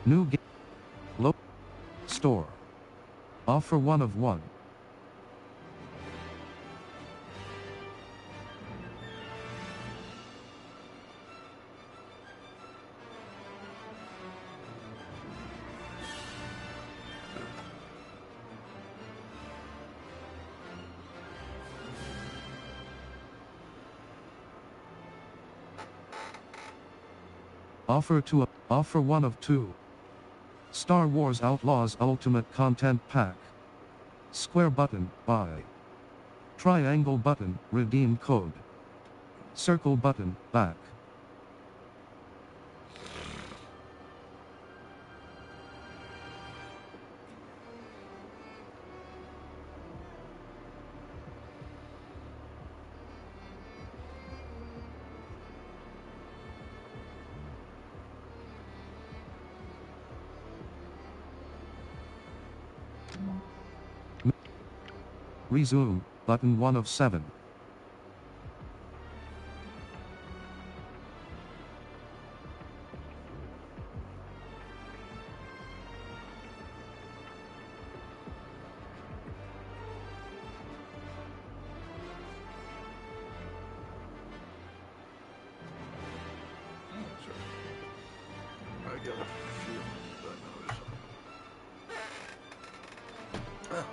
New game. Low. Store. Offer 1 of 1. Offer 1 of 2. Star Wars Outlaws Ultimate Content Pack. Square button, buy. Triangle button, redeem code. Circle button, back. Resume, button 1 of 7. I got a few that knows. Oh,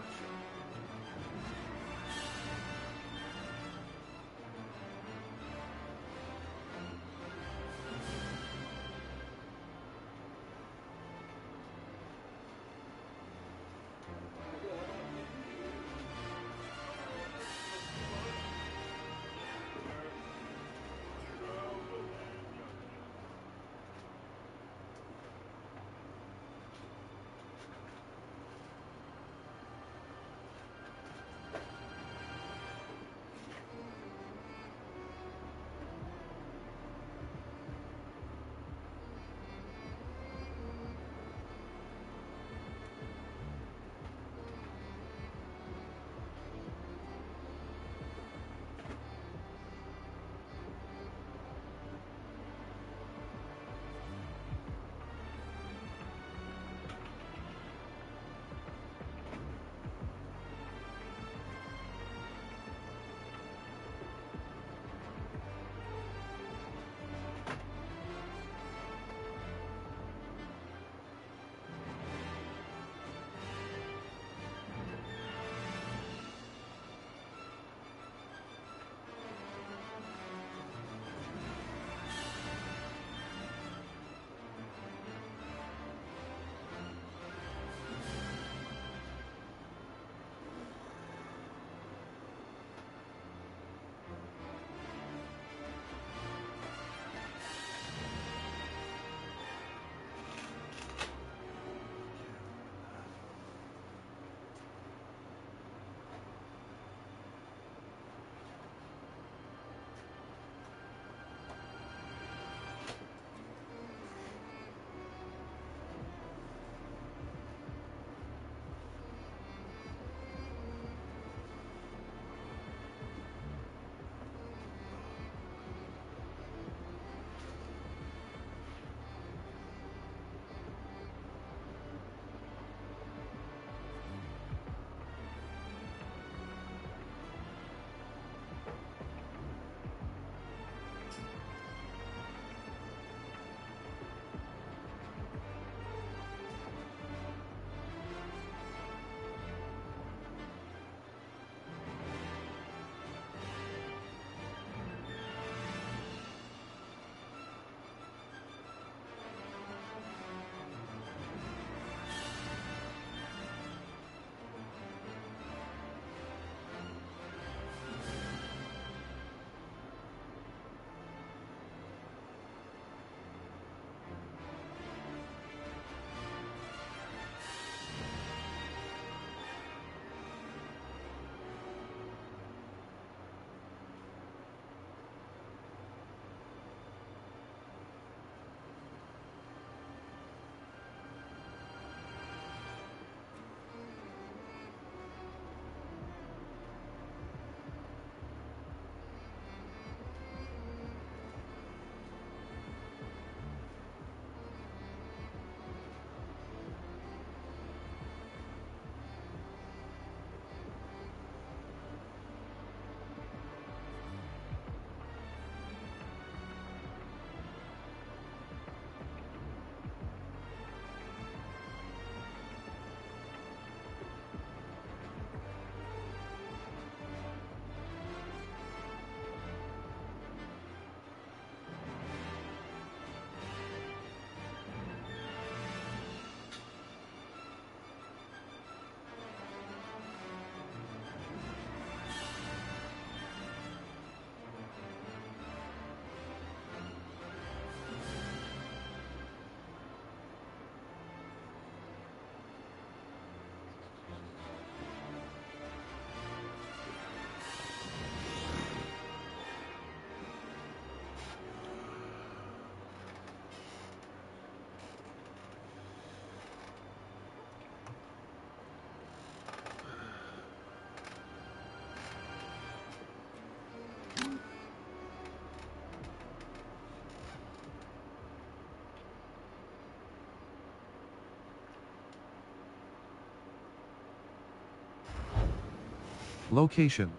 Location.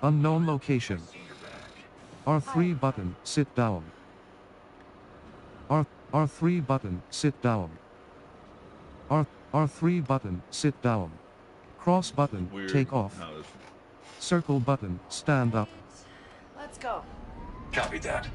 Unknown location. R3 button, sit down. R3 button, sit down. R3 button, sit down. Cross button, Weird. take off. How this- Circle button, stand up. Let's go. Copy that.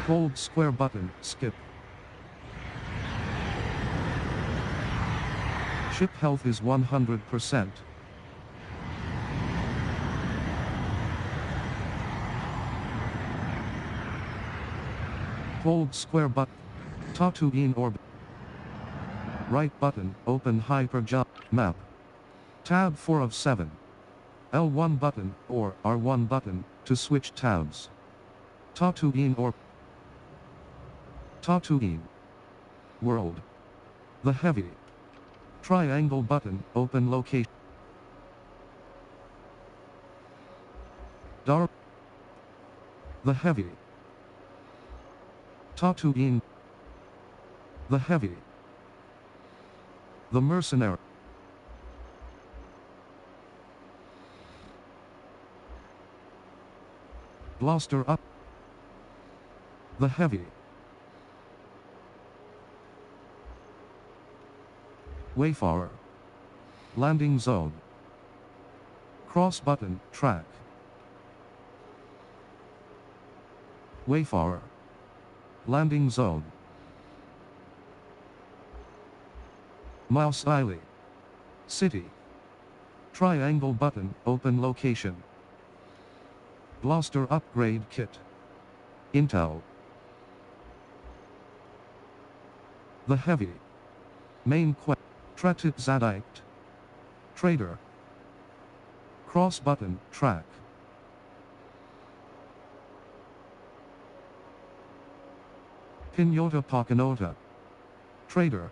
Hold square button, skip. Ship health is 100%. Hold square button. Tatooine orbit. Right button, open hyperjump map. Tab 4 of 7. L1 button, or R1 button, to switch tabs. Tatooine or Tatooine. World. The heavy. Triangle button, open location. Dar. The heavy. Tatooine. The heavy. The mercenary. Blaster up. The heavy. Wayfarer. Landing zone. Cross button, track. Wayfarer. Landing zone. Mouse Eiley. City. Triangle button, open location. Blaster upgrade kit. Intel. The heavy. Main quest. Tratit Zadite. Trader. Cross button, track. Pinota Pocanota. Trader.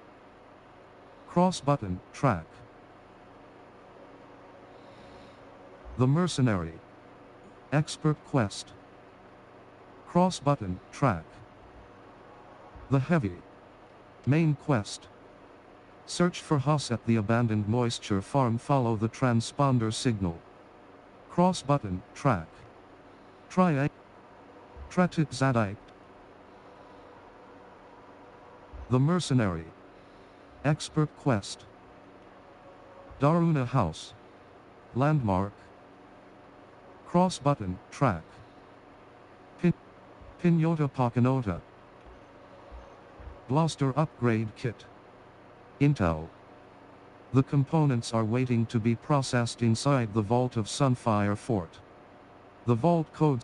Cross button, track. The Mercenary. Expert quest. Cross button, track. The Heavy. Main quest. Search for Huss at the abandoned moisture farm. Follow the transponder signal. Cross button, track. Triangle. Tratit Zadite. The Mercenary. Expert quest. Daruna House. Landmark. Cross button, track. Pinota Pocanota. Blaster upgrade kit. Intel. The components are waiting to be processed inside the vault of Sunfire Fort. The vault code.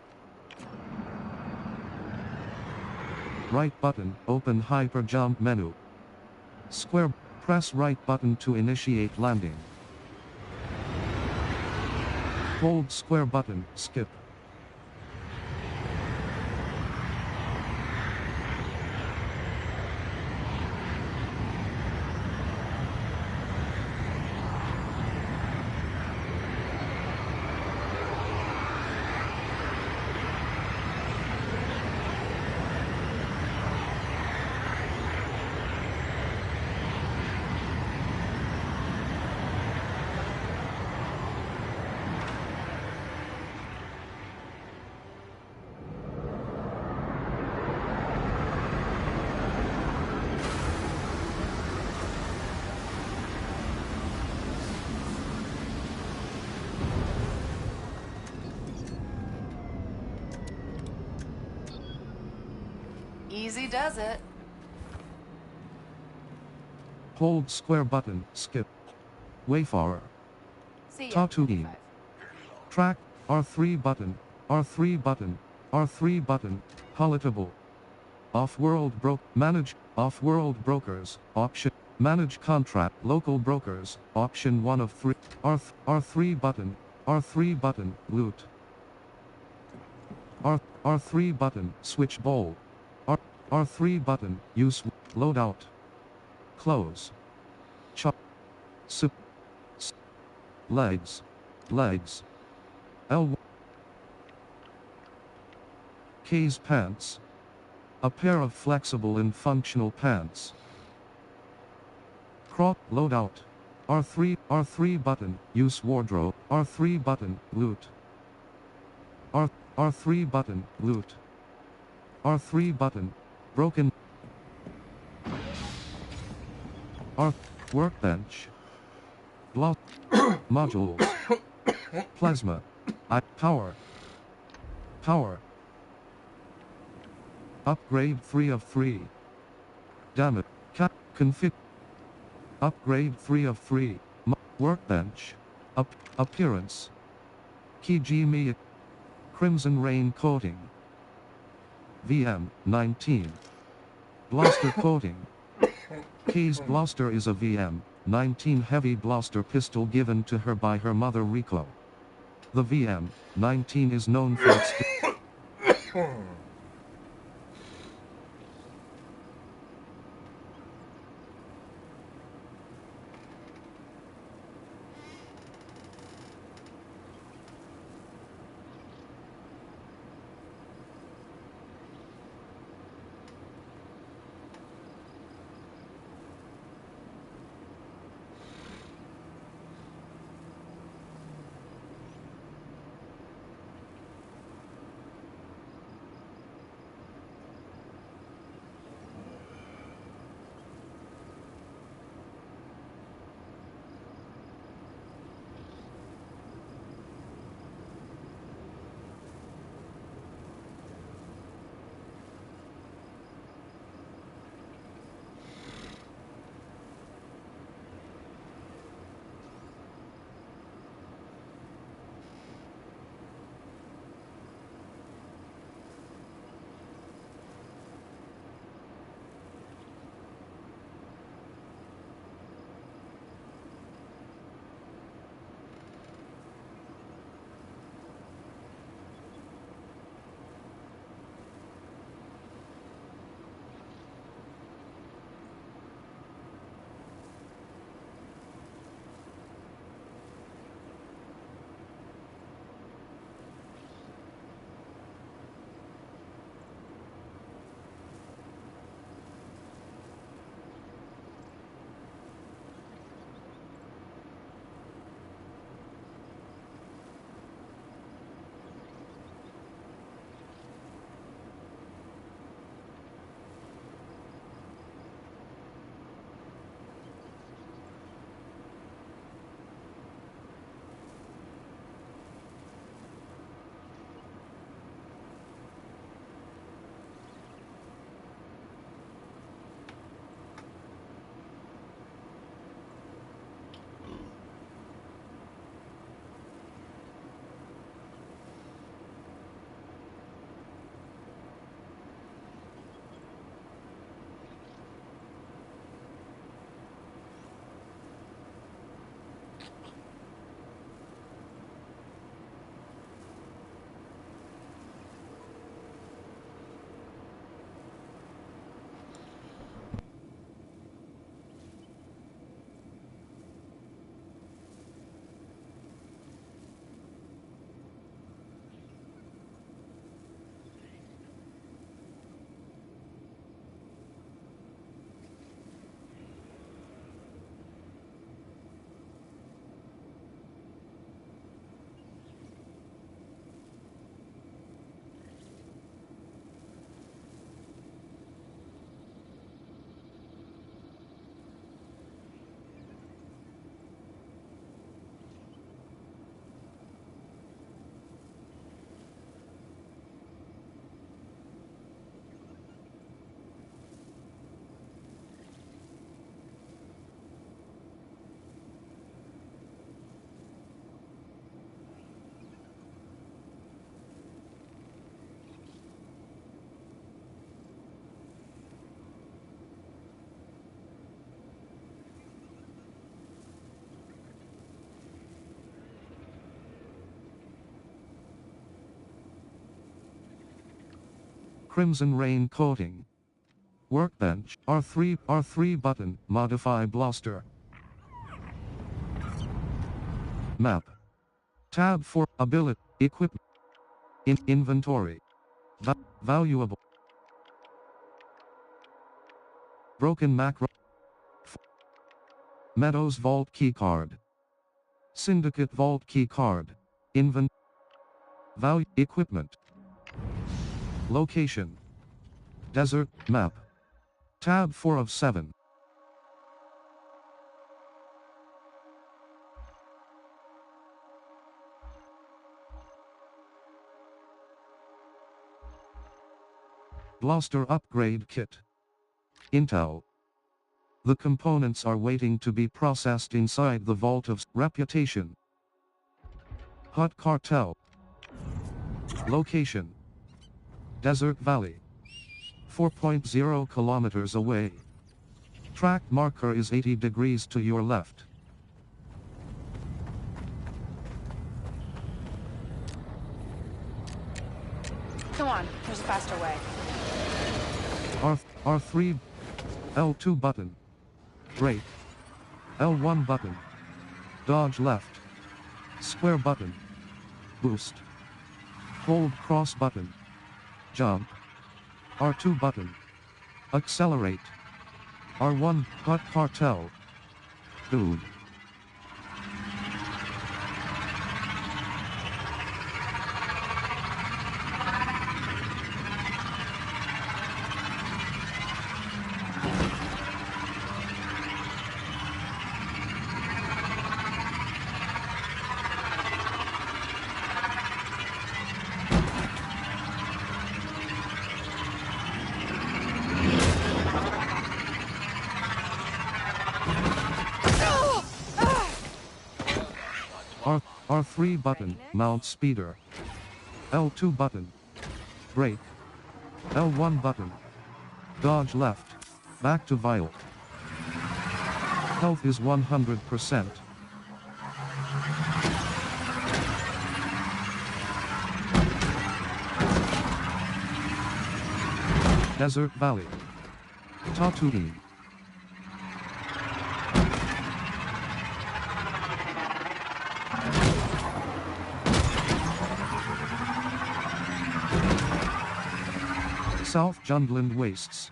Right button, open hyperjump menu. Square, press right button to initiate landing. Hold square button, skip. Easy does it. Hold square button, skip. Wayfarer. See ya. Tatooine. 5. Track, R3 button, R3 button, R3 button, palatable. Off-world manage, off-world brokers, option, manage contract, local brokers, option 1 of 3, R3 button, R3 button, loot. R3 button, switch bowl. R3 button, use, loadout. Close. Chop. Sup. Legs. Legs. L. K's pants. A pair of flexible and functional pants. Crop loadout. R3 button, use wardrobe. R3 button, loot. R3 button, loot. R3 button, broken. R workbench. Block modules. Plasma. Power. Upgrade 3 of 3. Damage. Config. Upgrade 3 of 3. Workbench. Appearance. Kijimi. Crimson Rain coating. VM 19. Blaster coating. K's blaster is a VM 19 heavy blaster pistol given to her by her mother Rico. The VM 19 is known for its Crimson Rain coating. Workbench. R3 button. Modify blaster. Map. Tab for ability. Equip. Inventory. Valuable. Broken macro. Meadows Vault Keycard. Syndicate Vault Keycard. Value. Equipment. Location. Desert. Map. Tab 4 of 7. Blaster Upgrade Kit. Intel. The components are waiting to be processed inside the Vault of Reputation. Hut Cartel. Location. Desert Valley. 4.0 kilometers away. Track marker is 80 degrees to your left. Come on, there's a faster way. R3. L2 button. Brake. L1 button. Dodge left. Square button. Boost. Hold cross button. Jump. R2 button. Accelerate. R1. Hut Cartel. Dude. R3 button, mount speeder. L2 button. Brake. L1 button. Dodge left. Back to vial. Health is 100%. Desert Valley. Tatooine. South Jundland Wastes.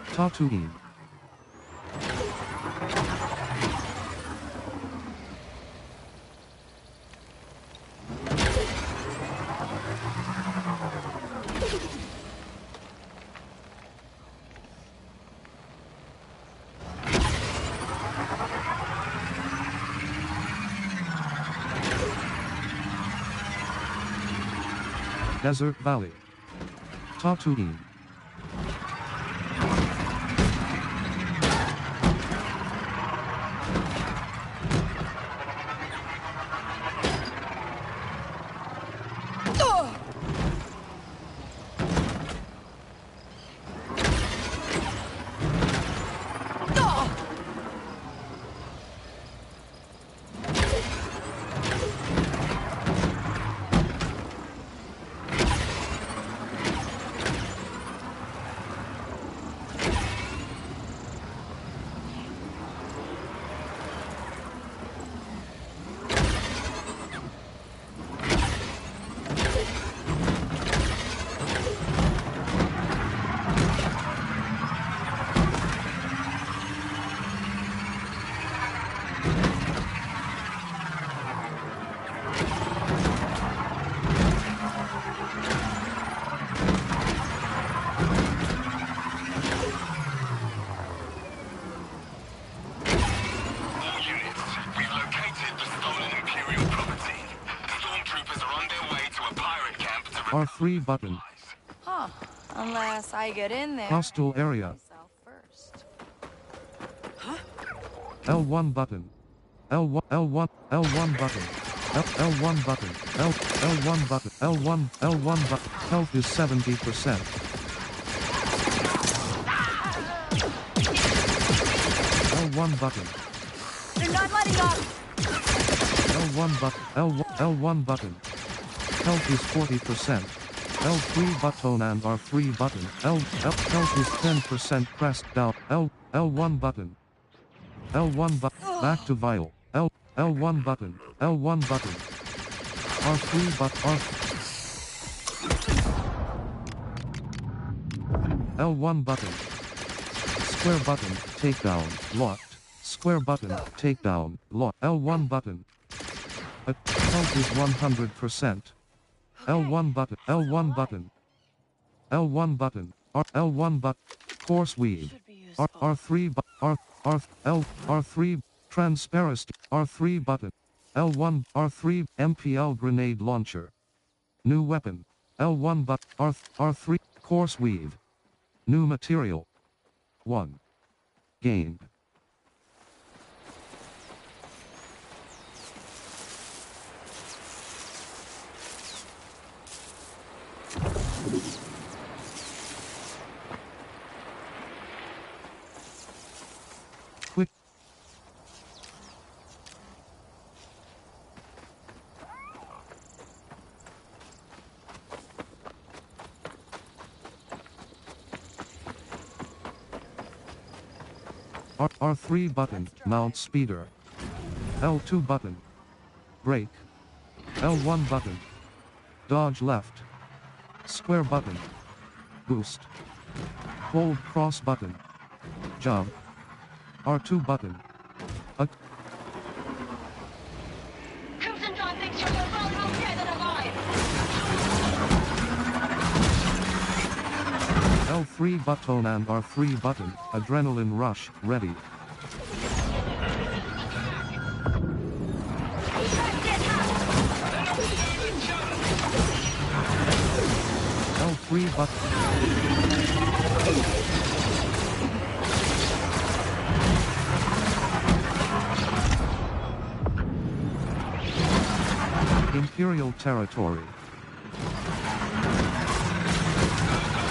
Tatooine. Desert Valley. Tatooine. R3 button. Huh. Unless I get in there. Hostile area. Myself first. L1 button. L1 button. L1 button. L1 button. L1 button. Health is 70%. L1 button. They're not letting up. L1 button. L1 button. Health is 40%. L3 button and R3 button. Health is 10% pressed down. L1 button. L1 button. Back to vial. L1 button. L1 button. R3 button. L1 button. Square button, takedown, locked. Square button, takedown, locked. L1 button. Health is 100%. L1 button, L1 button. L1 button, L1 button. Course weave. R3 R3 transparency. R3 button. L1 R3 MPL grenade launcher. New weapon. L1 R3 course weave. New material. 1. Gained. Quick. R3 button, mount speeder. L2 button. Brake. L1 button. Dodge left. Square button. Boost. Hold cross button. Jump. R2 button. Crimson Dawn thinks you're more valuable dead than alive! L3 button and R3 button, adrenaline rush, ready. L3 button. Imperial territory.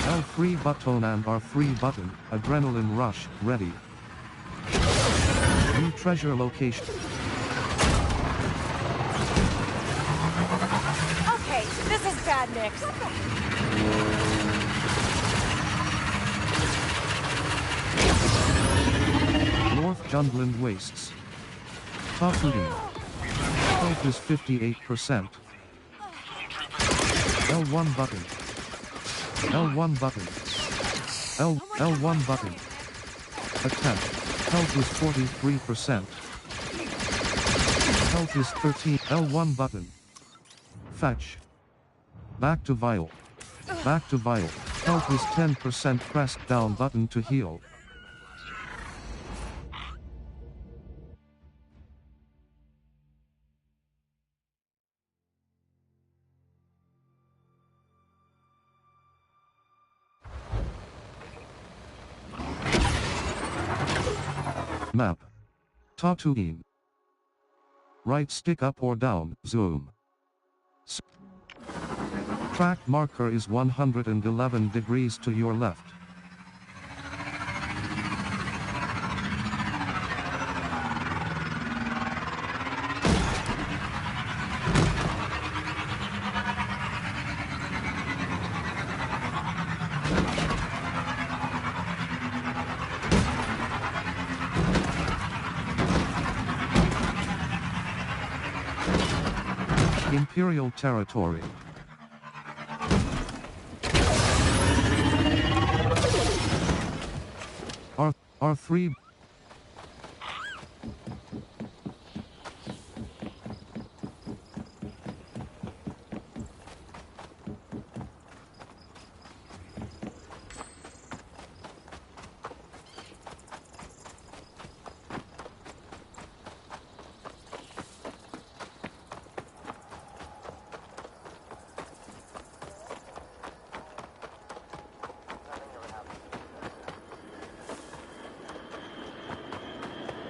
L3 button and R3 button, adrenaline rush, ready. New treasure location. Okay, this is bad, Nix. North Jundland Wastes. Tafutin. Health is 58%. L1 button. L1 button. L1 button. Attack. Health is 43%. Health is 13. L1 button. Fetch. Back to vial. Back to vial. Health is 10%. Press down button to heal. Map. Tatooine. Right stick up or down, zoom. Track marker is 111 degrees to your left. Imperial territory. R3.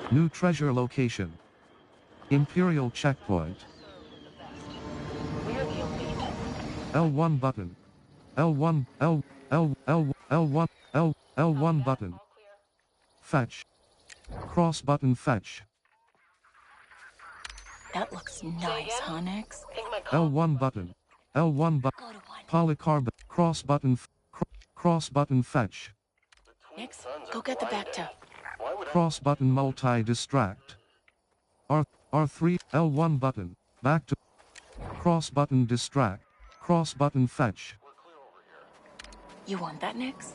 New treasure location. Imperial checkpoint. L1 button. L1 L1 button. Fetch. Cross button fetch. That looks nice, huh, Nix? L1 button. L1 button. Go to one. Polycarb. Cross button. Cross button fetch. Nix, go get the Bacta. Cross button multi-distract. R3 L1 button. Back to. Cross button distract. Cross button fetch. You want that, Nix?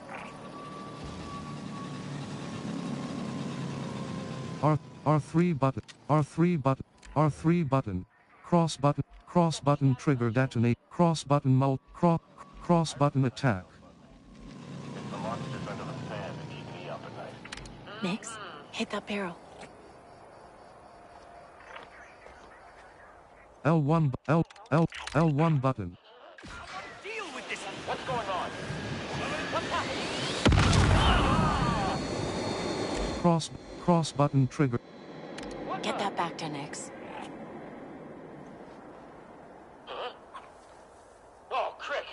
R3 button, R3 button, R3 button, cross button trigger detonate, cross button cross button attack. The monsters under the fan that keep me up at night. Nix, hit that barrel. L1 button. Deal with this! What's going on? What's happening? Cross button trigger. Get that back to Nix. Huh? Oh, crick!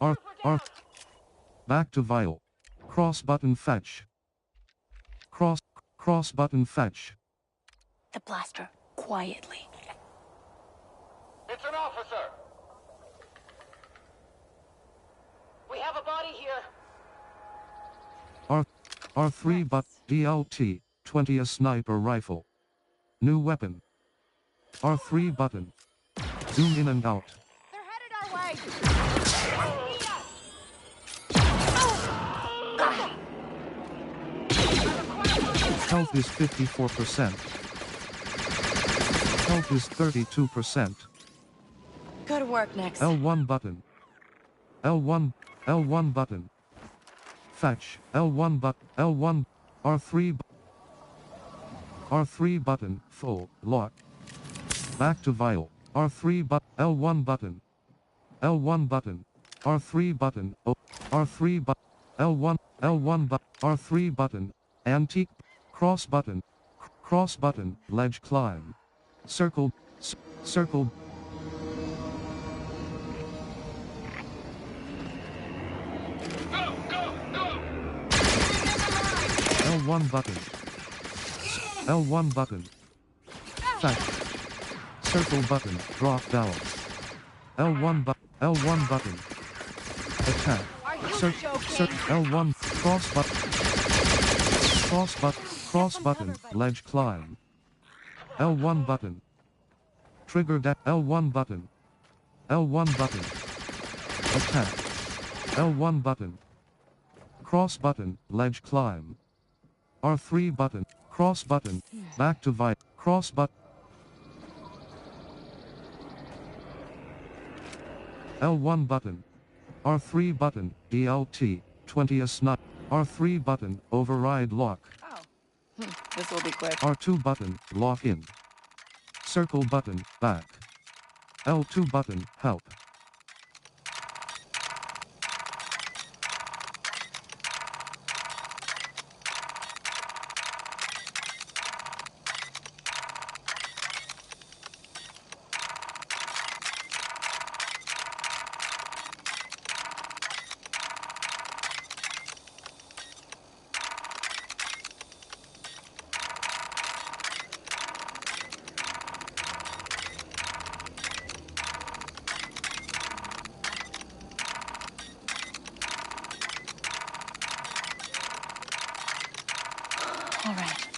R back to vial. Cross button fetch. Cross button fetch. The blaster, quietly. It's an officer! We have a body here! R3 but DLT 20 a sniper rifle. New weapon. R3 button. Zoom in and out. They're headed our way. Health is 54%. Health is 32%. Good work, Nix. L1 button. L1 button. Fetch. L1 R3 button. Full lock. Back to vial. R3 L1 button. L1 button. R3 button. R3 button. L1 R3 button. Antique. Cross button. Cross button. Ledge climb. Circle. Circle. L1 button. L1 button. Fetch. Circle button. Drop down. L1 button. Attack. L1 cross button. Ledge climb. L1 button. Trigger L1 button. L1 button. Attack. L1 button. Cross button. Ledge climb. R3 button. Cross button. Back to vial. Cross button. L1 button. R3 button. DLT 20 a snipe. R3 button. Override lock. Oh. This will be quick. R2 button. Lock in. Circle button. Back. L2 button. Help. All right.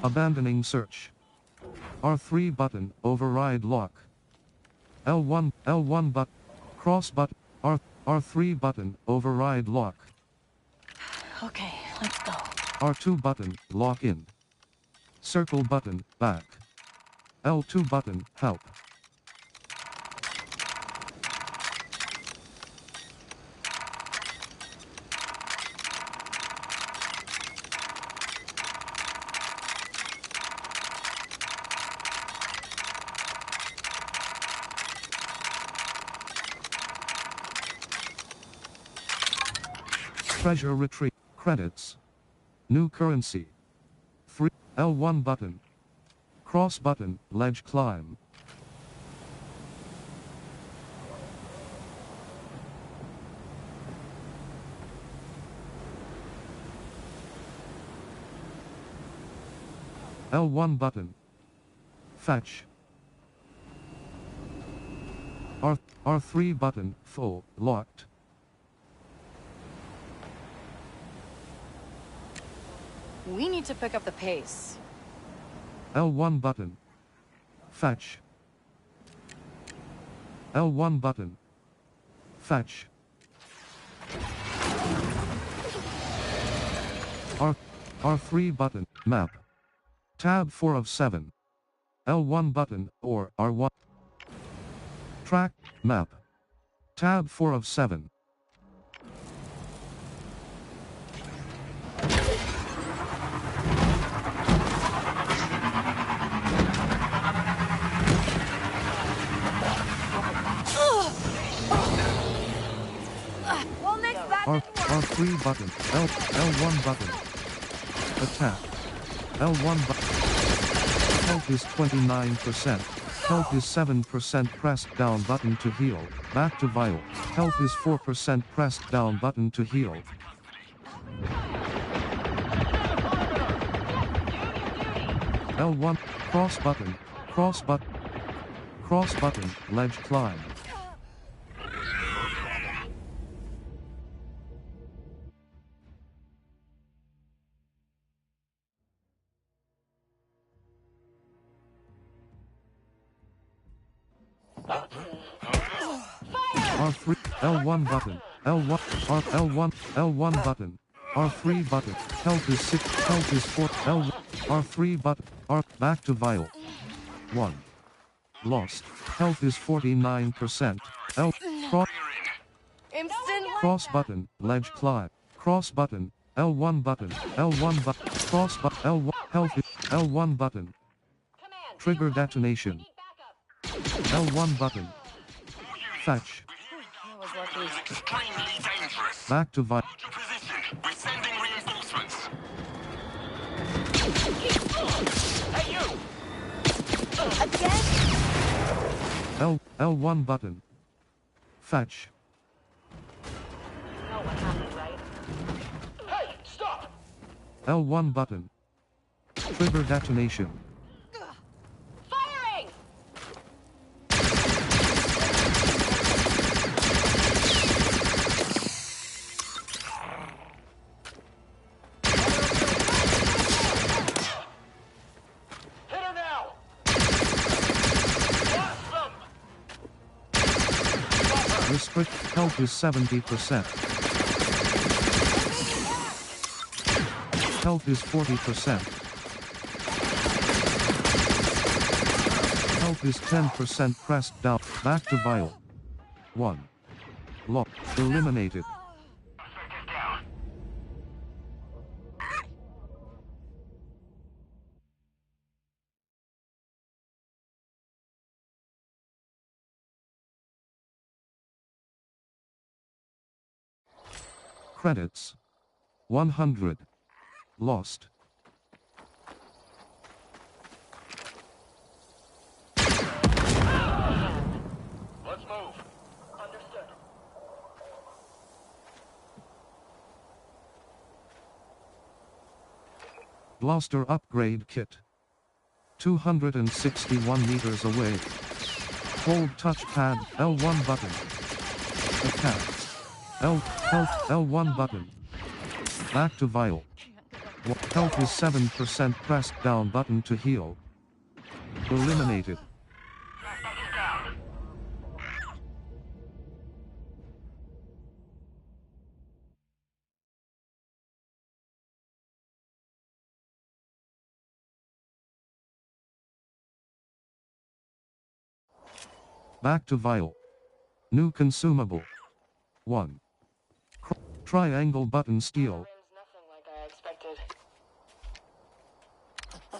Abandoning search. R3 button, override lock. L1 button, cross button, R3 button, override lock. Okay, let's go. R2 button, lock in. Circle button, back. L2 button, help. Treasure retrieve. Credits. New currency. 3. L1 button. Cross button, ledge climb. L1 button. Fetch. R3 button, full, locked. We need to pick up the pace. L1 button. Fetch. L1 button. Fetch. R3 button, map. Tab 4 of 7. L1 button, or R1. Track, map. Tab 4 of 7. R3 button, L1 button. Attack. L1 button. Health is 29%. Health is 7%. Pressed down button to heal. Back to vial. Health is 4%. Pressed down button to heal. L1. Cross button. Cross button. Cross button. Ledge climb. R3, L1 button, L1, L1 button, R3 button, health is 6, health is 4, L1, R3 button, back to vial. 1. Lost, health is 49%, cross button, ledge climb, cross button, L1 button, L1 button, cross button, L1, health is, L1 button, trigger detonation, L1 button, fetch. Extremely dangerous. Back to vital. Position. We're sending reinforcements. Hey, you! Again? L1 button. Fetch. You know what happened, right? Hey, stop! L1 button. Trigger detonation. Firing! Hit her now! Awesome! Restrict health is 70%. Health is 40%. Health is 10%. Pressed down. Back to vial. 1. Lock. Eliminated. Credits. 100. Lost. Let's move. Understood. Blaster upgrade kit. 261 meters away. Hold touchpad, L1 button. Attack. Health, L1 button. Back to vial. Health is 7%. Press down button to heal. Eliminated. Back to vial. New consumable. 1. Triangle button steel. Nothing like I expected.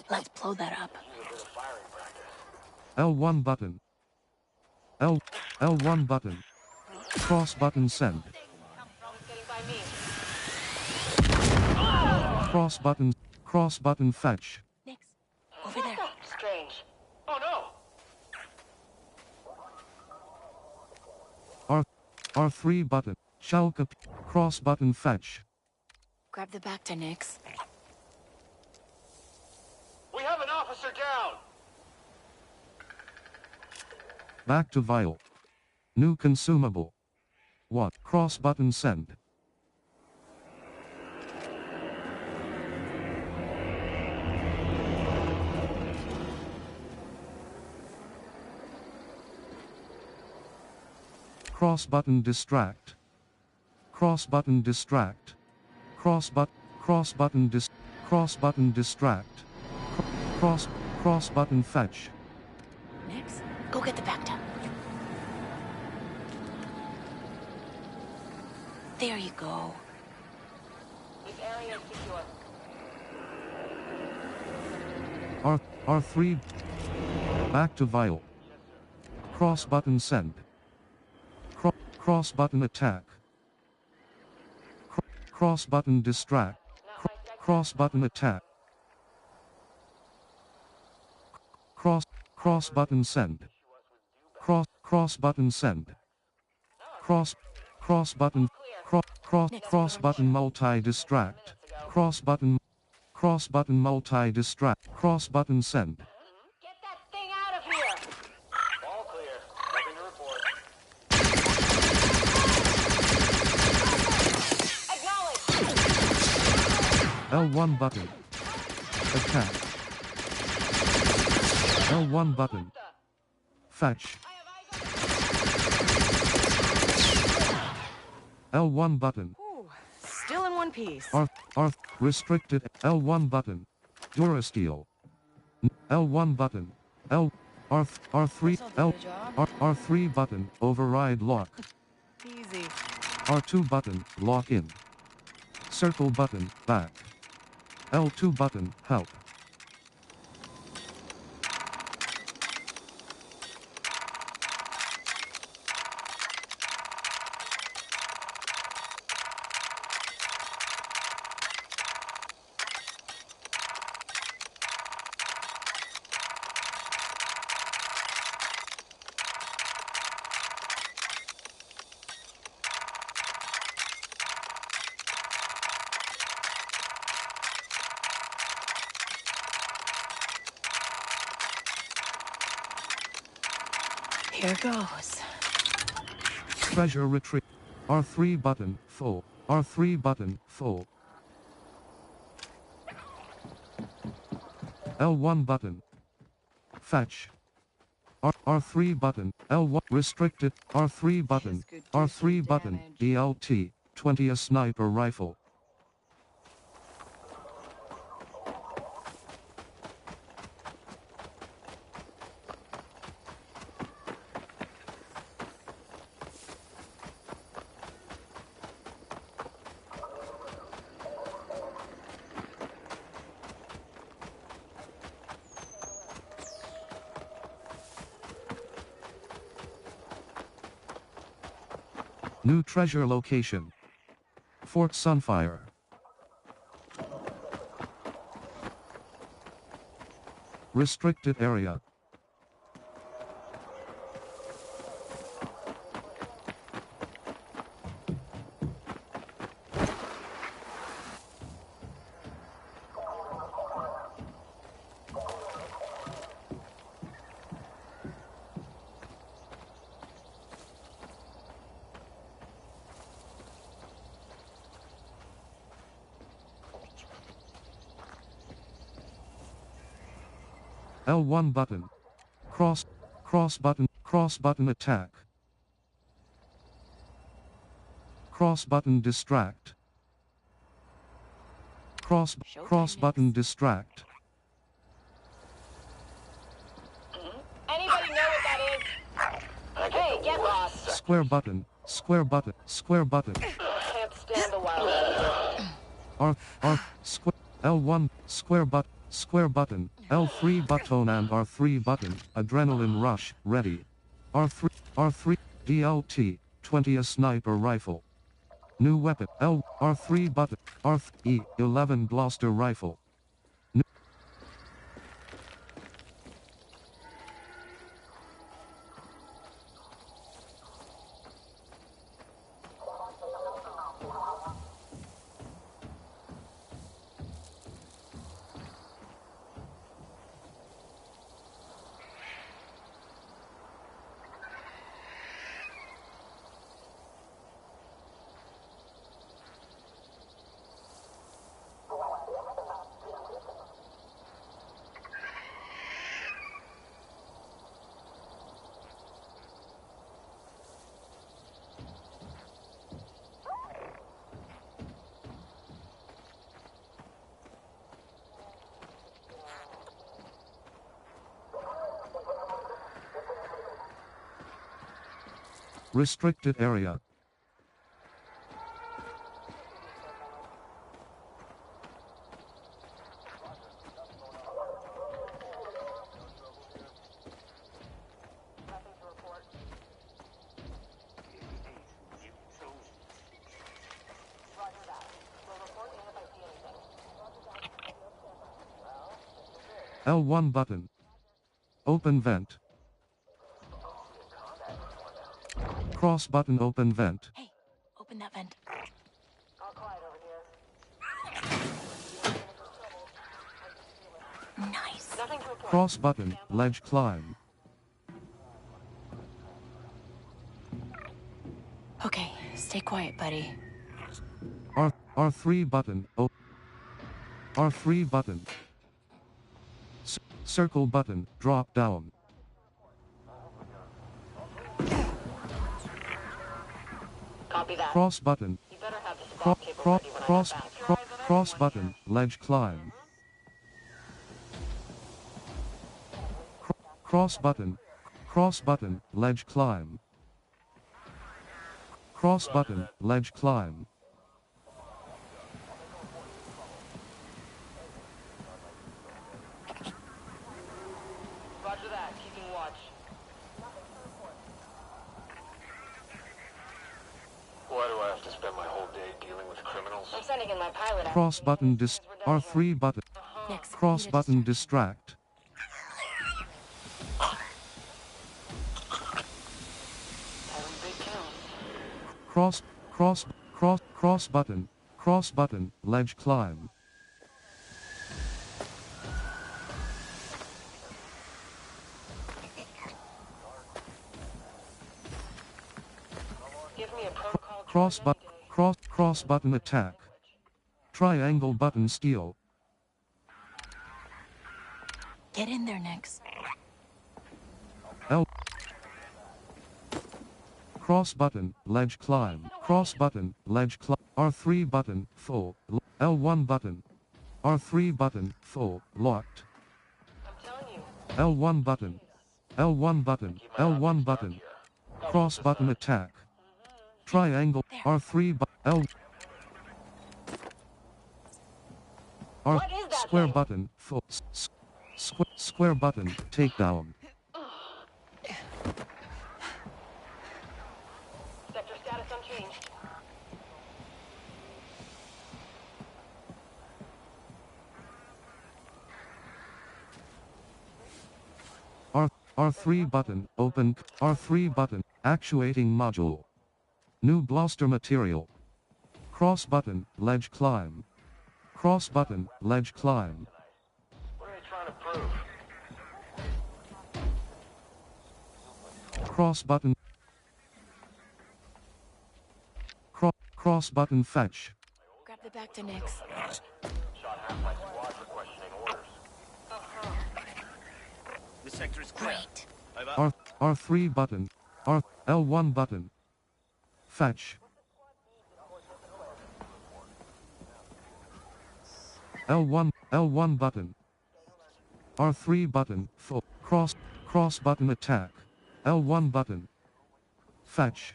Let's blow that up. L1 button. L1 button. Cross button send. Getting by me. Cross button fetch. Nix, over there. Strange. Oh no! R3 button. Shulk cross button fetch. Grab the back to Nix. We have an officer down! Back to vial. New consumable. 1. Cross button send. Cross button distract. Cross button distract. Cross button distract. Cross button fetch. Nix, go get the back to. There you go. This area is secure. R3. Back to vial. Cross button send. Cross button attack. Cross button distract. Cross button attack. Cross button send. Cross button send. Cross button multi distract. Cross button multi distract. Cross button send. Get that thing out of here! All clear. Nothing to report. Acknowledge! L1 button. Attack. L1 button. Fetch. L1 button. Ooh, still in one piece. Restricted. L1 button. Durasteel. L1 button. R3 R3 button. Override lock. Easy. R2 button. Lock in. Circle button. Back. L2 button. Help. Here goes. Treasure retrieve. R3 button. Full. R3 button. Full. L1 button. Fetch. R3 button. L1 restricted. R3 button. R3 button. DLT. 20 a sniper rifle. New treasure location. Fort Sunfire. Restricted area. L1 button. Cross button attack. Cross button distract. Cross button distract. Anybody know what that is? Hey, get lost. Square button. Square button. Can't stand the wild. L1 square button. L3 button and R3 button. Adrenaline rush ready. R3 DLT 20 a sniper rifle. New weapon R3 button R3 11 blaster rifle. Restricted area. L1 button. Open vent. Cross button open vent. Hey, open that vent. Nice. Cross button, ledge climb. Okay, stay quiet, buddy. R3 button. R3 button. Circle button, drop down. Copy that. Cross button. You better have the spot cable ready when I get back. Cross button, ledge climb. Cross button, ledge climb. Cross button, ledge climb. Roger that, keeping watch. Why do I have to spend my whole day dealing with criminals? I'm sending in my pilot. Cross button R3 button. Next. Cross button distract. Having big kills. Cross button, ledge climb. Give me a protocol. Cross button attack. Triangle button steal. Get in there, Nix. L. Cross button, ledge climb. Cross button, ledge climb. R3 button, full. L1 button. R3 button, full, locked. I'm telling you. L1 button. L1 button. Cross button attack. Triangle, R3 L. R. What is that Square thing? button, full. Square button, takedown. Sector status unchanged. R3 button, open. R3 button, actuating module. New blaster material. Cross button, ledge climb. Cross button, ledge climb. What are they trying to prove? Cross button. Cross button fetch. Grab the back to Nix. Shot half my squad for questioning orders. This sector is clear. Great. Over. R3 button. L1 button. Fetch. L1 button. R3 button. Full. Cross button attack. L1 button. Fetch.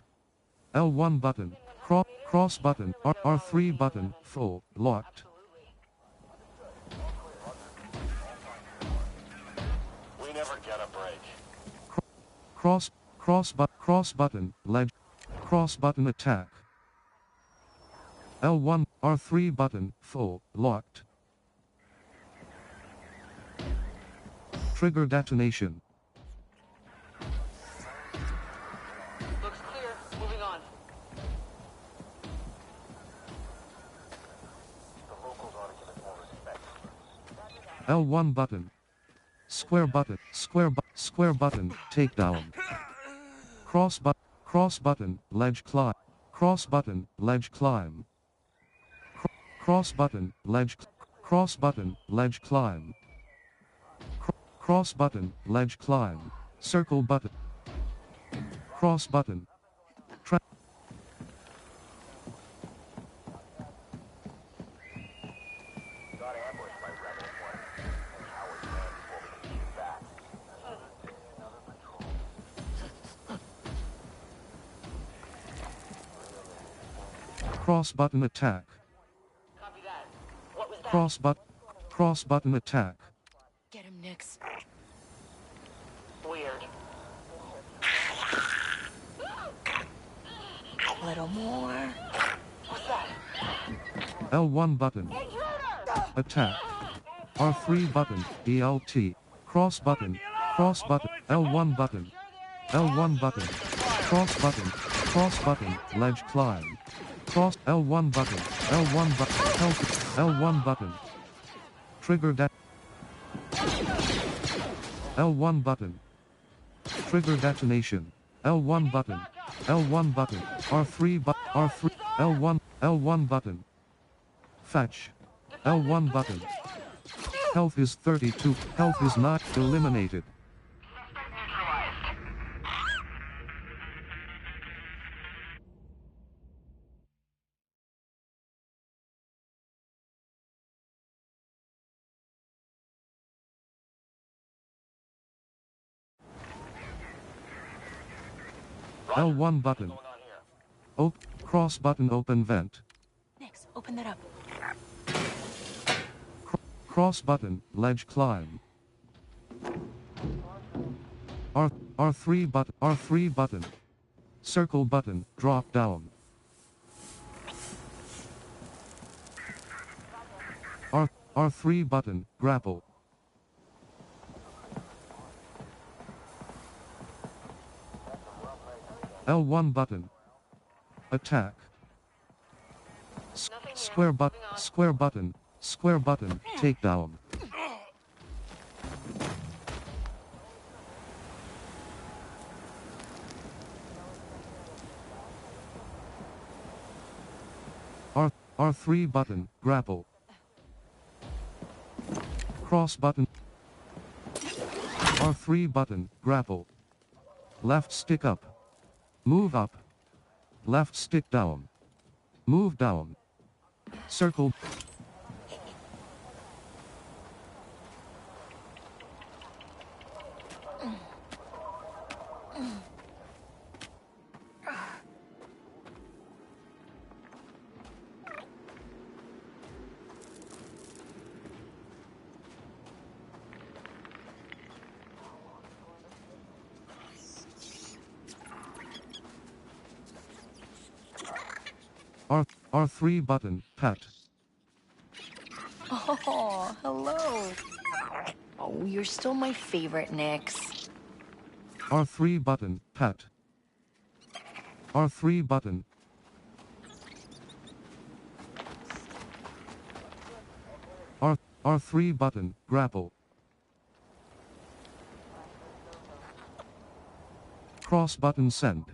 L1 button. Cross button. R3 button. Full. Locked. We never get a break. Cross button. Ledge. Cross button attack. L1 R3 button. Full. Locked. Trigger detonation. Looks clear. Moving on. The locals ought to give it more respect. L1 button. Square button, takedown. Cross button, ledge climb. Cross button, ledge climb. Cross button, ledge climb. Cross button, ledge climb. Circle button. Cross button. Got ambushed by rebels once. And Howard ran before we could shoot back. Another patrol. Cross button attack. Copy that. What was that? Cross button attack. Get him, Nix. Weird. A little more. What's that? L1 button. Attack. R3 button. BLT. Cross button. L1 button. L1 button. Cross button. Ledge climb. Cross L1 button. L1 button. Trigger L1 button. Trigger detonation. L1 button. R3 L1 button. Fetch. L1 button. Health is 32. Health is not eliminated. L1 button. Cross button open vent. Nix, open that up. Cross button, ledge climb. R3 button. Circle button, drop down. R3 button, grapple. L1 button. Attack. Square button, takedown. R3 button, grapple. Cross button. R3 button, grapple. Left stick up. Move up. Left stick down. Move down. Circle. R3 button, pat. Oh, hello. Oh, you're still my favorite, Nix. R3 button, pat. R3 button. R3 button, grapple. Cross button send.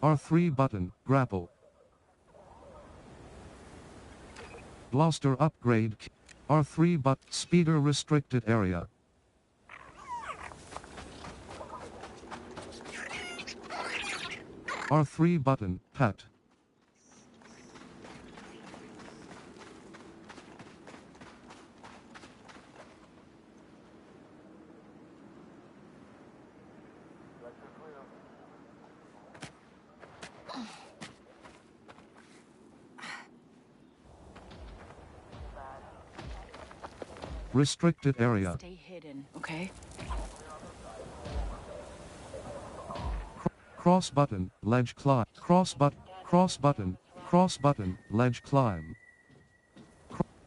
R3 button, grapple. Blaster upgrade kit. R3 but speeder restricted area. R3 button, pet. Restricted area. Stay hidden, okay? Cross button, ledge climb. Cross button, ledge climb.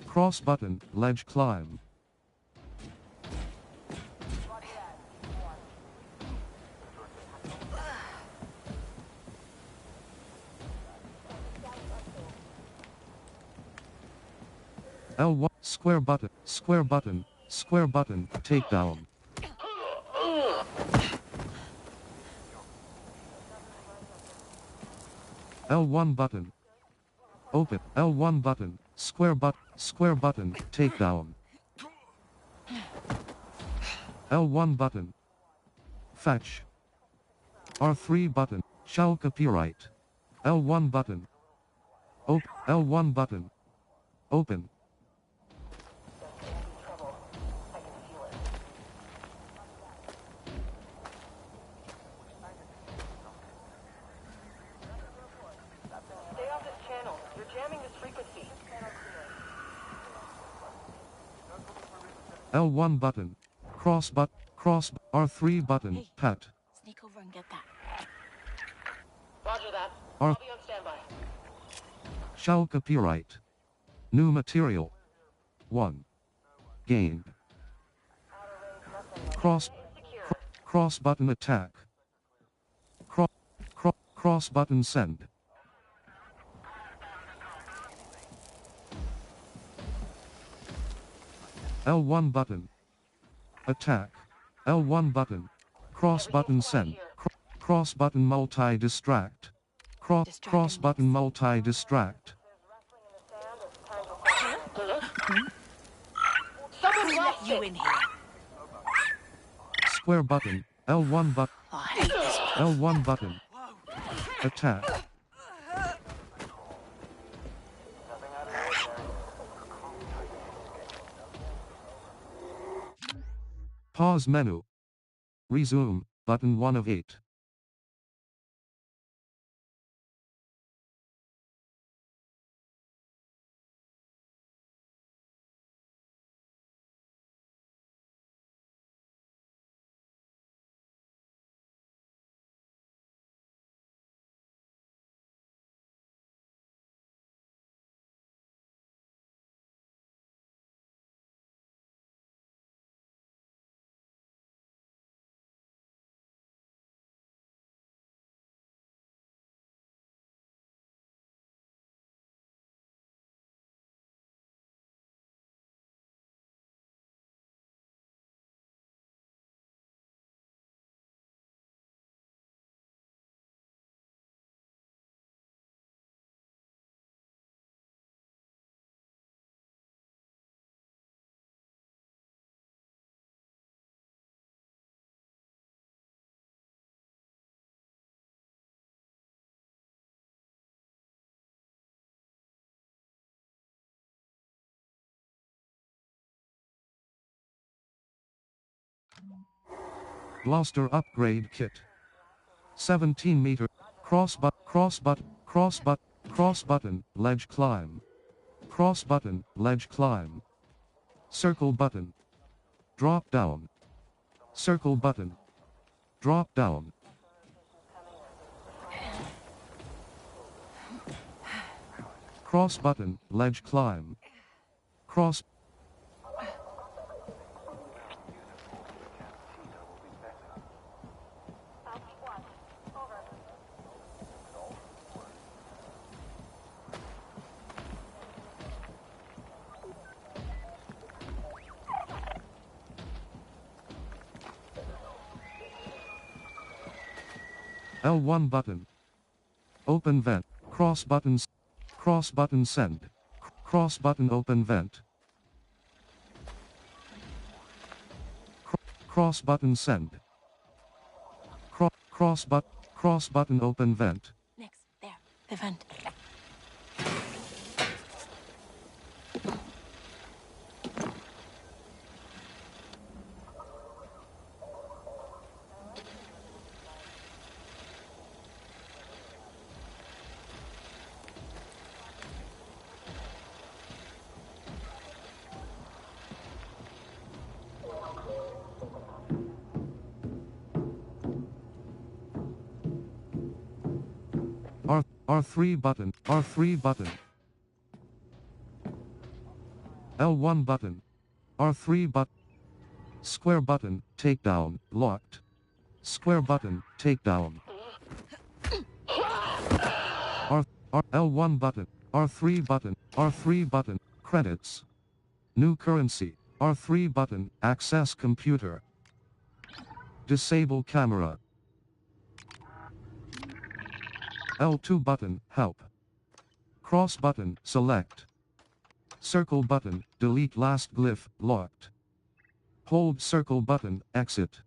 Cross button, ledge climb. L1, square button, takedown. L1 button. Open, L1 button, square button, takedown. L1 button. Fetch. R3 button, shall copyright. L1 button. L1 button. Open. Stay off this channel. You're jamming this frequency. L1 button. Cross R3 button, Hey. pet. Sneak over and get that. Roger that. R I'll be on standby. shall copyright. New material. 1. Gained. Cross button attack. Cross button send. L1 button. Attack. L1 button. Cross button send. Cross button multi distract. Cross button multi distract. Someone Let lost you it. in here. Square button. L1 button. Oh, I hate this. L1 button. Attack. Pause menu. Resume, button 1 of 8. Blaster upgrade kit. 17 meter. Cross button, ledge climb. Cross button, ledge climb. Circle button. Drop down. Circle button. Drop down. Cross button, ledge climb. Cross. L1 button. Open vent. Cross button send. Cross button open vent. Cross button send. Cross button open vent. Next, there, the vent. R3 button, R3 button. L1 button. R3 button. Square button, takedown, locked. Square button, takedown. L1 button, R3 button, R3 button, credits. New currency, R3 button, access computer. Disable camera. L2 button, help. Cross button, select. Circle button, delete last glyph, locked. Hold circle button, exit.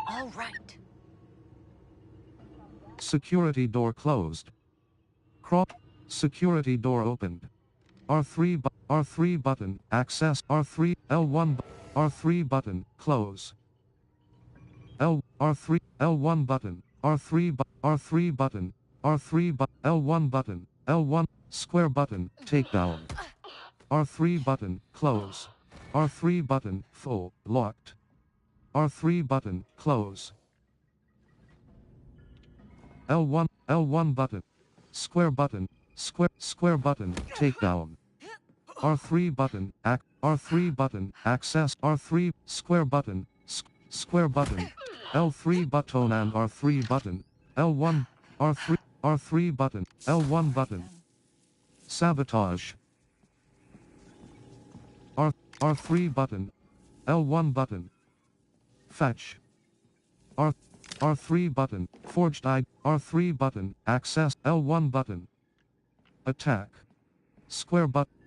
All right. Security door closed. Security door opened. R3 button, access R3, L1, R3 button, close. R3, L1 button, R3 button, L1 button, L1, square button, takedown. R3 button, close. R3 button, full, locked. R3 button, close. L1 button, square button, square button, takedown. R3 button, R3 button, access R3, square button, square button, L3 button and R3 button, L1, R3 button, L1 button. Sabotage. R3 button, L1 button. Fetch. R3 button, forged ID, R3 button, access, L1 button. Attack. Square button,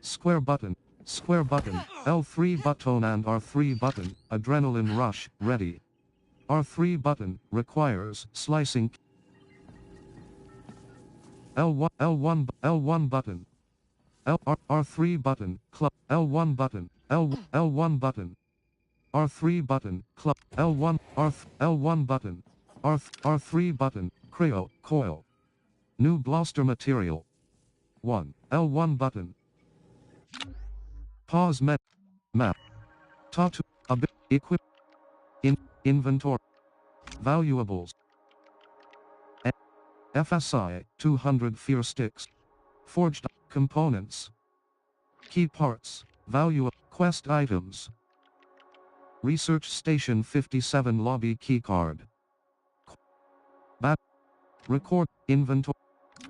L3 button and R3 button, adrenaline rush, ready. R3 button, requires, slicing. L1 button. R3 button, club, L1 button, L1 button. R3 button, club, L1 button, R3 button, cryo, coil. New blaster material. 1, L1 button. Pause map. Tattoo, equip, inventory. Valuables. FSI, 200 fear sticks. Forged components. Key parts, value, quest items. Research Station 57 lobby keycard. Record. Inventory.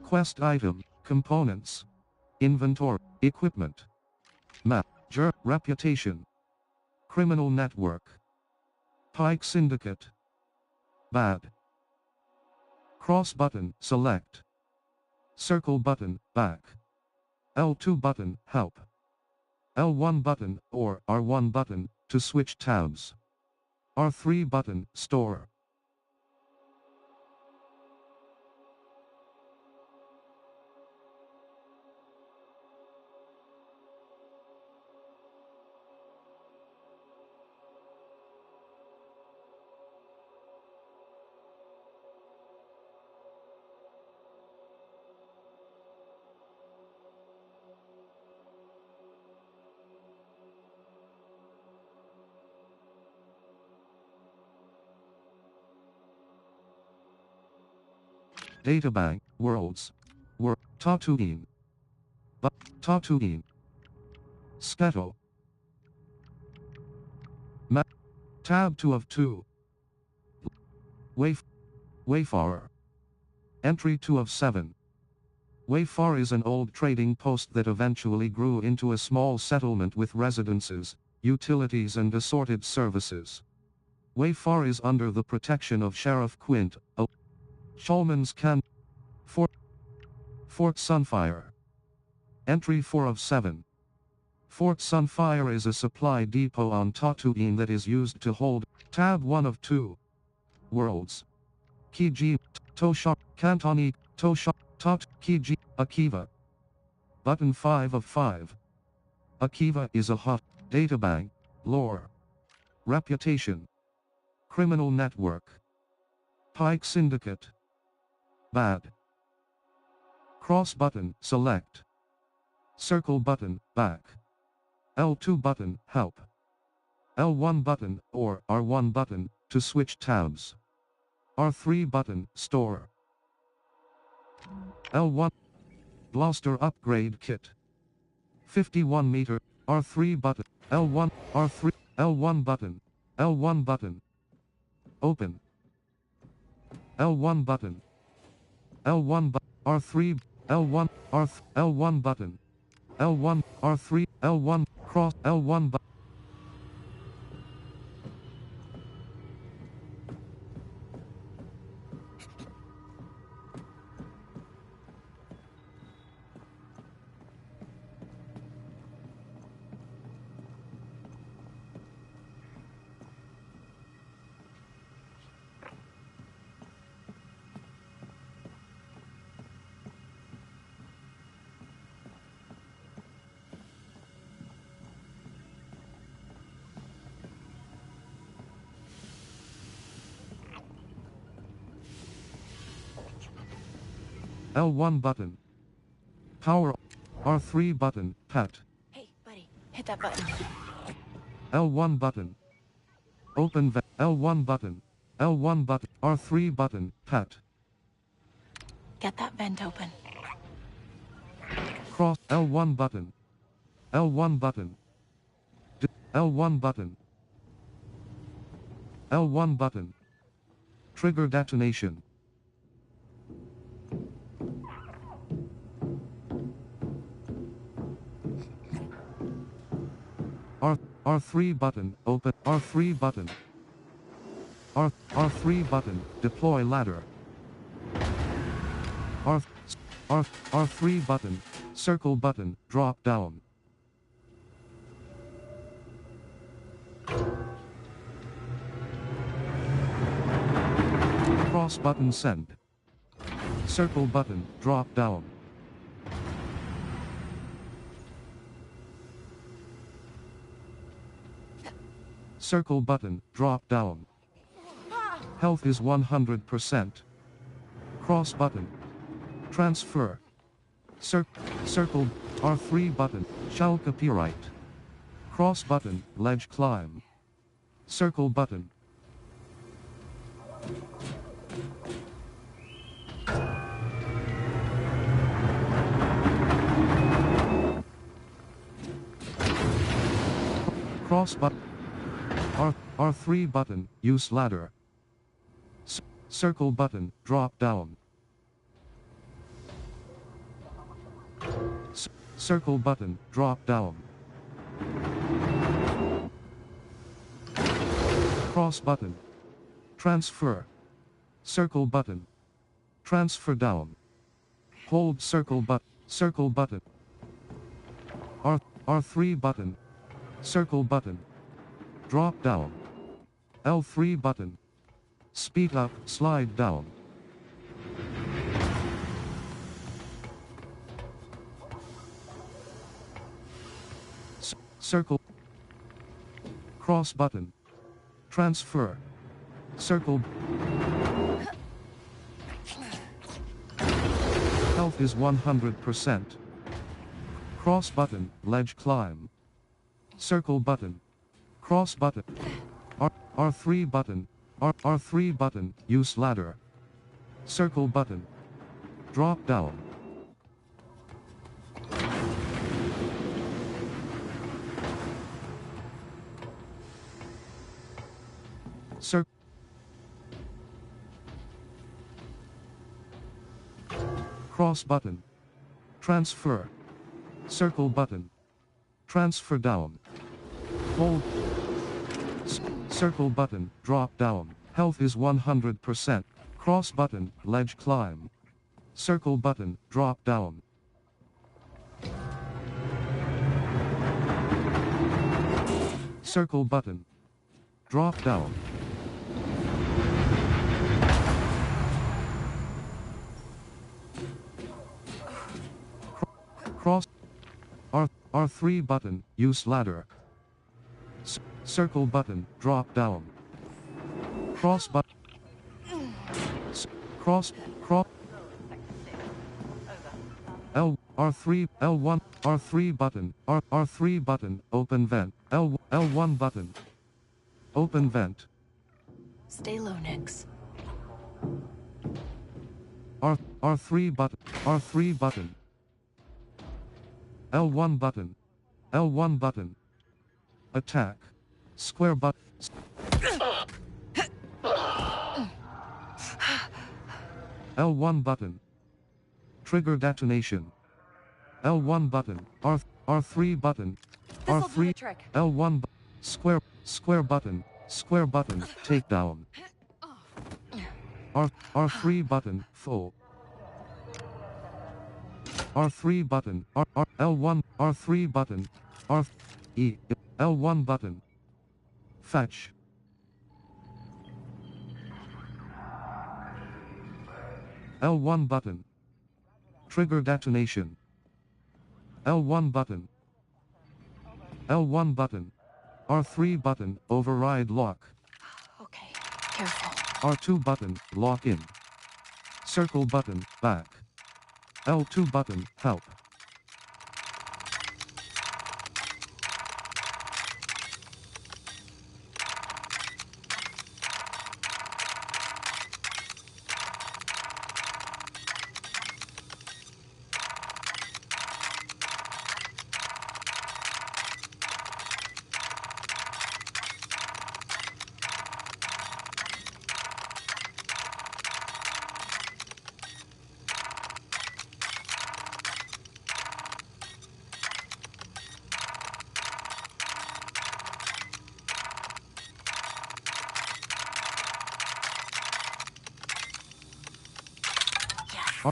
Quest item. Components. Inventory. Equipment. Map. Reputation. Criminal network. Pike syndicate. Bad. Cross button. Select. Circle button. Back. L2 button. Help. L1 button, or R1 button, to switch tabs. R3 button. Store. Databank. Worlds. Tatooine. Tatooine. Sketo. Map. Tab 2 of 2. Wayfarer. Entry 2 of 7. Wayfarer is an old trading post that eventually grew into a small settlement with residences, utilities and assorted services. Wayfarer is under the protection of Sheriff Quint, a Shulman's Camp. Fort Sunfire. Entry 4 of 7. Fort Sunfire is a supply depot on Tatooine that is used to hold Tab 1 of 2. Worlds. Kiji, Tosha, Cantoni, Tosha, Tot, Kiji, Akiva. Button 5 of 5. Akiva is a hot databank. Lore. Reputation. Criminal network. Pike syndicate. Bad. Cross button. Select. Circle button. Back. L2 button. Help. L1 button, or R1 button, to switch tabs. R3 button. Store. L1. Blaster upgrade kit. 51 meter. R3 button. L1. R3. L1 button. L1 button. Open. L1 button. L1 button. R3. L1. L1 button. L1. R3. L1. Cross. L1 button. L1 button. Power. R3 button. Pat. Hey, buddy, hit that button. L1 button. Open L1 button. L1 button. R3 button. Pat. Get that vent open. Cross. L1 button. L1 button. L1 button. L1 button. Trigger detonation. R3 button. Open. R3 button. R3 button. Deploy ladder. R3 button. Circle button. Drop down. Cross button. Send. Circle button. Drop down. Circle button. Drop down. Health is 100%. Cross button. Transfer. Circle. R3 button. Shall copyright. Cross button. Ledge climb. Circle button. Cross button. R3 button. Use ladder. Circle button. Drop down. Circle button, drop down. Cross button. Transfer. Circle button. Transfer down. Hold circle button. R3 button. Circle button. Drop down. L3 button. Speed up, slide down. Circle. Cross button. Transfer. Circle. Health is 100%. Cross button, ledge climb. Circle button. Cross button. R3 button. R3 button, use ladder. Circle button. Drop down. Circle. Cross button. Transfer. Circle button. Transfer down. Hold. Circle button, drop down. Health is 100%. Cross button, ledge climb. Circle button, drop down. Circle button. Drop down. Cross. R3 button, use ladder. Circle button, drop down. Cross button. Cross. R3, L1, R3 button, R3 button, open vent, L1 button. Open vent. Stay low, Nix. R3 button, R3 button. L1 button. L1 button. Attack. Square button. L1 button. Trigger detonation. L1 button. R3 button. This'll do R3. the trick. L1 square button. Square button. Takedown. R3 button. Full. R3 button. L1. R3 button. L1 button. Fetch. L1 button. Trigger detonation. L1 button. L1 button. R3 button, override lock. Okay, careful. R2 button, lock in. Circle button, back. L2 button, help.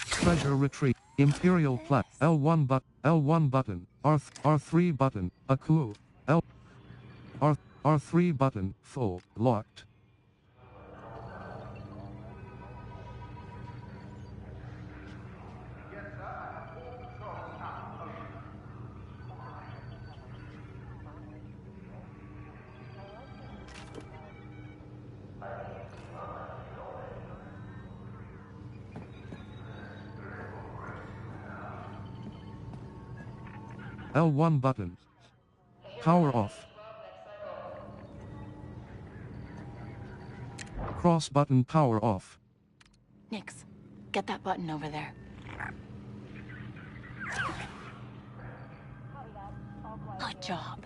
Treasure retrieve. Imperial plat. L1 button. R3 button. Aku. R3 button. Full. Locked. L1 button. Power off. Cross button power off. Nix, get that button over there. Good job.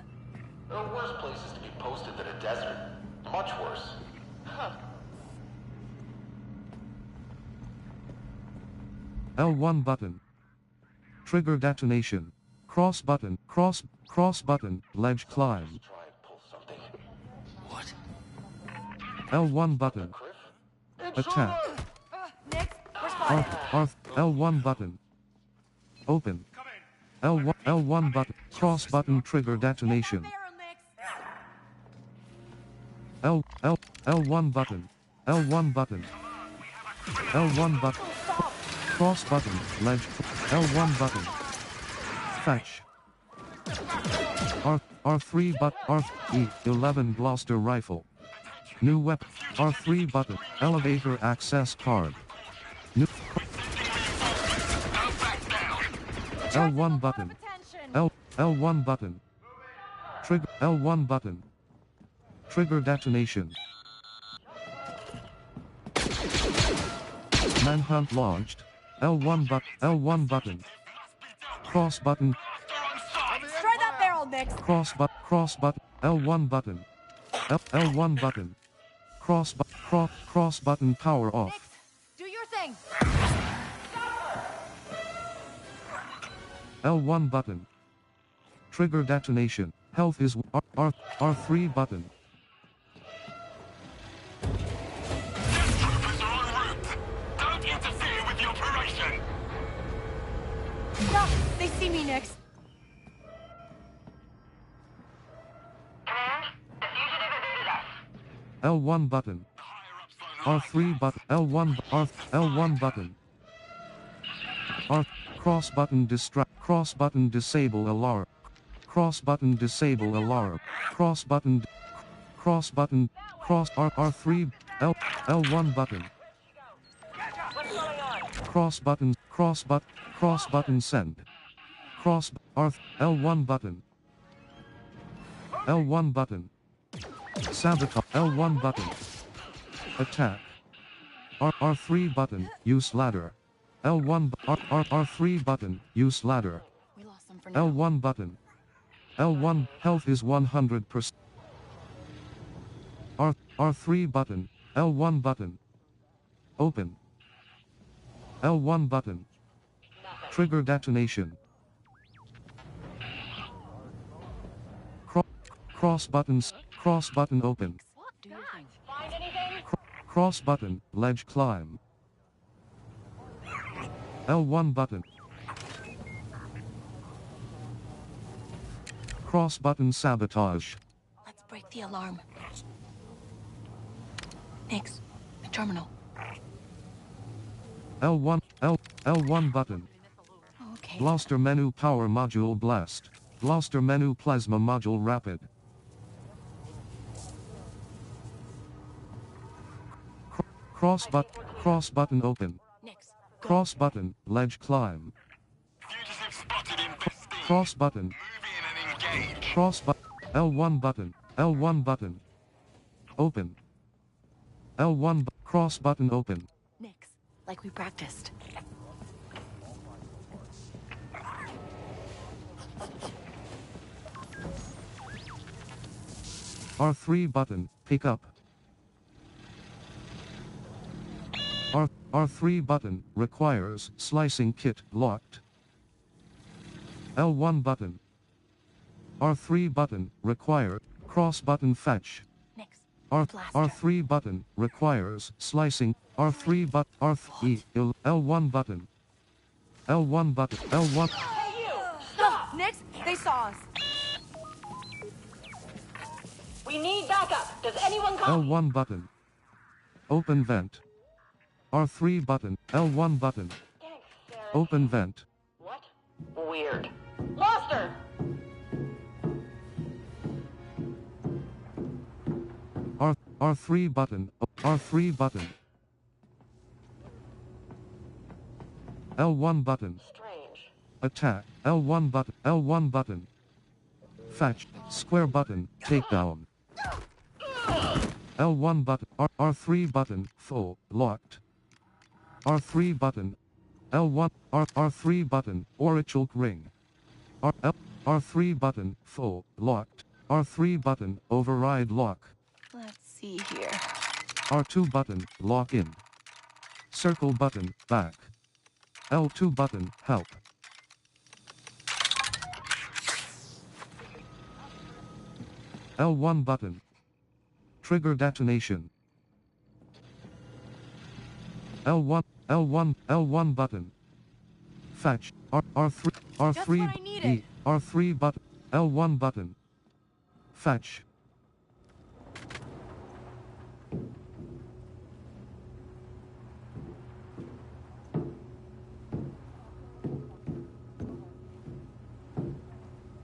There are worse places to be posted than a desert. Much worse. L1 button. Trigger detonation. Cross button, ledge climb. Try and pull something. What? L1 button, attack. Nix, we're spotted. L1 button. Open. L1 button, cross button trigger detonation. L1 button, L1 button, L1 button, cross button, ledge, L1 button, fetch. R3 R11 blaster rifle. New weapon, R3 button, elevator access card. New L1 button, L1 button, trigger, L1 button, trigger detonation. Manhunt launched. L1 button. Cross button. Try that barrel, Nix. Cross button. L1 button. L1 button. Cross button power off. Do your thing. L1 button. Trigger detonation. Health is R3 button. Troopers are en route. Don't interfere with the operation. No, they see me, Nix. Command, the fugitive evaded us. L1 button. R3 button. L1 button. Cross button distract. Cross button disable alarm. Cross button disable alarm. Cross button cross R3 L1 button. What's going on? Cross button send. Cross R L1 button. L1 button. Sabotage L1 button. Attack. R3 button, use ladder. R3 button, use ladder. We lost them for now. L1 button. L1, health is 100%. R3 button, L1 button. Open. L1 button. Trigger detonation. Cross button open. Do your thing. Find anything? Cross button, ledge climb. L1 button. Cross button sabotage. Let's break the alarm. Nix, the terminal. L1 button. Okay. Blaster menu power module blast. Blaster menu plasma module rapid. Cross button open. Nix, Cross button, ledge climb. Fugitive spotted in pristine. Cross button. Move in and engage. L1 button. Open. Cross button open. Nix, like we practiced. R3 button, pick up. R3 button, requires slicing kit, locked. L1 button. R3 button, require, cross button fetch. Nix, R3 blaster. button, requires slicing, R3 L1 button. L1 button, L1, Hey, you! Stop! Nix, they saw us. We need backup. Does anyone come? L1 button. Open vent. R3 button, L1 button. Thanks, Sarah. Open vent. What? Weird. Lost her! R3 button, R3 button. L1 button. Strange. Attack, L1 button. Fetch, square button, takedown. L1 button, R3 button, full, locked. R3 button, L1, R3 button, Orichalk ring. R3 button, full, locked. R3 button, override lock. Let's see here. R2 button, lock in. Circle button, back. L2 button, help. L1 button. Trigger detonation. L1 button. Fetch. R3, R3, That's what I needed. E, R3 button. L1 button. Fetch.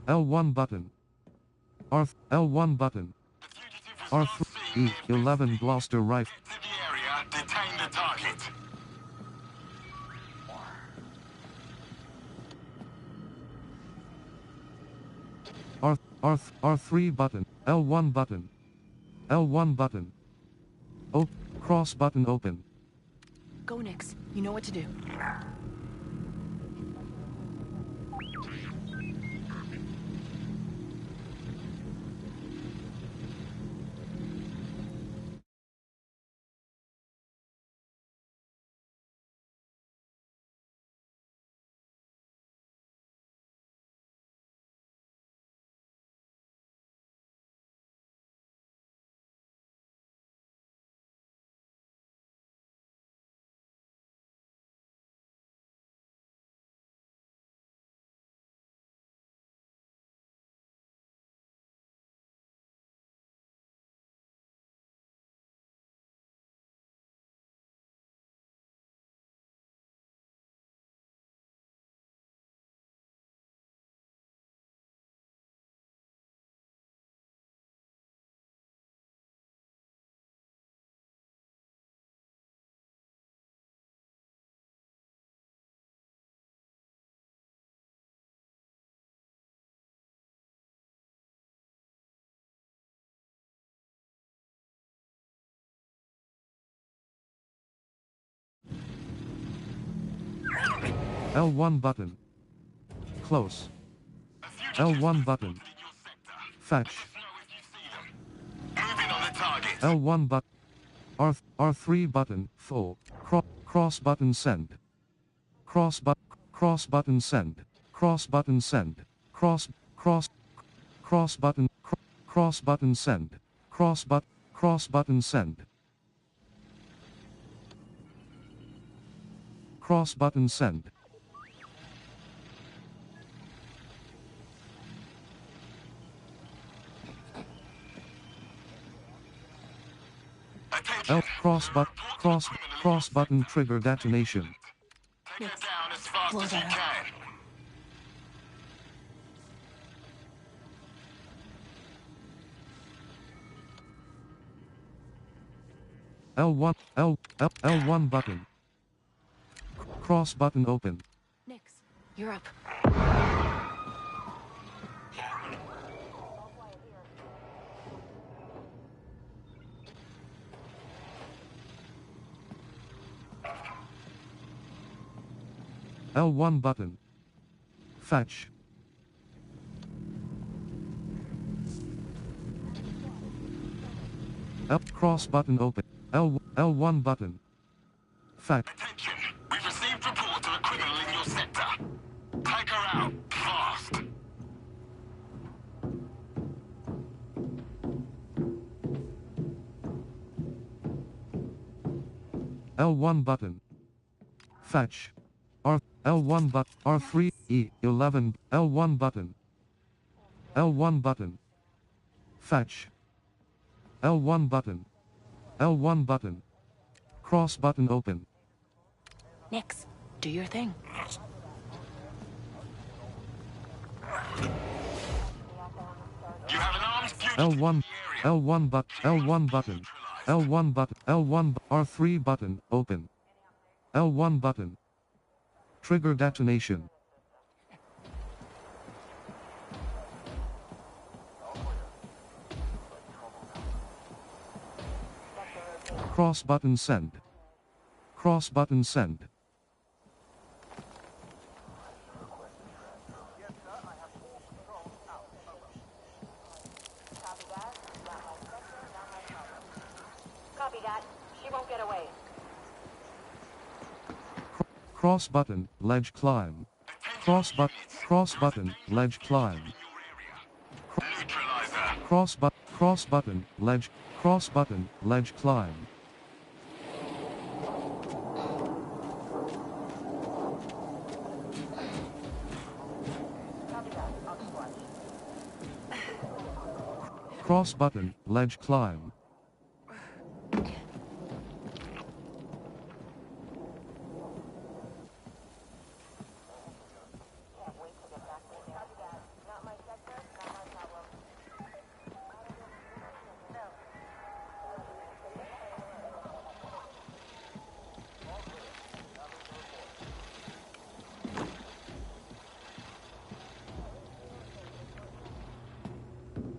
L1 button. L1 button. R3, E, 11 Gloucester rifle. To the area, detain the target. R3 button. L1 button. L1 button. Cross button open. Go, Nix. You know what to do. L1 button. Close. L1 button. Fetch. Moving on the target. L1 button. R3 button. Full. Cross button send. Cross button send. Cross button send. Cross button send. Cross button send. Cross button send. Attention. Cross button trigger detonation. Take it down as fast Blow as you that up. can. L1 button. Cross button open. Nix, you're up. L1 button. Fetch. Cross button open. L1 button. Fetch. Attention. We've received report of a criminal in your sector. Take her out. Fast. L1 button. Fetch. L1 but R3 E 11 L1 button. L1 button. Fetch. L1 button. L1 button. Cross button open. Nix, do your thing. You have an armed fugitive L1 in the area. L1 button. L1 button. L1 R3 button open. L1 button. Trigger detonation. Cross button send. Cross button send. Copy that. She won't get away. Cross button, ledge climb. Cross button, ledge climb. Neutralize her. Cross button, Cross button, ledge, cross button, ledge climb. Cross button, ledge climb.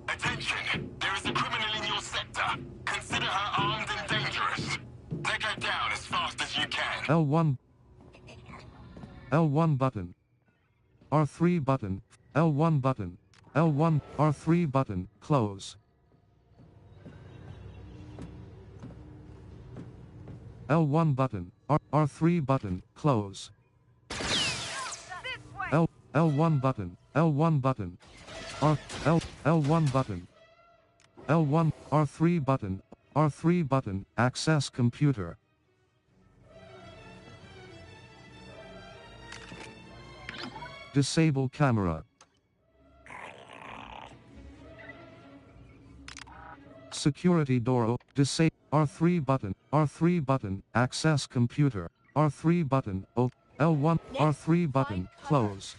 Attention! There is a criminal in your sector. Consider her armed and dangerous. Take her down as fast as you can. L1 L1 button, R3 button, L1 button, L1, R3 button, close. L1 button, R3 button, close. L1 button, L1 button, L1 button, L1, R3 button, R3 button, access computer. Disable camera. Security door, disable, R3 button, access computer, R3 button, L1, R3 button, close.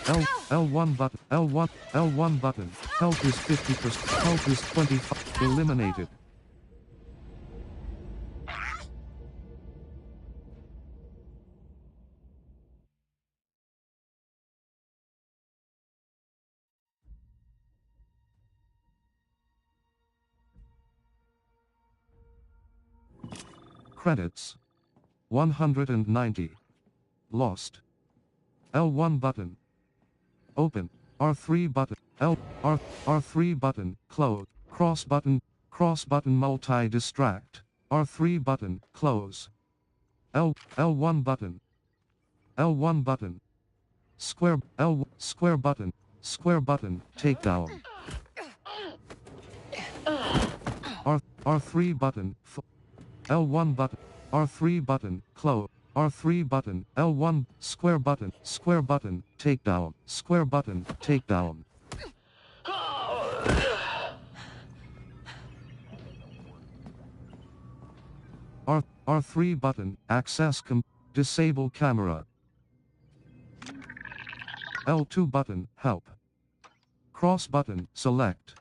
L1 button, L1 button, health is 50%, health is 25, eliminated. Credits. 190. Lost. L1 button. Open. R3 button. R3 button. Close. Cross button multi-distract. R3 button. Close. L1 button. L1 button. Square button. Square button. Takedown. R3 button. L1 button. R3 button. Close. R3 button, L1, square button, takedown, square button, takedown. R3 button, access disable camera. L2 button, help. Cross button, select.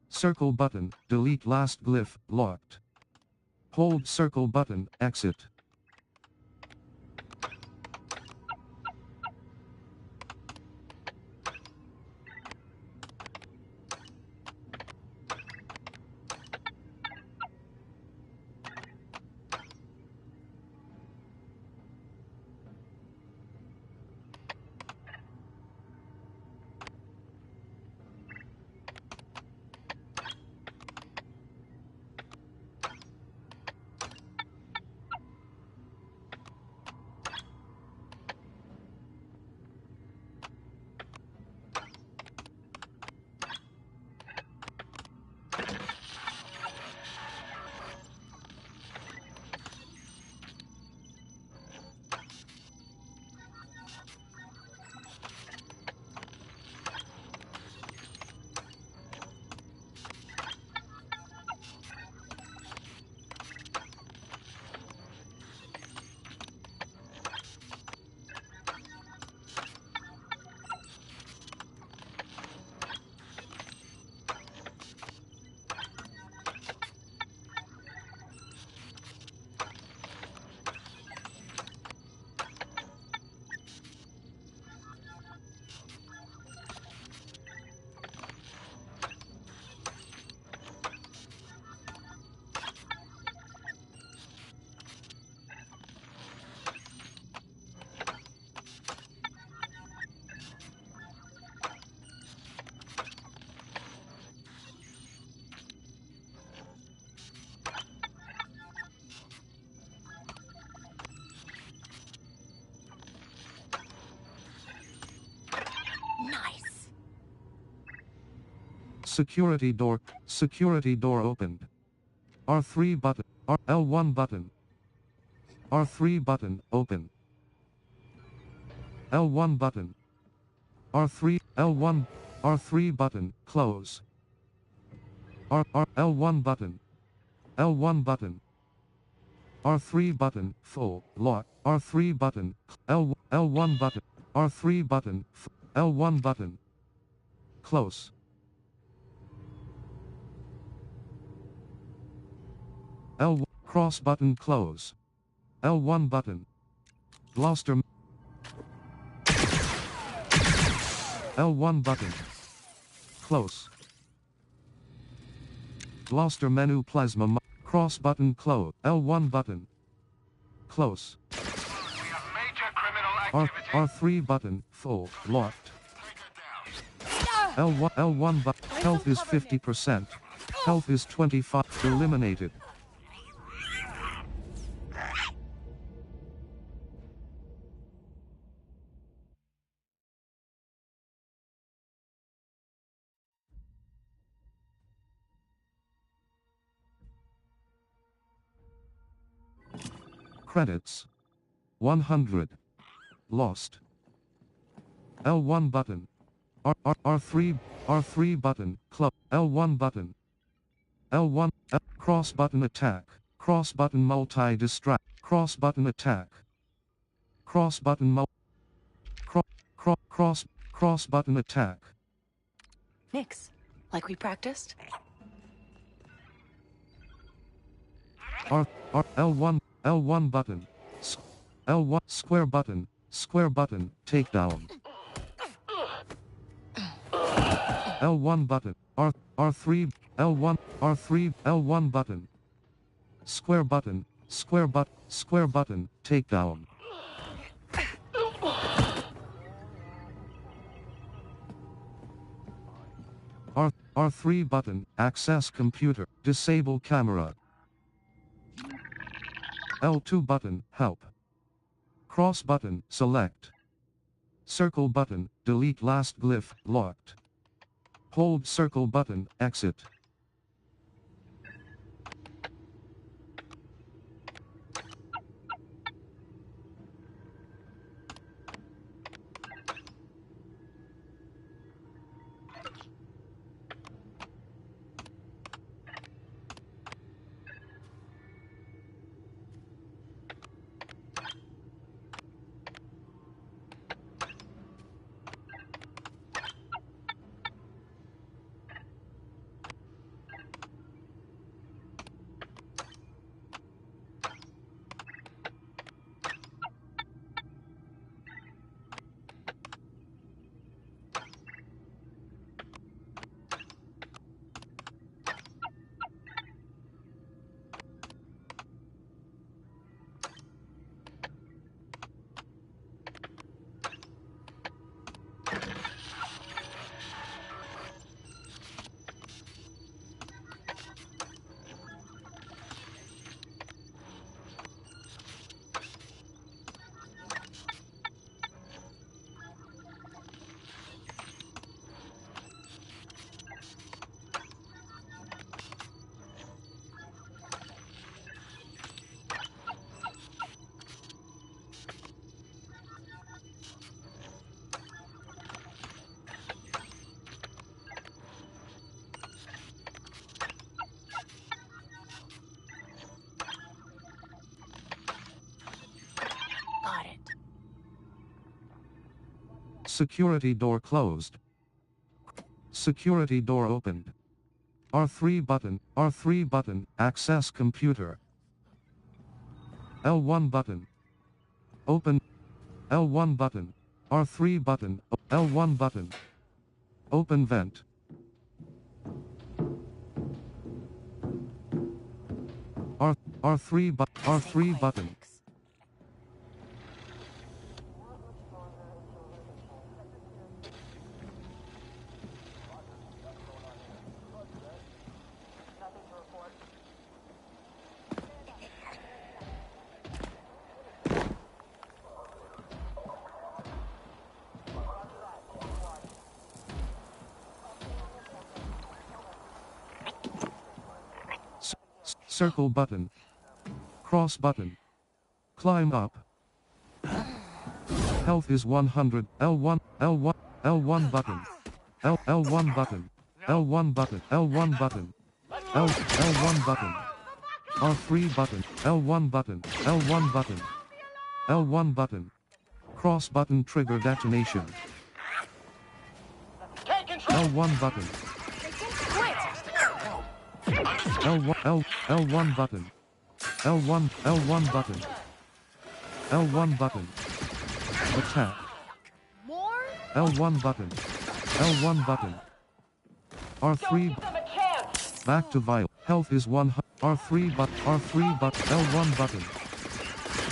Circle button, delete last glyph, locked. Hold circle button, exit. Security door opened. R3 button, L1 button. R3 button, open. L1 button. R3, L1, R3 button, close. L1 button. L1 button. R3 button, full, lock. R3 button, L1 button. R3 button, L1 button. Close. L1, cross button, close. L1 button. Blaster. L1 button. Close. Blaster menu plasma. Cross button, close. L1 button. Close. We have major criminal activity. R3 button, full, locked. Take her down. L1 button. Health is 50%. Health is 25. Eliminated. Credits. 100. Lost. L1 button. R3 button. Club. L1 button. L1. Cross button attack. Cross button multi-distract. Cross button attack. Cross button cross button attack. Nix. Like we practiced? L1 button. L1 square button, takedown. L1 button, R3, L1 button. Square button, takedown. R3 button, access computer, disable camera. L2 button, help. Cross button, select. Circle button, delete last glyph, locked. Hold circle button, exit. Got it. Security door closed. Security door opened. R3 button, access computer. L1 button. Open. L1 button. R3 button, L1 button. Open vent. R3 button. Nothing to report. Circle button. Cross button. Climb up. Health is 100. L1, L1, L1 button. L1 button. L1 button. L1 button. L1 button. R3 button. L1 button. L1 button. L1 button. Cross button trigger detonation. L1 button. L1 button. L1 button. L1 button. Attack. L1 button. L1 button. R3. Back to vial. Health is 100. R3 but L1 button.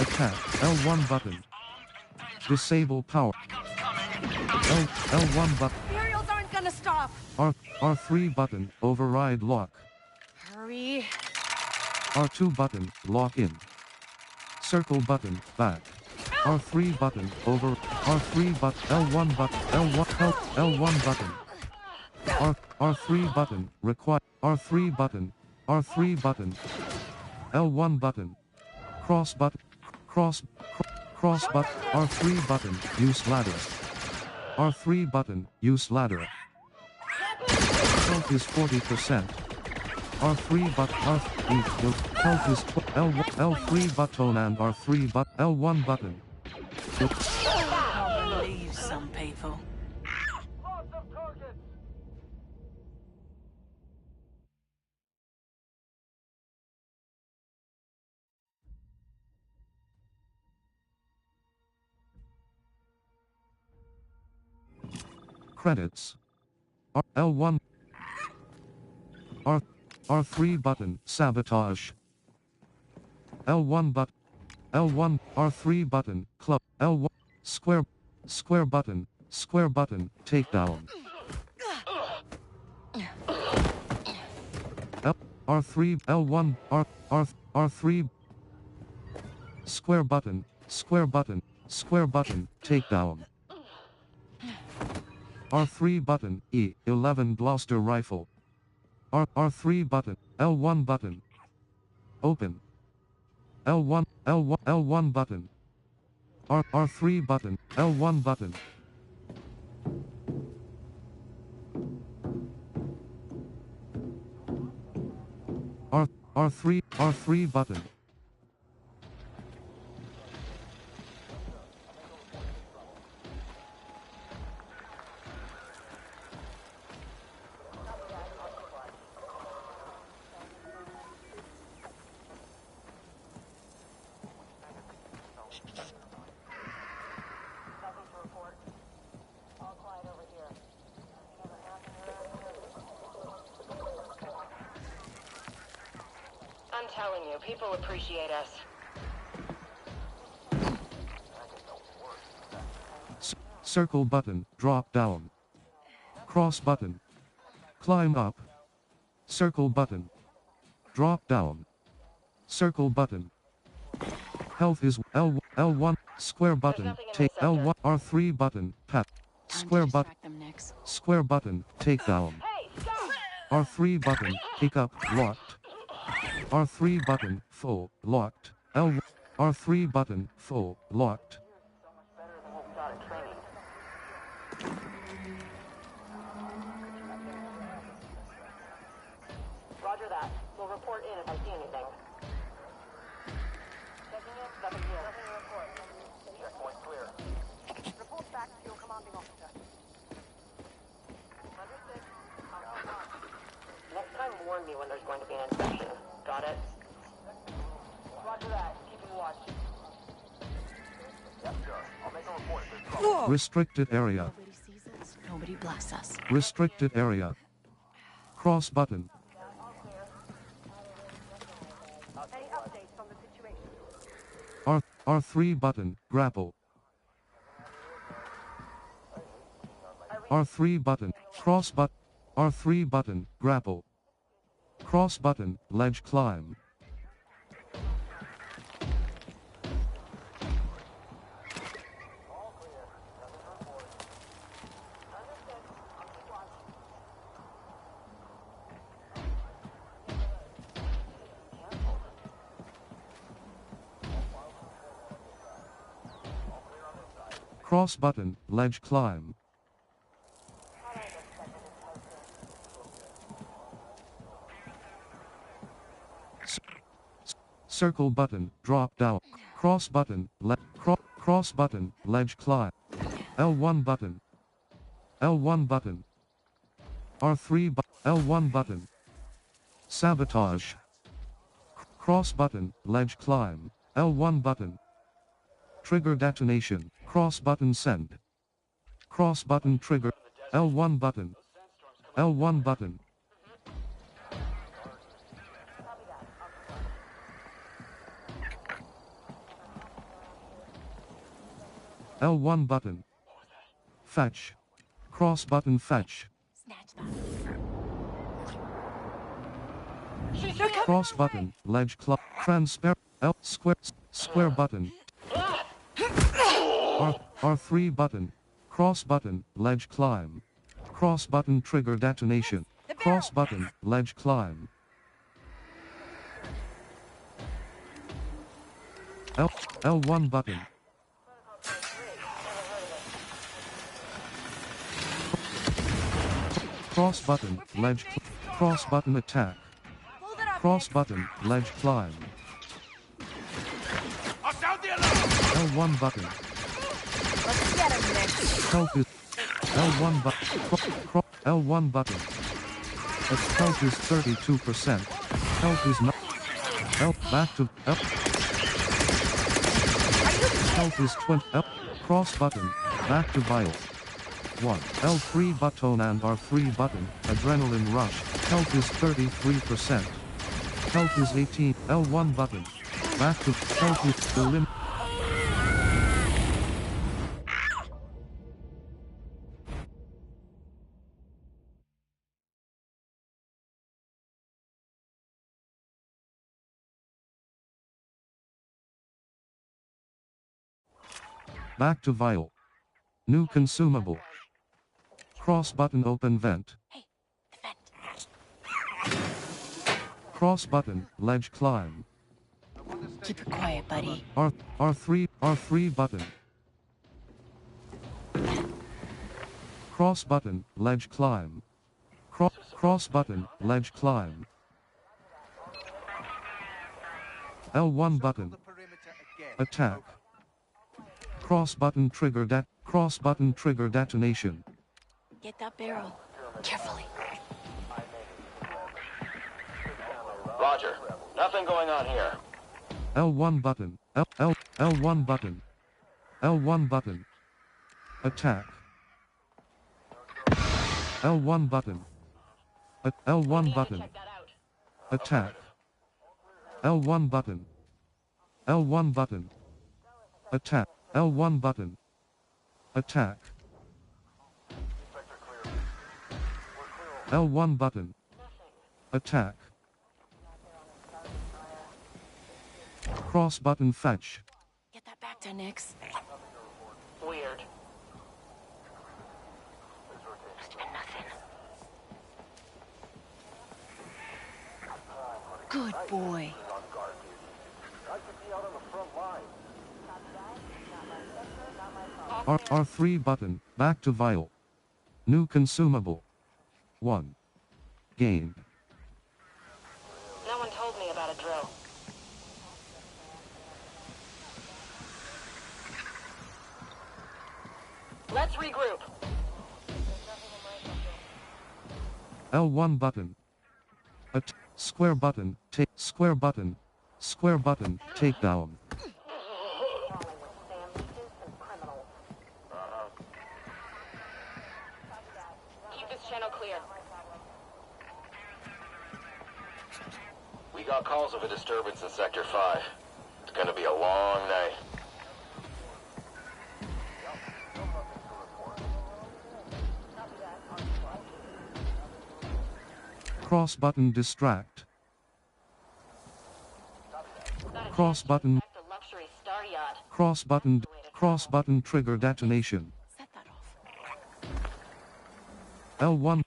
Attack. L1 button. Disable power. L1 button. Imperials aren't gonna stop. R3 button. Override lock. Hurry. R2 button. Lock in. Circle button. Back. R3 button. Over. R3 but L1 button. L1 button. R3 button. Require. R3 button. R3 button. L1 button. Cross button. Cross button. R3 button. Use ladder. R3 button. Use ladder. Health is 40%. R3 but R3 health is L3 button and R3 but L1 button. Can't believe some people. Credits. L1 R3 button sabotage. L1 but L1 R3 button club L1 square button takedown. R3 L1 R3 square button takedown. R3 button E11 Gloucester rifle. R3 button L1 button open. L1 button. R3 button L1 button. R3 button. I'm telling you, people appreciate us. Circle button, drop down. Cross button. Climb up. Circle button. Drop down. Circle button. Health is L1 square button. Take L1 R3 button. Pat. Square button. Square button. Take down. R3 button. Pick up. Locked. R3 button. Full. Locked. L1 R3 button. Full. Locked. Roger that. We'll report in if I see anything. Checking in, nothing here. Nothing to report. Checkpoint clear. Report back to your commanding officer. Understood. Next time, warn me when there's going to be an inspection. Got it? Roger that. Keeping watch. Yes, sir. I'll make a report if there's trouble. Restricted area. Nobody sees us, nobody blasts us. Restricted area. Cross button. Any updates on the situation? R3 button, grapple. R3 button, cross button. R3 button, grapple. Cross button, ledge climb. Cross button, ledge climb. Circle button, drop down. Cross button, cross button, ledge climb. L1 button. L1 button. R3 L1 button. Sabotage. Cross button, ledge climb. L1 button. Trigger detonation. Cross button send. Cross button trigger. L1 button. L1 button. L1 button. Fetch. Cross button fetch. Snatch that. Cross button, ledge climb. Transparent. L square button. R3 button. Cross button, ledge climb. Cross button trigger detonation. Cross button, ledge climb. L1 button. Cross button, ledge cross button attack. Cross button, ledge climb. L1 button. Let's get him, Nick. Health is L1 button. L1 button. Its health is 32%. Health is not. Back to health is 20. Cross button. Back to vial. 1. L3 button and R3 button. Adrenaline rush. Health is 33%. Health is 18. L1 button. Back to health is the limit. Back to vial. New consumable. Cross button open vent. Hey, the vent. Cross button ledge climb. Keep it quiet, buddy. R3 button. Cross button ledge climb. Cross button ledge climb. L1 button. Attack. Cross button trigger detonation. Get that barrel. Carefully. Roger. Nothing going on here. L1 button. L1 button. L1 button. Attack. L1 button. L1 button. Attack. L1 button. L1 button. Attack. L1 button. Attack. L1 button. Attack. Cross button fetch. Get that back to Nix. Weird. Must have been nothing. Good boy. R3 button, back to vial. New consumable. 1. Gained. No one told me about a drill. Let's regroup. L1 button. Square button, square button, takedown. Keep this channel clear. We got calls of a disturbance in Sector 5. It's gonna be a long night. Cross button distract. Cross button. The luxury star yacht. Cross button trigger detonation. Set that off.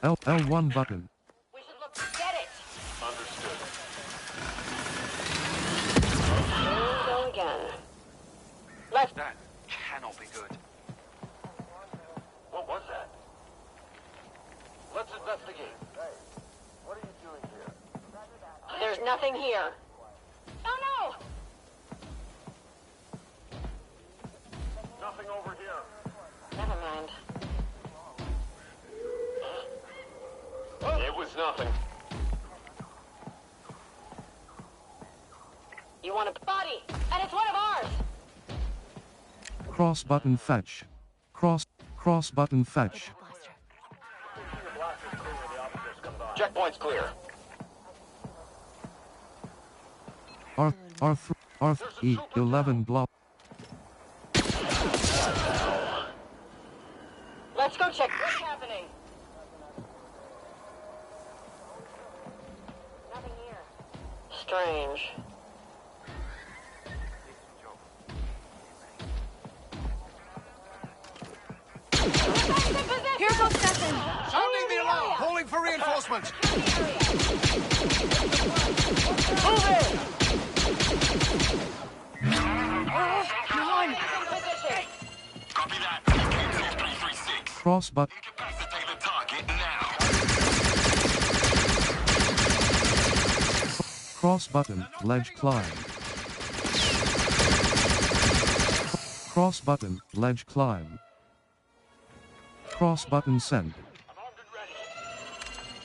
L1 button. We should look. Get it. Understood. Here we go again. Let's. That cannot be good. Nothing here. Oh no! Nothing over here. Never mind. It was nothing. You want a body, and it's one of ours. Cross button fetch. Cross button fetch. Checkpoint's clear. R3E11 block. Let's go check what's happening. Nothing here. Strange. Here goes Stefan. Sounding the alarm! Calling for reinforcements! Move it! Come on. Position. Copy that. K-10-336. Cross button. Incapacitate the target now. Cross button. Ledge climb. Cross button. Ledge climb. Cross button send.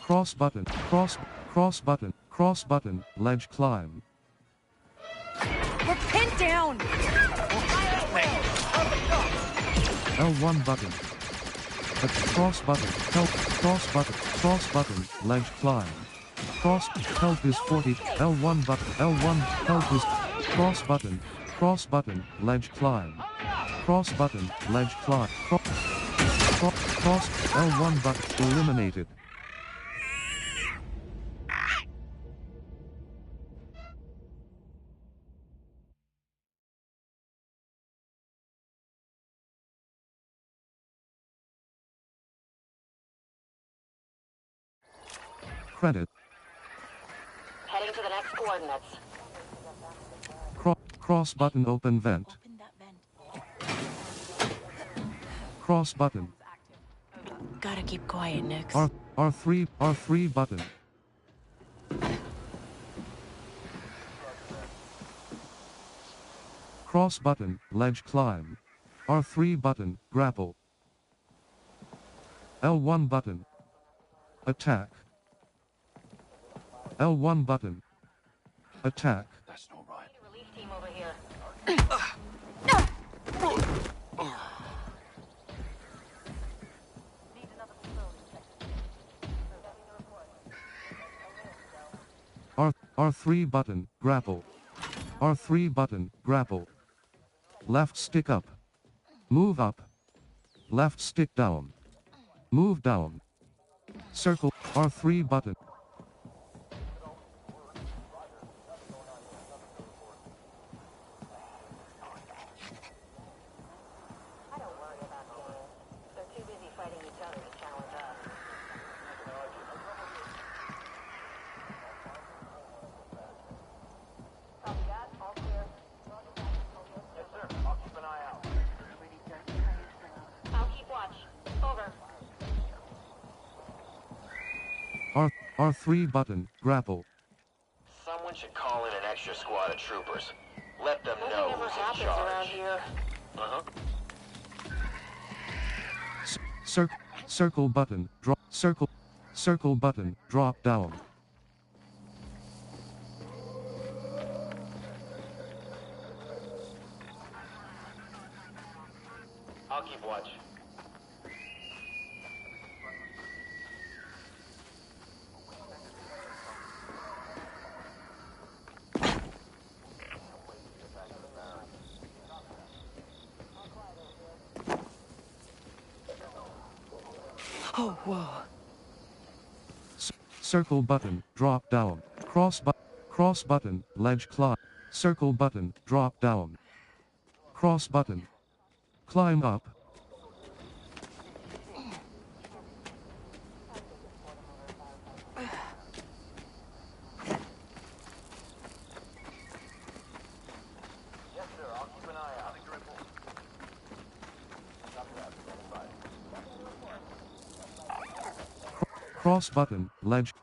Cross button. Cross button. Ledge climb. We're pinned down. L1 button. Cross button. Help. Cross button. Ledge climb. Help is 40. L1 button. L1 help is cross button. Ledge climb. Cross button. Ledge climb. Cross L1 button eliminated. Credit. Heading to the next coordinates. Cross button open vent. Open that vent. Cross button. Gotta keep quiet, Nix. R3 button. Cross button, ledge climb. R3 button, grapple. L1 button. Attack. L1 button. Attack. That's not right. Relief team over here. R3 button, grapple. R3 button, grapple. Left stick up. Move up. Left stick down. Move down. Circle, R3 button. I don't worry about games. They're too busy fighting each other to challenge us. Copy that. All clear. Yes, sir. I'll keep an eye out. I'll keep watch. Over. R3 button, grapple. Someone should call in an extra squad of troopers. Let them Nothing know ever who's in happens around charge. here. Uh-huh. Circle button, drop, circle button, drop down. I'll keep watch. Oh, whoa. Circle button, drop down. Cross button, ledge climb. Circle button, drop down. Cross button. Climb up. Yes, sir. I'll keep an eye out. Cross button, ledge.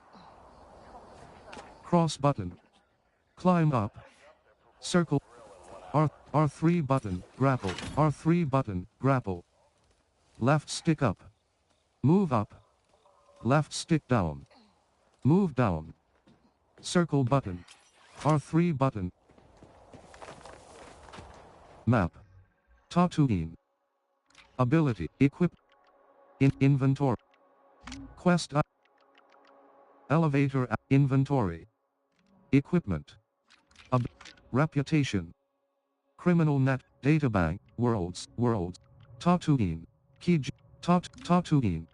Cross button. Climb up. Circle. R3 button, grapple. R3 button, grapple. Left stick up. Move up. Left stick down. Move down. Circle button. R3 button. Map. Tatooine. Ability. Equip. Inventory. Quest. Elevator. Inventory. Equipment. Reputation. Criminal net. Databank. Worlds. Tatooine. Key. Tatooine.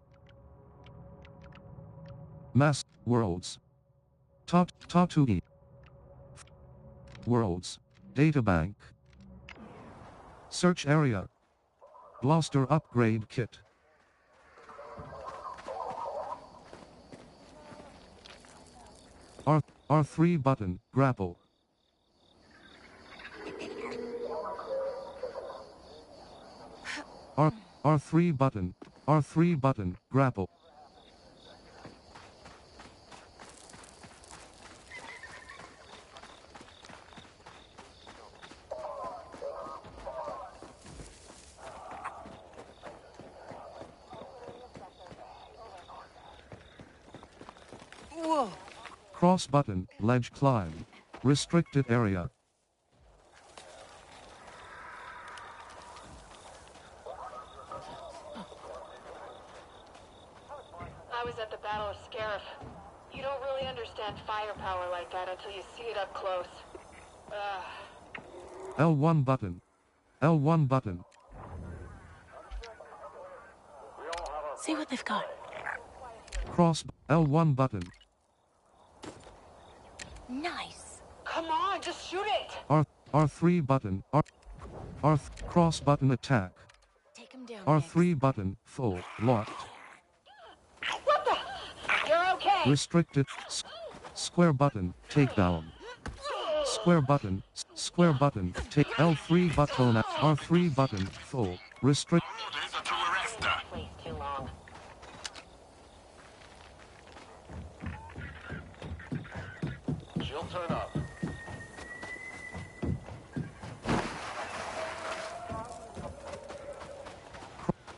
Mass. Worlds. Tatooine. Worlds. Databank. Search area. Blaster upgrade kit. R3 button, grapple. R3 button, R3 button, grapple. Whoa. Cross button, ledge climb. Restricted area. I was at the Battle of Scarif. You don't really understand firepower like that until you see it up close. L1 button. L1 button. See what they've got. Cross L1 button. Nice. Come on, just shoot it! R3 button. Cross button attack. Take him down. R3 button full locked. What the? You're okay! Restricted. Square button takedown. Square button. Square button. Take L3 button. R3 button full. Restrict. Orders are to arrest her. Place too long. She'll turn up.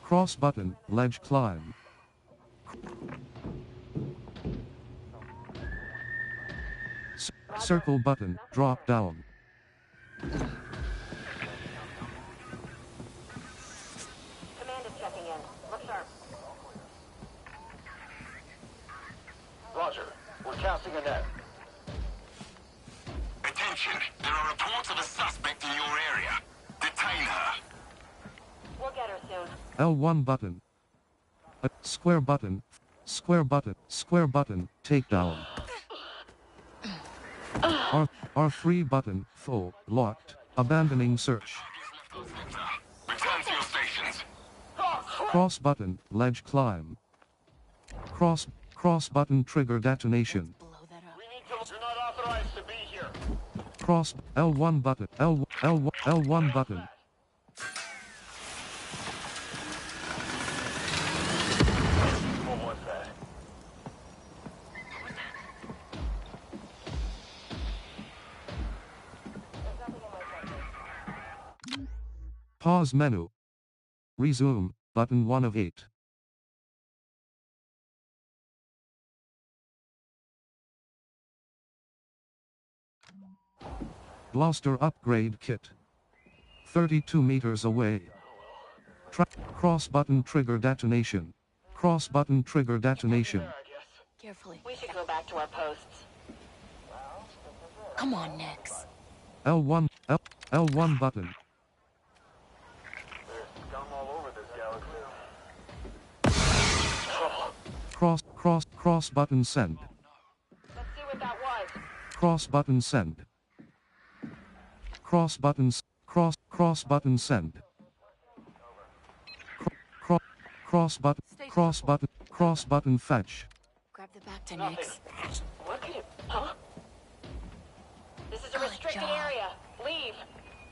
Cross button. Ledge climb. Circle button. Drop down. Command is checking in. Look sharp. Roger. We're casting a net. Attention, there are reports of a suspect in your area. Detain her. We'll get her soon. L1 button. Square button. Square button. Square button. Takedown. R3 button. Full. Locked. Abandoning search. Return to your stations. Cross button. Ledge climb. Cross button. Trigger detonation. Blow that up. We need to... You're not authorized to be here. Cross L1 button. L1 button. What was that? Pause menu. Resume, button 1 of 8. Blaster upgrade kit. 32 meters away. Cross button trigger detonation. Cross button trigger detonation. Carefully. We should go back to our posts. Come on, Nix. L1 button. There's scum all over this galaxy. Cross button send. Let's see what that was. Cross button send. Cross button send. Cross button fetch. Grab the back to Nix. What could it... Huh? This is a Good restricted job. area. Leave.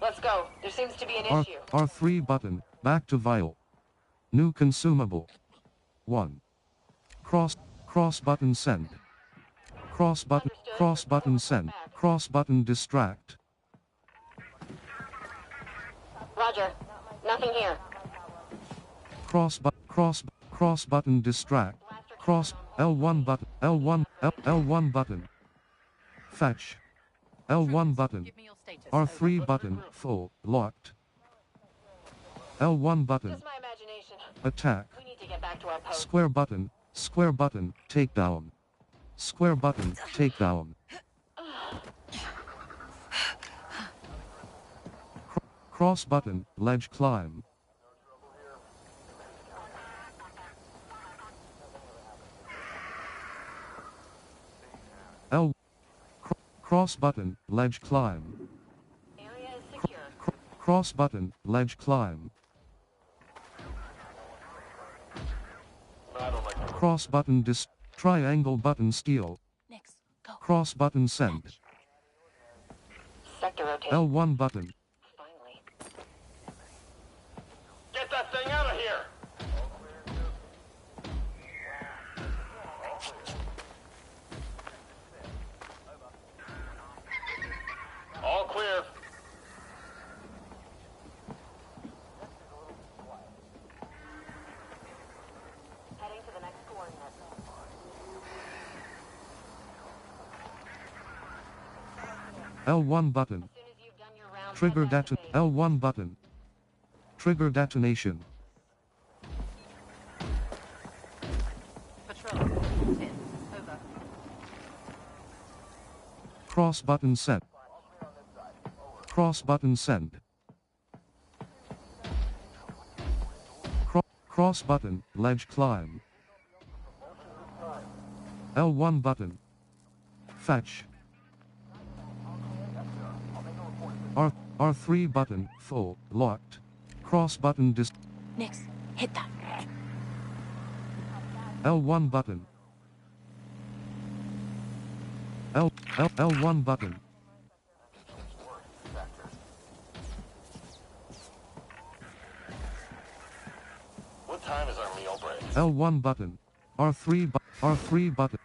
Let's go. There seems to be an issue. R3 button, back to vial. New consumable. 1. Cross button send. Cross button send. Cross button distract. Roger. Nothing here. Cross button distract. Cross L1 button. L1 button. Fetch. L1 button. Give me your status. R3 button. Full. Locked. L1 button. Just my imagination. Attack. We need to get back to our post. Square button. Square button. Takedown. Square button. Takedown. Cross button. Ledge climb. L. Cross button. Ledge climb. Area is secure. Cross button. Ledge climb. I don't like that. Cross button triangle button steal. Nix, go. Cross button send. Sector rotation. L1 button. Finally. Get that thing out of here! All clear. Heading to the next coordinate. L1 button. As soon as you've done your round, Trigger head back to deton. base. L1 button. Trigger detonation. Patrol. In. Over. Cross button send. Cross button send. Cross button, ledge climb. L1 button. Fetch. R3 button, full, locked. Cross button Nix, hit that. L1 button. L1 button. What time is our meal break? L1 button. R3 button.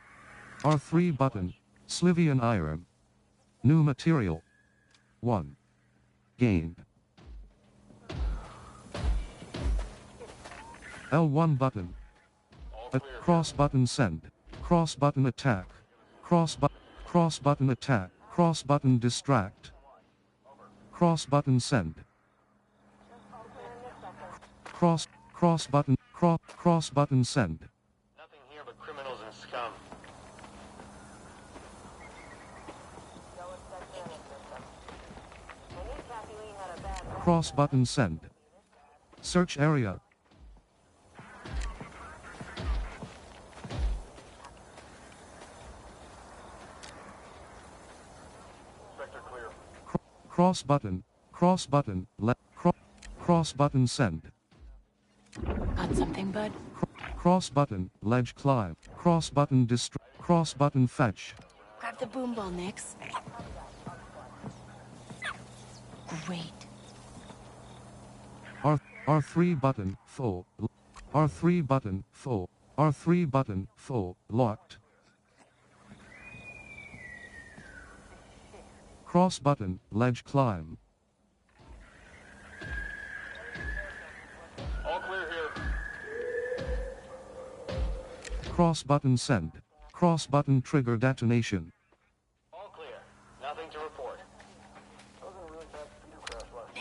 R3 button. Slivian iron. New material. 1. Gained. L1 button. Cross button send. Cross button attack. Cross button attack. Cross button distract. Cross button send. Cross button send. Nothing here but criminals and scum. Cross button send. Search area. Sector clear. Cross button send. Got something, bud? Cross button, ledge climb. Cross button cross button fetch. Grab the boom ball, Nix. Great. R3 button, full. R3 button, full. R3 button, full, locked. Cross button, ledge climb. All clear here. Cross button send. Cross button trigger detonation. All clear. Nothing to report.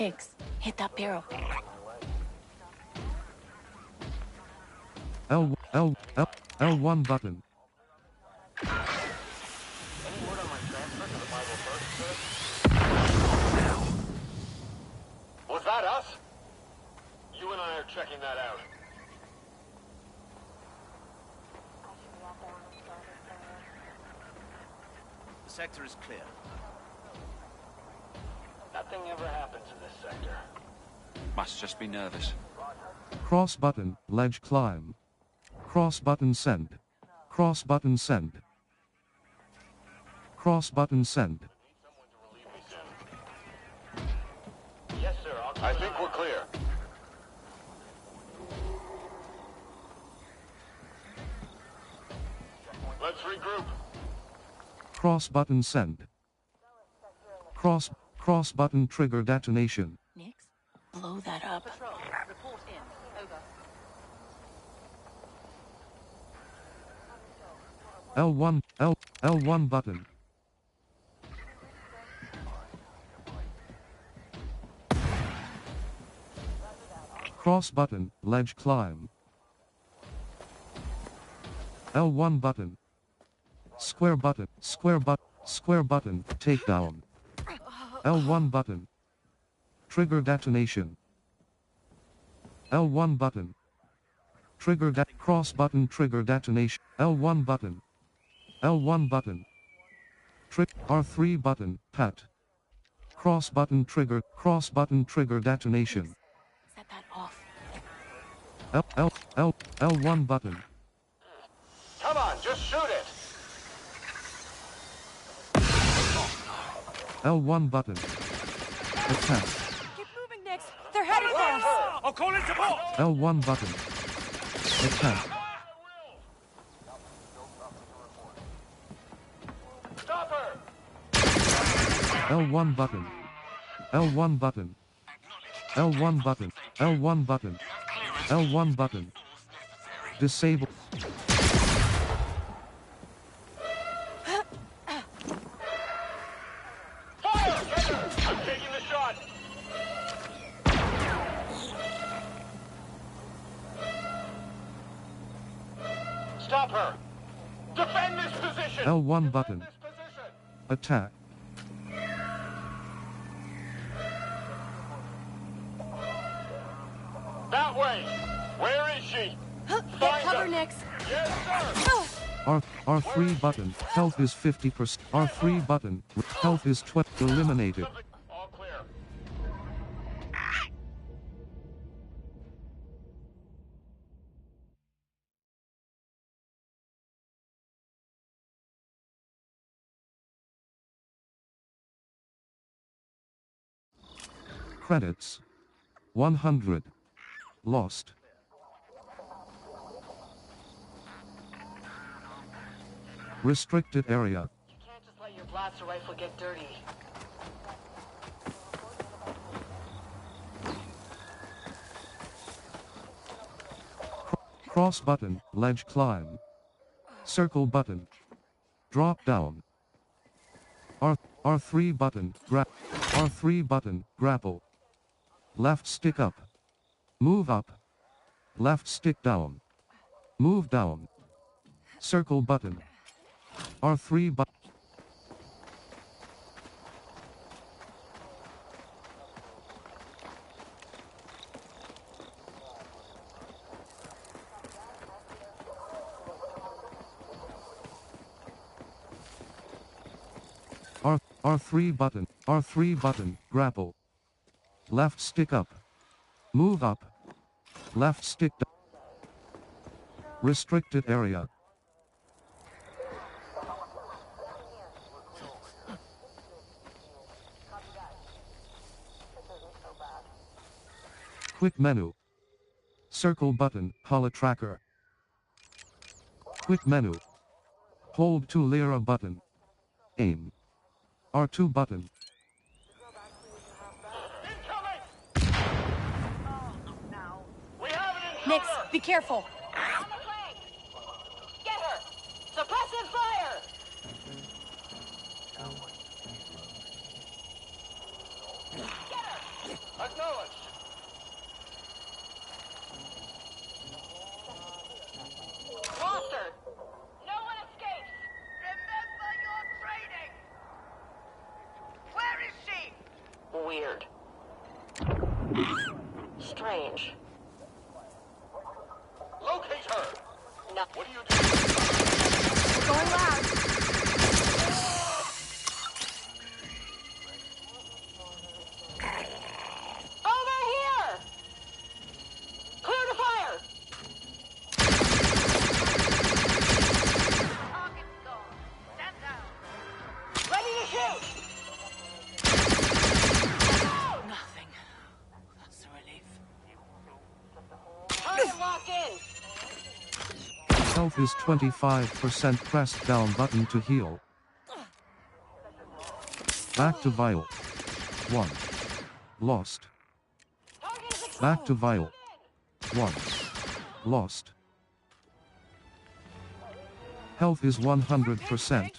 Nix, hit that barrel. L1 button. Any word on my transfer to the 501st, sir? Was that us? You and I are checking that out. The sector is clear. Nothing ever happens in this sector. Must just be nervous. Cross button, ledge climb. Cross button send. Cross button send. Cross button send. Yes, sir. I think we're clear. Let's regroup. Cross button send. Cross button trigger detonation. Nix, blow that up. Patrol, report in. Over. L1 button. Cross button, ledge climb. L1 button. Square button, square button, takedown. L1 button. Trigger detonation. L1 button. Cross button trigger detonation. L1 button. L1 button. R3 button, pat. Cross button trigger detonation. Set that off. L1 button. Come on, just shoot it. L1 button. Attack. Keep moving, Nix. They're heading for us. I'll call in support! L1 button. Attack. Stop her. L1 button. L1 button. L1 button. L1 button. L1 button. Disable. Fire! Get her! I'm taking the shot. Stop her. Defend this position. L1 button. This position. Attack. That way. Where is she? Get Find cover, her. Nix. Yes, sir. R3 button. Health is 50%. R3 button. Health is 20. Eliminated. All clear. Credits. 100. Lost. Restricted area. You can't just let your blaster rifle get dirty. Cross button, ledge climb. Circle button. Drop down. R3 button, R3 button, grapple. Left stick up. Move up. Left stick down. Move down. Circle button. R3 button. R3 button, grapple. Left stick up. Move up. Left stick down. Restricted area. Quick menu. Circle button, holo tracker. Quick menu. Hold 2 lira button. Aim. R2 button. Incoming! We have an Nix, intruder! be careful. On the flank! Get her! Suppressive fire! Get her! Acknowledged! Lost her! No one escapes! Remember your training! Where is she? Weird. Strange. Locate her! No. What are you doing? We're going loud. Over here! Clear to fire! Target's gone. Stand down. Ready to shoot! Nothing. That's a relief. Target locked in! Health is 25%. Press down button to heal. Back to vial. 1. Lost. Back to vial. 1. Lost. Health is 100%.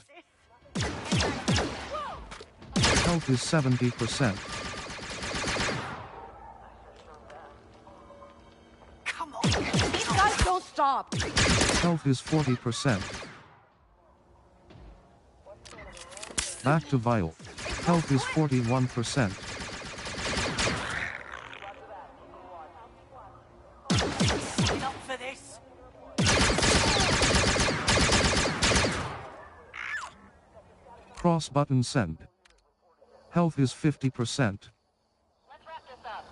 Health is 70%. Come on. These guys don't stop. Health is 40%. Back to vial. Health is 41%. Sign up for this. Cross button send. Health is 50%. Let's wrap this up.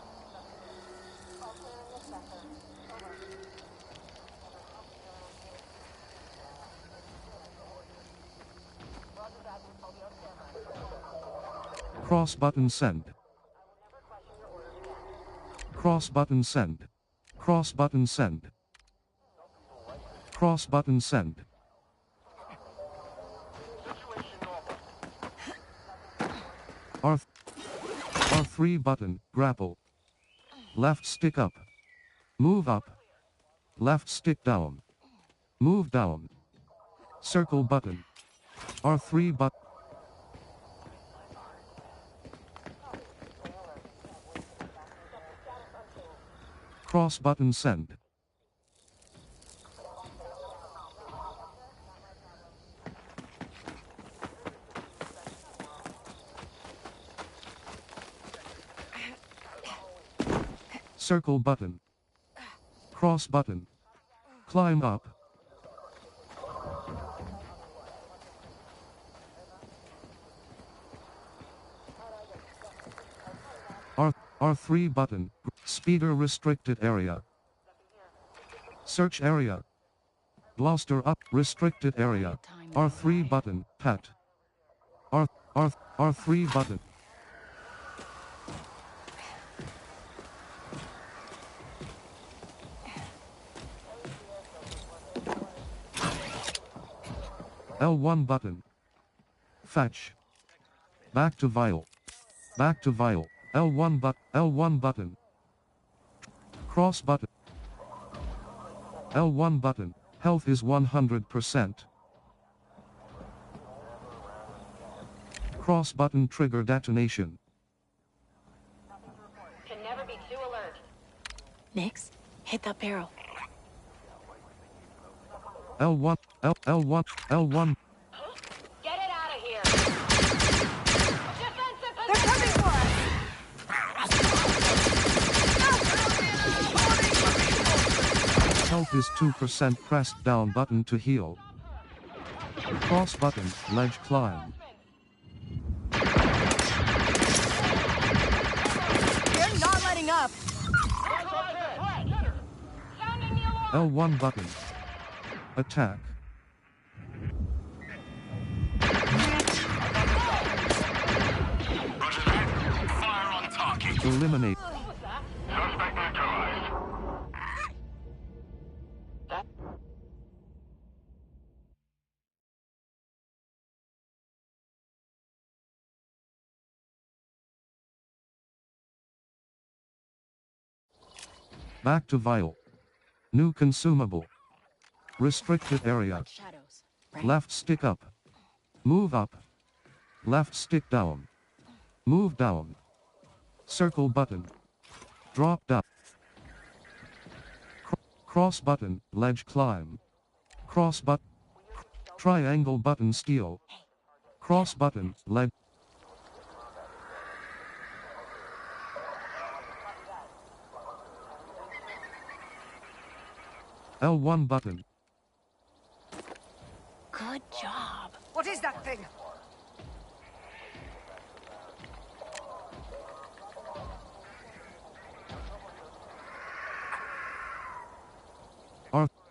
Cross button send. Cross button send. Cross button send. Cross button send. R3 button, grapple. Left stick up. Move up. Left stick down. Move down. Circle button. R3 button. Cross button send. Circle button. Cross button. Climb up. R3 button. Speeder restricted area. Search area. Blaster up. Restricted area. R3 button. Pat. R3 button. L1 button. Fetch. Back to vial. Back to vial. L1 button. Cross button. L1 button. Health is 100%. Cross button trigger detonation. Can never be too alert. Nix, hit that barrel. L1. L1. Get it out of here. Defensive They're coming for us. Health is 2%. Press down button to heal. Cross button, ledge climb. They're not letting up. Sounding the alarm. L1 button. Attack. Roger that. Fire on target. Eliminate. Suspect neutralized. Back to vial. New consumable. Restricted area. Shadows. Right? Left stick up. Move up. Left stick down. Move down. Circle button. Drop down. Cross button, ledge climb. Cross button. Triangle button steal. Cross button, ledge. L1 button. Good job. What is that thing?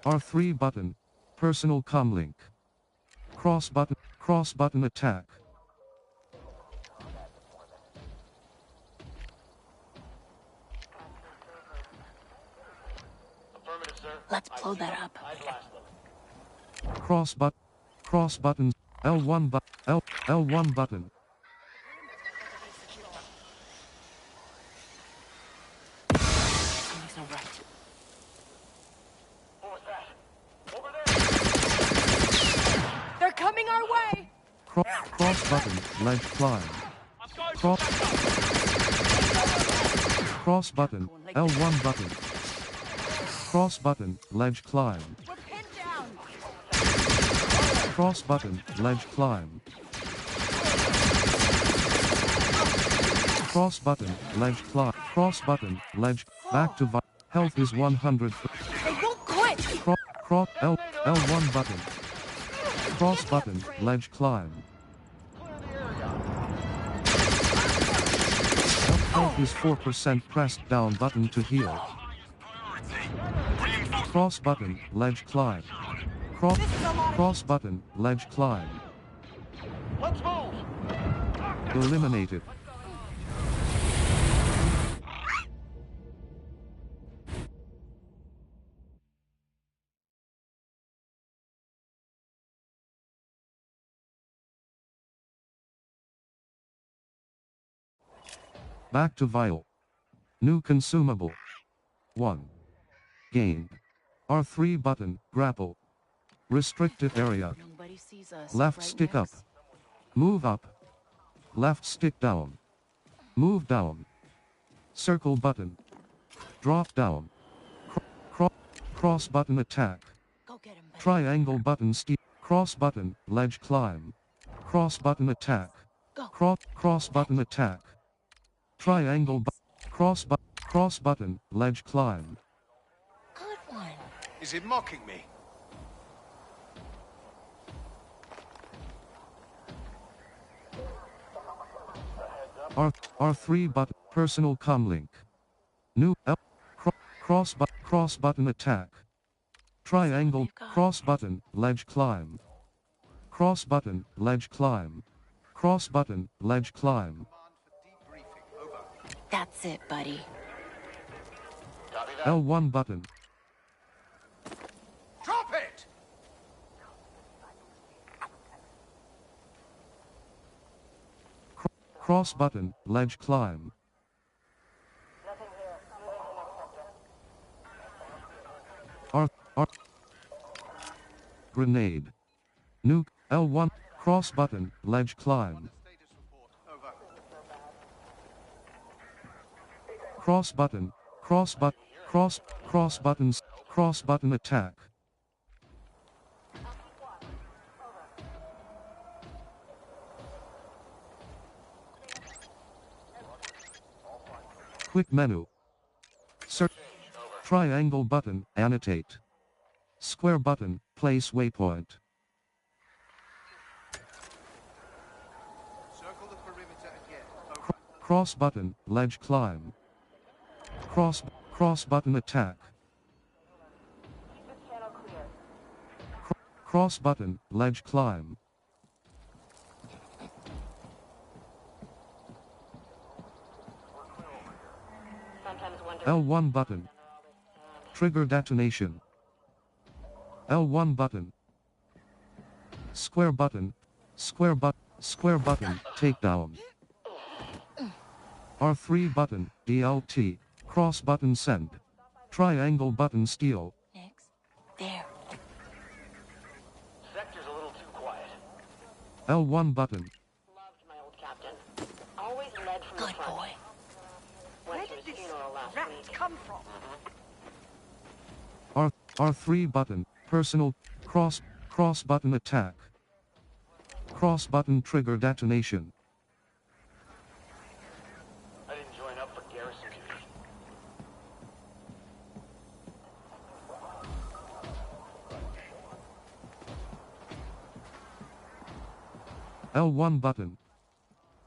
R3 button. Personal comlink. Cross button attack. Affirmative, sir. Let's blow that up. I blast them. Cross button. L1 button. Cross button, ledge climb. Cross. Cross button, L1 button. Cross button, ledge climb. We're pinned down. Cross button, ledge climb. Cross button, ledge climb. Cross button, ledge. Back to health is 100. They won't quit. Cross L1 button. Cross button, ledge climb. Health is 4%. Pressed down button to heal. Cross button, ledge climb. Cross button, ledge climb. Let's move! Eliminated. Back to vial. New consumable. 1. Gained. R3 button, grapple. Restricted area. Nobody sees us. Left right, stick up. Nix? Move up. Left stick down. Move down. Circle button. Drop down. Cross button attack. Go get him, buddy. Triangle button steep. Cross button, ledge climb. Cross button attack. Go. Cross button attack. Triangle cross button, ledge climb. Good one. Is it mocking me? R3 button, personal comlink. New cross button attack. Triangle, cross button, ledge climb. Cross button, ledge climb. Cross button, ledge climb. That's it, buddy. Copy that. L1 button. Drop it! Cross button, ledge climb. R grenade. Nuke, L1, cross button, ledge climb. Status report. Over. Cross button, cross buttons, cross button attack. Quick menu. Search. Triangle button, annotate. Square button, place waypoint. Circle the perimeter again. Over. Cross button, ledge climb. Cross button attack. Cross button, ledge climb. Sometimes wonder. L1 button. Trigger detonation. L1 button. Square button. Square button, takedown. R3 button, DLT. Cross button send. Triangle button steal. Nix. There. Sector's a little too quiet. L1 button. Loved my old captain. Always led from the Good front. boy. Went to his funeral last week. Come from? R3 button, personal, cross button attack. Cross button trigger detonation. I didn't join up for garrison duty. L1 button.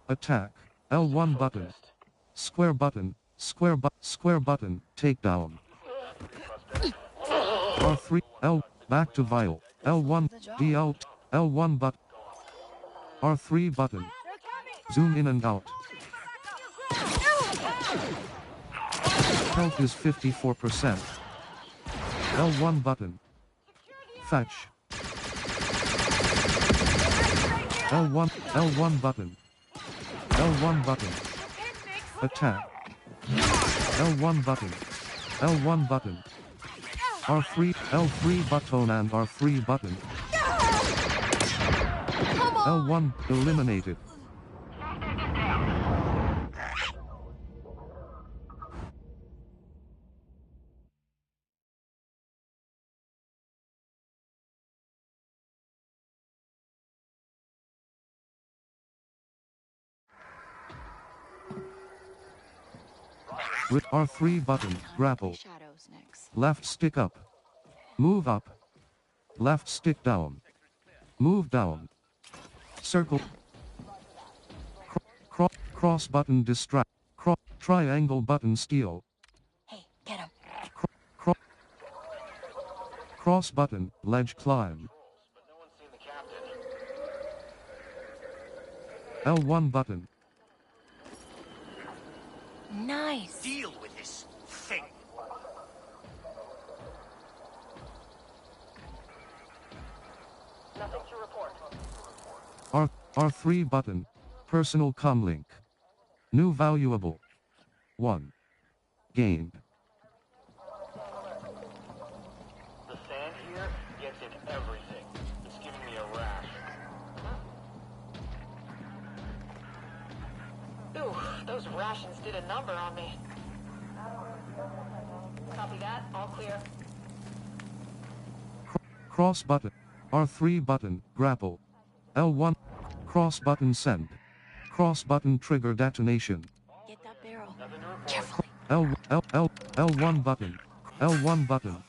Attack. L1 button. Square button, square button, takedown. R3, L, back to vial. L1, DL, L1 button. R3 button. Zoom in and out. Health is 54%. L1 button. Fetch. L1 button. L1 button. Attack. L1 button. L1 button. R3, L3 button and R3 button. Come L1 eliminated. With R3 button, grapple. Shadows next. Left stick up. Move up. Left stick down. Move down. Circle. Cross button distract. Triangle button steal. Hey, get him. Cross button, ledge climb. But no one's seen the captain. L1 button. Nice. Deal with this thing. Nothing to report. R3 button. Personal comlink. New valuable. 1. Gained. The sand here gets in everything. It's giving me a rash. Ooh, those rations did a number on me. Copy that. All clear. Cross button. R3 button, grapple. L1. Cross button send. Cross button trigger detonation. Get that barrel. Nothing to report. Carefully. L1 button. L1 button.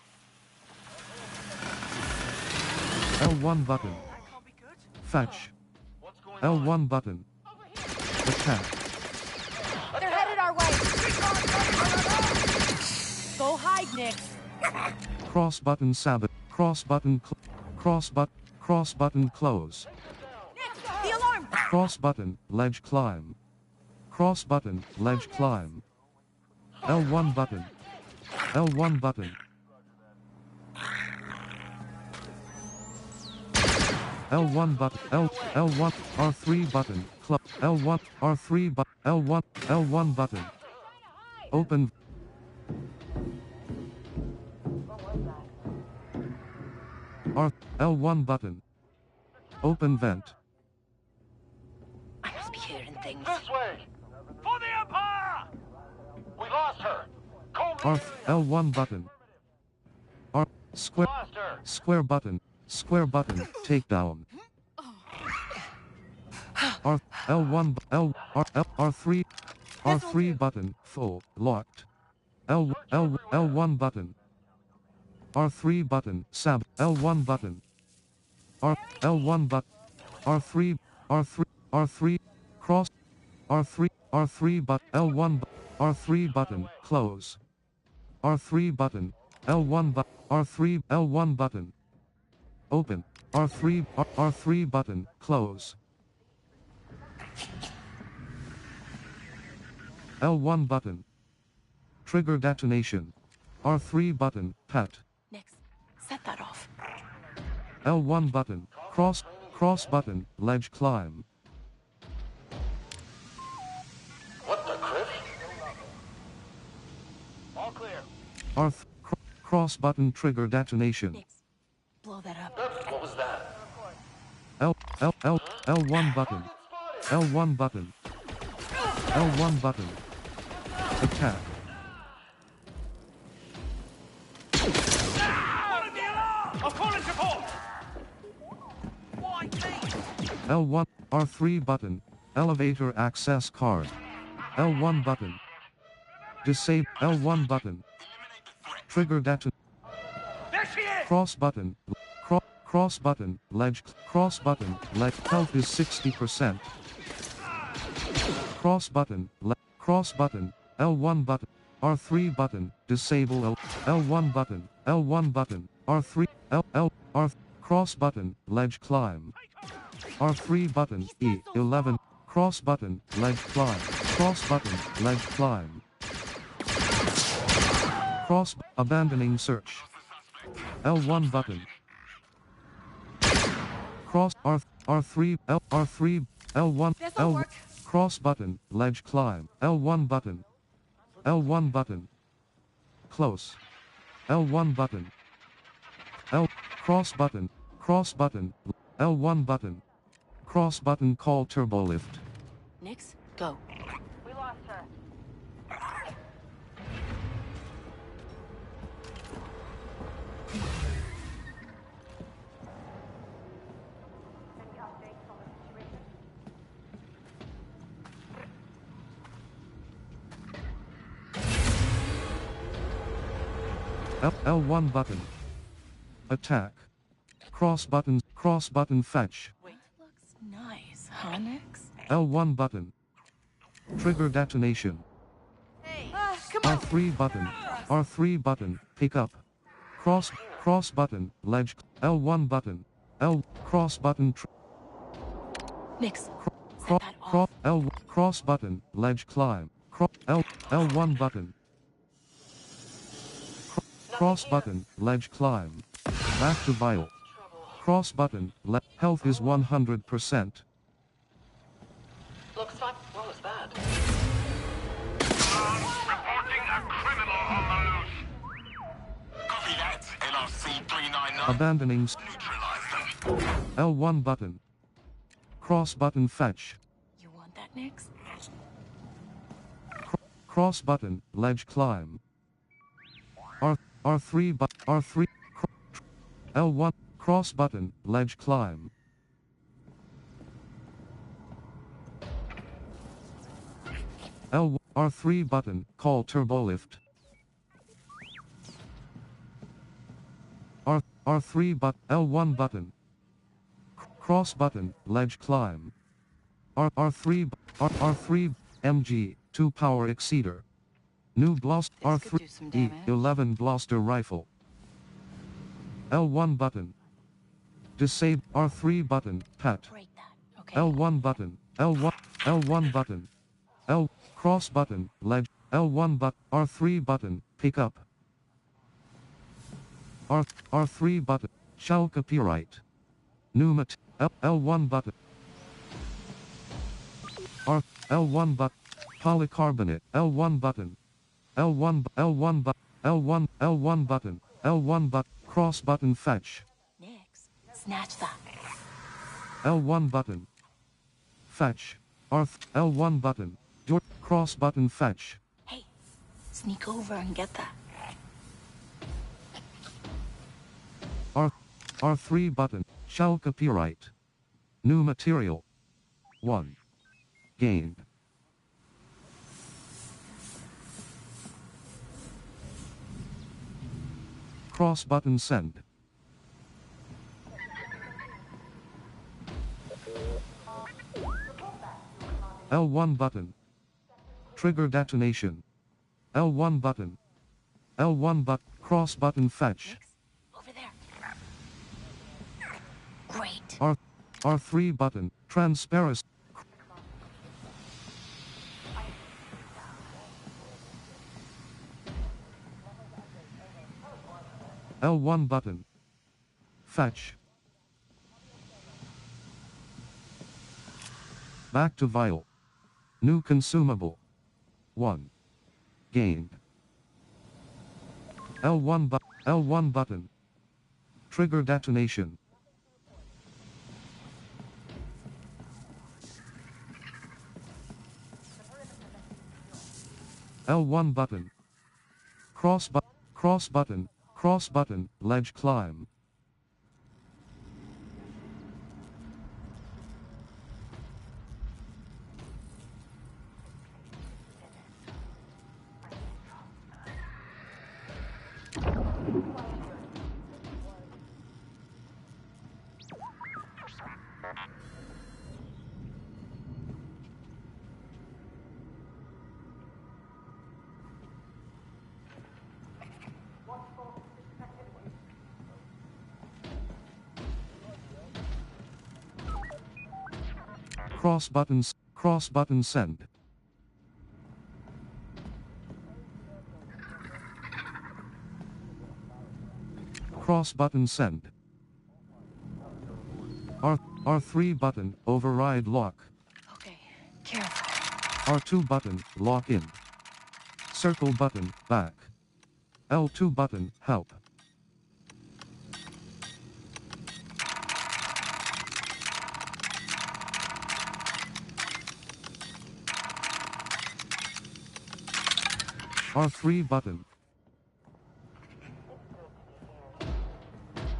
L1 button. Fetch. What's going on? L1 button. Attack. They're headed our way. Go hide, Nick. Cross button sabot. Cross button cross button close. The alarm. Cross button ledge climb. Cross button ledge climb. L1 button. L1 button. L1 button. L1 R3 button. L1 R3 button. L1 button. Open. L1 button. Open vent. I must be hearing things. This way! For the Empire! We lost her! L1 button. Square. Lost her! Square button. Square button. Takedown. L1 R3 R3 button full locked. L1 button. R3 button sab L1 button. L1 button. R3 cross R3 but L1 R3 button close. R3 button L1 but R3 L1 button open. R3 button close. L1 button trigger detonation. R3 button pat. Next. Set that off. L1 button cross button ledge climb. What the criff? All clear. Cross button trigger detonation. Next. Blow that up. What was that? L1 button. L1 button. L1 button. Attack. I'll call in support! Why me? L1 R3 button. Elevator access card. L1 button. Disable L1 button. Trigger detonation. There she is! Cross button. Cross button. Ledge. Cross button. Ledge. Health is 60%. Cross button. Cross button. L1 button. R3 button. Disable L1 button. L1 button. R3. R. Cross button. Ledge climb. R3 button. E11. Cross button. Ledge climb. Cross button. Ledge climb. Cross. Abandoning search. L1 button. Cross R3 R3 L1 L cross button ledge climb L1 button L1 button close L1 button cross button L1 button Cross button call turbolift. Nix, go. We lost her. Any updates on the situation? L1 button. Attack. Cross button fetch. Wait. Looks nice, huh, Nix? L1 button. Trigger detonation. Hey, come on. R3 button. R3 button. Pick up. Cross button. Ledge. L1 button. Cross button. Nix, Cross, set that off. cross button. Ledge climb. L1 button. Cross button. Ledge climb. Back to vial. Cross button. Health is 100%. Looks fine. What was that? Reporting a criminal on the loose. Copy that, LRC 399. Abandoning. Neutralize them. L1 button. Cross button fetch. You want that, Nix? Cross button. Ledge climb. R3 R3. L1. Cross button. Ledge climb. R3 button. Call turbolift. R3 L1 button. Cross button. Ledge climb. R3 MG 2 power exceeder. New Blaster This could R3 do some damage. E11 blaster rifle. L1 button. Disable R3 button. Pet. Break that, okay? L1 button. L1 button. Cross button. Ledge. L1 R3 button. Pick up. R3 button. Shell copyright. New L1 button. L1 button. Polycarbonate. L1 button. L1 button. L1 button. Cross button fetch. Nix, snatch that. L1 button. Fetch. L1 button. Door. Cross button fetch. Hey, sneak over and get that. R3 button. Shell copyright. New material. 1. Gained. Cross button send. L1 button. Trigger detonation. L1 button. L1 cross button fetch. Nix, over there. Great. R3 button. Transparency. L1 button. Fetch. Back to vial. New consumable. 1. Gained. L1 button. Trigger detonation. L1 button. Cross button, ledge climb. Cross button send. Cross button send. R3 button, override lock. Okay, careful. R2 button, lock in. Circle button, back. L2 button, help. R3 button.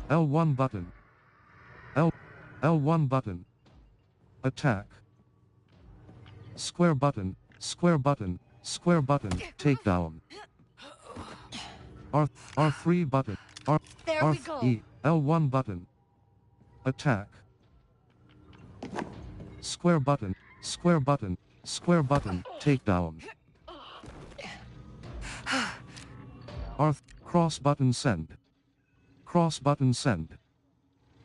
L1 button. L1 button. Attack. Square button, square button, square button, takedown. R3 button. There we go. L1 button. Attack. Square button, square button, square button, takedown. Cross button send. Cross button send.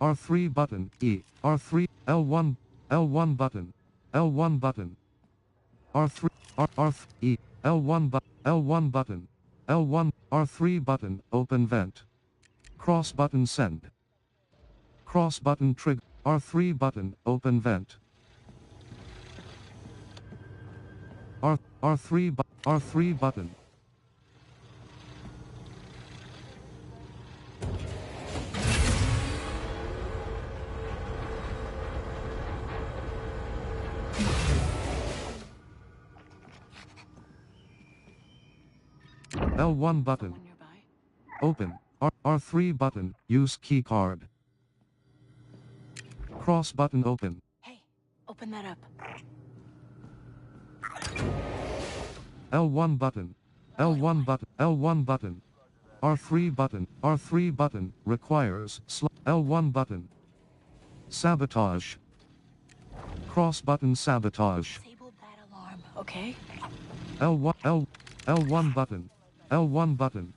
R3 button E. R3 L1 button. L1 button. R3 R3 E. L1 button. L1 R3 button open vent. Cross button send. Cross button trigger. R3 button open vent. R3 button. L1 button. Open. R3 button. Use keycard. Cross button open. Hey, open that up. L1 button. L1 button. L1 button. R3 button. R3 button requires L1 button. Sabotage. Cross button sabotage. Disable that alarm, okay? L1 button. L1 button.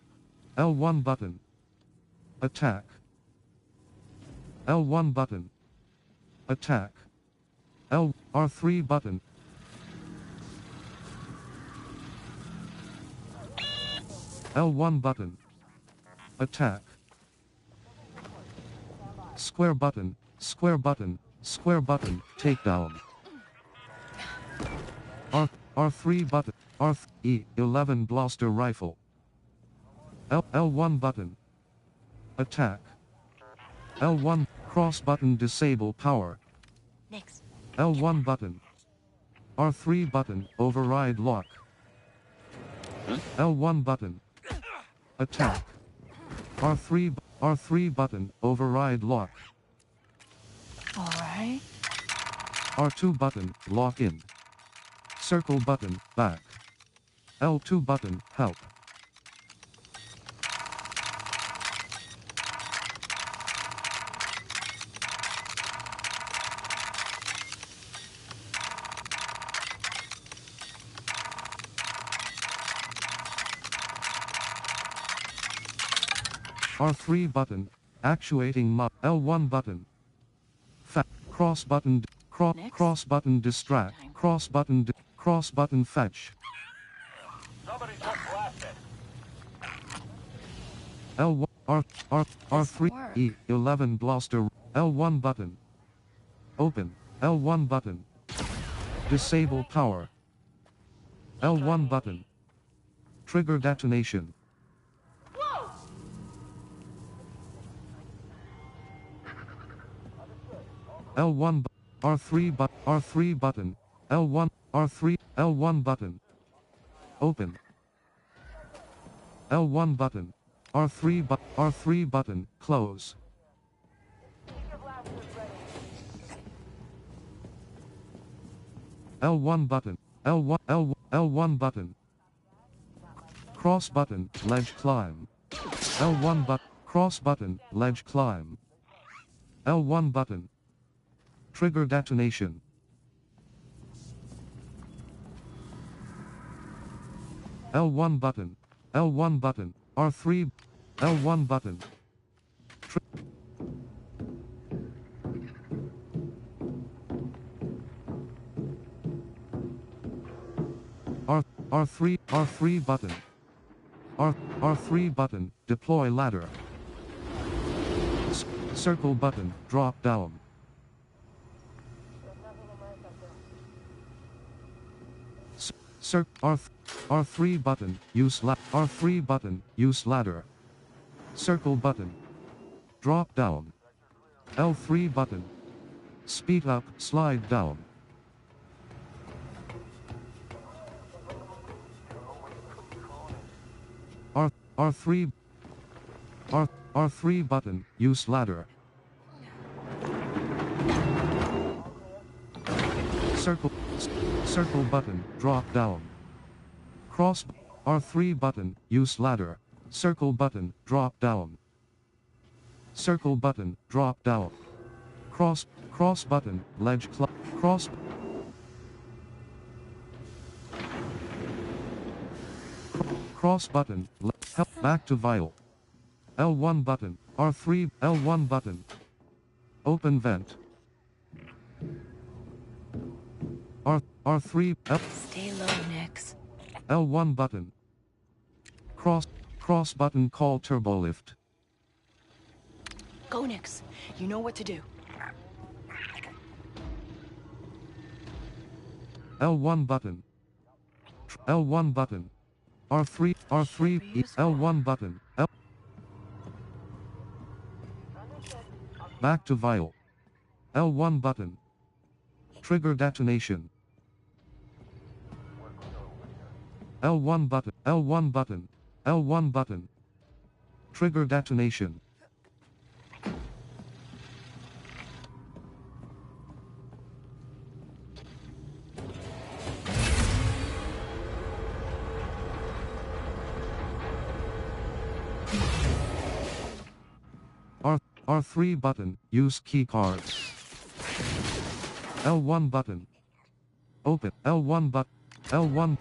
L1 button. Attack. L1 button. Attack. R3 button. L1 button. Attack. Square button, square button, square button, takedown. R3 button. E11 blaster rifle. L1 button. Attack. L1 cross button disable power. Next. L1 button. R3 button override lock. L1 button. Attack. R3 button override lock. All right. R2 button lock in. Circle button back. L2 button help. R3 button, actuating L1 button. Cross button, cross button distract, cross button fetch. Somebody just blasted. L1 R3 E11 blaster L1 button. Open L1 button. Disable power. L1 button. Trigger detonation. L1 R3 button. L1 R3 L1 button. Open. L1 button. R3 button. Close. L1 button. L1 button. Cross button. Ledge climb. L1 cross button. Ledge climb. L1 button. Trigger detonation. L1 button. L1 button. R3 L1 button. R3 button. R3 button. Deploy ladder. Circle button. Drop down. R3 button, use R3 button, use ladder. Circle button. Drop down. L3 button. Speed up, slide down. R3 R3 button, use ladder. Circle button, drop down. Cross R3 button, use ladder. Circle button, drop down. Circle button, drop down. Cross button, ledge cross. Cross button, help back to vial. L1 button, R3, L1 button. Open vent. R3, Stay low, Nix. L1 button. Cross button, call turbo lift. Go, Nix. You know what to do. L1 button. L1 button. R3, L1 button. Back to vial. L1 button. Trigger detonation. L1 button, L1 button, L1 button. Trigger detonation. R3 button, use key cards. L1 button. Open, L1 button, L1,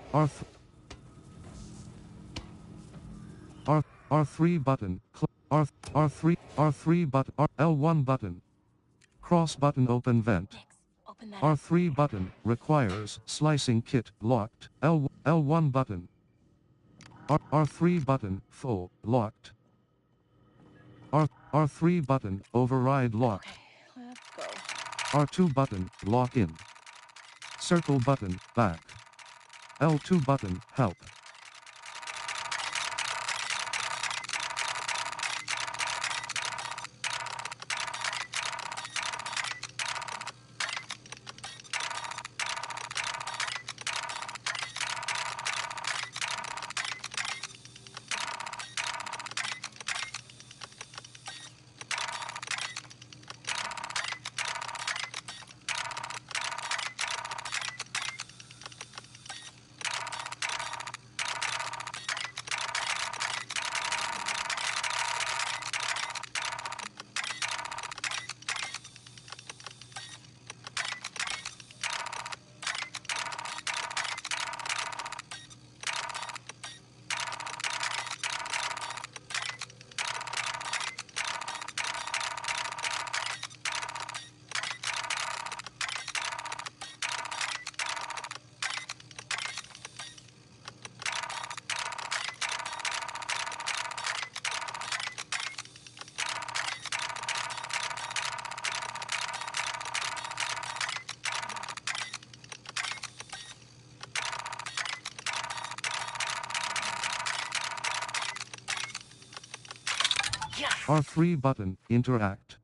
R3 button, R3 button, L1 button. Cross button, open vent. Nix, open that up. R3 button, requires, slicing kit, locked, L1 button. R3 button, full, locked. R3 button, override locked. Okay, let's go. R2 button, lock in. Circle button, back. L2 button, help. Yes. R3 button, interact.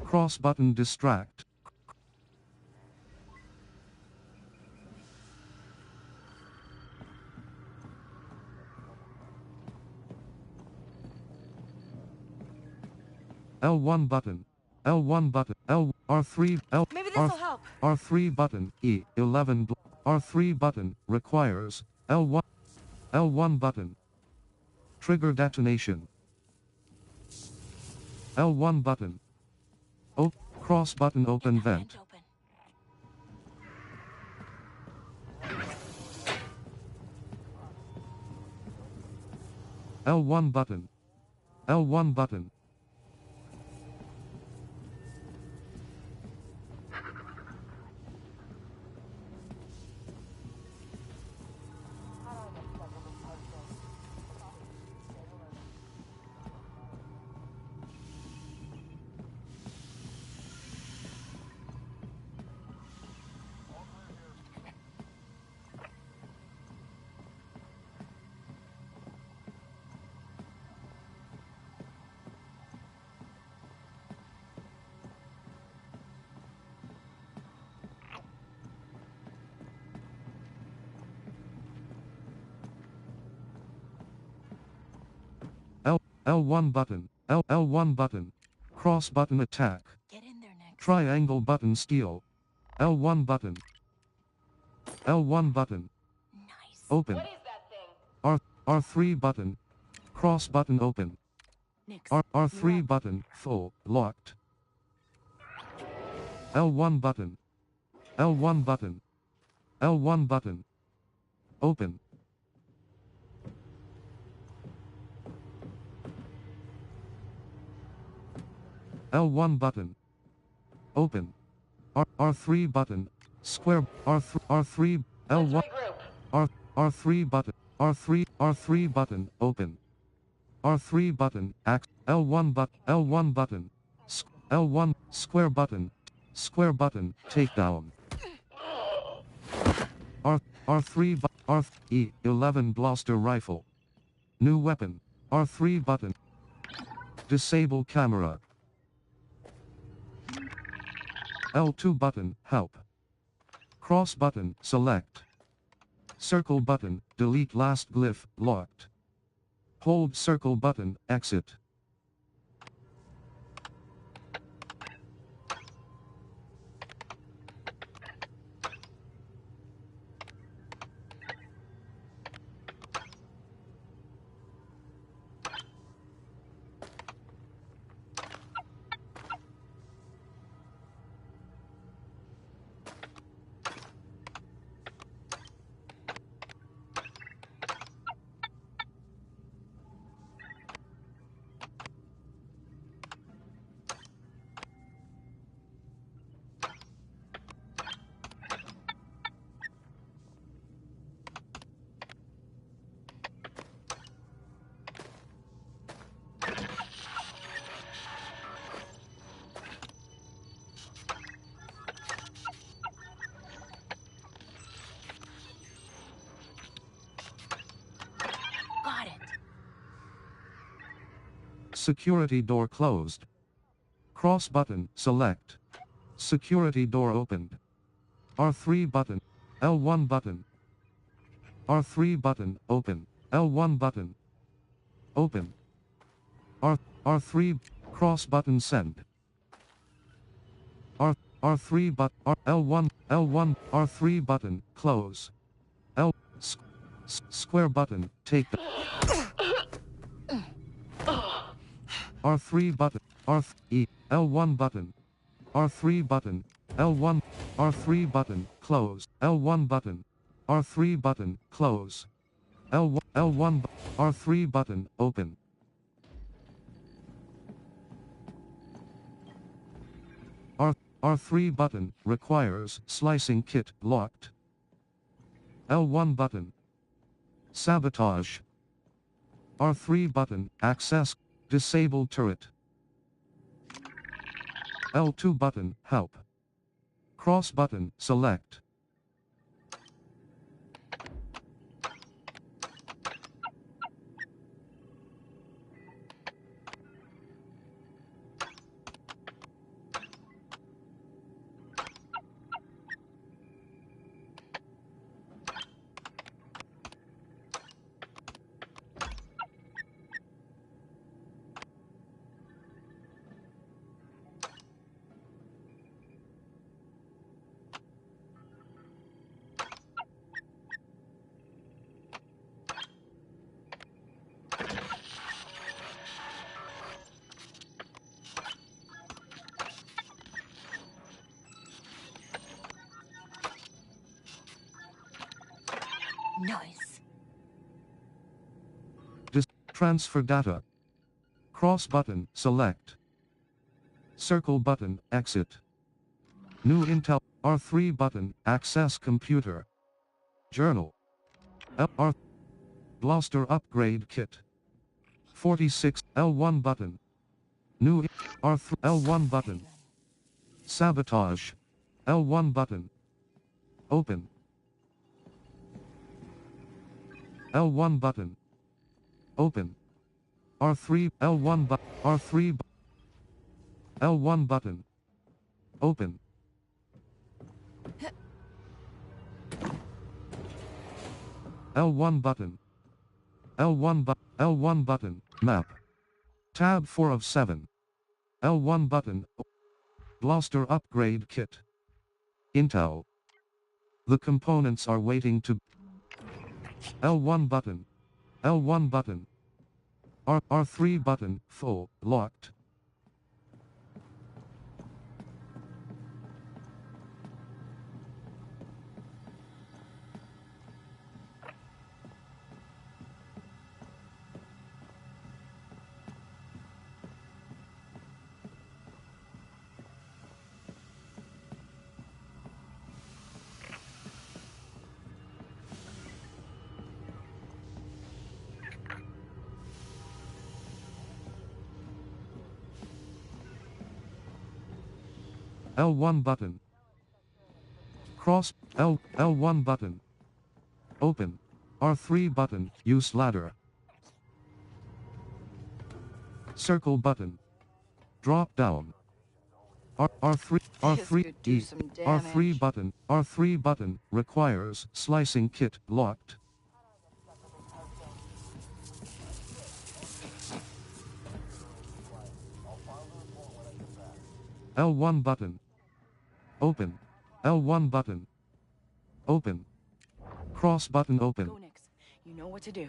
Cross button, distract. L1 button. L1 button. R3, Maybe this'll help. R3 button, E11, R3 button, requires, L1 button. Trigger detonation. L1 button. Cross button, open vent. Open. L1 button. L1 button. L1 button, L1 button, cross button attack, Get in there next. triangle button steal, L1 button, L1 button, Nice. open, What is that thing? R3 button, cross button open, Nix. R3 You're up. button, full, locked, L1 button, L1 button, L1 button, open, L1 button, open, R3 button, square, R3, Let's L1, regroup. R3 button, R3 button, open, R3 button, L1 button, L1, square button, takedown, R3 E11 blaster rifle, new weapon, R3 button, disable camera, L2 button, help, cross button, select, circle button, delete last glyph, locked, hold circle button, exit. Got it. Security door closed. Cross button, select. Security door opened. R3 button, L1 button. R3 button, open. L1 button, open. R3, cross button send. R3 L1, R3 button, close. Square button, take the R3 button, L1 button, R3 button, L1, R3 button, close, L1 button, R3 button, close, L1, R3 button, open. R3 button, requires, slicing kit, locked. L1 button, sabotage. R3 button, access, disable turret. L2 button, help. Cross button, select. Nice. Transfer data. Cross button, select. Circle button, exit. New Intel, R3 button, access computer. Journal. R. Blaster upgrade kit. 46, L1 button. New R3, L1 button. Sabotage. L1 button. Open. L1 button. Open. R3, L1 button, R3, L1 button. Open. L1 button. L1 button, map. Tab 4 of 7. L1 button. Blaster upgrade kit. Intel. The components are waiting to. L1 button. L1 button. R3 button, full, locked. L1 button. Cross, L1 button. Open. R3 button, use ladder. Circle button. Drop down. R3, R3, could do E, some R3 damage. R3 button, requires, slicing kit, locked. L1 button. Open. L1 button. Open. Cross button open. Go, Nix. You know what to do.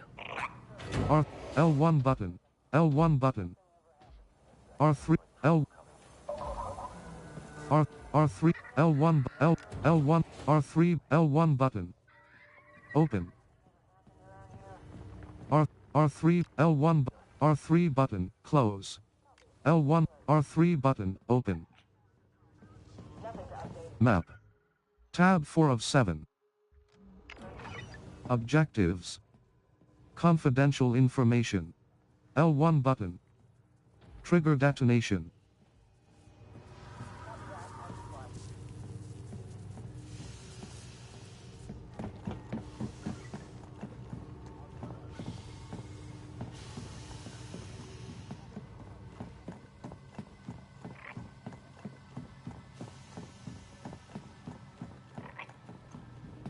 R, L1 button. L1 button. R3, L, R, R3, L1, L1, R3, L1 button. Open. R3, L1, R3 button, close. L1, R3 button, open. Map. Tab 4 of 7. Objectives. Confidential information. L1 button. Trigger detonation.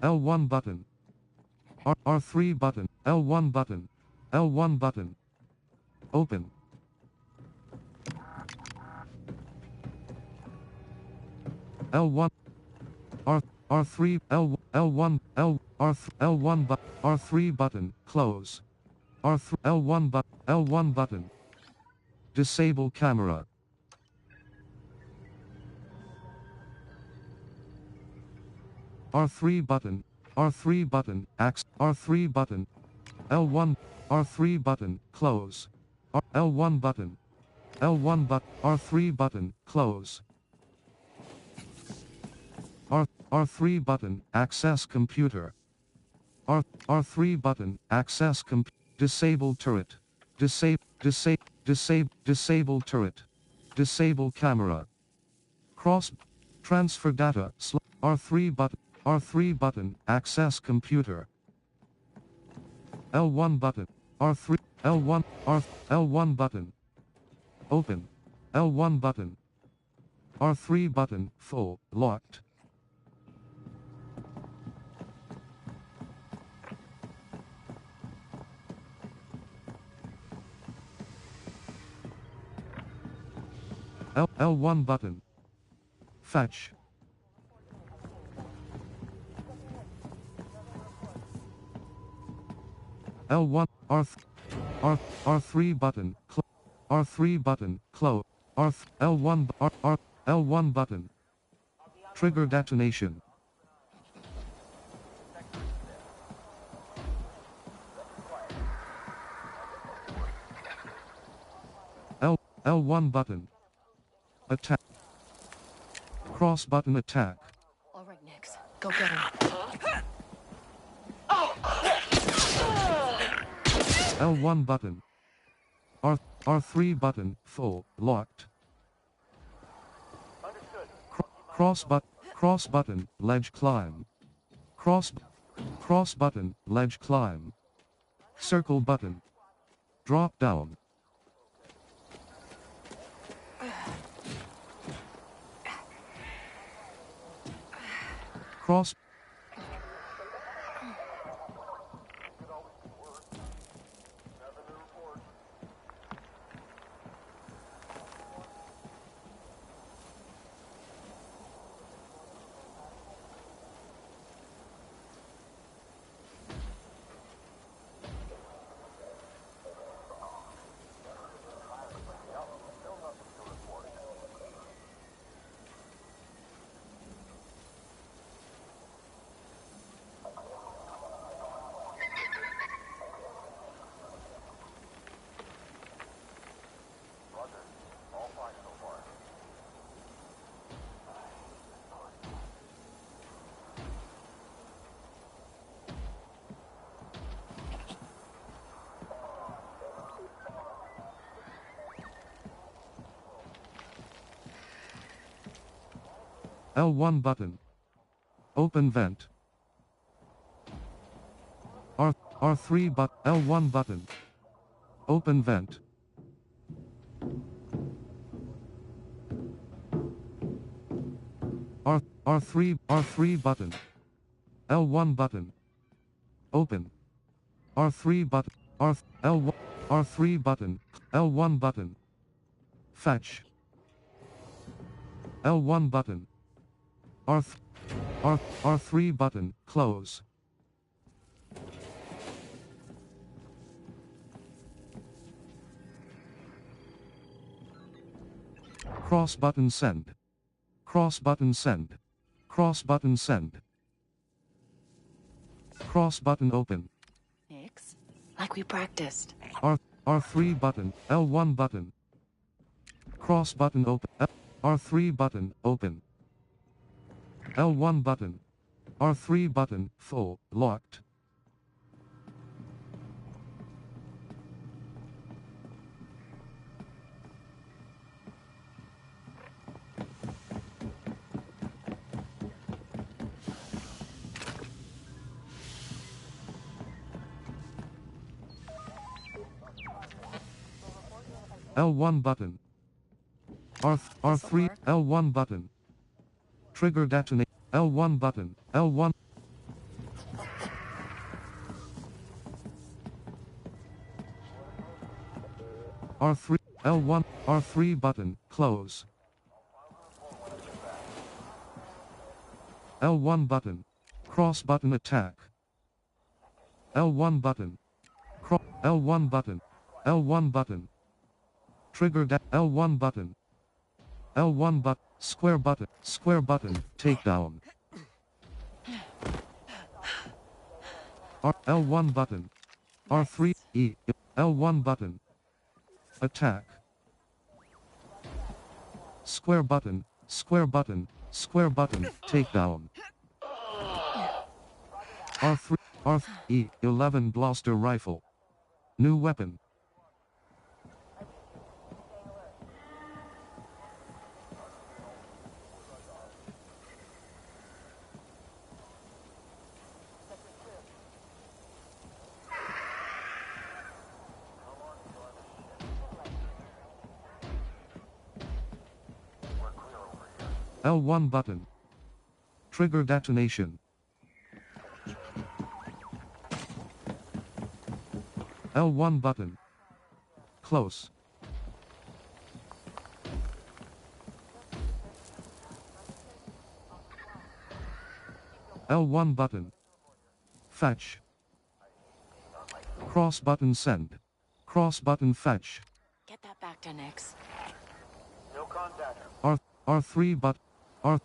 L1 button. R3 button. L1 button. L1 button. Open. L1. R3 L1 L1 R3 button close. R3 L1 button. Disable camera. R3 button. R3 button R3 button. L1 R3 button close. L1 button. L1 R3 button close. R3 button access computer. R3 button access disable turret. Disable turret. Disable camera. Cross transfer data. R3 button access computer. L1 button. R3 L1 button. Open. L1 button. R3 button full locked. L1 button. Fetch. L1 R3 button. R3 button close. L1 button. Trigger detonation. L1 button. Attack. Cross button attack. All right, Nix. Go get him. L1 button. R3 button full locked. Cross button ledge climb. Cross button ledge climb. Circle button. Drop down. Cross. L1 button. Open vent. R3 L1 button. Open vent. R3 button. L1 button. Open. R3 button. L1. R3 button. L1 button. Fetch. L1 button. R3 button. Close. Cross button send. Cross button send. Cross button send. Cross button open. Nix, like we practiced. R3 button. L1 button. Cross button open. R3 button open. L1 button. R3 button full locked. L1 button. R3 L1 button. Trigger detonate. L1 button. L1. R3 L1 R3 button. Close. L1 button. Cross button attack. L1 button. L1 button. L1 button. Trigger L1 button. L1 square button, takedown. L1 button. R3, E, L1 button. Attack. Square button, takedown. R3, E, 11 blaster rifle. New weapon. L1 button. Trigger detonation. L1 button. Close. L1 button. Fetch. Cross button send. Cross button fetch. Get that back to Nix. No contact. R3 but L.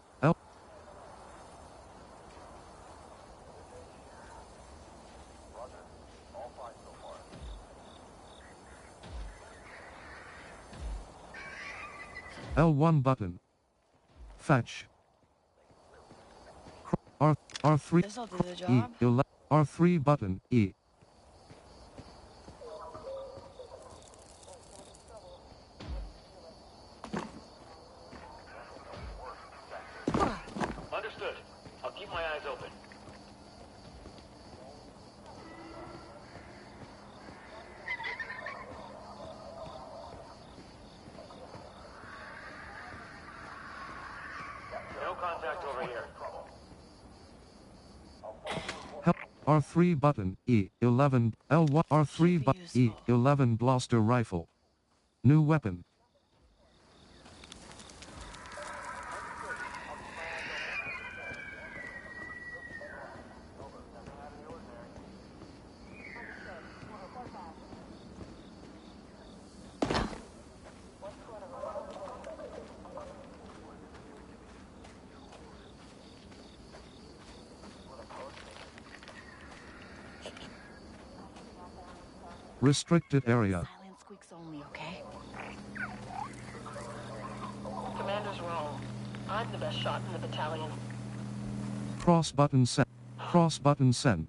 L1 button. Fetch. R3 This'll do the job. E. R3 button E. Understood. I'll keep my eyes open. No contact over here. Help. R3 button E. 11 L1 R3 button E. 11 blaster rifle. New weapon. Restricted area. Silent squeaks only, okay? Commander's wrong. I'm the best shot in the battalion. Cross button send. Cross button send.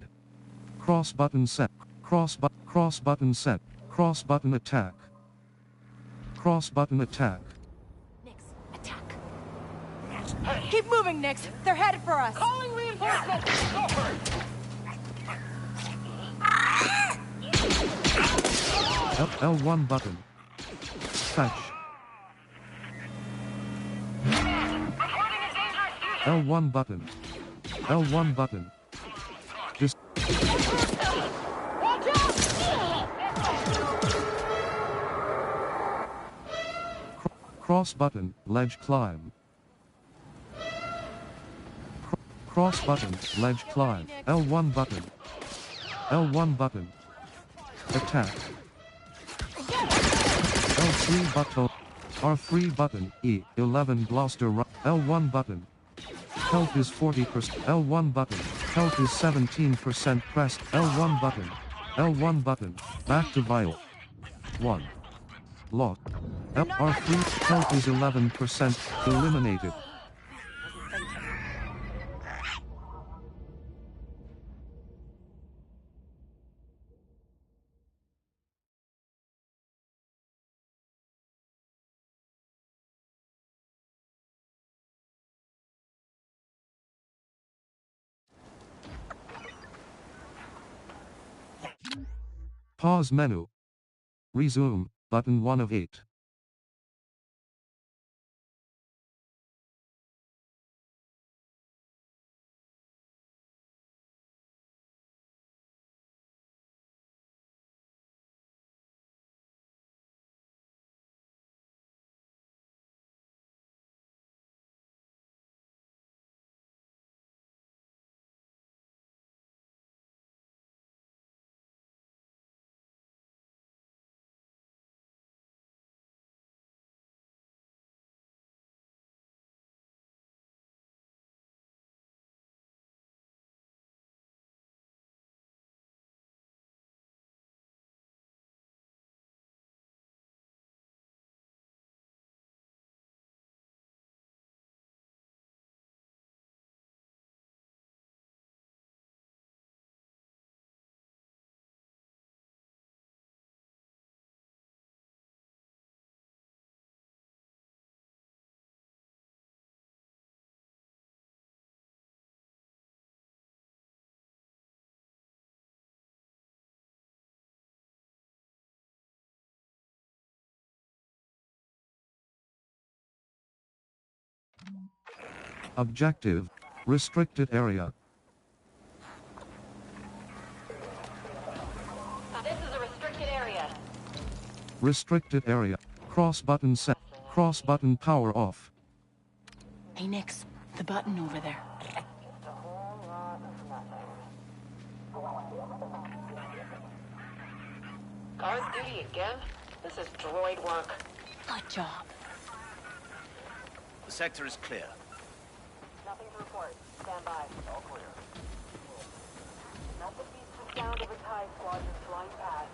Cross button send. Cross button send. Cross button attack. Cross button attack. Nix, attack. Hey, Keep moving, Nix. They're headed for us. Calling reinforcements! Go for it! L1 button. Fetch. L1 button. L1 button. Just Watch out! cross button, ledge climb. Cross button, ledge climb. L1 button. L1 button. Attack. L3 button. R3 button. E11 Gloucester. L1 button. Health is 40%. L1 button. Health is 17%. Pressed. L1 button. L1 button. Back to vial. 1. Lock. R3. Health is 11%. Eliminated. Pause menu. Resume, button 1 of 8. Objective. Restricted area. This is a restricted area. Restricted area. Cross button set. Cross button power off. Hey, Nix. The button over there. Guard duty again? This is droid work. Good job. The sector is clear. Nothing to report. Stand by. All clear. Not the beastly sound of a TIE squadron flying past.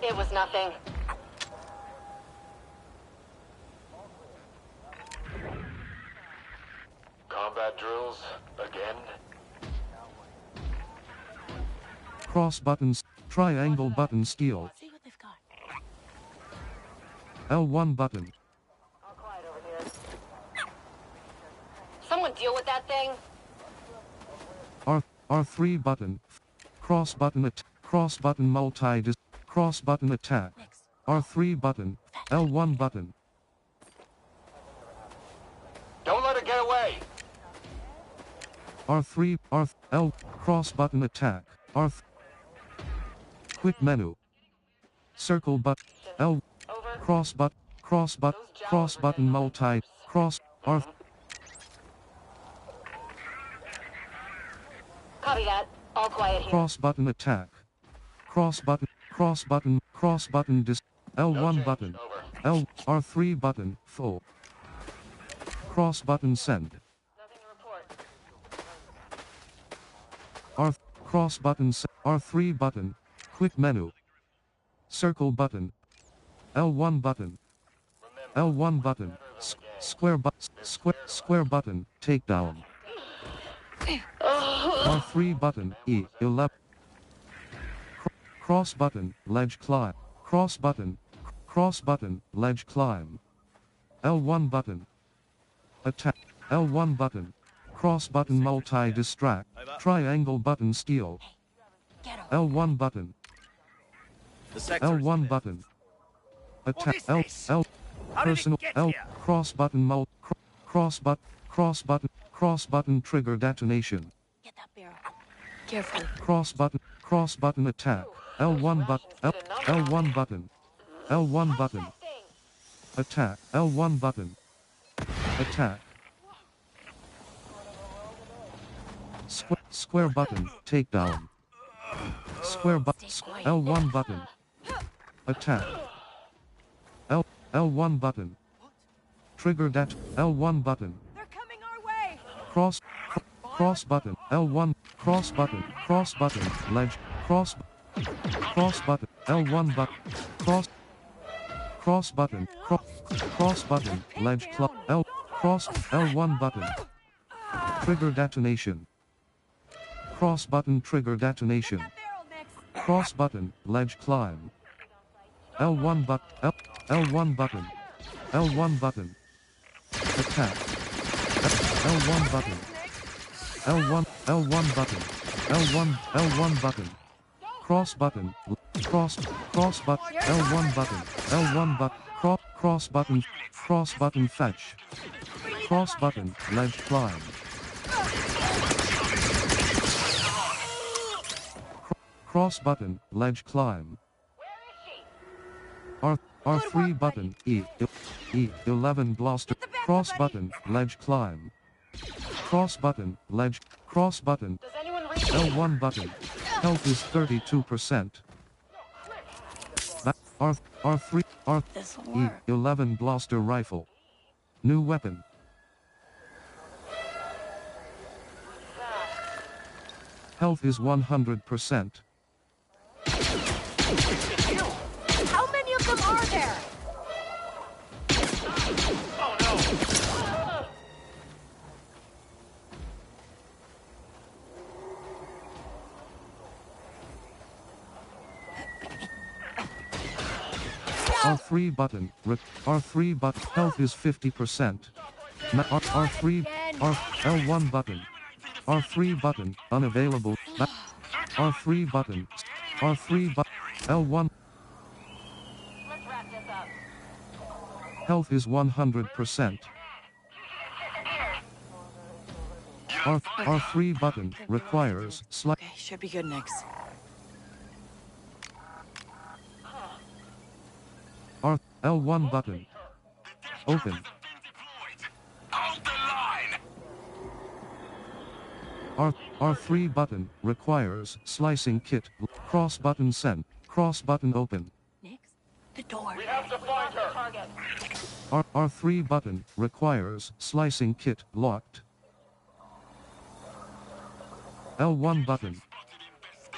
It was nothing. Combat drills again? Cross buttons. Triangle button steel. See what they've got. L1 button. All quiet over here. Someone deal with that thing. R3 button. Cross button cross button multi cross button attack. Nix. R3 button. L1 button. Don't let it get away! R3 L cross button attack. Quick menu. Circle button. L Over. cross button multi cross R Copy that. All quiet here. cross button attack. Cross button L1 button. L R3 button full. Cross button send. Nothing to report. Cross button R3 button. Quick menu. Circle button. L1 button. L1 button. Square button. Takedown. R3 button. E11. Cross button. Ledge climb. Cross button. Ledge climb. L1 button. Attack. L1 button. Cross button multi-distract. Triangle button steal. Get him. L1 button. The sector is L1 clear. button. Attack. is L. this? L. How did it Personal. get L. here? Cross button cross button trigger detonation. Get that barrel. Careful. Cross button attack. L1 button. L1 button. L1 button. Attack. L1 button. Attack. Square button. Takedown. Square button. L1 button. Attack. L1 button. Trigger that. L1 button. They're coming our way. Cross button. L1. Cross button. Ledge. Cross button. L1 button. Cross button. Cross button. Ledge. L1 button. Trigger detonation. Cross button trigger detonation. Barrel next. Cross button ledge climb. L1 L1 button. L1 button. Attack. L1 button. L1 button. L1 button. Cross button. Cross button. L1 button. L1 button. Cross button fetch. Cross button ledge climb. Cross button ledge climb. R3 button E11 blaster. Cross button ledge climb. Cross button ledge. Cross button. Does anyone read L1 button. Health is 32%. R3 This'll work. E11 blaster rifle. New weapon. Health is 100%. How many of them are there? Oh no! R3 button. R3 button. Health is 50%. R3 L1 button. R3 button. Unavailable. R3 button. R3 button. L1. Let's wrap this up. Health is 100%. R3 button requires slight. Okay, should be good next. L1 button. Open. Hold the line! R3 button requires slicing kit. Cross button send. Cross button open. Next, the door. We have to find her! Target. R3 button requires slicing kit locked. L1 button.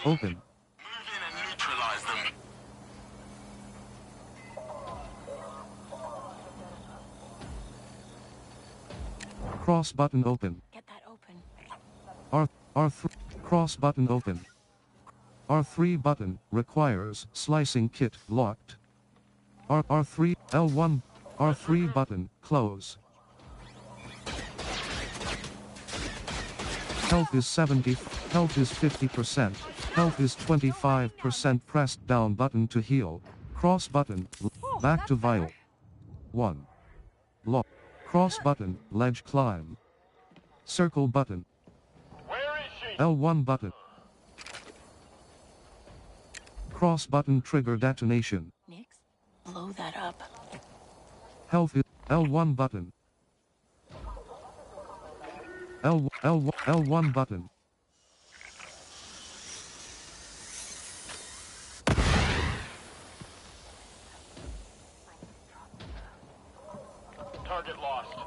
Open. Move in and neutralize them. Cross button open. Get that open. R3 cross button open. R3 button requires slicing kit locked. R3 L1 R3 button close. Health is 70, health is 50%, health is 25%. Press down button to heal. Cross button back to vial. 1. Lock. Cross button ledge climb. Circle button. Where is she? L1 button. Cross button trigger detonation. Next, blow that up. Health is L1 button. L1 button. Target lost.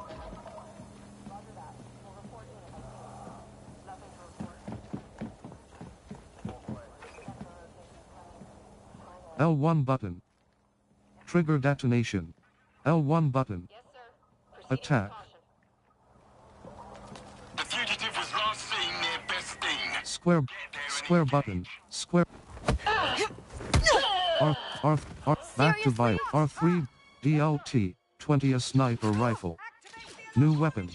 L1 button. Trigger detonation. L1 button. Yes, sir. Proceed with Attack. caution. The fugitive was last seen near Bestine. Square button. Square. Back to vial. R3 DLT 20 a sniper rifle. New weapon.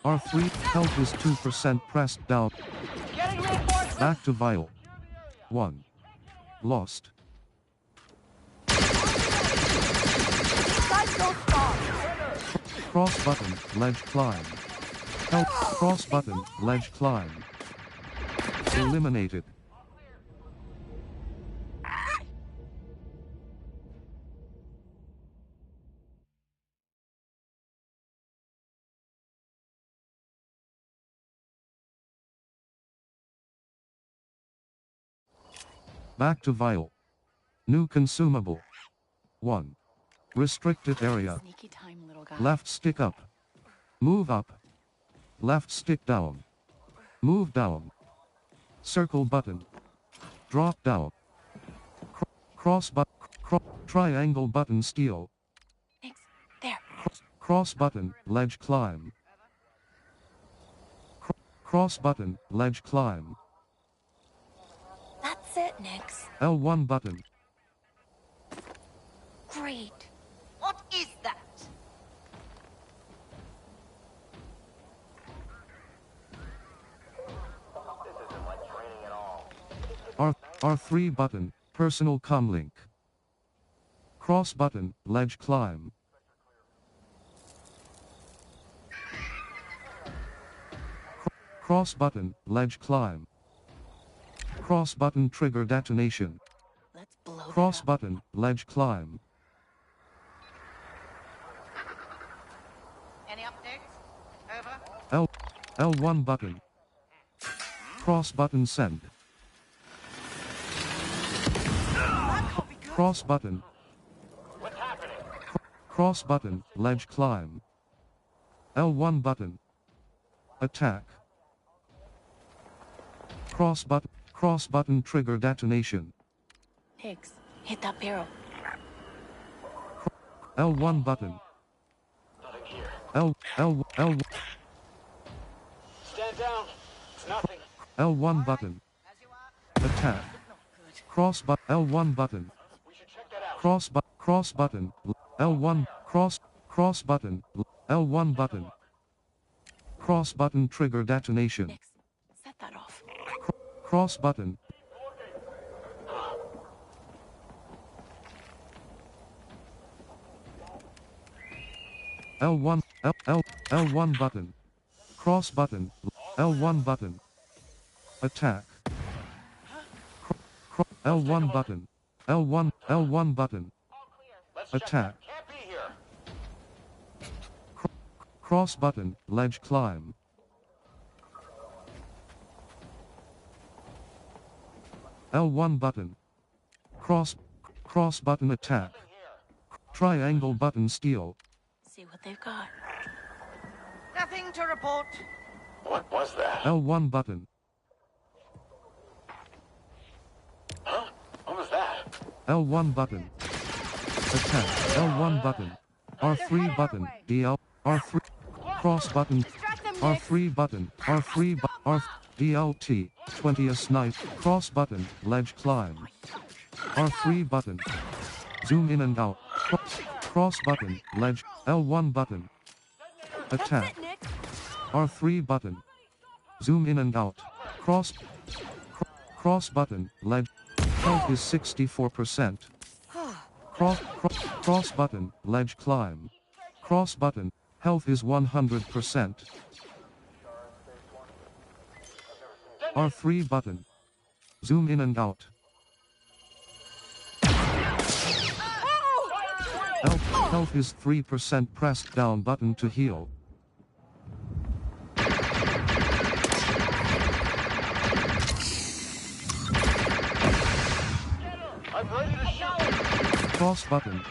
R3, health is 2% pressed down. Getting reinforcements! Back to vial. 1. Lost. Cross button, ledge climb. Help, cross button, ledge climb. Eliminated. Back to vial. New consumable. 1. Restricted area. Sneaky time, little guy. Left stick up. Move up. Left stick down. Move down. Circle button. Drop down. Cross button. Triangle button steel. Thanks. There. Cross button, ledge climb. Cross button, ledge climb. That's it, Nix. L1 button. Great. What is that? This isn't like training at all. R3 button, personal comlink. Cross button, ledge climb. Cross button, ledge climb. Cross button trigger detonation. Let's blow Cross that up. button, ledge climb. Any updates? Over. L1 button. Cross button send. Cross button. What's happening? Cross button, ledge climb. L1 button. Attack. Cross button trigger detonation. Nix, hit that barrel. L1 button. Nothing here. L Stand down. It's nothing. L1 button. Attack. Cross L1 button. We should check that out. Cross button. L1 cross button. L1 button. Cross button trigger detonation. Nix, set that off. Cross button. L1 L1 button. Cross button. L1 button. Attack. L1 button. L1 button. Let's check Attack. that. Can't be here. Cross button, ledge climb. L1 button. Cross button attack. Triangle button steel. See what they've got. Nothing to report. What was that? L1 button. Huh? What was that? L1 button. Attack. L1 button. R3 button. DL. R3. Cross button. R3 button. R3 R DLT. 20 snipe. Cross button. Ledge climb. R3 button. Zoom in and out. Cross button. Ledge. L1 button. Attack. R3 button. Zoom in and out. Cross button. Ledge. Health is 64%. Cross button. Ledge climb. Cross button. Health is 100%. R3 button. Zoom in and out. Health is 3% pressed down button to heal. I'm ready to show. Cross button.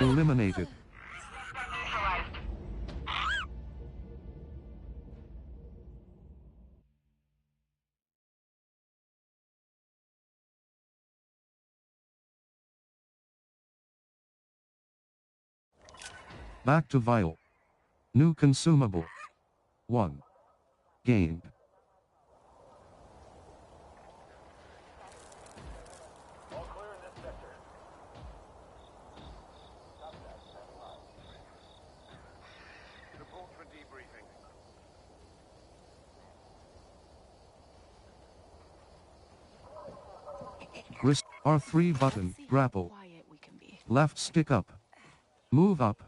Eliminated. Back to vial. New consumable. 1. Gained. All clear in this sector. R3 button, See how grapple. quiet we can be. Left stick up. Move up.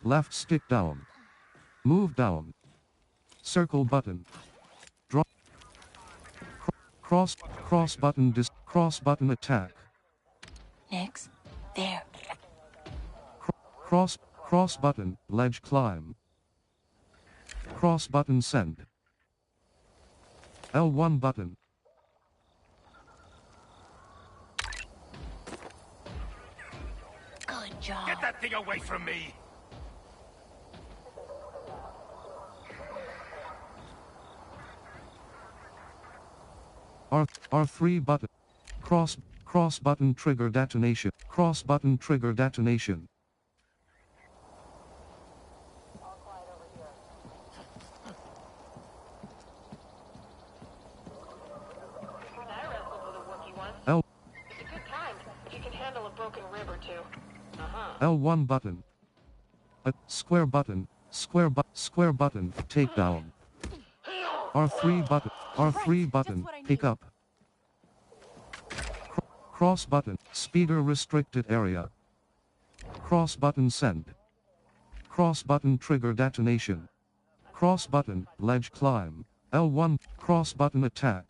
Left stick down. Move down. Circle button. Drop. Cross button cross button attack. Nix, there. Cross button, ledge climb. Cross button send. L1 button. Good job. Get that thing away from me! R3 button. Cross button trigger detonation. Cross button trigger detonation. I wrestled with a Wookiee once. L It's a good time if you can handle a broken rib or two. L1 button. Square button. Square button. Takedown. R3 button. R3 button. Pick up. Cross button. Speeder restricted area. Cross button send. Cross button trigger detonation. Cross button ledge climb. L1 cross button attack.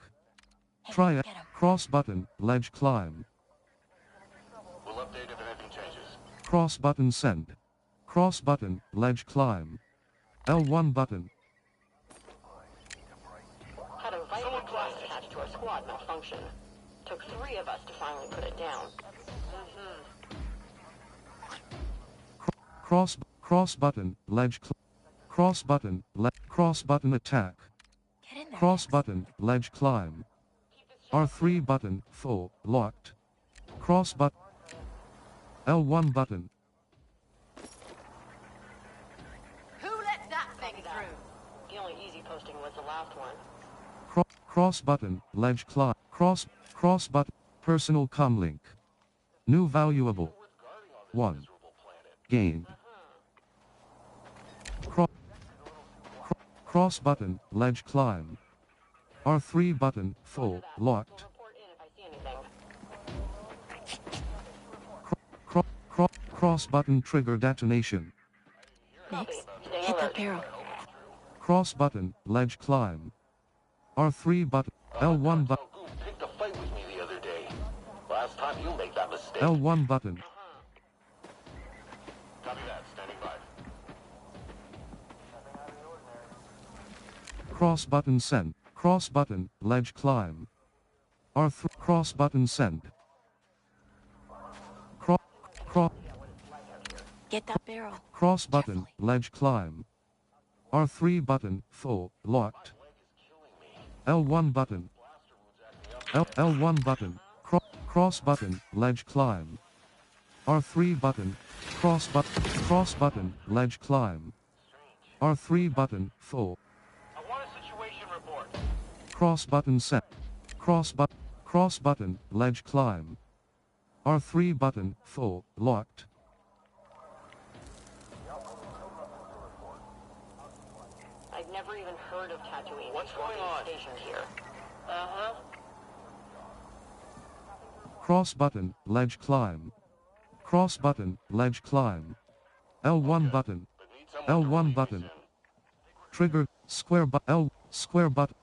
Try Get him. cross button ledge climb. We'll update if anything changes. Cross button send. Cross button ledge climb. L1 button. Had a vital blast attached to our squad malfunction. Took 3 of us to finally put it down. Cross button ledge cross button cross button attack. Get in there. Cross Nix. button ledge climb. R3 button full locked. Cross button. L1 button. Who let that thing through? The only easy posting was the last one. Cross button ledge climb. Cross button personal comlink. New valuable. 1. Gained. Cross button ledge climb. R3 button full locked. Report in if I see anything. Cross button trigger detonation. Nix, Stay hit alert. that barrel. Cross button ledge climb. R3 button L1 button Goon picked a fight with me the other day. Last time you make that mistake. L1 button. Copy that. Standing by. Cross button send. Cross button ledge climb. R3 cross button send. Get that barrel. Cross button Carefully. ledge climb. R3 button full locked. L1 button. L1 button. Cross button ledge climb. R3 button. Cross button ledge climb. R3 button full. I want a situation report. Cross button set. Cross button ledge climb. R3 button full locked. I'd never even heard of Tatooine. What's before going being on? stationed here. Uh-huh. Cross button ledge climb. Cross button ledge climb. L1 button. But need someone to L1 relieve button. me, Sen. Trigger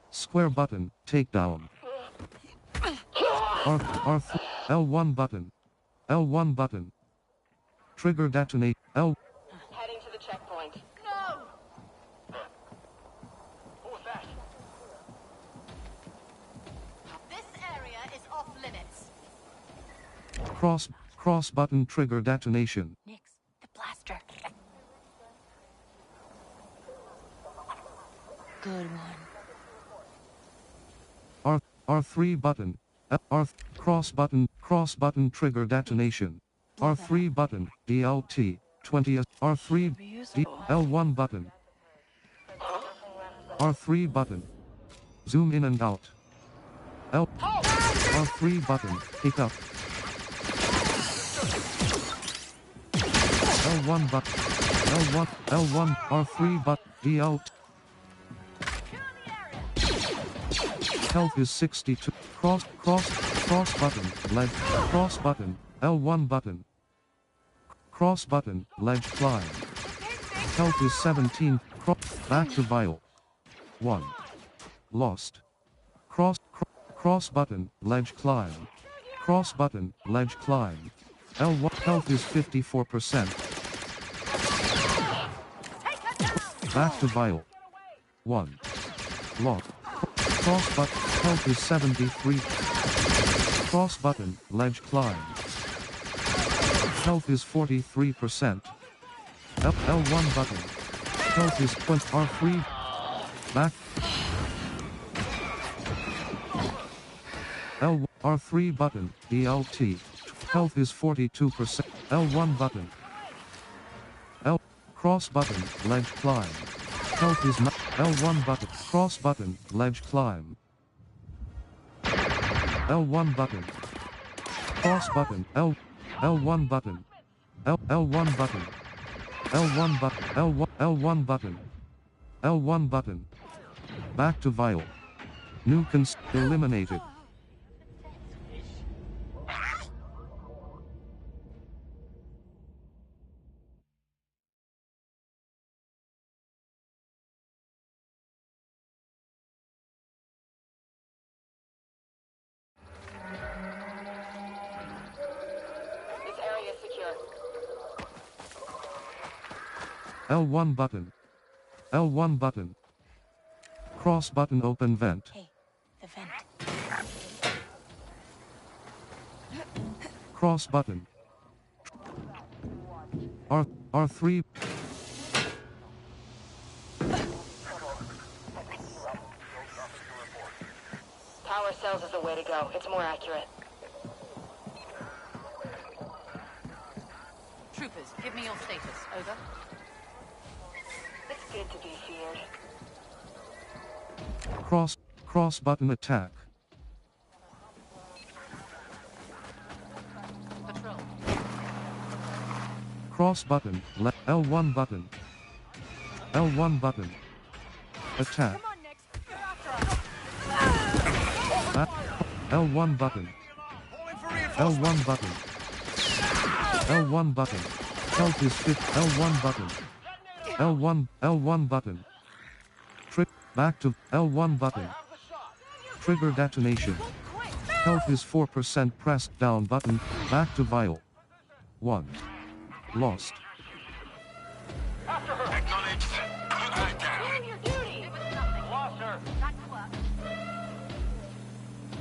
square button takedown. L1 button. L1 button. Trigger detonate. Heading to the checkpoint. No! What was that? This area is off limits. Cross button trigger detonation. Nix, the blaster. Good one. R3 button. Cross button trigger detonation. R3 button DLT 20 R3 D, L1 button. R3 button. Zoom in and out. R3 button. Pick up. L1 button. L1 R3 button DLT. Secure the area. Health is 62. Cross button, ledge, cross button, L1 button. Cross button, ledge climb. Health is 17. Back to vial. 1. Lost. Cross button, ledge climb. Cross button, ledge climb. L1 health is 54%. Back to vial. 1. Lock. Cross button, health is 73. Cross button, ledge climb. Health is 43%. L1 button. Health is 20. R3. Back. R3 button, DLT. Health is 42%. L1 button. Cross button, ledge climb. Health is not. L1 button, cross button, ledge climb. L1 button. Cross button, L1 button. L1 button. L1 button, L1 button. L1 button. Back to vial. New eliminated. This area is secure. L1 button. L1 button. Cross button open vent. Hey, the vent. Cross button. R3. Power cells is the way to go. It's more accurate. Troopers, give me your status. Over. It's good to be feared. Cross button attack. Patrol. Cross button, L1 button. L1 button. Attack. L1 button. L1 button. L1 button. Health is fit. L1 button. L1 button. Back to L1 button. Trigger detonation. Health is 4%. Pressed down button. Back to vial. 1. Lost. Acknowledged. Put her down. Your duty! It was nothing. Lost her! Back to work.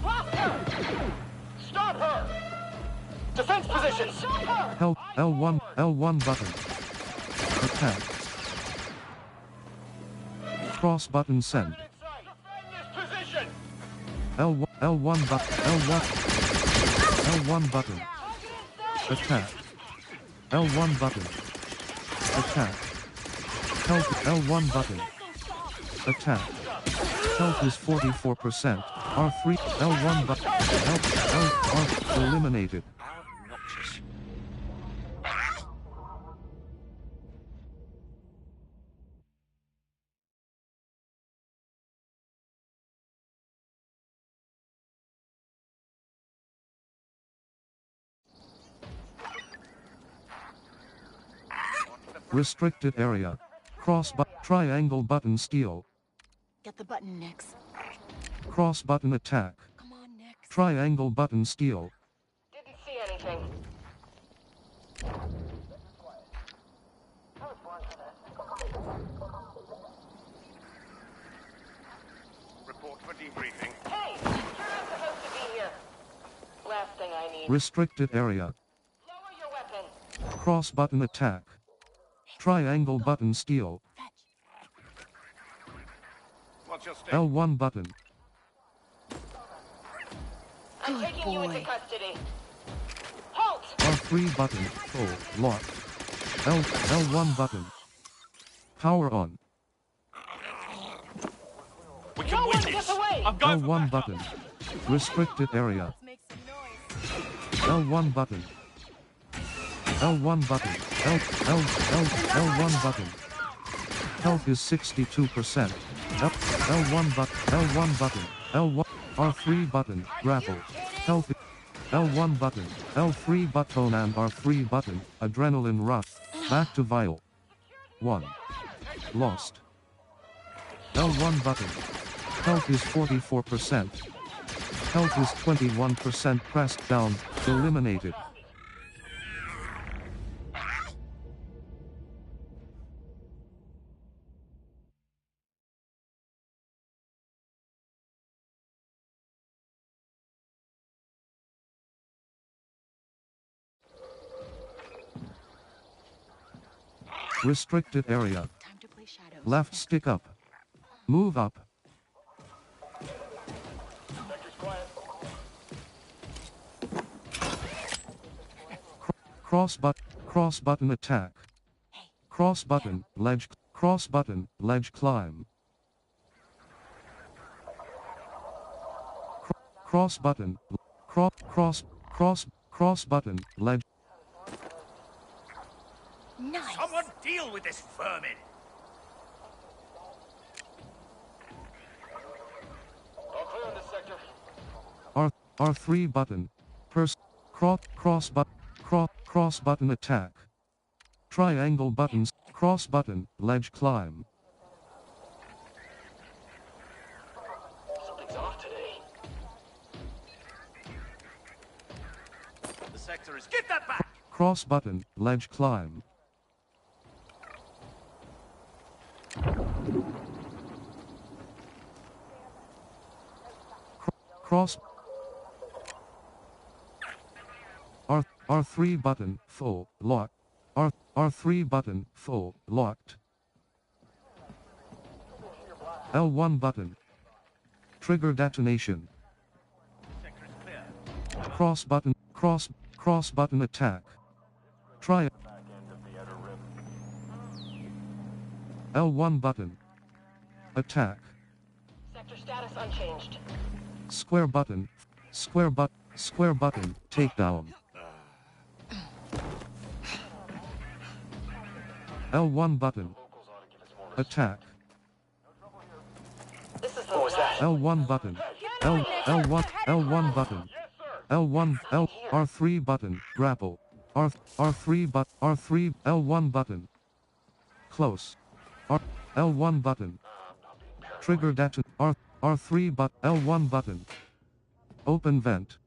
Lost her! Stop her! Defense position! Stop her! Health L1 button. Attack. Cross button send. Defend this position! L1 button. L1 button. Attack. L1 button. Attack. Health L1 button. Attack. Health is 44%. R3 L1 button. L eliminated. Obnoxious. Restricted area. Triangle button steal. Get the button, Nix. Cross button attack. Come on, Nix. Triangle button steal. Didn't see anything. Report for debriefing. Hey! You're not supposed to be here. Last thing I need. Restricted area. Lower your weapon. Cross button attack. Triangle button steal. What's your stake? L1 button. I'm Good taking you into boy. custody. Halt! R3 button. Full. Lock. L1 button. Power on. We No one get away! I'm going for L1 backup. button. Restricted area. L1 button. L1 button. L1 button. Health is 62%. L1 button. L1 button. L1. R3 button, grapple, health, L1 button, L3 button and R3 button, adrenaline rush, back to vial. 1. Lost. L1 button. Health is 44%. Health is 21% pressed down, eliminated. Restricted area. Time to play shadows. Left stick up. Move up. Sector's quiet. Cross button attack. Cross button, ledge climb. Cross button, cross button, ledge. Nice. Someone deal with this vermin! All clear on this sector. R3 button. Cross button attack. Triangle buttons, cross button, ledge climb. Something's off today. The sector is... Get that back! Cross button, ledge climb. Cross R3 button, full, locked. R3 button, full, locked. L1 button. Trigger detonation. Sector is clear. Cross button attack. Try Back end of the outer rim. L1 button. Attack. Sector status unchanged. Square button, takedown. L1 button. Attack. This is the What was that? L1 button. L1 button. R3 button, grapple. R3 L1 button. Close. L1 button. Trigger deton. R3 L1 button. Open vent.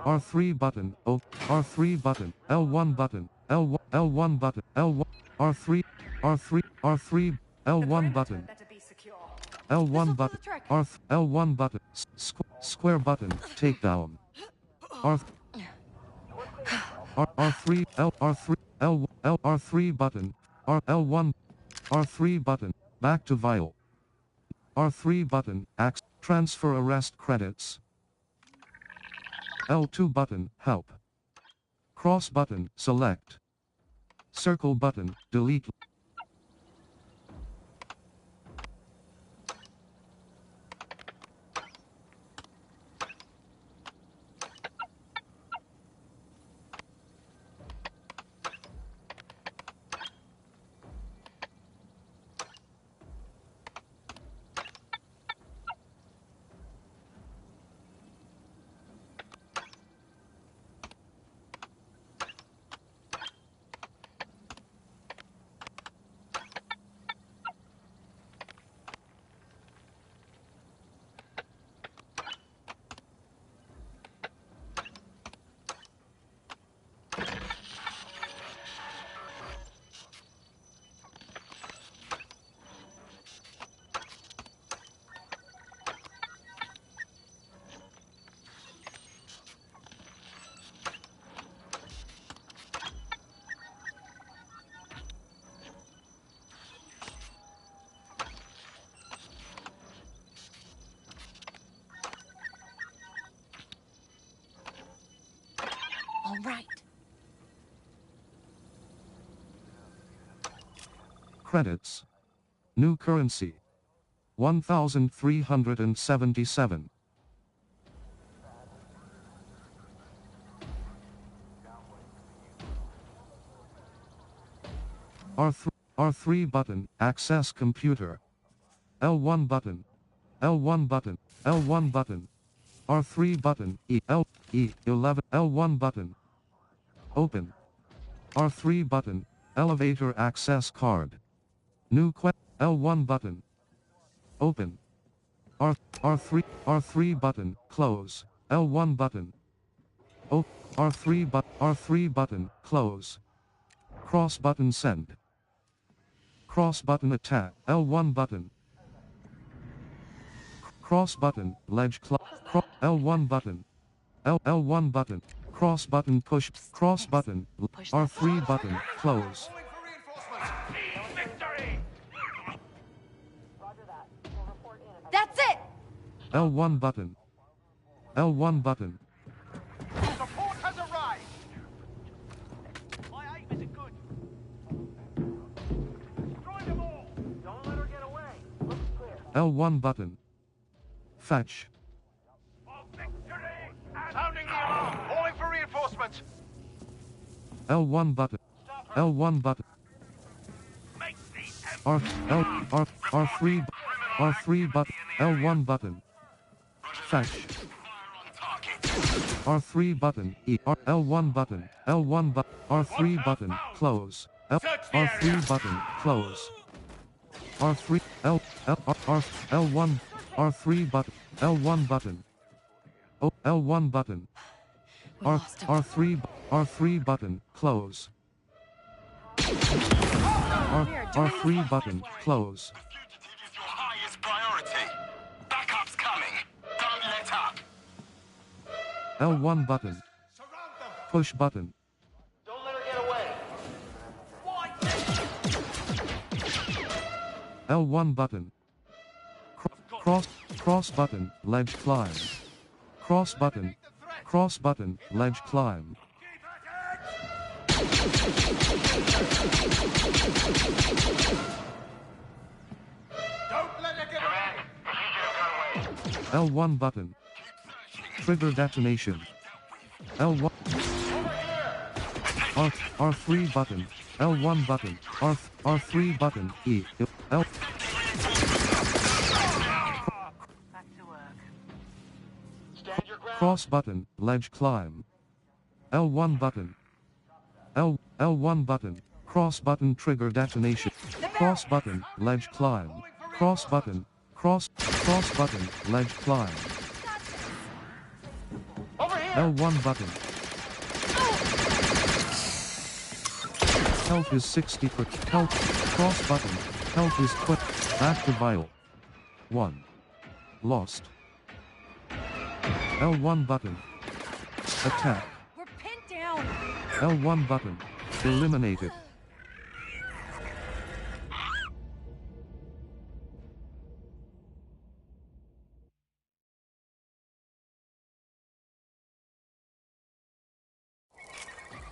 R3 button. R3 button. L1 button. L1 button. L1. R3 L1 button. L1 button. L1 button. Square button. Takedown. R3 R3 button. L1 R3 button. Back to vial. R3 button. Axe. Transfer arrest credits. L2 button. Help. Cross button. Select. Circle button. Delete. All right. Credits. New currency. 1,377. R3. R3 button, access computer. L1 button. L1 button. L1 button. R3 button, E11, L1 button. Open. R3 button, elevator access card. New L1 button. Open. R3 button, close. L1 button. R3 button, close. Cross button send. Cross button attack, L1 button. Cross button, ledge L1 button. L1 button. Cross button push, cross button, R3 button, close. That's it! L1 button. L1 button. Support has arrived! My aim isn't good. Destroy them all! Don't let her get away. Looks clear. L1 button. Fetch. Sounding the alarm! Calling for reinforcements! L1 button. L1 button. R3 button. L1 button. Fetch. R3 button. L1 button. L1 button. R3 button. Close. R3 button. Close. R3 L1 R3 button. L1 button. L1 button. R3 button. Close. R3 button. Close. Fugitive is your highest priority. Backup's coming. Don't let up. L1 button. Push button. Don't let her get away! L1 button. Cross button, ledge climb. Cross button, ledge climb. Don't let her get away! L1 button. Trigger detonation. L1. R3 button. L1 button. R3 button. L. Back to work. Stand your ground! Cross button, ledge climb. L1 button. L1 button. Cross button trigger detonation. Cross button, ledge climb. Cross button, cross button, ledge climb. Over here! L1 button. Health is 60 per health. Cross button. Health is back to vial. 1. Lost. L1 button. Attack. We're pinned down! L1 button. Eliminated.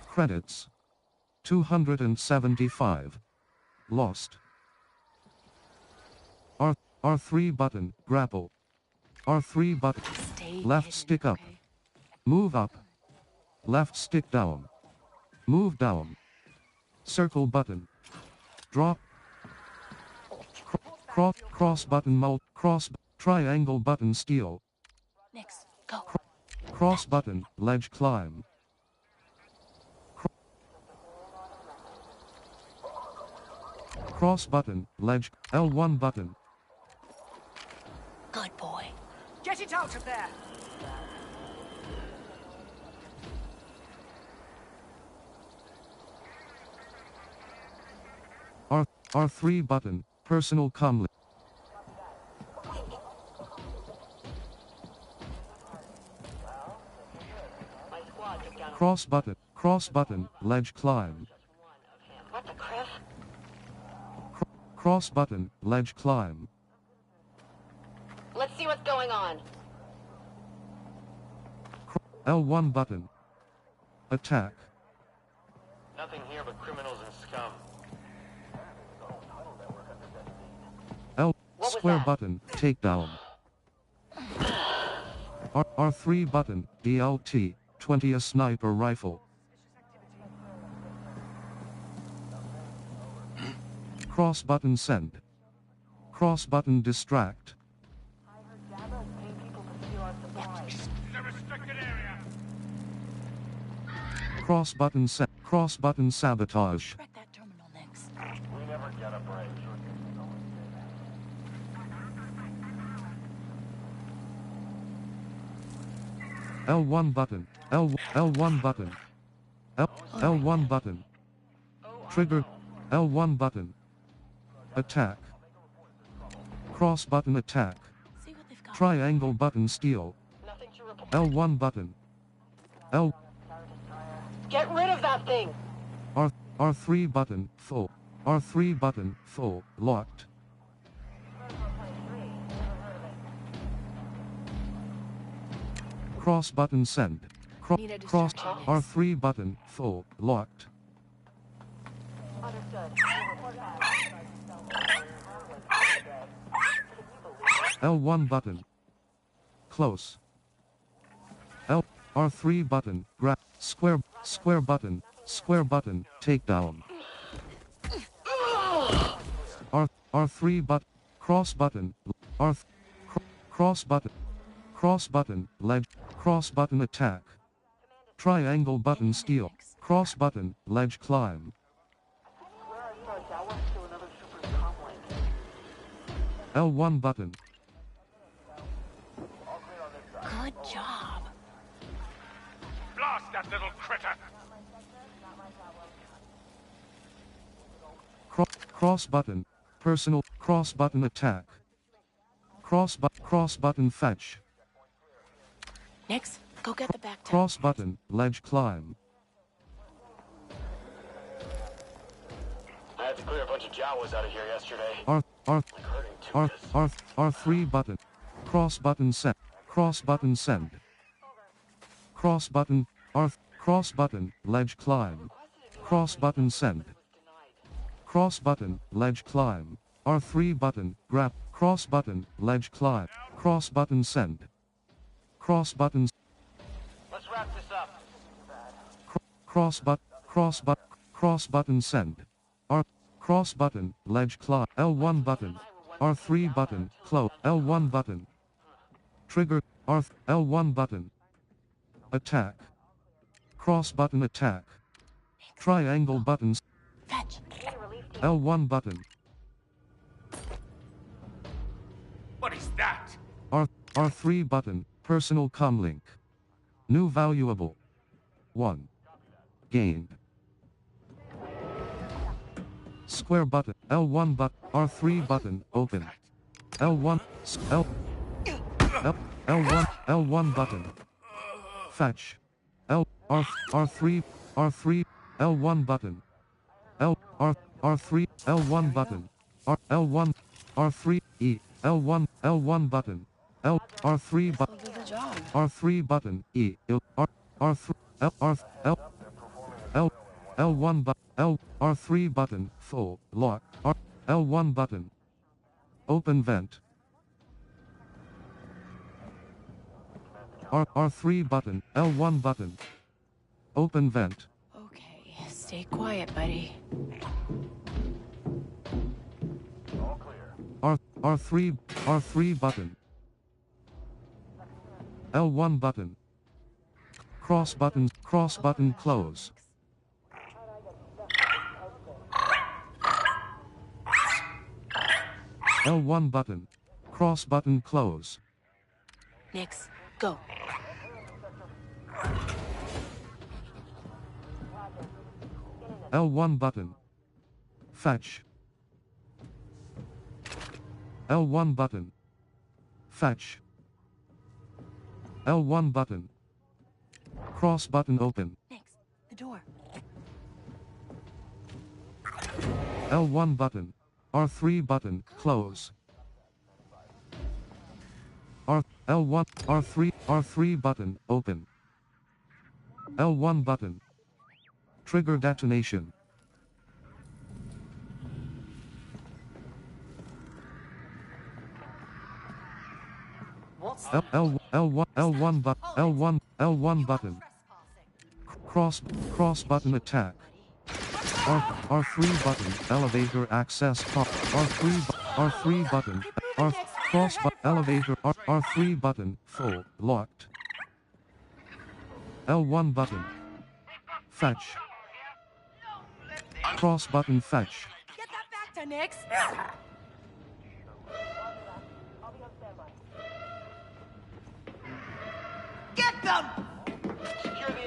Credits. 275. Lost. R3 button, grapple. R3 button, Stay left hidden, stick up. okay? Move up. Left stick down. Move down. Circle button. Drop. Cross button triangle button steal. Nix, go. Cross button, ledge climb. Cross button, ledge, L1 button. Good boy. Get it out of there! R3 button, personal comm. Cross button, ledge climb. What the criff? Cross button, ledge climb. Let's see what's going on. L1 button. Attack. Nothing here but criminals and scum. was Square that? button, takedown. R3 button, DLT, 20 a sniper rifle. Cross button send. Cross button distract. Cross button set. Cross button sabotage. Wreck that terminal next. We never get a break. L1 button. L1 button. L1 button. Trigger. L1 button. Attack. Cross button attack. See what they've got. Triangle button steal. L1 button. L Get rid of that thing! R3 button full. R3 button full. Locked. Cross button send. Need a Cross distraction. R3 button full. Locked. L1 button. Close. R3 button. Grab. Square button. Square button. Takedown. R3 button. Cross button. Cross button. Cross button. Ledge. Cross button attack. Triangle button steal. Cross button. Ledge climb. L1 button. Good job. Blast that little critter! Cross button. Personal. Cross button attack. Cross button fetch. Next, go get the back tower. Cross button. Ledge climb. I had to clear a bunch of Jawas out of here yesterday. R3 button. Cross button send. Cross button send. Cross button. Cross button. Ledge climb. Cross button send. Cross button. Ledge climb. R3 button. Grab. Cross button. Ledge climb. Cross button send. Cross button. Let's wrap this up. Cross button send. Cross button. Ledge climb. L1 button. R3 button. Close. L1 button. Trigger. L1 button. Attack. Cross button attack. Triangle buttons. Fetch. L1 button. What is that? R3 button. Personal comlink. New valuable. 1. Gained. Square button. L1 button. R3 button. Open. L1. L1 button. Fetch. R3 L1 button. R3 L1 button. L1 R3 E L1 button. R3 button. Do the job. R3 button E R3 L1 button. R3 button full lock. L1 button. Open vent. R3 button. L1 button. Open vent. Okay, stay quiet, buddy. R3 button. L1 button. Cross button close. L1 button. Cross button close. Next, go. L1 button. Fetch. L1 button. Fetch. L1 button. Cross button open. Next, the door. L1 button. R3 button close. L1 R3 button open. L1 button. Trigger detonation. L1 button. Cross button attack. R3 button, elevator access pop, R3 button, R cross button, elevator, R3 button, full, locked. L1 button. Fetch. Cross button fetch. Get that back to Nix. Get them!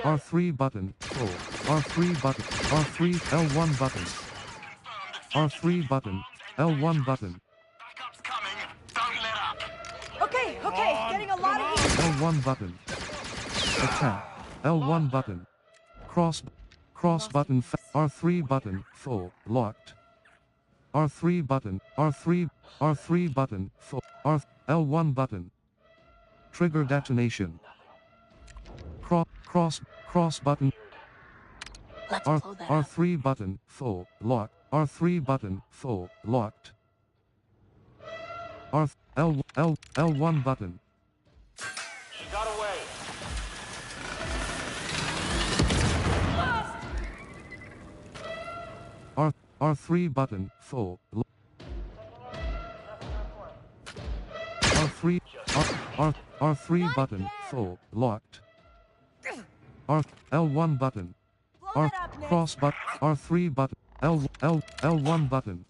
R3 button, full, R3 button, R3, L1 button. R3 button, L1 button, Backup's coming. Don't let up. Okay, getting a lot of heat. L1 button. Attack, L1 button. Cross button, R3 button, full, locked. R3 button, R3 button, full, L1 button. Trigger detonation. Cross button, Let's blow that up. R3 button, full, locked. R3 button, full, locked. L1 button. She got away. R3 button, full. R3 button, full, locked. L1 button. Blow that up, Nix. Cross button, R3 button, L1 button.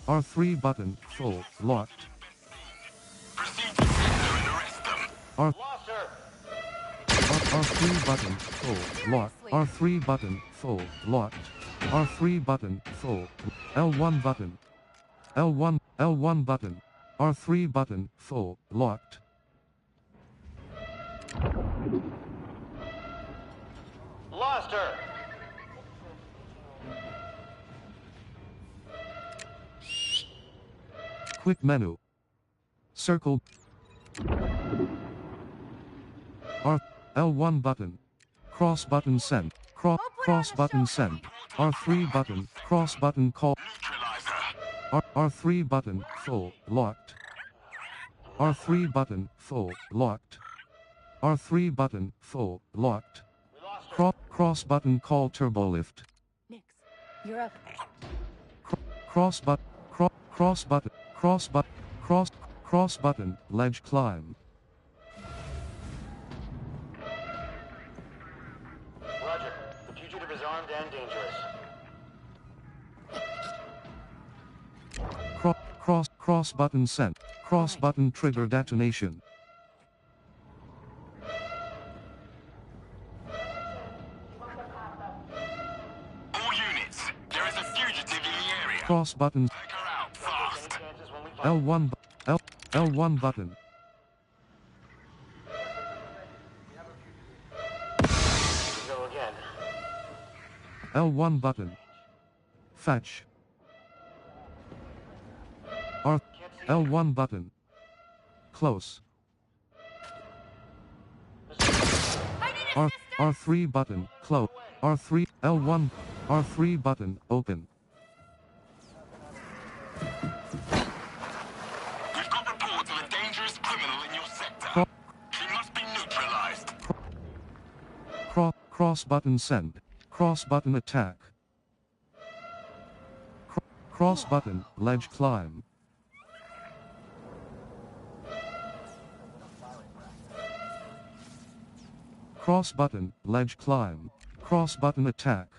R3 button, full, locked. Proceed to center and arrest them. Lost her. R3 button, full, locked. R3 button, full, locked. R3 button, full. L1 button. L1 button. R3 button, full, locked. Lost her. Quick menu. Circle. L1 button. Cross button send. Cross button send. R3 button. Cross button call. Neutralizer. R3 button. Full. Locked. R3 button. Full. Locked. R3 button. Full. Locked. Cross button call turbo lift. Nix, you're up. Cross button. Cross button. Ledge climb. Roger. The fugitive is armed and dangerous. Cross button sent. Cross button trigger detonation. All units. There is a fugitive in the area. Cross button. Take her out fast. Chances when we find L1 button. go again. L1 button. Fetch. L1 button. Close. R3 button. Close. R3 L1 R3 button. Open. We've got reports of a dangerous criminal in your sector. She must be neutralized. Cross button send. Cross button attack. Cross button ledge climb. Cross button ledge climb. Cross button attack.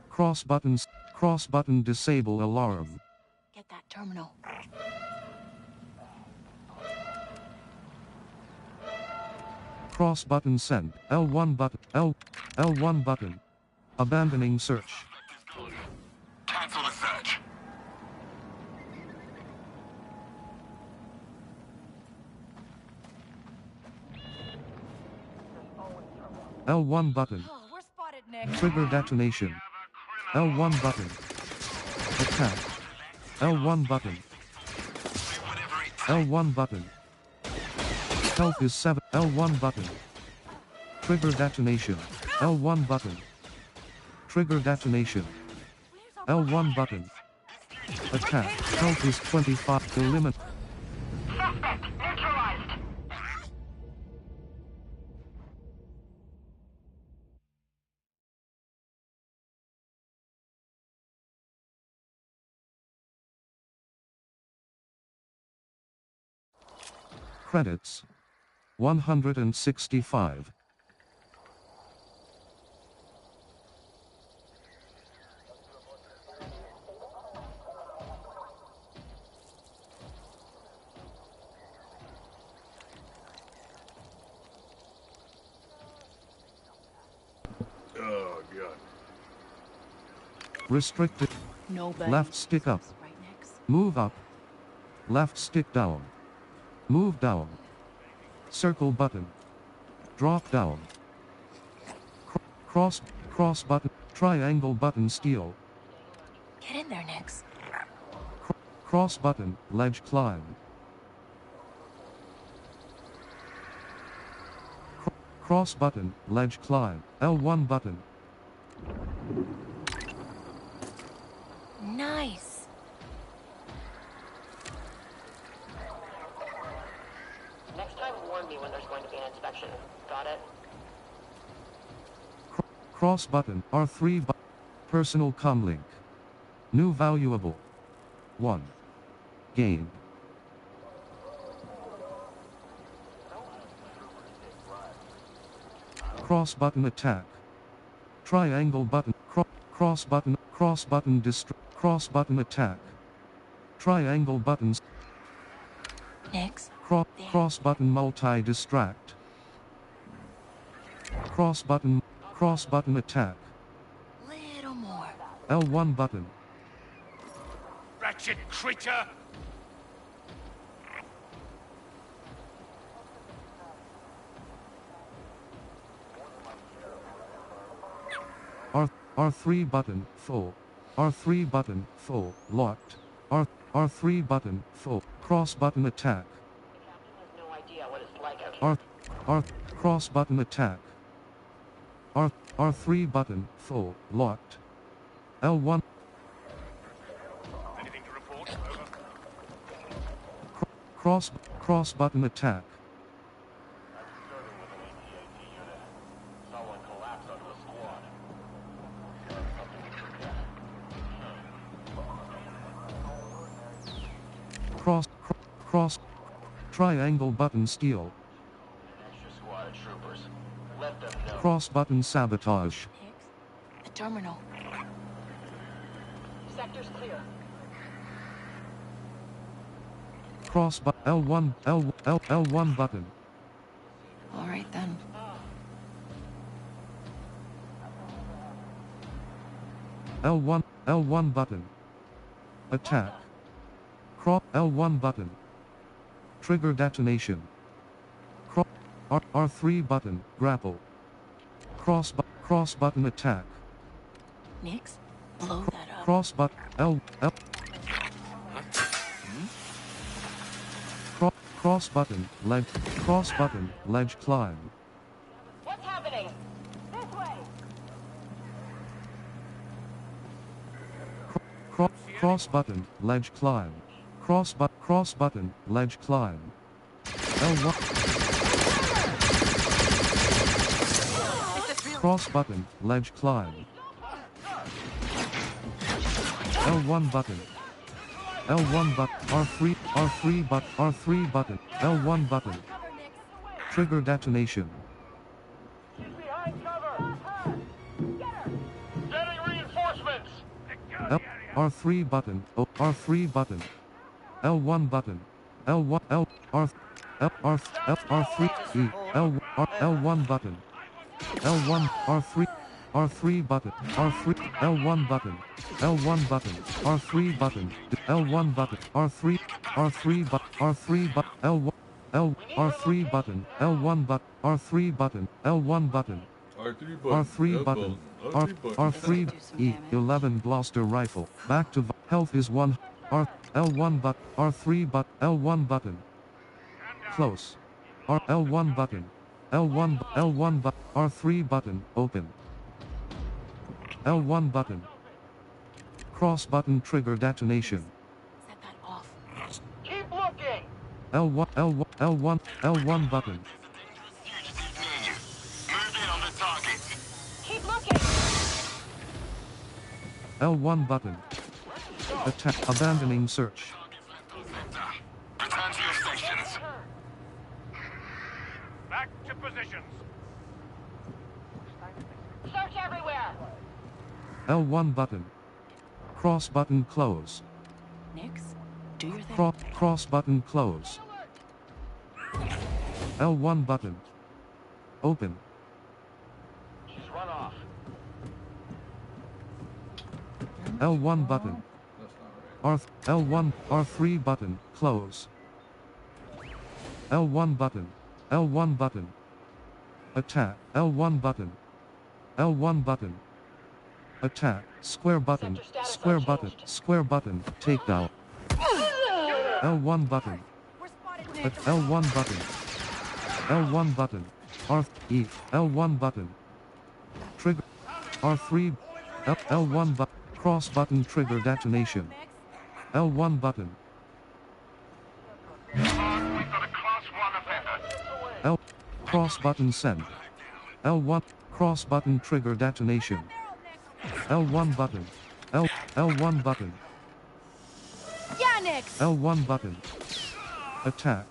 Cross button disable alarm. Get that terminal. Cross button send. L1 button. L1 button. Abandoning search. Cancel the search. L1 button. Oh, we're spotted, Nix. Trigger detonation. L1 button. Attack. L1 button. L1 button. Health is 7. L1 button. Trigger detonation. L1 button. Trigger detonation. L1 button. Attack. Health is 25. Eliminate. Suspect neutralized. Credits. 165. Oh, God. Restricted. No buttons. Left stick up. Right next. Move up. Left stick down. Move down. Circle button. Drop down. Cross button. Triangle button steel. Get in there, Nix. Cross button. Ledge climb. Cross button. Ledge climb. L1 button. Nice. Next time, warn me when there's going to be an inspection. Got it? Cross button. R3 personal comlink. New valuable. 1. Gain. Cross button attack. Triangle button. Cross button cross button attack. Triangle buttons. Nix. Cross button multi distract. Cross button attack. Little more. L1 button. Wretched creature! R3 button full. R3 button full. Locked. R3 button full. Cross button attack. The captain has no idea what it's like out here. R cross button attack. R3 button full. Locked. L1 Anything to report? Over. cross button attack. Someone collapsed onto a squad. Cross triangle button steel. Extra squad of troopers. Let them know. Cross button sabotage. Nix. The terminal. Sector's clear. Cross L1 button. All right then. L1 button. Attack. Cross L1 button. Trigger detonation. R3 button. Grapple. Cross button attack. Nix. Blow that up. Cross button cross button ledge climb. What's happening? This way! Cross button ledge climb. Cross button ledge climb. L1 cross button ledge climb. L1 button. L1 button. R3 button. L1 button. Trigger detonation. She's behind cover! Getting reinforcements! R3 button. R3 button. L1 button. L1 L R R3 E L1 button. L1 R3 button. R3 L1 button. L1 button. R3 button. L1 button. R3 button. R3 button. L1 R3 button. L1 button. R3 button. L1 button. R3 button. R3 E11 blaster rifle. Back to health is 1. L1 button. R3 button. L1 button. Close. L1 button. L1 button. R3 button. Open. L1 button. Cross button trigger detonation. Set that off. Keep looking! L1 button. Move in on the target. Keep looking! L1 button. Attack. Abandoning search. Return to your stations. positions. Search everywhere. L1 button. Cross button close. Nix, do your thing. Cross button close. L1 button. Open. She's run off. L1 button. L1, R3 button, close. L1 button. L1 button. Attack. L1 button. L1 button. Attack. Square button. Square button. Square button. Takedown. L1 button. We're spotted, Nick. L1 button. L1 button. R3. L1 button. Trigger. R3. L1 button. Cross button trigger detonation. L1 button. We've got a class 1 offender. L. Cross button send. L1. Cross button trigger detonation. L1 button. L1 button. Yeah, Nix. L1 button. Attack.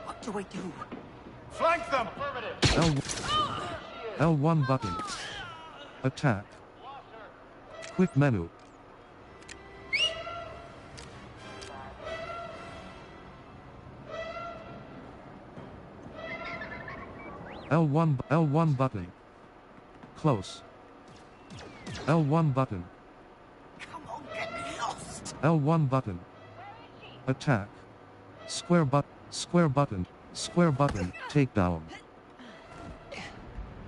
What do I do? Flank them! Affirmative. L1 button. Attack. Quick menu. L1 button. Close. L1 button. Come on, get lost. L1 button. Attack. Square button. Square button. Square button. Takedown.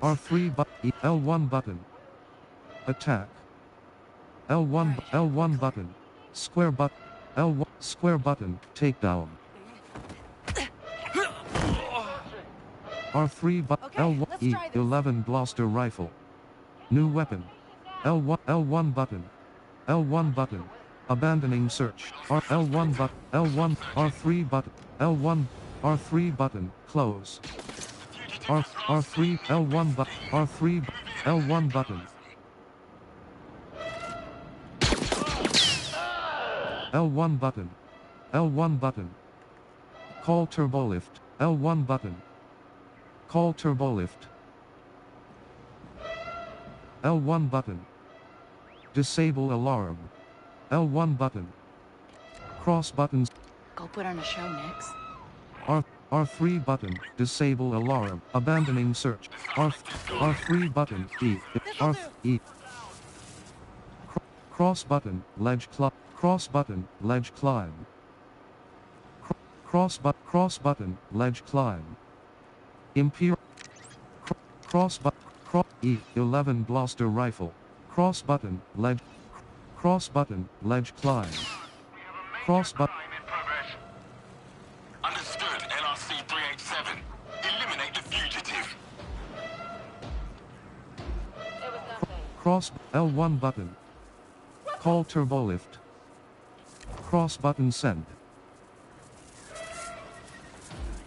R3 button. L1 button. Attack. L1 button. Square button. L1 square button. Takedown. R3 button. Okay, L1 let's try this. E11 Gloucester rifle. New weapon. L1 button. L1 button. Abandoning search. L1 button. L1 R3 button. L1 R3 button. Close. R3 L1 button. R3 L1 button. L1 button. L1 button. Call turbolift. L1 button. Call turbolift. L1 button. Disable alarm. L1 button. Cross buttons. Go put on a show, Nix. R3 button. Disable alarm. Abandoning search. R3 button. E. Cross button. Ledge climb. Cross button. Ledge climb. Cross button. Ledge climb. Imperial. Cross button. E11 Gloucester rifle. Cross button. Ledge. Cross button. Ledge climb. Cross button. In progress. Understood, LRC 387. Eliminate the fugitive. It was nothing. Cross L1 button. Call turbolift. Cross button send.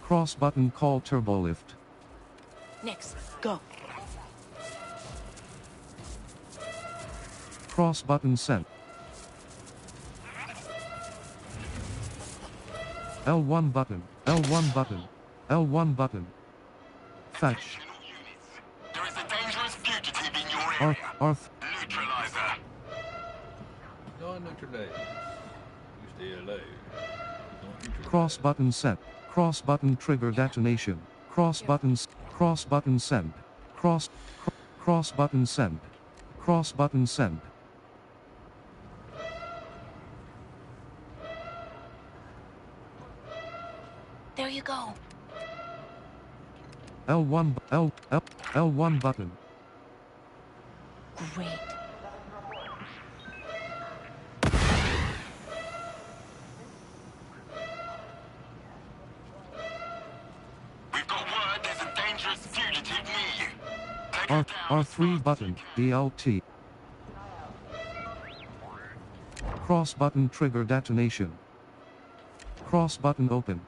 Cross button call turbolift. Nix, go. Cross button send. L1 button. L1 button. L1 button. Fetch. There is a dangerous fugitive in your area. Arth. Neutralizer. Don't neutralize. You stay alive. Don't neutralize. Cross button set. Cross button trigger detonation. Cross buttons. Cross button send. Cross button send. Cross button send. There you go. L1 button. Great. We've got word there's a dangerous fugitive near you. Take her down. R3 button. DLT. Cross button trigger detonation. Cross button open.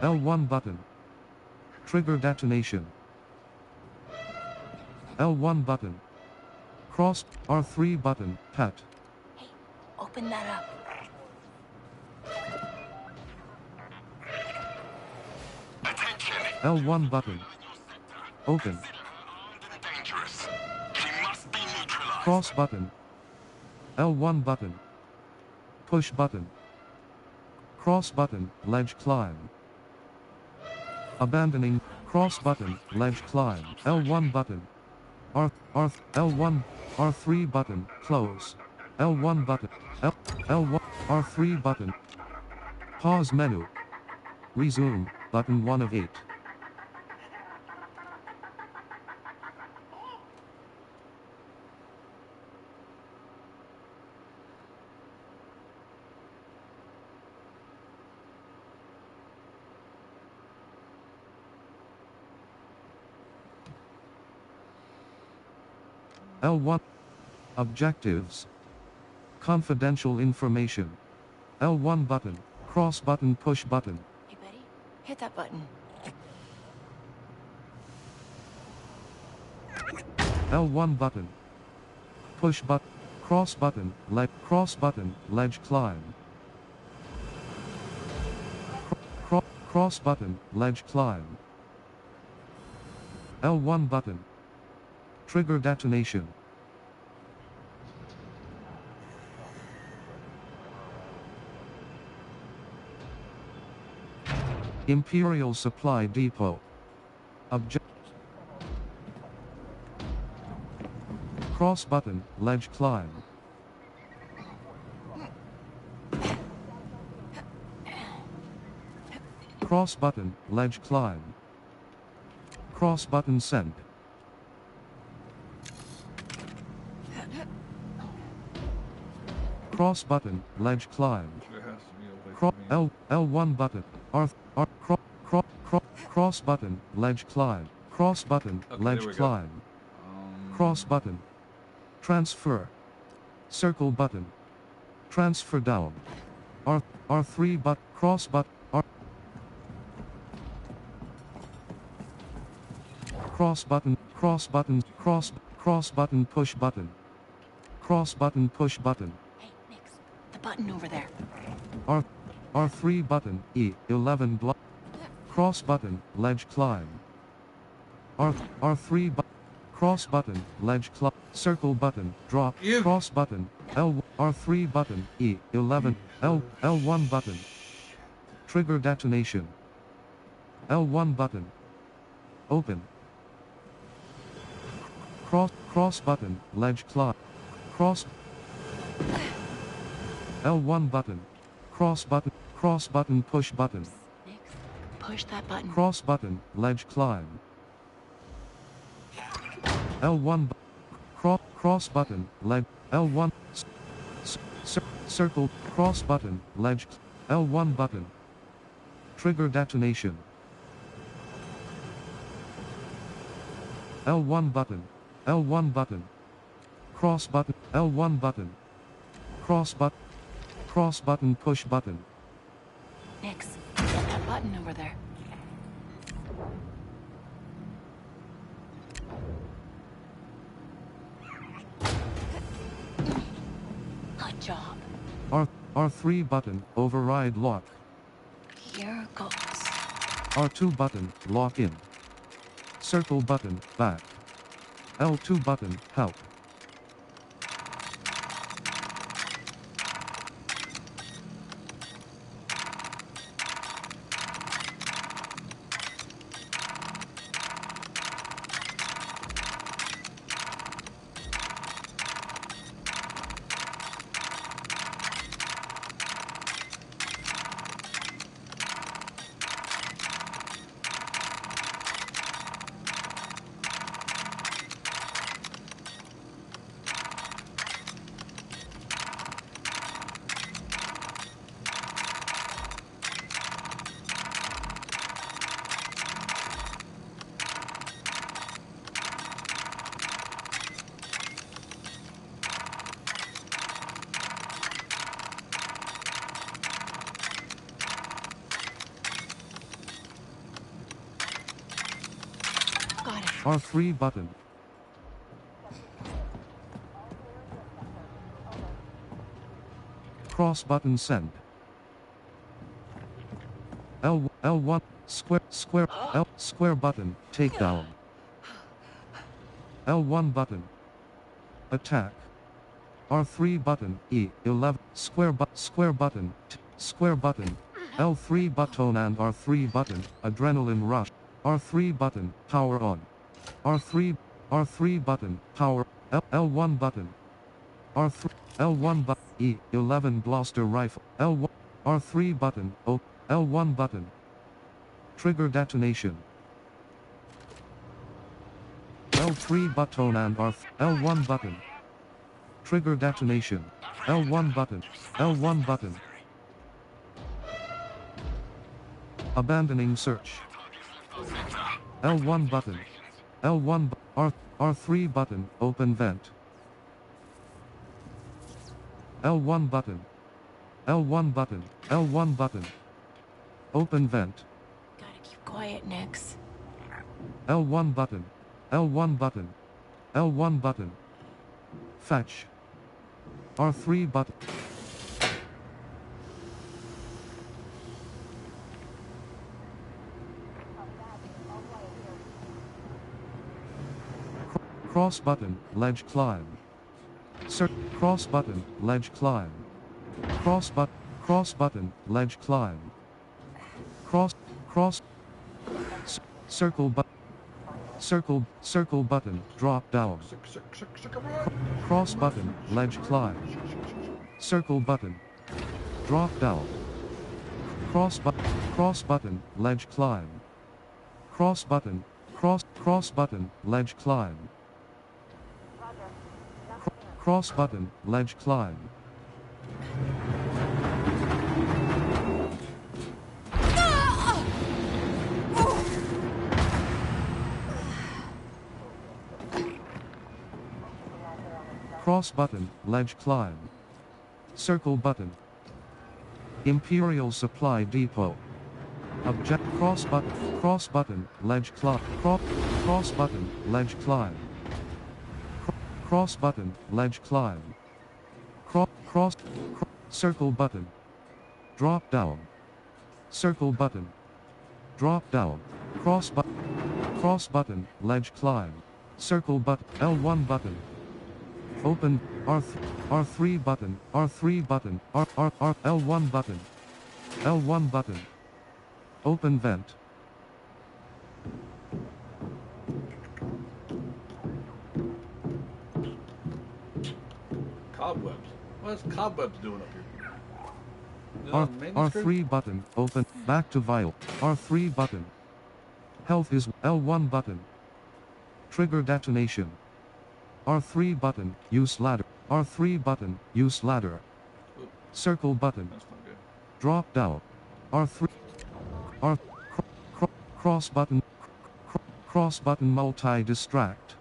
L1 button. Trigger detonation. L1 button. Cross, R3 button, pat. Hey, open that up. Attention! L1 button. Open. Consider her armed and dangerous. She must be neutralized. Cross button. L1 button. Push button. Cross button, ledge climb. Abandoning, cross button, ledge climb. L1 button. L1, R3 button, close. L1 button, L1, R3 button. Pause menu. Resume, button 1 of 8. L1. Objectives. Confidential information. L1 button. Cross button, push button. Hey, Betty, hit that button. L1 button. Push button. Cross button, cross button, ledge climb. Cross button, ledge climb. L1 button. Trigger detonation. Imperial Supply Depot. Cross button, ledge climb. Cross button, ledge climb. Cross button, send. Cross button, ledge climb. There has to be a way for me. L1 button, cross button, ledge climb. Cross button, Okay, ledge there we go. climb. Cross button. Transfer. Circle button. Transfer down. R3 but cross button. Cross button, cross button, cross button, push button. Cross button, push button. Hey, Nix, the button over there. R3 button, E11 block. Cross button, ledge climb. R3 button. Cross button, ledge climb. Circle button, drop. Cross button, R3 button, E11, L1 button. Trigger detonation. L1 button. Open. Cross button, ledge climb. Cross. L1 button. Cross button, push button. Nix, push that button. Cross button, ledge climb. L1 cross button, ledge, L1 circle, cross button, ledge, L1 button. Trigger detonation. L1 button, L1 button. Cross button, L1 button. Cross button, push button. Nix, get that button over there. Good job. R3 button, override lock. Here goes. R2 button, lock in. Circle button, back. L2 button, help. Got it. R3 button. Cross button send. L1 square L square button takedown. L1 button attack. R3 button E11 square button square button L3 button and R3 button adrenaline rush. R3 button power on. R3 button power L1 button R3 L1 button E11 blaster rifle L1 R3 button O L1 button trigger detonation. L3 button and L1 button trigger detonation. L1 button L1 button abandoning search. L1 button L1 R3 button open vent. L1 button L1 button L1 button open vent. Gotta keep quiet, Nix. L1 button L1 button L1 button fetch. R3 button cross button ledge climb. Cross button ledge climb. Cross button ledge climb. Cross circle button drop down. Cross button ledge climb. Circle button drop down. Cross button ledge climb. Cross button ledge climb. Cross button ledge climb. Cross button ledge climb. Circle button Imperial Supply Depot. Object cross button ledge climb. Cross button ledge climb. Cross button ledge climb. Circle button drop down. Circle button drop down. Cross button ledge climb. Circle button L1 button open R3 button R3 button L1 button L1 button open vent. Cobwebs. What's cobwebs doing up here? Is it on the main screen? R3 button open back to vial. R3 button health is L1 button trigger detonation. R3 button use ladder. R3 button use ladder. Circle button That's not good. drop down. R3 cross button multi distract.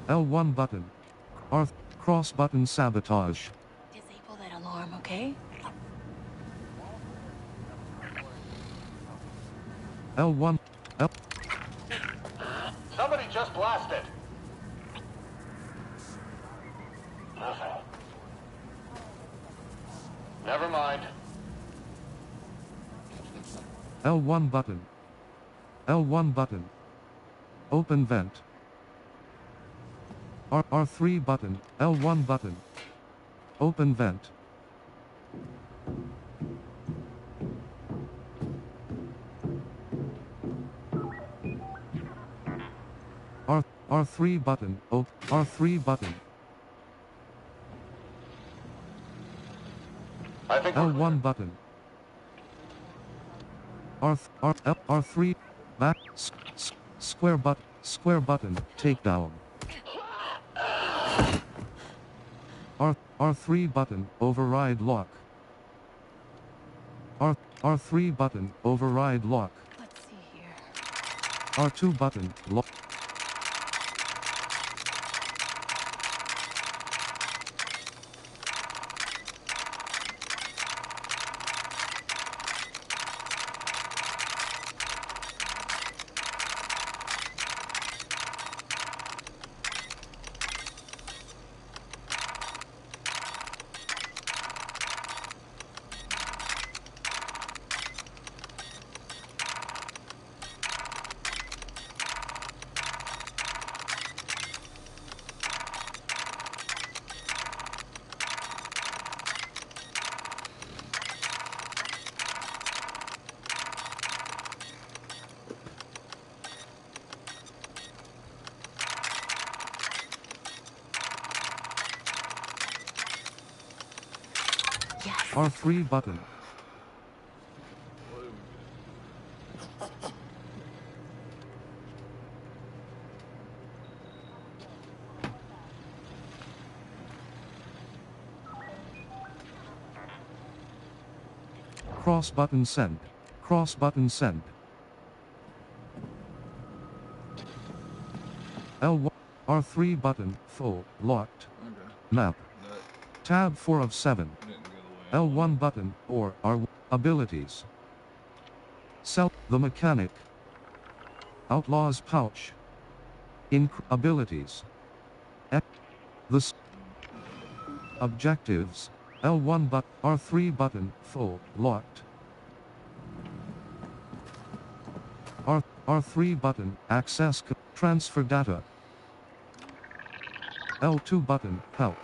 L1 button cross button sabotage. Disable that alarm, okay? L1 Somebody just blasted. Nothing. Never mind. L1 button L1 button open vent. R3 button L1 button open vent. R3 button R3 button I think L1 button R3 back square button takedown. R3 button override lock. R3 button override lock. Let's see here. R2 button lock. R3 button. Cross button send. Cross button send. L1 R3 button full locked. Okay. Map. That Tab 4 of 7. didn't go the way I L1 button or R abilities. Sell the mechanic. Outlaws pouch. Abilities. Objectives. L1 but R3 button full locked. R3 button access transfer data. L2 button help.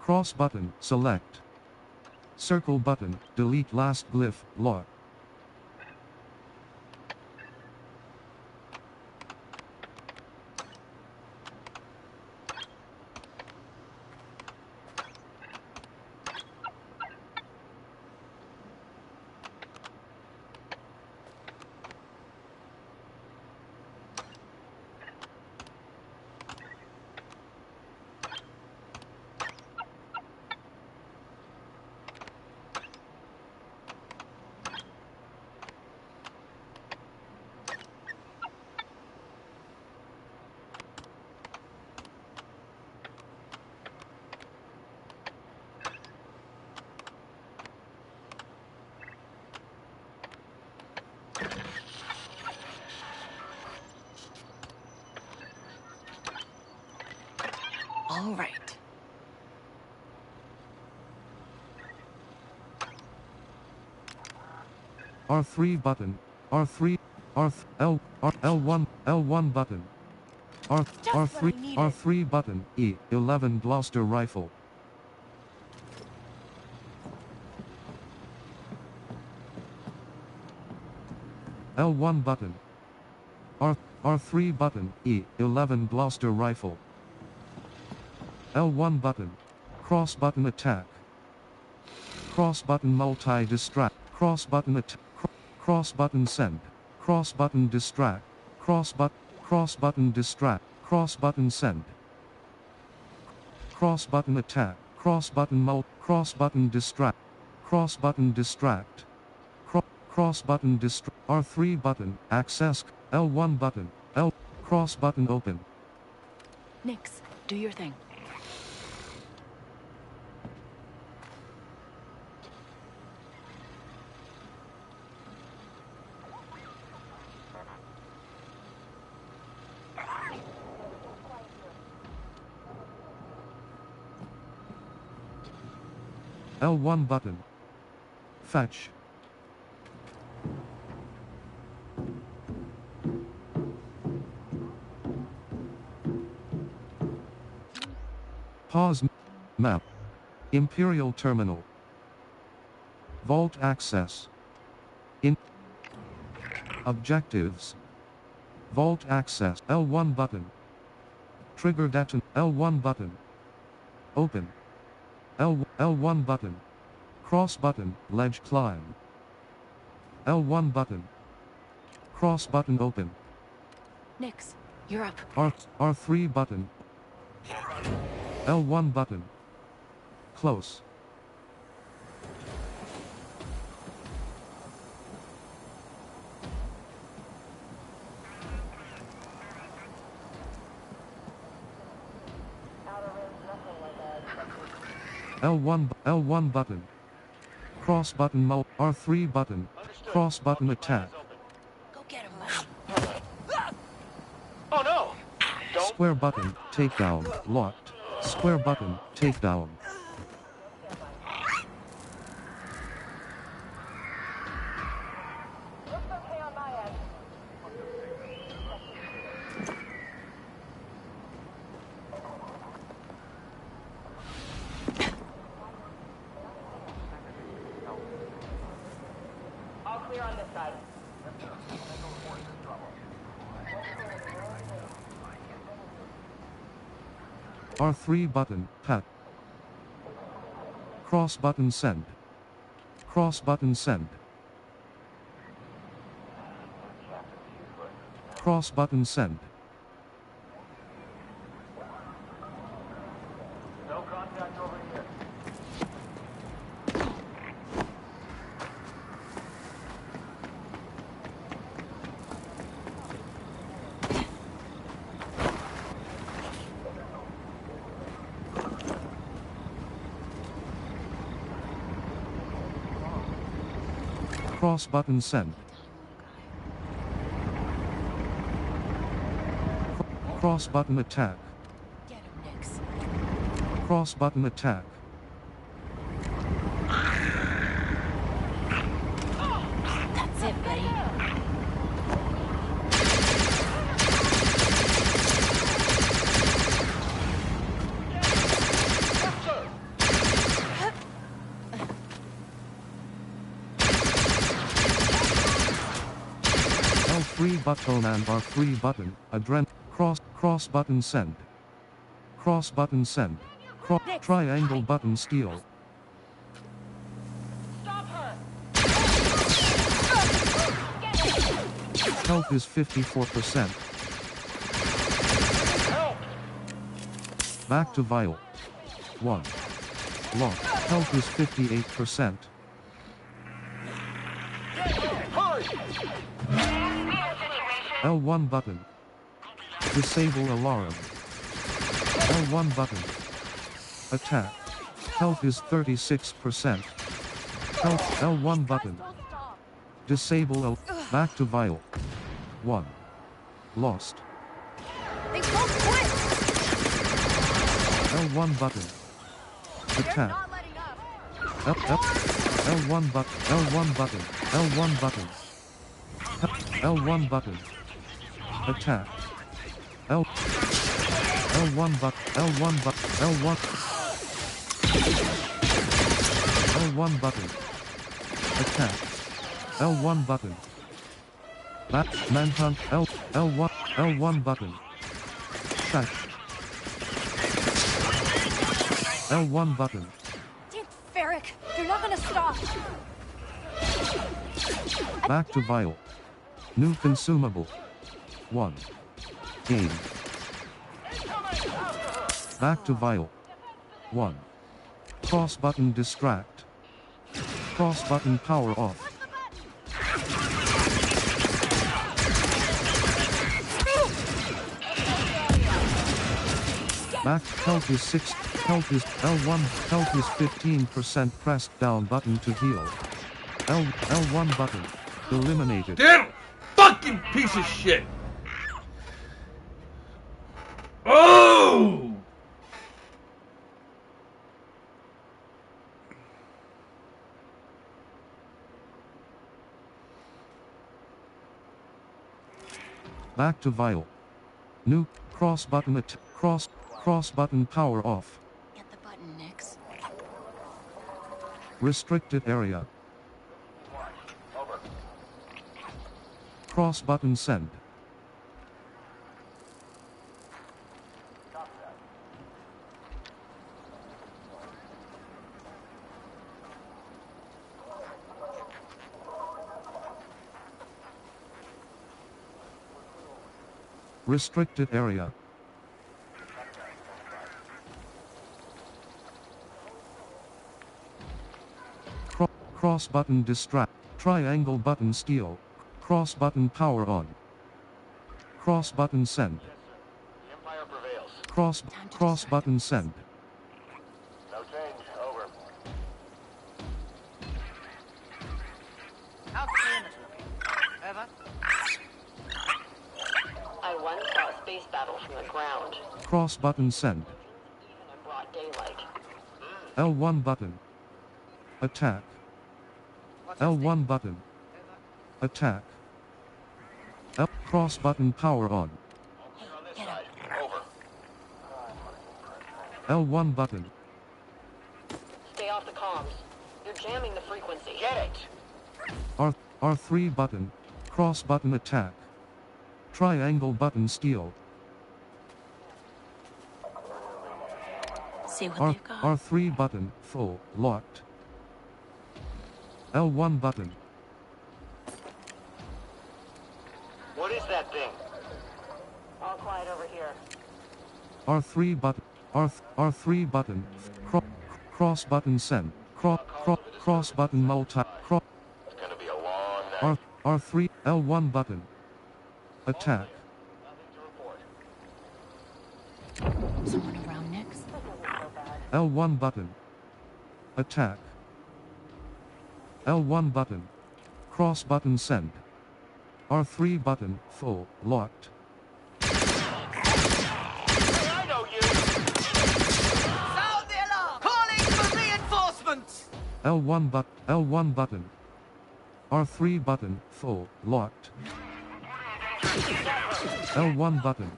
Cross button select. Circle button delete last glyph lock. All right. R3 button. R3 R L R L1 L1 button. R3 R3 button E11 Gloucester rifle. L1 button. R3 button E11 Gloucester rifle. L1 button. Cross button attack. Cross button multi distract. Cross button attack. Cross button send. Cross button distract. Cross button distract. Cross button send. Cross button attack. Cross button distract. Cross button distract. Cross button distract. R3 button access. L1 button. Cross button open. Nix, do your thing. L1 button. Fetch. Pause. Map. Imperial Terminal. Vault access. Objectives. Vault access. L1 button. Trigger deton. L1 button. Open. L1 button. Cross button. Ledge climb. L1 button. Cross button open. Nix, you're up. R3 button. L1 button. Close. L1 button. Cross button R3 button. Cross button attack. Go get him, buddy. Oh no! Don't. Square button takedown locked. Square button takedown. Looks okay on my end. All clear on this side. R3 button pat. Cross button send. Cross button send. Cross button send. No contact over here. Cross button send. Cross button attack. Get him, Nix. Cross button attack. That's it, buddy. L3 button and R3 button, cross button send. Cross button send. Triangle button steal. Stop her! Health is 54%. Back to vial. 1. Lock. Health is 58%. L1 button. Disable alarm. L1 button. Attack. Health is 36%. Health L1 button. Disable back to vial. 1. Lost. They won't quit. L1 button. They're Attack. not letting up. L1 button. L1 button. L1 button. L1 button. Attack. L1 button. L1 button. L1. L1 button. Attack. L1 button. Manhunt. L1 button. Track. L1 button. Damn, Ferric. They're not gonna stop. Back to vial. New consumable. 1. Game. Back to vial. 1. Cross button distract. Cross button power off. Back health is 6. Health is L1. Health is 15%. Pressed down button to heal. L1 button. Eliminated. Damn fucking piece of shit. Oh! Back to vial. New cross button cross button power off. Get the button, Nix. Restricted area. Cross button send. Restricted area. Cross button distract. Triangle button steal. Cross button power on. Cross button send. The Empire prevails. Cross button send. No change. Over. How's the damage looking? Over. I once saw a space battle from the ground, Cross button send. even in broad daylight. L1 button. Attack. L1 button. Attack. Cross button power on. On this side. Over. L1 button. Stay off the comms. You're jamming the frequency. Get it! R3 button. Cross button attack. Triangle button steal. See what they've got. R3 button full locked. L1 button. What is that thing? All quiet over here. R3 button. R3 button. Cross button send. Cross button multi. It's gonna be a long night. R3 L1 button. Attack. Nothing to report. Someone around next? L1 button. Attack. L1 button. Cross button send. R3 button full locked. Hey, I know you! Sound the alarm! Calling for reinforcements! L1 button. R3 button full locked. L1 button.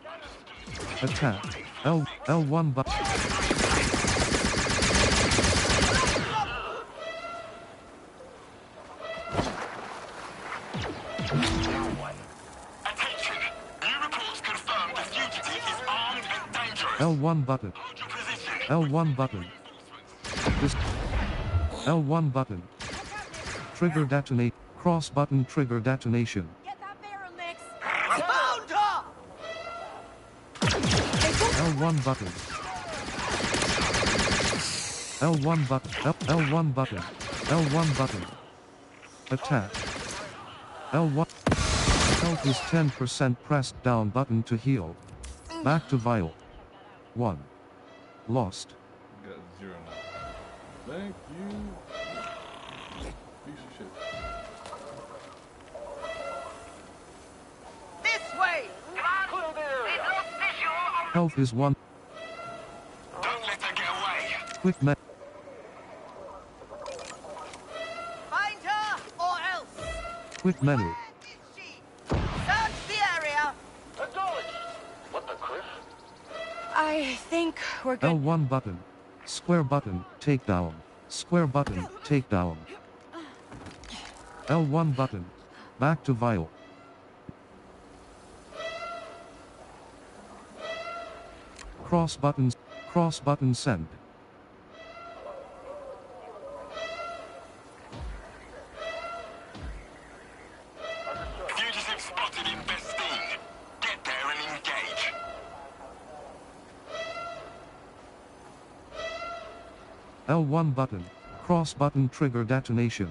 Attack. L1 button. Attention! New reports confirm the fugitive is armed and dangerous. L1 button. Hold your position. L1 button. This L1 button. Trigger detonate. Cross button trigger detonation. Get that barrel, Nix. Found her! L1 button. L1 button. L1 button. L1 button. Attack. L1. Health is 10%. Pressed down button to heal. Back to vial. 1. Lost. Got 0 now. Thank you. Piece of shit. This way! Clear the area! Health is 1. Don't let her get away. Quick med. Find her or else! Quick menu. Where is she? Search the area! Acknowledged! What the cliff? I think we're good. L1 button. Square button. Takedown. Square button. Takedown. L1 button. Back to vial. Cross buttons. Cross button send. Fugitive spotted in Vestine. Get there and engage. L1 button. Cross button trigger detonation.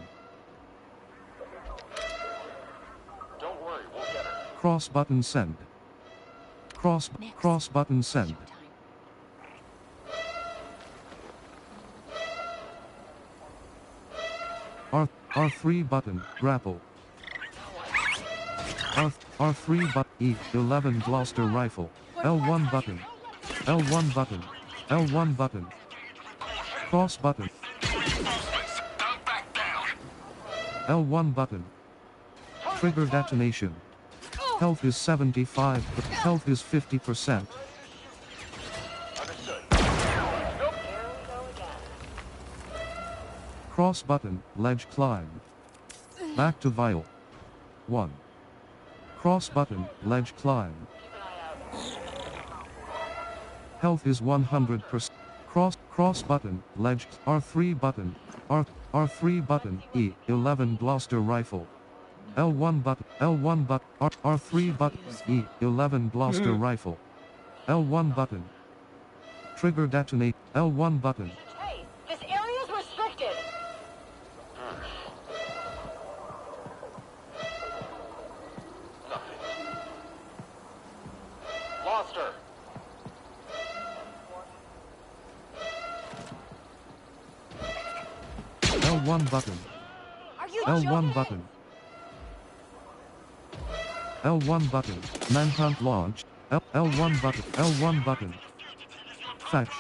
Don't worry, we'll get her. Cross button send. Cross button send. R3 button grapple. R3 button E11 Gloucester rifle. L1 button. L1 button. L1 button. Cross button. Reinforcements. Don't back down. L1 button. Trigger detonation. Health is 75. Health is 50%. Understood. Cross button. Ledge climb. Back to vial. 1. Cross button. Ledge climb. Health is 100%. Cross button. Ledge. R3 button. R3 button. E11 Gloucester rifle. L1 button. L1 button. R3 button. E11 Gloucester rifle. L1 button. Trigger detonate. L1 button. Hey, this area's restricted. Nothing. Lost her. L1 button. Are you L1 joking? button. L1 button. Manhunt launched. L1 button. L1 button. Fetch.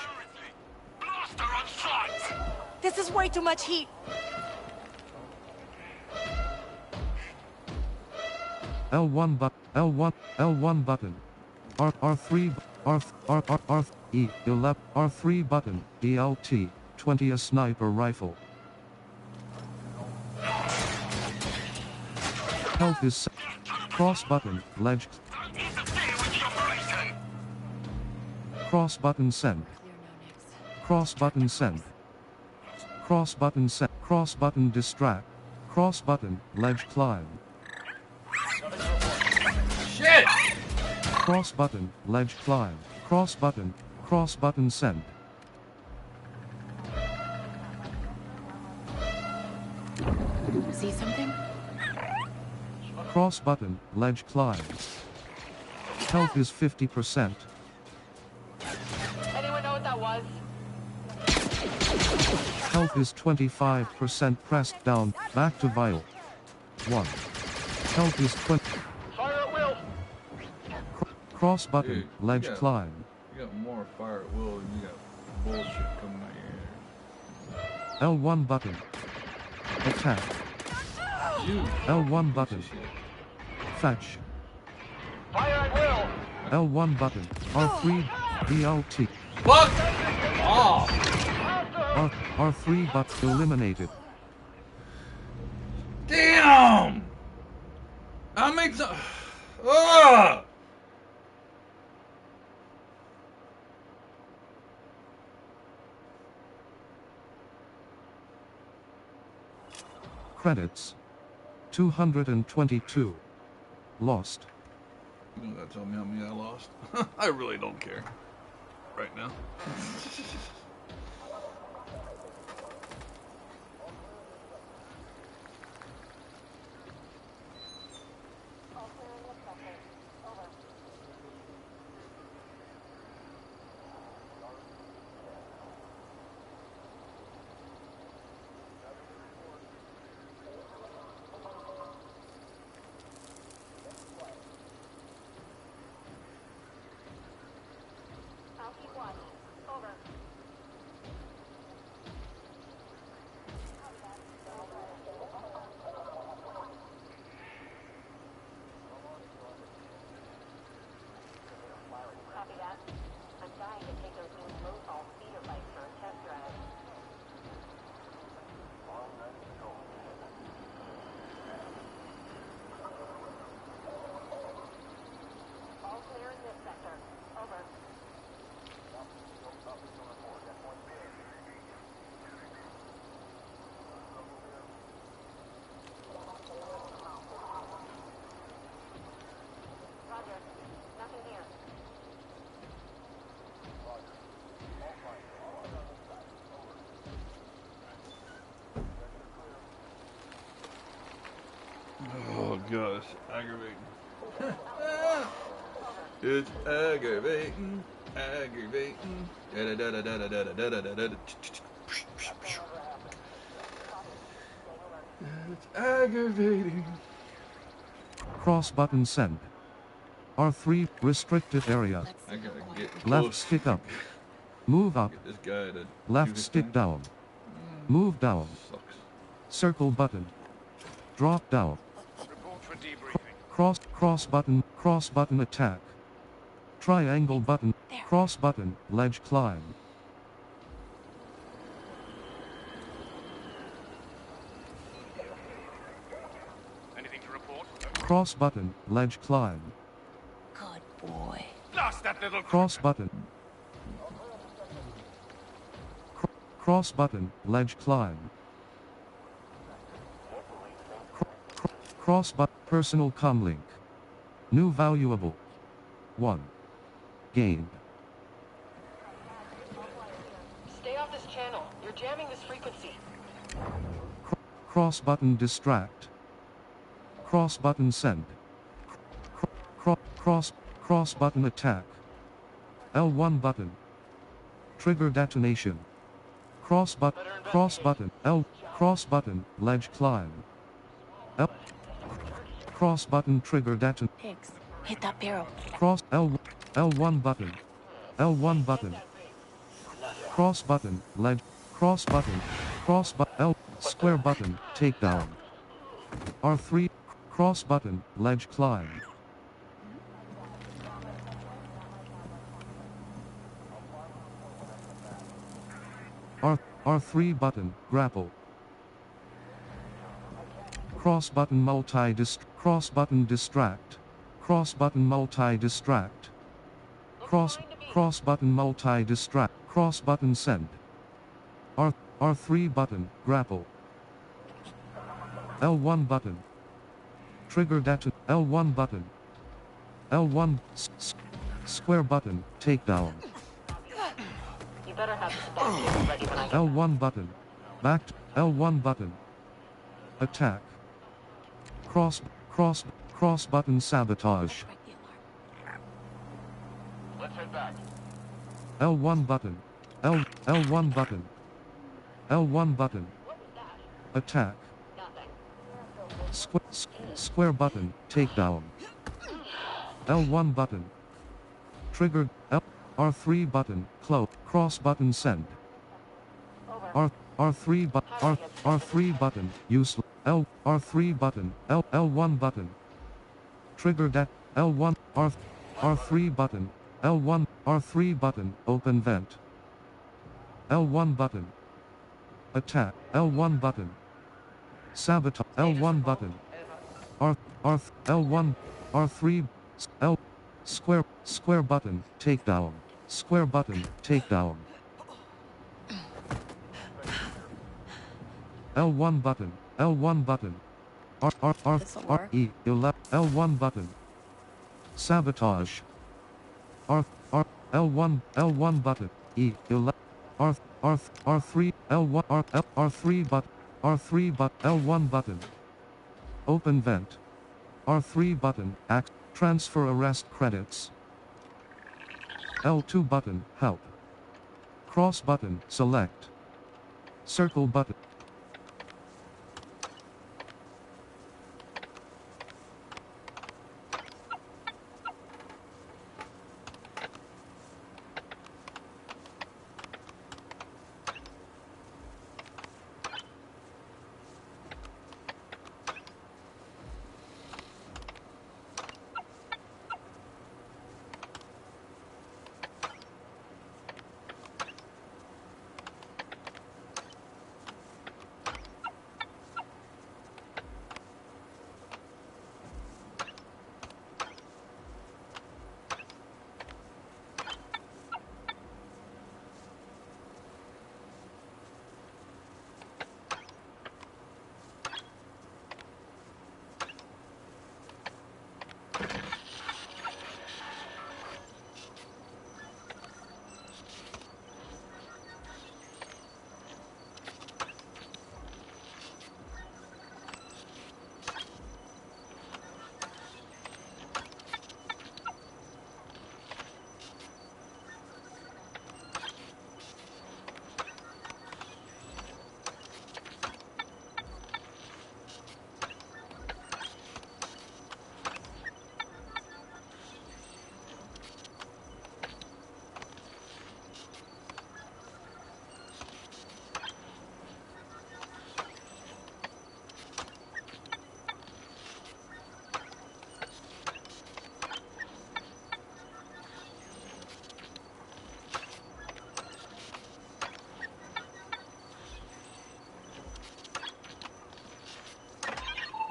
Blaster on sight. This is way too much heat. L1 button. L1 button. R3 E11 R3 button. DLT 20 a sniper rifle. Health is cross button. Ledge. Don't interfere with the operation. Cross button send. Cross button send. Cross button send. Cross button distract. Cross button, ledge climb. Shit! Cross button, ledge climb. Cross button send. See something? Cross button, ledge climb. Health is 50%. Anyone know what that was? Health is 25%. Pressed down, back to vial. 1. Health is 20. Fire at will! Cross button, Dude, ledge you got- climb. You got more fire at will and you got bullshit coming out your L1 button. Attack. ear. You L1 button. Fetch. Fire at will! L1 button. R3, BLT. fuck off! R3 but eliminated. Damn! I make some. Ugh! Credits. 222. Lost. You don't gotta tell me how many I lost. I really don't care. Right now. Oh god, it's aggravating. It's aggravating, aggravating. It's aggravating. Cross button send. R3 restricted area. I gotta get Left close. stick up. Move up. Get this guy to Left do his stick thing. down. Move down. Sucks. Circle button. Drop down. Report for debriefing. Cross button attack. Triangle button. There. Cross button, ledge climb. Anything to report? Cross button, ledge climb. Good boy. Blast that little Cross button. Cross button, ledge climb. Cross button, personal comlink. New valuable. 1. Gained. Stay off this channel. You're jamming this frequency. Cross button distract. Cross button send. Cross button attack. L1 button. Trigger detonation. Cross button, L, cross button, ledge climb. L, cross button trigger deton, Pigs. Hit that barrel. cross, L1 button. L1 button. Cross button, ledge, cross button, L, square button, takedown. R3, cross button, ledge climb. R3 button, grapple. Cross button cross button distract. Cross button multi-distract. Cross button multi-distract. Cross button send. R3 button, grapple. L1 button. Trigger detonate. L1 button. L1 square button. Takedown. You better have the spawn cable ready when I get L1 button. Backed. L1 button. Attack. Cross button sabotage. Let's head back. L1 button. L1 button. L1 button. Attack. Square button. Takedown. L1 button. Triggered. R3 button. Cross button send. R3 button. Use R3 button. L1 button. Triggered at L1 R3 button. L1 R3 button. Open vent. L1 button. Attack. L1 button. Sabotage. L1 button. L1 R3 L square button. Takedown. Square button. Takedown. L1 button. L1 button. L1 button. Sabotage. L1 button. R3 L1 R3 button. R3 L1 button. Open vent. R3 button. Transfer arrest credits. L2 button. Help. Cross button. Select. Circle button.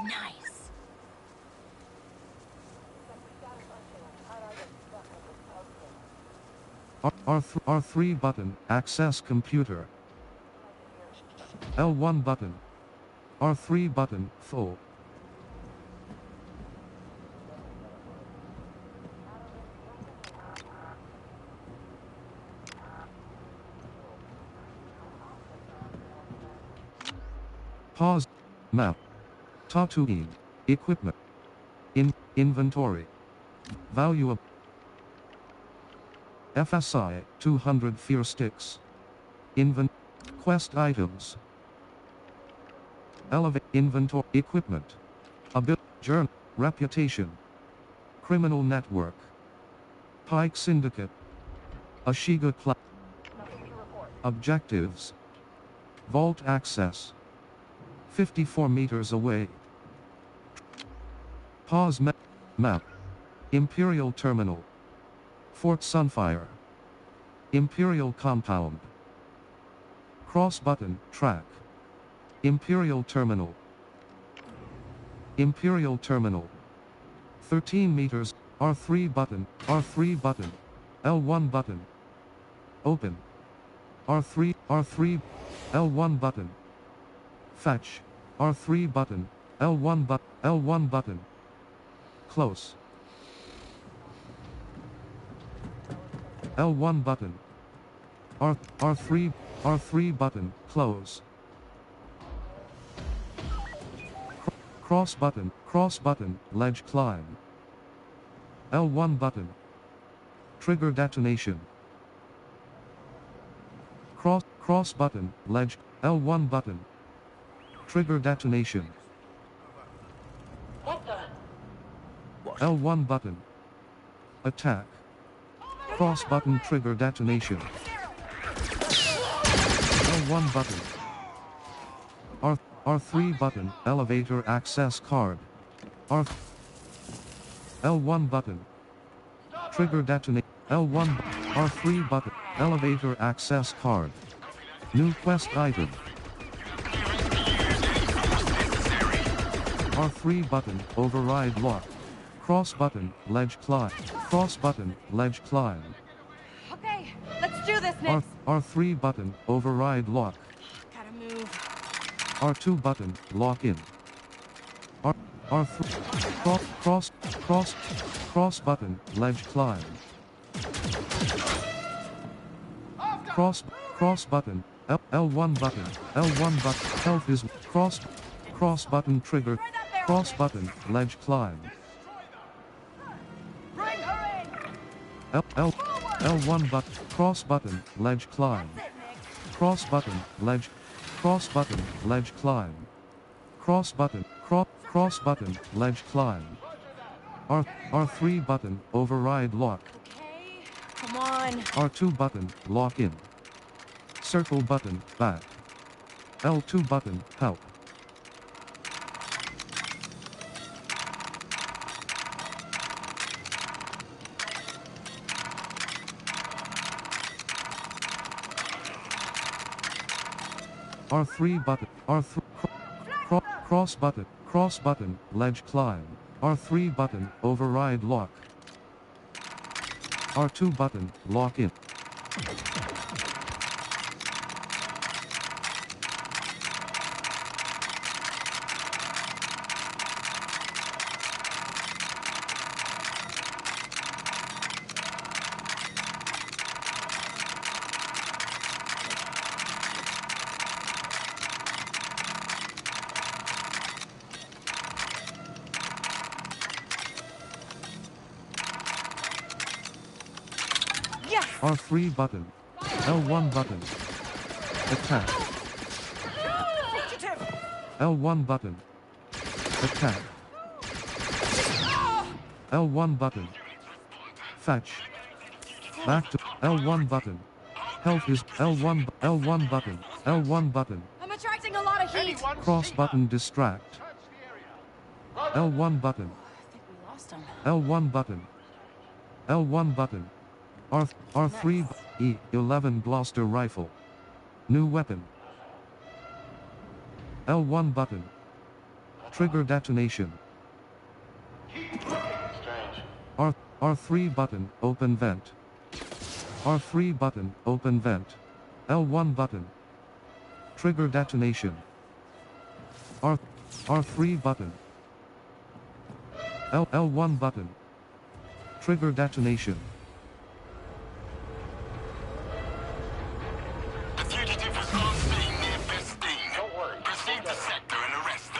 Nice. R3 button. Access computer. L1 button. R3 button. Full. Pause. Map. Tatooine. Equipment. Inventory. Value of FSI 200 fear sticks. Quest items. Elevate inventory equipment. Journal. Reputation. Criminal network. Pike Syndicate. Ashiga Club. Objectives. Vault access. 54 meters away. Pause map. Imperial Terminal. Fort Sunfire. Imperial Compound. Cross button, track. Imperial Terminal. Imperial Terminal. 13 meters, R3 button, R3 button. L1 button. Open. R3, L1 button. Fetch. R3 button, L1 button. Close. L1 button. R3 button. Close. Cross button, ledge climb. L1 button. Trigger detonation. Cross button, ledge, L1 button. Trigger detonation. What the? L1 button. Attack. Cross button, trigger detonation. L1 button. R3 button, elevator access card. L1 button. Trigger detonate. L1, R3 button, elevator access card. New quest item. R3 button, override lock. Cross button, ledge climb. Cross button, ledge climb. Okay, let's do this, Nick. R3 button, override lock. Gotta move. R2 button, lock in. R3, cross button, ledge climb. Cross button, L1 button, L1 button, health is cross button trigger, cross button, ledge climb. Bring her in! L1 button, cross button, ledge climb. Cross button, ledge climb. Cross button, ledge climb. R3 button, override lock. Okay, come on. R2 button, lock in. Circle button, back. L2 button, help. R3 button, cross button, ledge climb. R3 button, override lock. R2 button, lock in. Yes! R3 button. L1 button. Attack. L1 button. Attack. L1 button. Fetch. Back to L1 button. Health is L1 button. L1 button. I'm attracting a lot of heat. Cross button distract. L1 button. I think we lost him. L1 button. L1 button. R3 E11 Gloucester rifle. New weapon. L1 button. Trigger detonation. Strange. R3 button, open vent. R3 button, open vent. L1 button. Trigger detonation. R3 button. L1 button. Trigger detonation. The fugitive was last seen near Bestine. Don't worry. Proceed to sector and arrest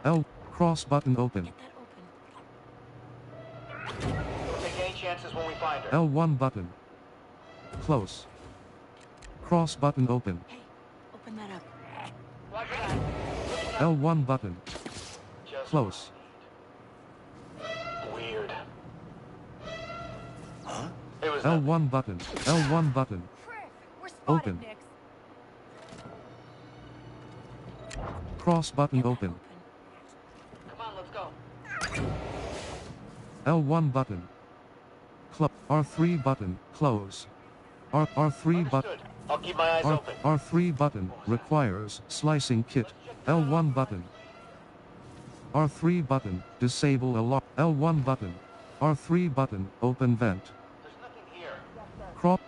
them. Cross button open. Get that open. We'll take any chances when we find her. L1 button. Close. Cross button open. Hey, open that up. Roger that. L1 button. Just Close. weird. Huh? It was L1 button. L1 button. Frick, we're spotted, Open. Nix. Cross button open. Come on, let's go. L1 button. R3 button. Close. R3 button. understood. I'll keep my eyes open. R3 button requires slicing kit. L1 button. R3 button disable alarm. L1 button. R3 button open vent. There's nothing here.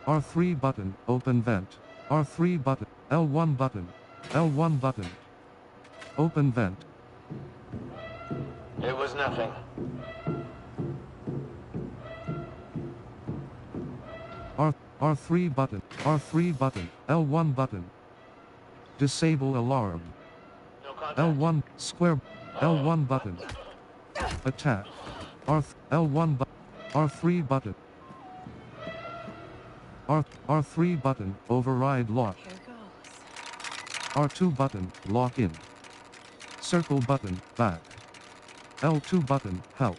R3 button open vent. R3 button. L1 button. L1 button. Open vent. It was nothing. R3 button. R3 button. L1 button. Disable alarm. No contact. L1 square. L1 button. Attack. L1 button. R3 button. R3 button. Override lock. Here goes. R2 button. Lock in. Circle button. Back. L2 button. Help.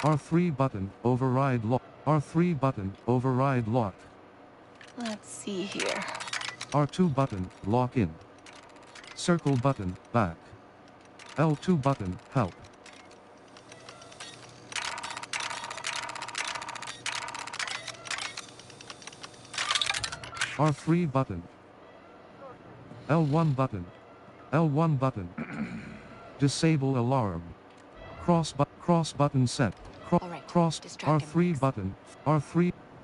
R3 button, override lock. R3 button, override lock. Let's see here. R2 button, lock in. Circle button, back. L2 button, help. R3 button. L1 button. L1 button. Disable alarm. Cross button set. Alright, Cross distract him, R3 Max. button.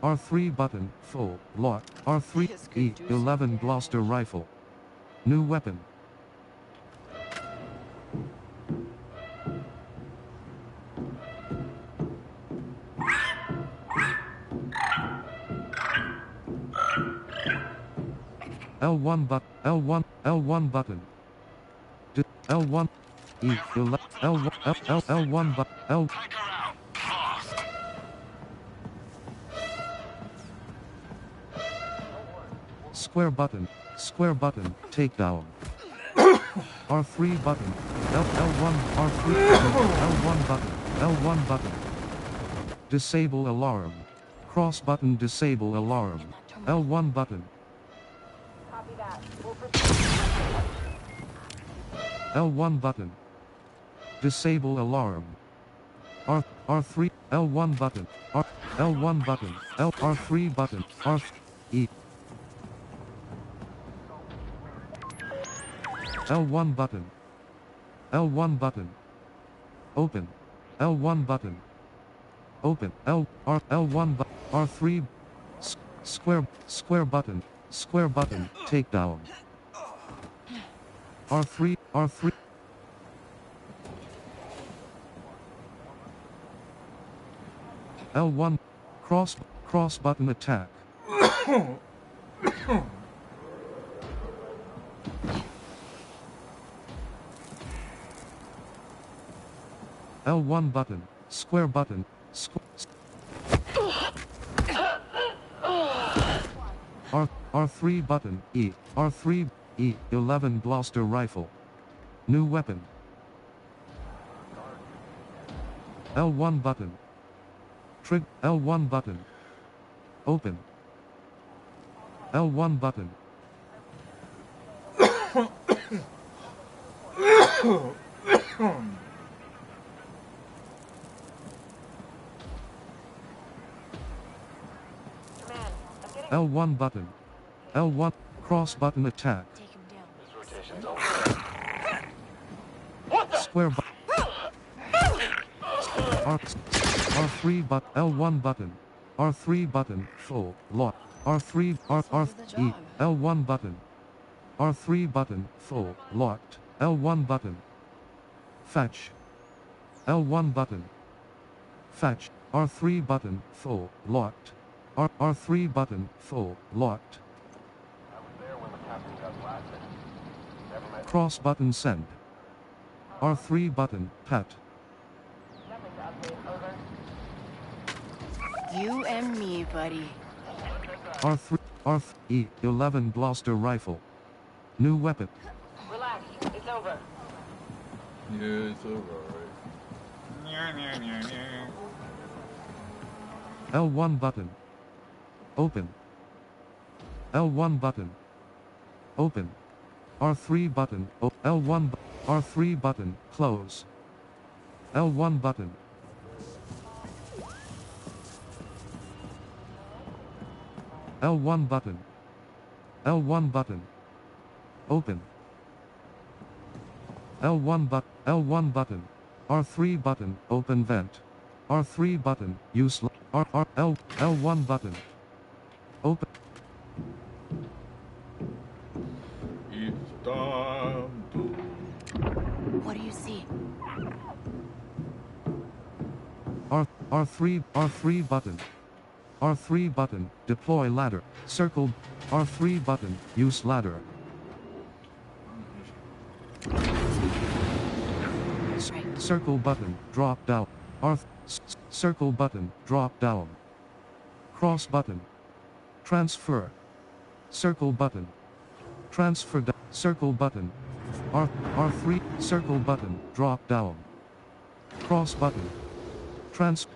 R3 button full lock. R3 This could do E11 some blaster rifle. New weapon. L1 L1 button. L1 E11 L1 button L. Take her out. Fast. Square button, takedown. R3 button, L1, R3 button, L1 button, L1 button. Disable alarm. Cross button, disable alarm. L1 button. Copy that. We'll proceed. L1 button. Disable alarm. R3, L1 button, L1 button, R3 button, E. L1 button. L1 button. Open. L1 button. Open. L1 button. R3. Square button. Square button. Takedown. R3. L1. Cross button attack. L1 button, square button, R3 button, E, R3, E11 blaster rifle. New weapon. L1 button. L1 button. Open. L1 button. L1 button. L1 cross button attack. Take him down. This rotation's over. What the? Square button. R3 but L1 button. R3 button full lock. R3 E L1 button. R3 button full locked. L1 button. Fetch. L1 button. Fetch. R3 button full locked. R3 button full locked. I was there when the captain got blasted. Never met. Cross button send. R3 button pat. Nothing to update. Over. You and me, buddy. R3 E11 blaster rifle. New weapon. Relax. It's over. Yeah, it's over, alright. L1 button. Open. L1 button. Open. R3 button. L1. R3 button. Close. L1 button. L1 button. L1 button. Open. L1 button. R3 button. Open vent. R3 button. Use L1 button. Open. It's time to... What do you see? R3 button. R3 button. Deploy ladder. Circle. R3 button. Use ladder. Circle button. Drop down. Circle button. Drop down. Cross button. Transfer. Circle button. Transfer down. Circle button. R3. Circle button. Drop down. Cross button. Trans.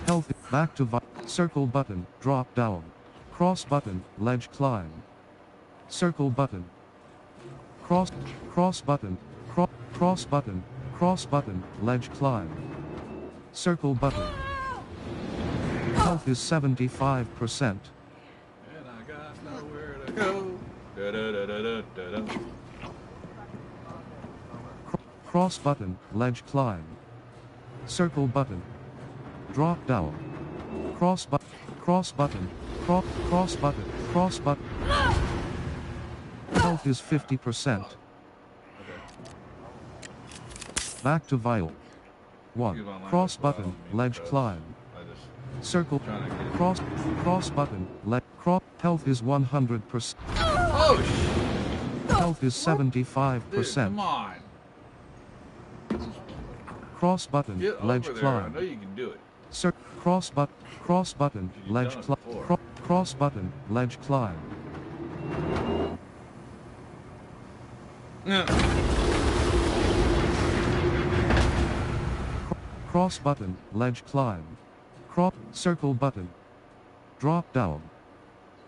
Health. Back to circle button. Drop down. Cross button. Ledge climb. Circle button. Cross button. Cross button. Cross button. Ledge climb. Circle button. Health is 75%. And I got nowhere to go. Da da da da da da. Cross button. Ledge climb. Circle button. Drop down. Cross button. Cross button. Cross button. Cross button. Health is 50%. Back to vial. 1. Cross button. Ledge climb. Circle. Cross button. Ledge. Health is 100%. Oh shit! Health is 75%. Dude, come on. Cross button. Get Ledge over there. climb. I know you can do it. Cross button. Ledge climb. Cross button. Ledge climb. Cross button. Ledge climb. Circle button. Drop down.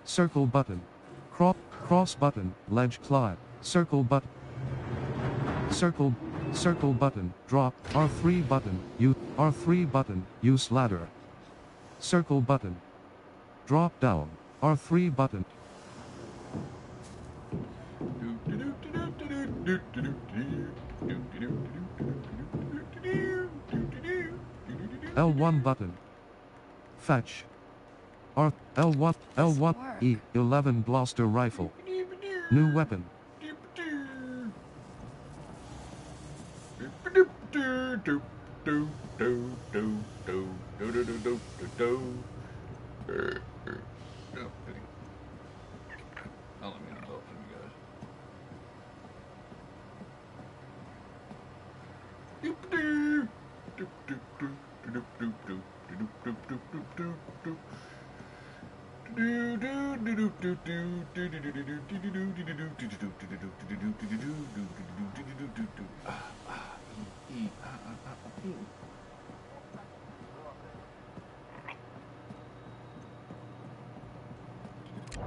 Circle button. Cross button. Ledge climb. Circle button. Circle button. Drop. R3 button. R3 button. Use ladder. Circle button. Drop down. R3 button. L1 button. Fetch. L1 E11 blaster rifle. New weapon. I'll let me know from you guys.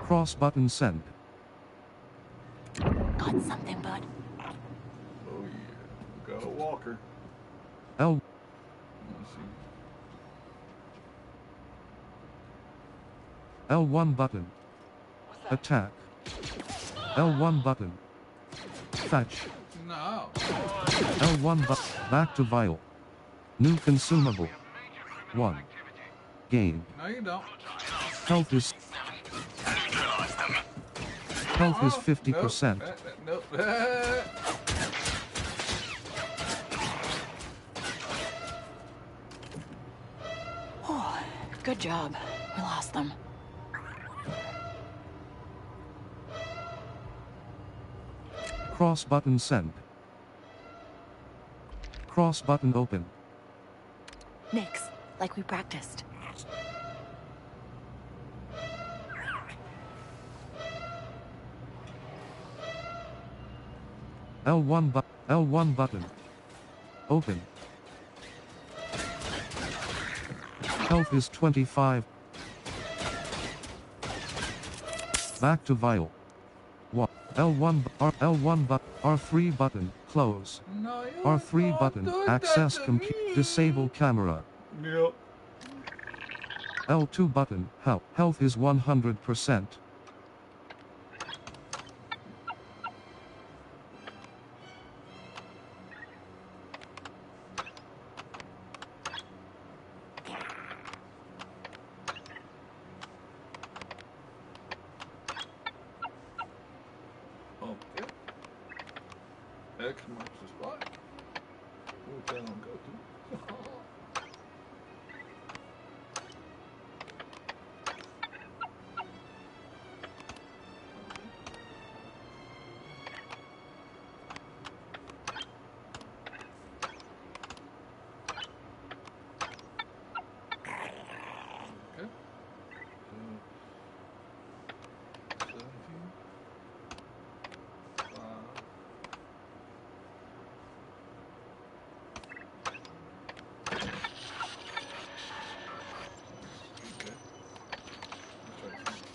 Cross button send. Got something, bud. Oh yeah, got a walker. L. Let's see. L1 button. Attack. L1 button. Fetch. No. L1 button. Back to vial. New consumable. 1. Gain. No, you don't. Health is. Health is 50%. Nope. Oh, good job. We lost them. Cross button send. Cross button open. Nix, like we practiced. L1 button. Open. Health is 25. Back to vial. 1. L1 L1 R3 button close. No, you R3 don't button do access that to compute me. disable camera. Yep. L2 button health is 100%. Okay. X marks the spot. What the hell I'm go to? Okay. 17. 5. Okay. Let's try to see.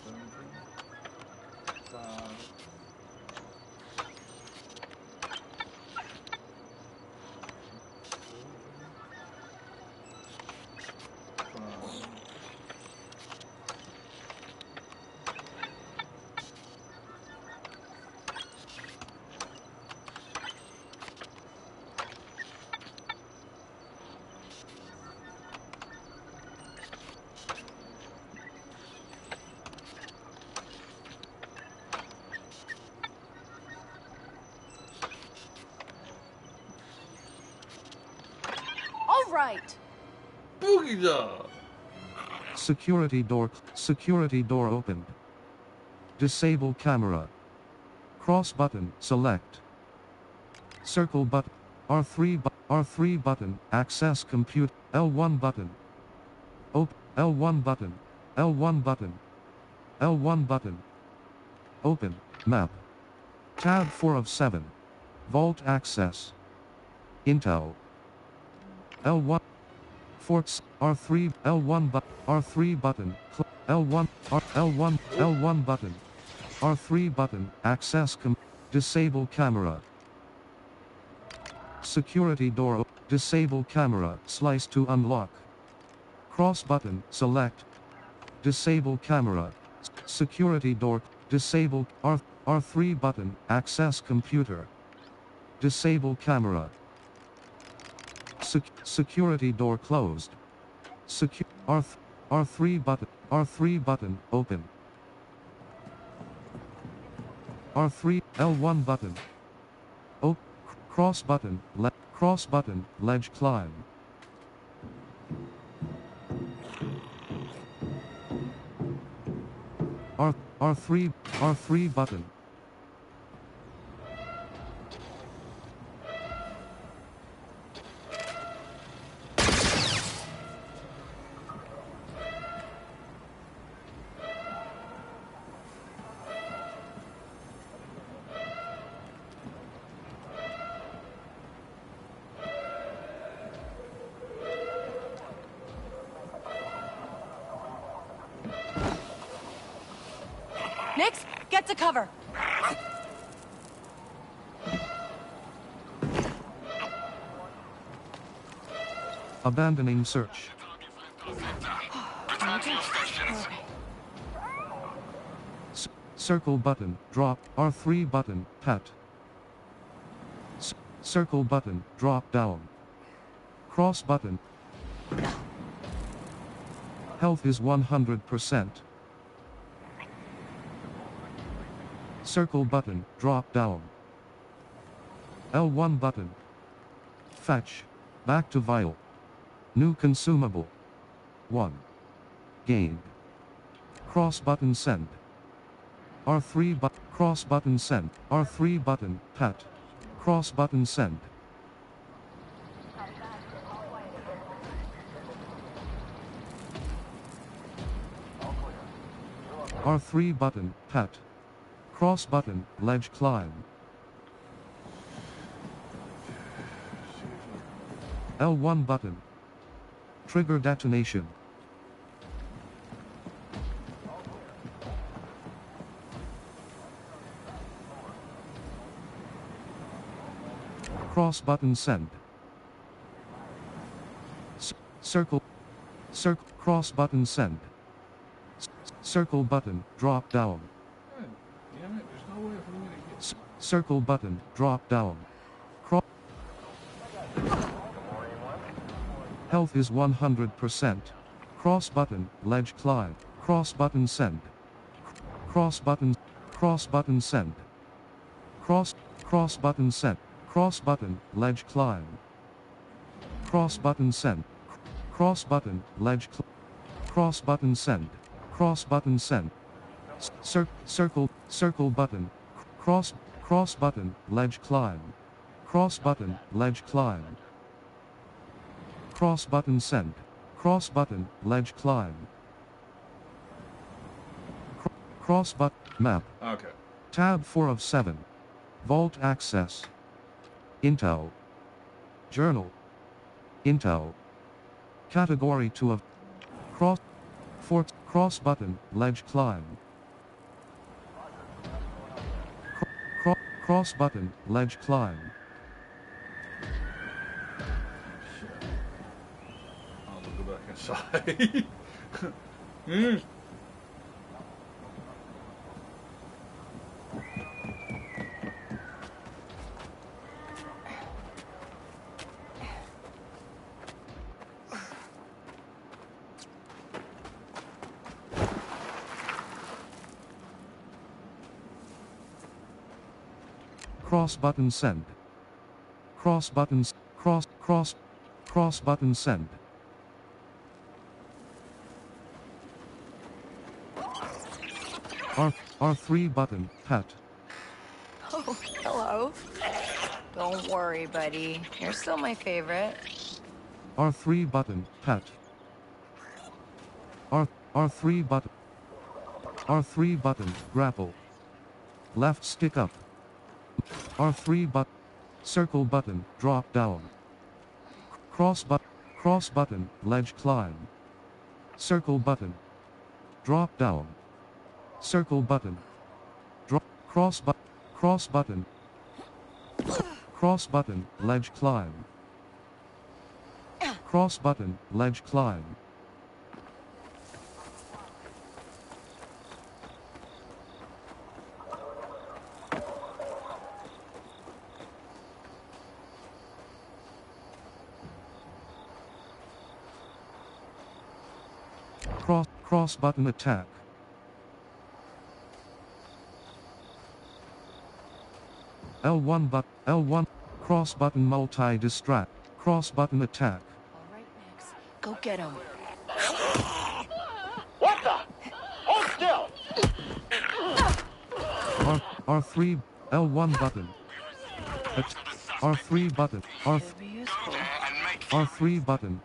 17. 5. 5. All right. Boogie job. Security door opened. Disable camera. Cross button select. Circle button R3 button access compute L1 button. L1 button. L1 button. L1 button. Open map. Tab 4 of 7. Vault access. Intel. L1 Forts R3 L1 R3 button L1 L1 button R3 button access disable camera. Security door disable camera slice to unlock. Cross button select. Disable camera. Security door disable R3 button access computer. Disable camera. Security door closed. R3 button open. R3 L1 button. Cross button ledge climb. R3 button. Nix, get to cover. Abandoning search. Return to your stations. Circle button drop R3 button pat. Circle button drop down. Cross button. Health is 100%. Circle button drop down. L1 button. Fetch. Back to vial. New consumable. 1. Gained. Cross button send. R3 cross button send. R3 button pat. Cross button send. R3 button pat. Cross button ledge climb. L1 button. Trigger detonation. Cross button send. Circle. Circle. Cross button send. Circle button drop down. God damn it, there's no way for me to get... Circle button drop down. Health is 100%. Cross button ledge climb. Cross button send. Cross button send. Cross button send. Cross button ledge climb. Cross button send. Cross button ledge cross button send. Cross button send. Circle button. Cross button ledge climb. Cross button ledge climb. Cross button send. Cross button ledge climb. Cross button map. Okay. Tab 4 of 7. Vault access. Intel. Journal. Intel. Category 2 of cross button ledge climb. Cross button ledge climb. Shit. I'll go back inside. Cross button send. Cross buttons. Cross button send. R3 button pat. Oh, hello. Don't worry, buddy. You're still my favorite. R3 button pat. R3 button. R3 button grapple. Left stick up. R3 button. Circle button drop down. Cross button ledge climb. Circle button drop down. Circle button drop cross button ledge climb. Cross button ledge climb. Cross button attack. L1 cross button multi-distract. Cross button attack. All right, Max. Go get him. What the? Hold still! R3 L1 button. R3 button. Could be useful. R3 button.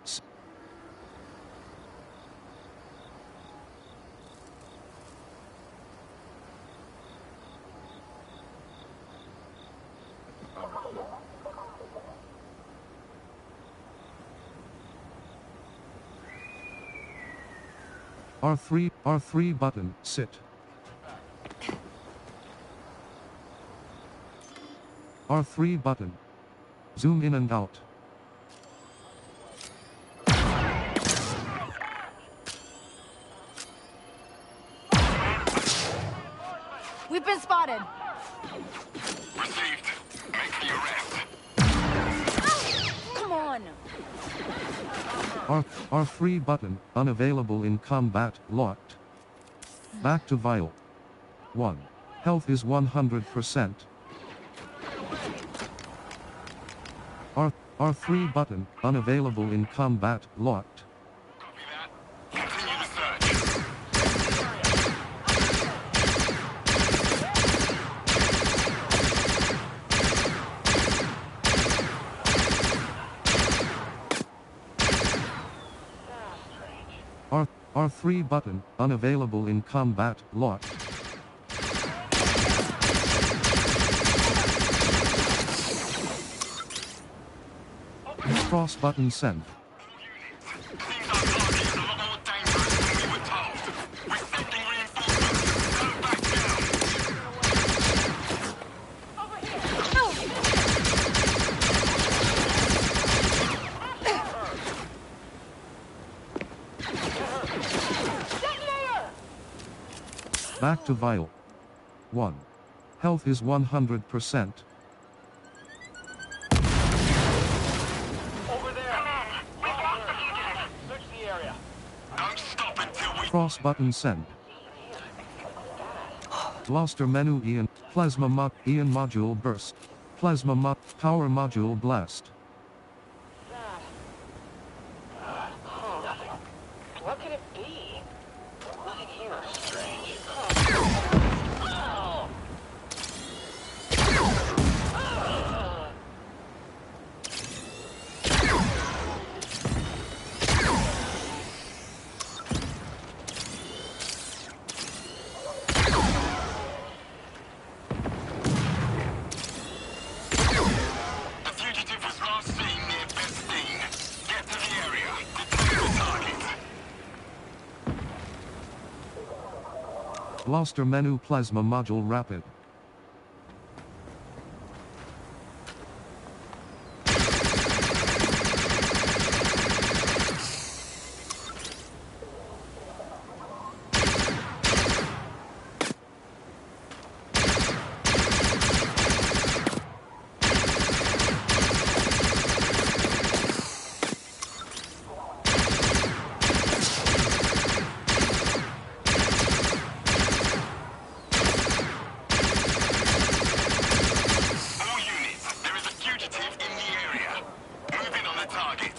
R3 button sit. R3 button zoom in and out. We've been spotted. Received. Make the arrest. Come on. R3 button unavailable in combat locked. Back to vial. 1. Health is 100%. R3 button unavailable in combat locked. Copy that. Continue the search. R3 button unavailable in combat locked. Cross button send. Seems our target is a lot more dangerous than we were told. We're sending reinforcements. Go back down. Over here. Back to vial. 1. Health is 100%. Over there! We lost the fugitive! Search the area. Don't stop until we... Cross button send. Blaster menu Ian. Plasma mod. Ian module burst. Plasma mod. Power module blast. Nothing. What could it be? Nothing here. Strange. The fugitive was last seen near Bestine. Get to the area. Detain the target. Blaster menu plasma module rapid. All units, there is a fugitive in the area. Move in on the target.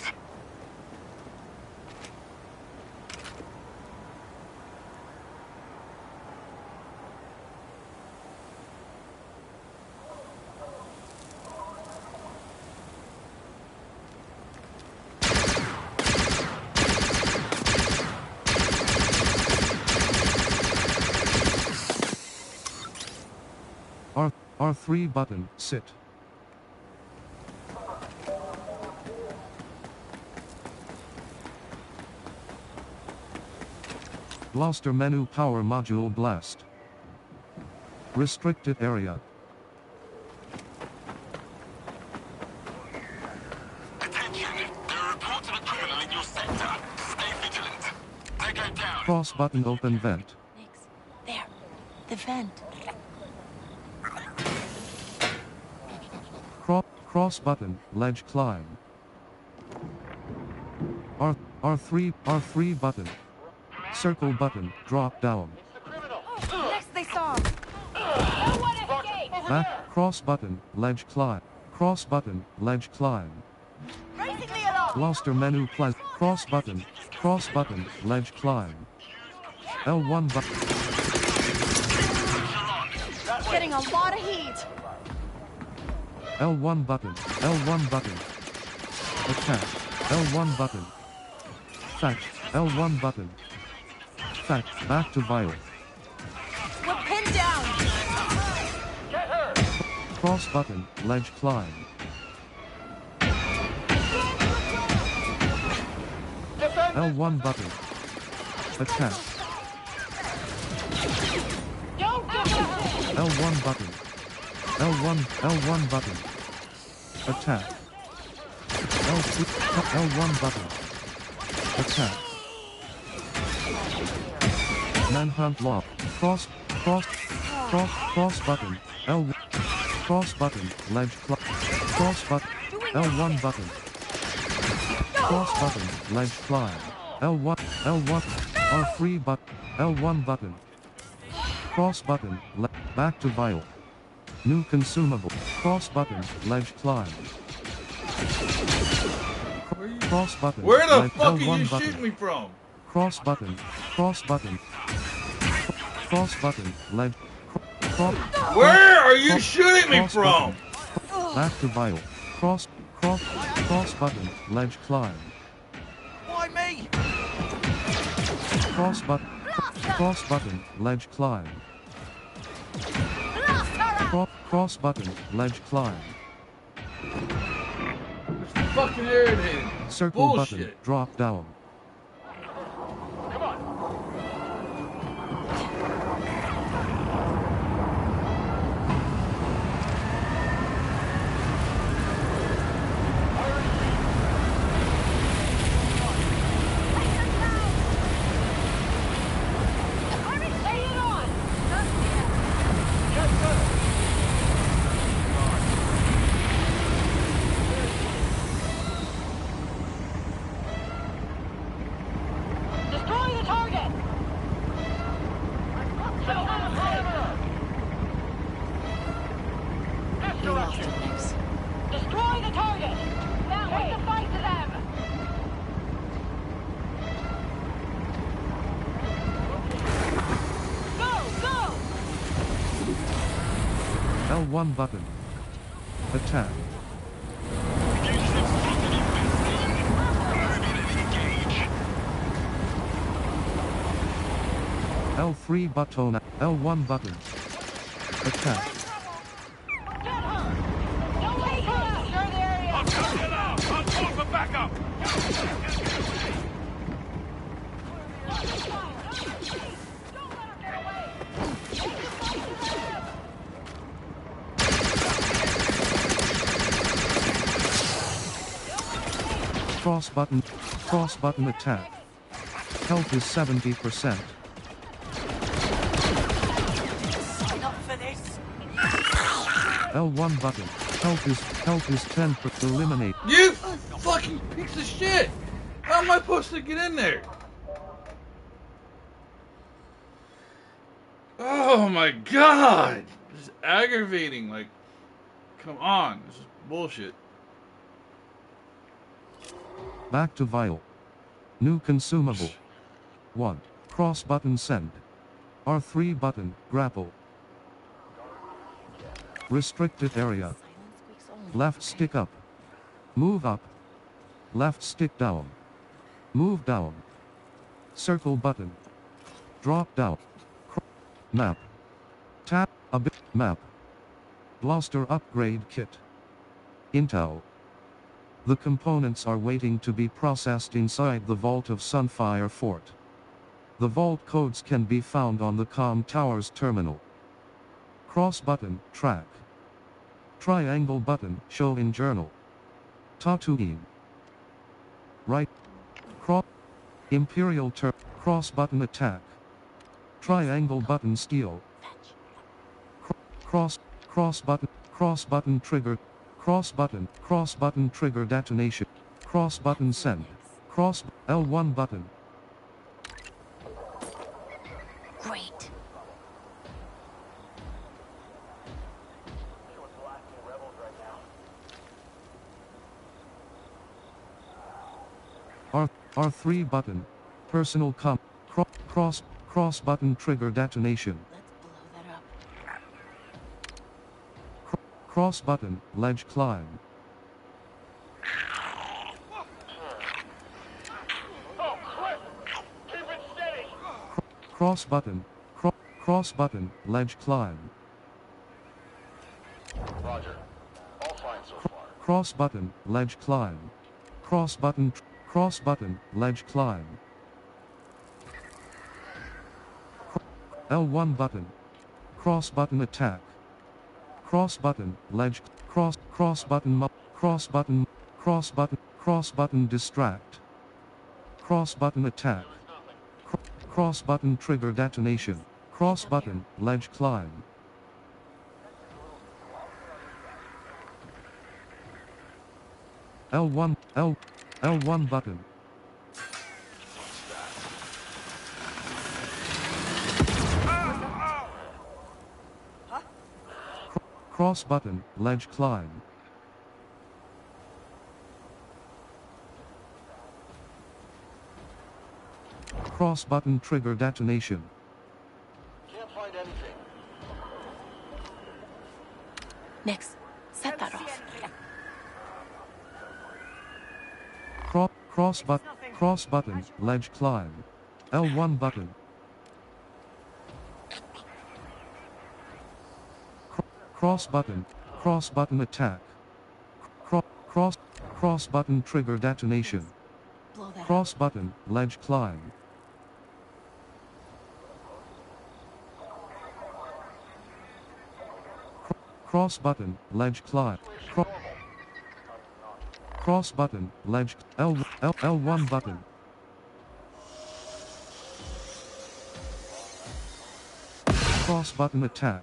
R3 button, sit. Blaster menu power module blast. Restricted area. Attention, there are reports of a criminal in your sector. Stay vigilant. Take her down. Cross button open vent. Nix. There. The vent. Cross button, ledge climb. R3 button. Circle button, drop down. Next they saw. Back, cross button, ledge climb. Cross button, ledge climb. Raising the alarm. Blaster menu cross button, ledge climb. L1 button, Getting a lot of heat. L1 button, attack, L1 button, fact, L1 button, fact, back to vial. We're pinned down. Get her! Cross button, ledge climb. Defend! L1 button, attack, Don't give up! L1 button, L1 button, attack, L1 button, attack. Manhunt lock, cross button, cross button, ledge cross button, L1 button, cross button, ledge climb, L1, R3 button, L1 button, cross button, back to vial. New consumable, cross button, ledge climb. Cross button, Where the ledge, fuck are L1 you button. shooting me from? Cross button, ledge, Where are you shooting me cross from? button. Back to vial, cross button, ledge climb. Why me? Cross button, ledge climb. Cross button, ledge climb. It's fucking irritating. Circle Bullshit. button, drop down. Come on! Lay it on! L1 button. Attack. L3 button. L1 button. Attack. I'm coming up! I'm calling for backup! Cross button attack. Health is 70%. Not for this. L1 button. Health is 10%. Eliminate. You fucking piece of shit! How am I supposed to get in there? Oh my god! This is aggravating. Like, come on. This is bullshit. Back to vial. New consumable. 1. Cross button send. R3 button grapple. Restricted area. Left stick up. Move up. Left stick down. Move down. Circle button. Drop down. Map. Tap a bit. Map. Blaster upgrade kit. Intel. The components are waiting to be processed inside the vault of Sunfire Fort. The vault codes can be found on the comm tower's terminal. Cross button, track. Triangle button, show in journal. Tatooine. Right. Cross. Imperial cross button attack. Triangle button steal. Cross button trigger. Cross button trigger detonation. Cross button send. Cross L1 button. Great. R3 button. Personal cross button trigger detonation. Let's blow that up. Cross button ledge climb. Oh, crap! Keep it steady! Cross button ledge climb. Roger. All fine so far. Cross button ledge climb. Cross button ledge climb. L1 button. Cross button attack. Cross button ledge cross button distract. Cross button attack. Cross button trigger detonation. Cross button ledge climb. L1 button. Cross button ledge climb. Cross button trigger detonation. Can't find anything. Nix, set that off. Cross button ledge climb. L1 button. Cross button attack. Cross button trigger detonation. Blow that Cross button ledge climb. Cross button ledge climb. Cross button ledge L1 button. Cross button attack.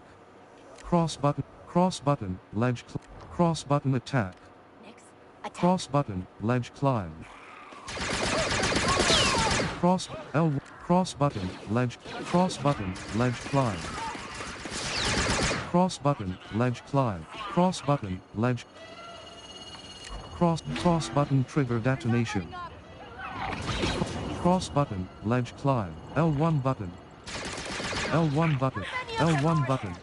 Cross button ledge cross button attack. Nix, attack. Cross button ledge climb. Cross button ledge climb. Cross button ledge climb. Cross button ledge cross button trigger detonation. Cross button ledge climb. L1 button. L1 button.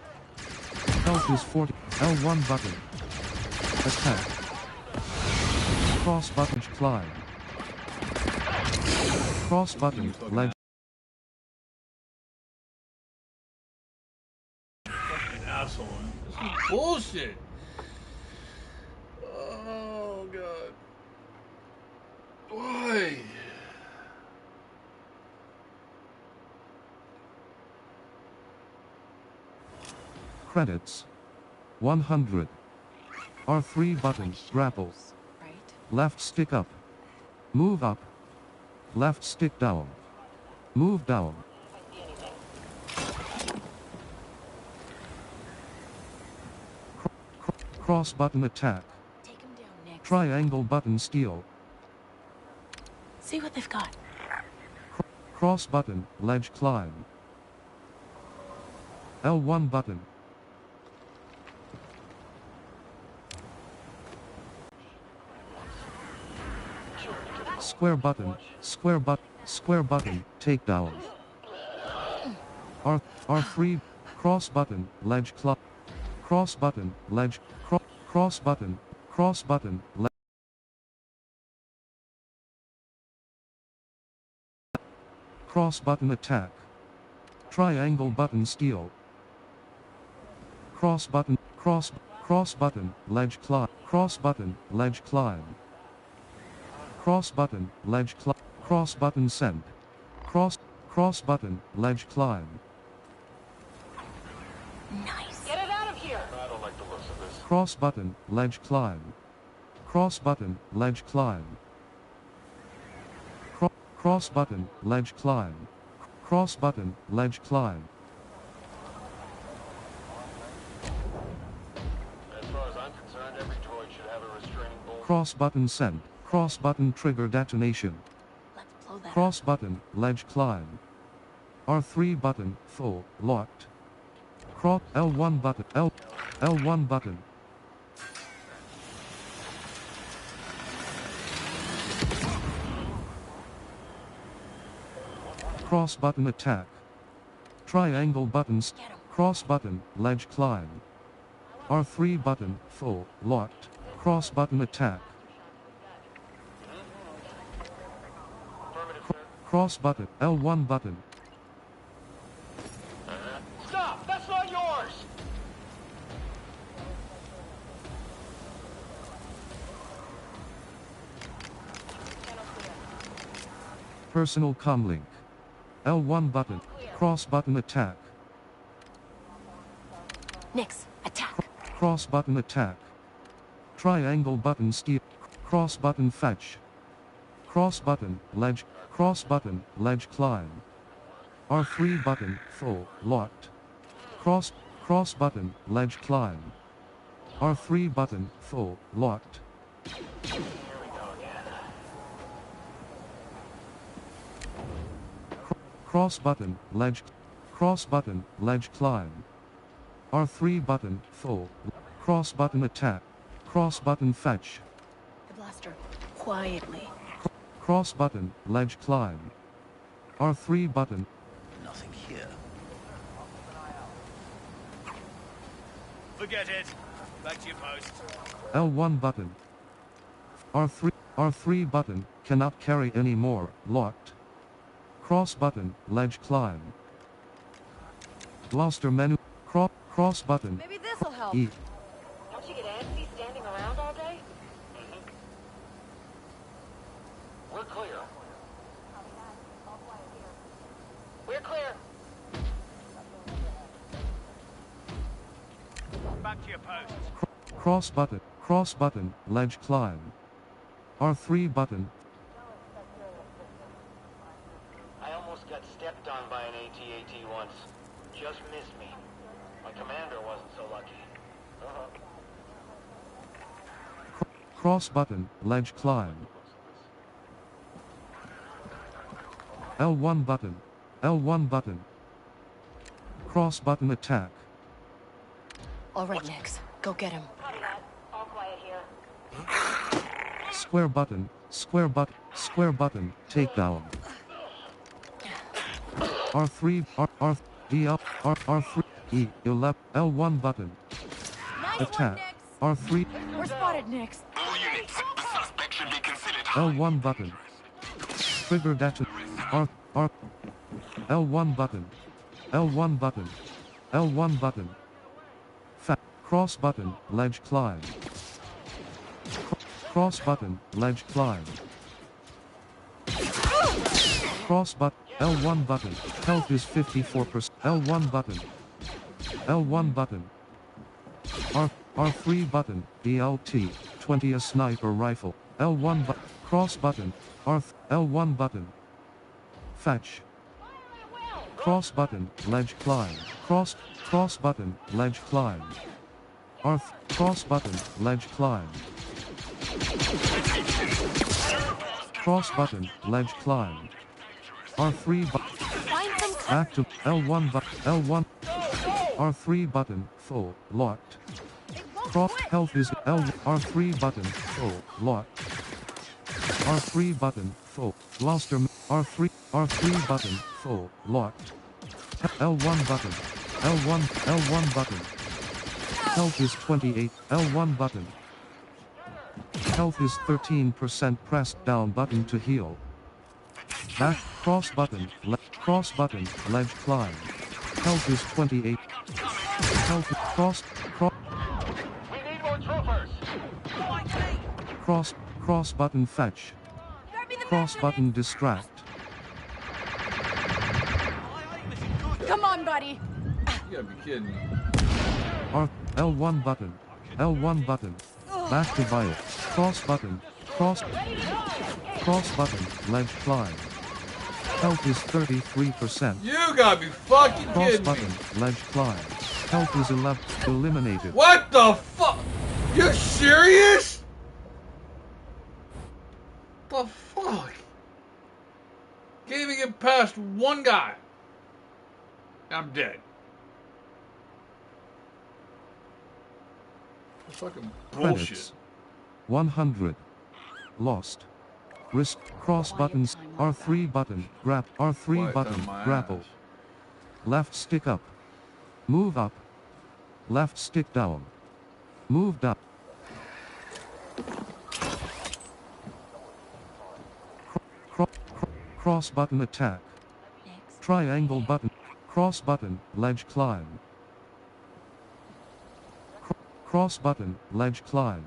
Health is 40. L1 button. Attack. Cross button climb. Cross button ledge. Fucking asshole. This is bullshit. Oh god. Why? Credits. 100. R3 button, grapple. Right? Left stick up. Move up. Left stick down. Move down. Cross button attack. Take him down next. Triangle button steal. See what they've got. Cross button, ledge climb. L1 button. Square button, square button, takedown. R3, cross button, ledge climb. Cross button, ledge, cross button, ledge. Cross button attack. Triangle button steal. Cross button, ledge climb. Cross button, ledge climb. Cross button, ledge climb. Cross button send. Cross button, ledge climb. Nice. Get it out of here! I don't like the looks of this. Cross button, ledge climb. Cross button, ledge climb. Cross button, ledge climb. Cross button, ledge climb. As far as I'm concerned, every droid should have a restraining bolt. Cross button send. Cross button trigger detonation. Let's blow that Cross button, ledge climb. R3 button, full, locked. Cross L1 button, L1 button. Cross button attack. Triangle buttons. Cross button, ledge climb. R3 button, full, locked. Cross button attack. Cross button, L1 button. Stop! That's not yours! Personal comlink. L1 button. Cross button attack. Nix, attack. Cross button attack. Triangle button steal. Cross button fetch. Cross button, ledge. Cross button, ledge climb. R3 button, full, locked. Cross button, ledge climb. R3 button, full, locked. Cross button, ledge climb. R3 button, full. Cross button attack. Cross button fetch. The blaster. Quietly. Cross button, ledge climb. R3 button. Nothing here. Forget it. Back to your post. L1 button. R3 button, cannot carry anymore, locked. Cross button, ledge climb. Blaster menu, cross button. Maybe this'll help. E. Don't you get antsy standing around all day? We're clear. We're clear. Back to your post. Cross button, ledge climb. R3 button. I almost got stepped on by an AT-AT once. Just missed me. My commander wasn't so lucky. Cross button, ledge climb. L1 button. L1 button. Cross button attack. All right, Nix. Go get him. Copy that. All quiet here. Square button, takedown. R3, R3, D up, R3, E, 11, L1 button. Attack. R3. We're spotted, Nix. All units, the suspect should be considered L1 button. Trigger data. R. L1 button. L1 button. L1 button. Cross button, ledge climb. Cross button, ledge climb. Cross button, L1 button, health is 54%. L1 button. L1 button. R3 button, DLT, 20 a sniper rifle. L1 button, cross button, L1 button. Fetch. Cross button, ledge climb. Cross button, ledge climb. Cross button, ledge climb. Cross button, ledge climb. R3 button. Back to L1 button. L1. R3 button, full, locked. Cross health is R3 button, full, locked. R3 button, full, blaster. R3 button, full, locked. L1 button. L1 button. Health is 28, L1 button. Health is 13%, pressed down button to heal. Back, cross button, ledge climb. Health is 28. Health, cross. We need more troopers. Cross button fetch. Cross button distract. Come on, buddy. You gotta be kidding me. L1 button. L1 button. Back to Violet. Cross button. Cross button. Ledge climb. Health is 33%. You gotta be fucking Cross kidding button. me. Ledge climb. Health is 11. Eliminated. What the fuck? You serious? The fuck? Can't even get past one guy. I'm dead. That's fucking bullshit. Credits. 100. Lost. Risk. Cross buttons. R3 button. R3 Right button. on my Grapple. ass. Left stick up. Move up. Left stick down. Move down. Cross button attack. Triangle button. Cross button. Ledge climb. Cross button. Ledge climb.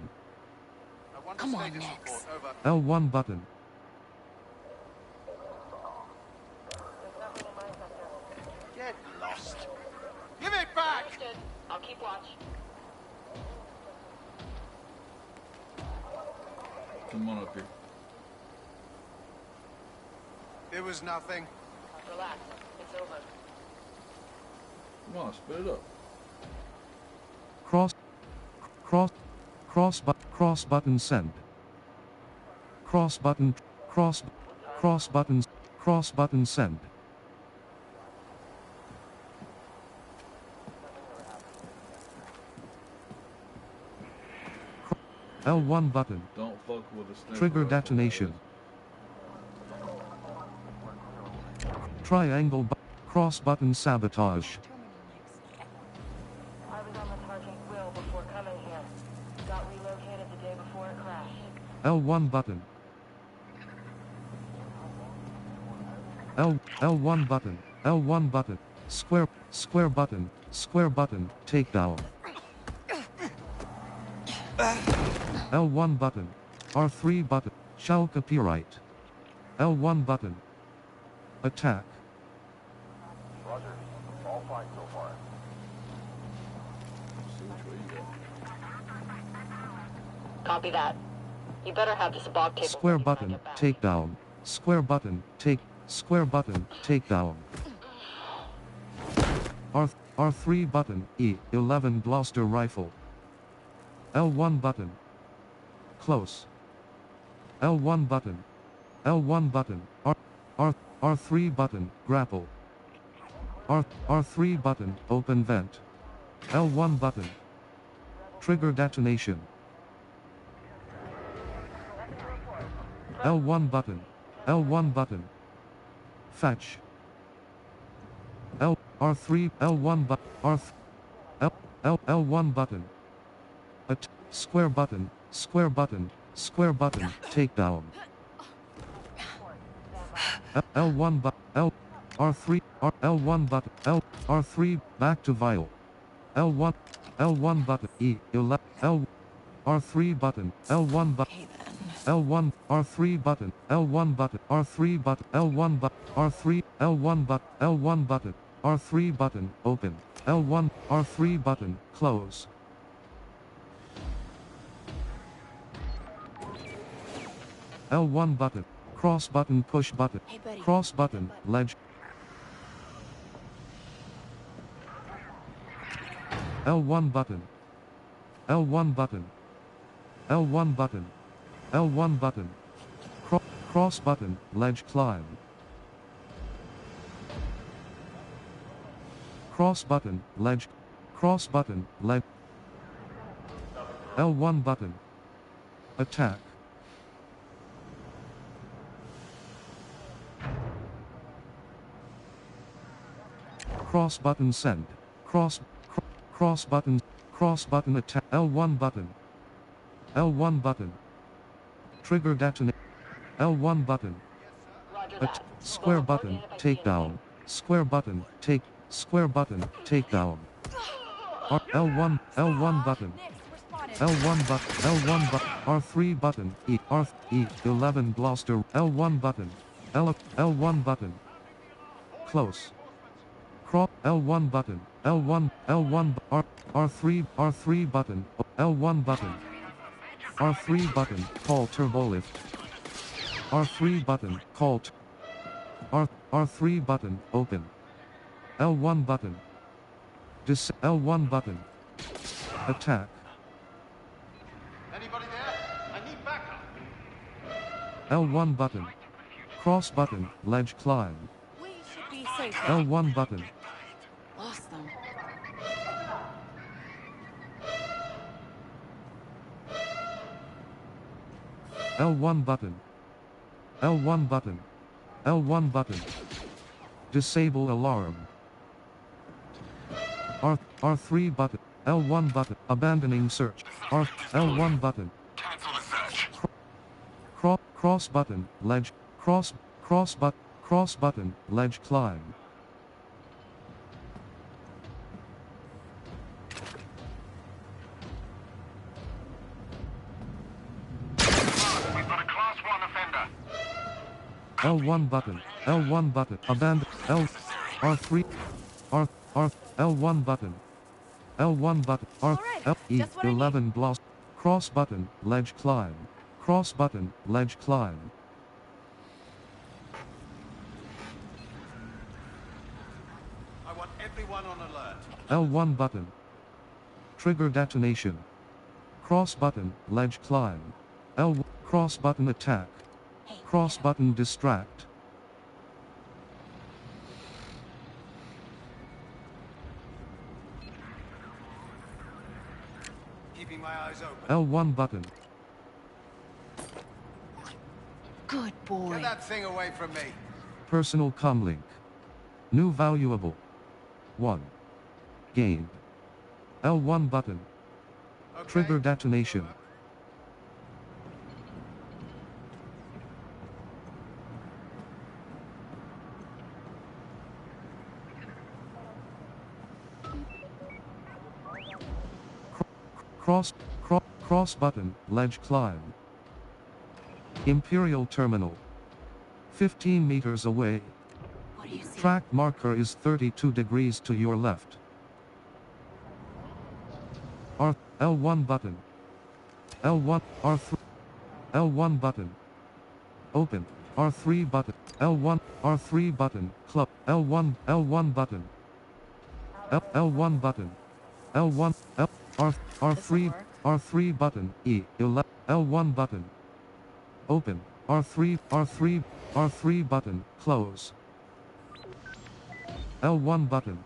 Come on, Nix. L1 button. Get lost. Give it back! Understood. I'll keep watch. Come on up here. It was nothing. Relax. It's over. Come on, spit it up. Cross button send. Cross button send. L1 button. Don't fuck with a sniper Trigger rifle, detonation. Triangle cross button sabotage. I was on the Sergeant Will before coming here. Got relocated the day before it crashed. L1 button. L1 button. L1 button. Square button. Takedown. L1 button. R3 button. Shall copyright. L1 button. Attack. Roger. All fine so far. See which way you go. Copy that. You better have this bog table. Square ready when I button. get back. Takedown. Square button. Takedown. R3 button. E11 Gloucester rifle. L1 button. Close. L1 button. L1 button. R3 button. Grapple. R3 button. Open vent. L1 button. Trigger detonation. L1 button. L1 button. Fetch. R3 L1 button. L1 button. Square button, square button, square button, takedown. L1 but L R3 R L1 button L R3 back to vial. L1 L1 button E11 L R3 button L1 button L1 R3 button L1 button R3 button L1 button R3 L1 button L1 button R3 button open L1 R3 button close. L1 button cross button push button cross button ledge L1 button L1 button L1 button L1 button cross button ledge climb cross button ledge cross button ledge L1 button attack cross button send cross button attack L1 button L1 button trigger detonate L1 button square button takedown square button square button takedown L1 button L1 button L1 button R3 button E11 Gloucester L1 button L1 button close L1 button L1 R3 button L1 button R3 button call turbo lift R3 button call R3 button open L1 button L1 button attack Anybody there? I need backup. L1 button cross button ledge climb We should be safe. L1 button Lost them. L1 button L1 button L1 button disable alarm R3 button L1 button abandoning search L1 button Cancel the search. cross button ledge cross button ledge climb We've got a class 1 offender. L1 button abandon R3 L1 button L1 button E11 gloss cross button ledge climb cross button ledge climb I want everyone on alert. L1 button trigger detonation cross button ledge climb L cross button attack cross button distract Keeping my eyes open. L1 button Good boy. Get that thing away from me. personal comlink new valuable 1 gained L1 button Okay. trigger detonation cross button ledge climb Imperial Terminal 15 meters away What do you see? track marker is 32 degrees to your left L1 button L1 R3 L1 button open R3 button L1 R3 button club L1 button L1 button L1 R3 R3 button E11 L1 button open R3 button close L1 button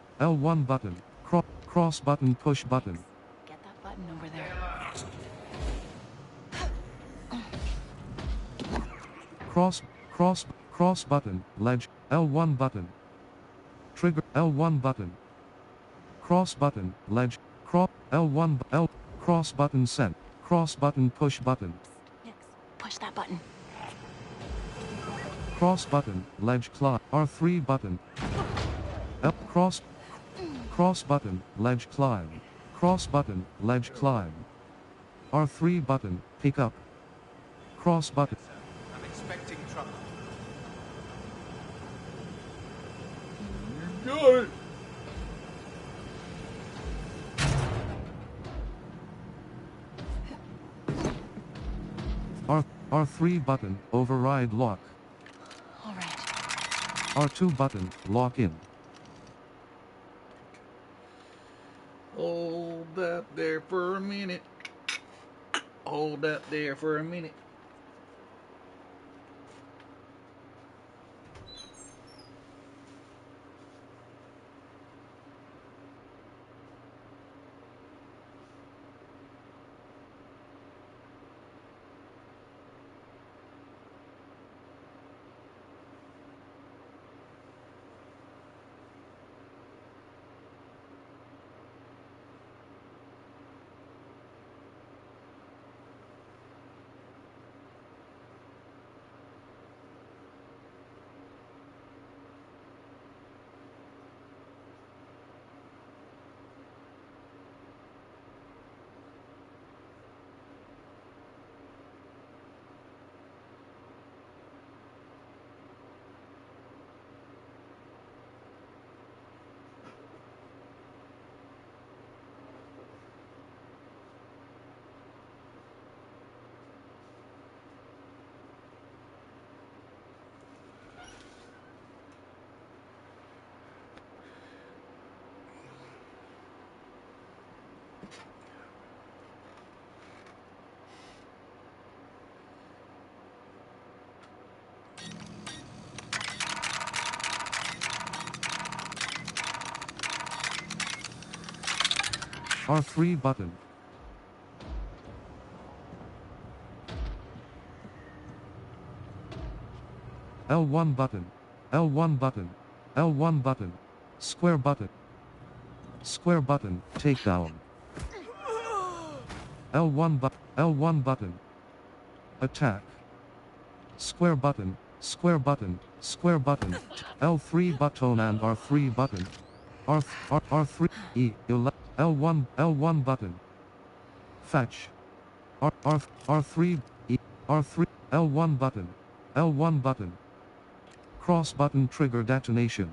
cross button push button Get that button over there. cross button ledge L1 button trigger L1 button cross button ledge L1 Cross button sent. Cross button push button. Nix. Push that button. Cross button, ledge climb. R3 button. L cross. Cross button, ledge climb. Cross button, ledge climb. R3 button, pick up. Cross button. I'm expecting trouble. You got it. R3 button, override lock. All right. R2 button, lock in. Hold that there for a minute. Hold that there for a minute. R3 button. L1 button. L1 button. L1 button. Square button. Square button, takedown. L1 button. L1 button. Attack. Square button. Square button. Square button. L3 button and R3 button. R3 E L1 button. Fetch. R3 E R3 L1 button. L1 button. Cross button trigger detonation.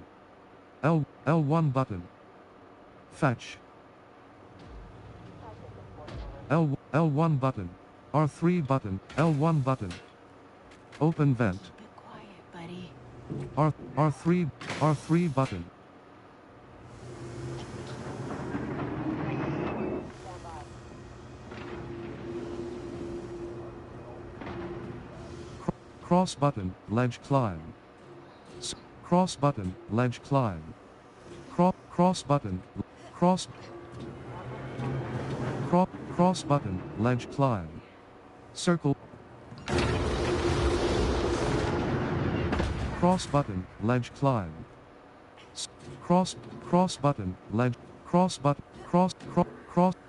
L1 button. Fetch. L1 button. R3 button. L1 button. Open vent. Be quiet, buddy. R3 button. Cross button, ledge climb. Cross button, ledge climb. Cross button, cross button, ledge climb. Circle. Cross button, ledge climb. Cross button, ledge, cross button,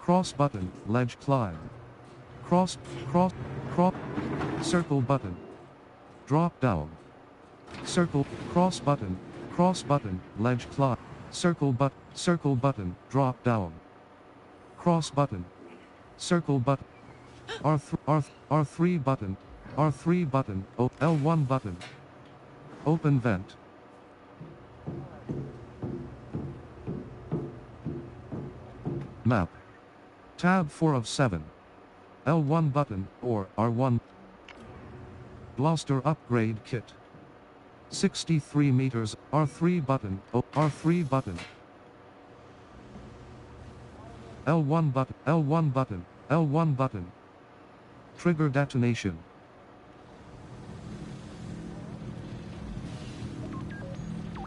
cross button, ledge climb. Cross, circle button. Drop down. Circle, cross button, ledge climb. Circle button, drop down. Cross button. Circle button. R3 button. R3 button. L1 button. Open vent. Map. Tab 4 of 7. L1 button, or R1. Blaster upgrade kit. 63 meters, R3 button, R3 button. L1 button, L1 button, L1 button. Trigger detonation.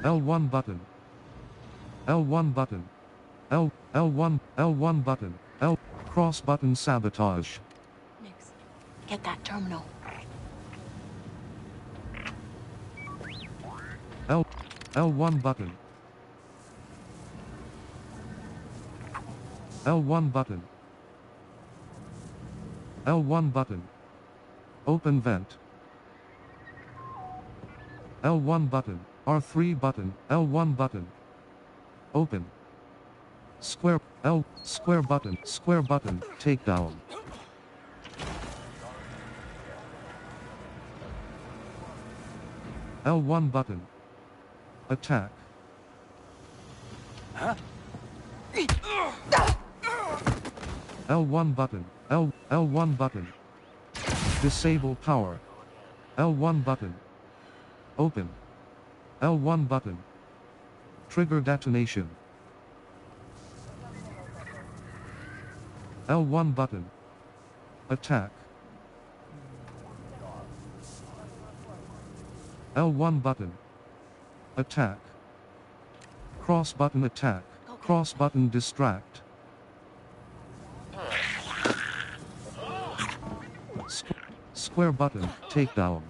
L1 button. L1 button. L1 button. Cross button sabotage. Nix. Get that terminal. L1 button. L1 button. L1 button. Open vent. L1 button. R3 button. L1 button. Open. Square button. Square button. Takedown. L1 button. Attack. L1 button. L1 button. Disable power. L1 button. Open. L1 button. Trigger detonation. L1 button. Attack. L1 button. Attack. Cross button attack. Cross button distract. Square button, takedown.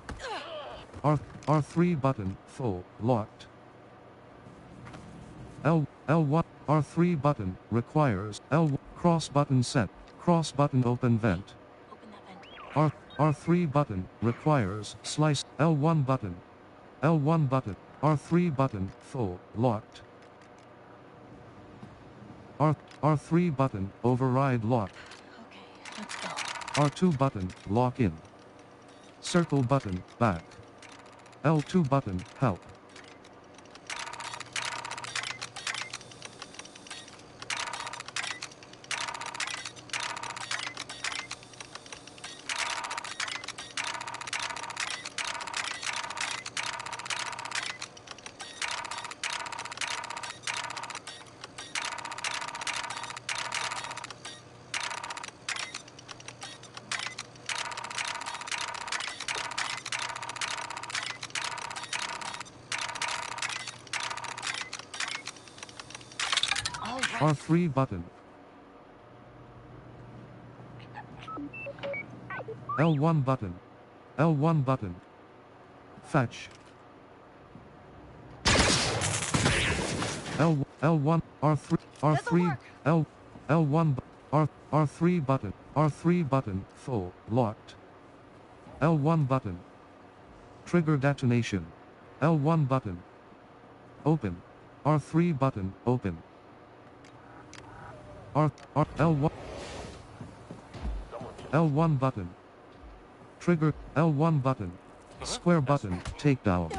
R3 button, full, locked. L1, R3 button, requires, cross button set, cross button open vent. Open that vent. R3 button, requires, slice, L1 button. L1 button, R3 button, full, locked. R3 button, override lock. Okay, let's go. R2 button, lock in. Circle button, back. L2 button, help. R3 button. L1 button. L1 button. Fetch. L1 R3 L1 R3 button R3 button full locked. L1 button. Trigger detonation. L1 button. Open. R3 button open. L1 L1 button. Trigger L1 button. Square button takedown.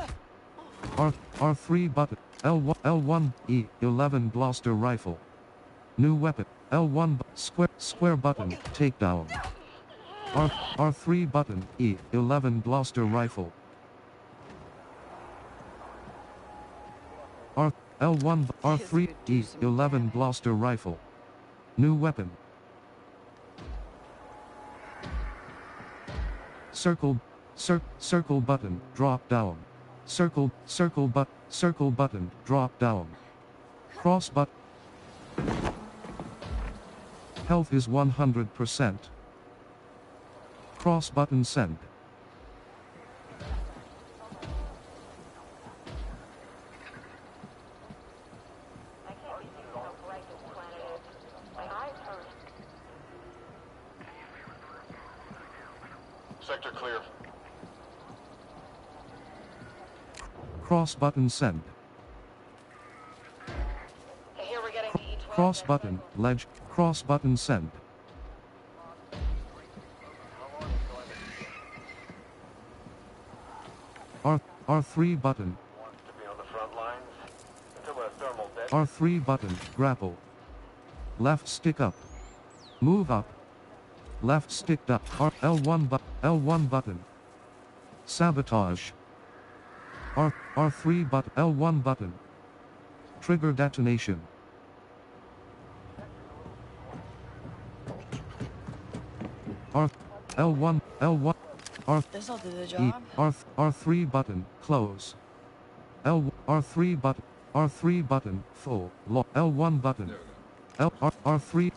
R3 button. L1 E11 Gloucester rifle. New weapon. L1 square button takedown. R3 button E11 Gloucester rifle. L1 R3 E11 Gloucester rifle. New weapon. Circle button drop down. Circle button drop down. Cross button. Health is 100%. Cross button send. Sector clear. Cross button send. Here we're getting to E12. Cross button ledge. Cross button send. R3 button. To be on the front lines until a thermal debt. R3 button grapple. Left stick up. Move up. Left stick up. L1 button. Sabotage. R3 button. L1 button. Trigger detonation. L1 This'll do the job. R3 button close. R3 button full lock. L1 button. R3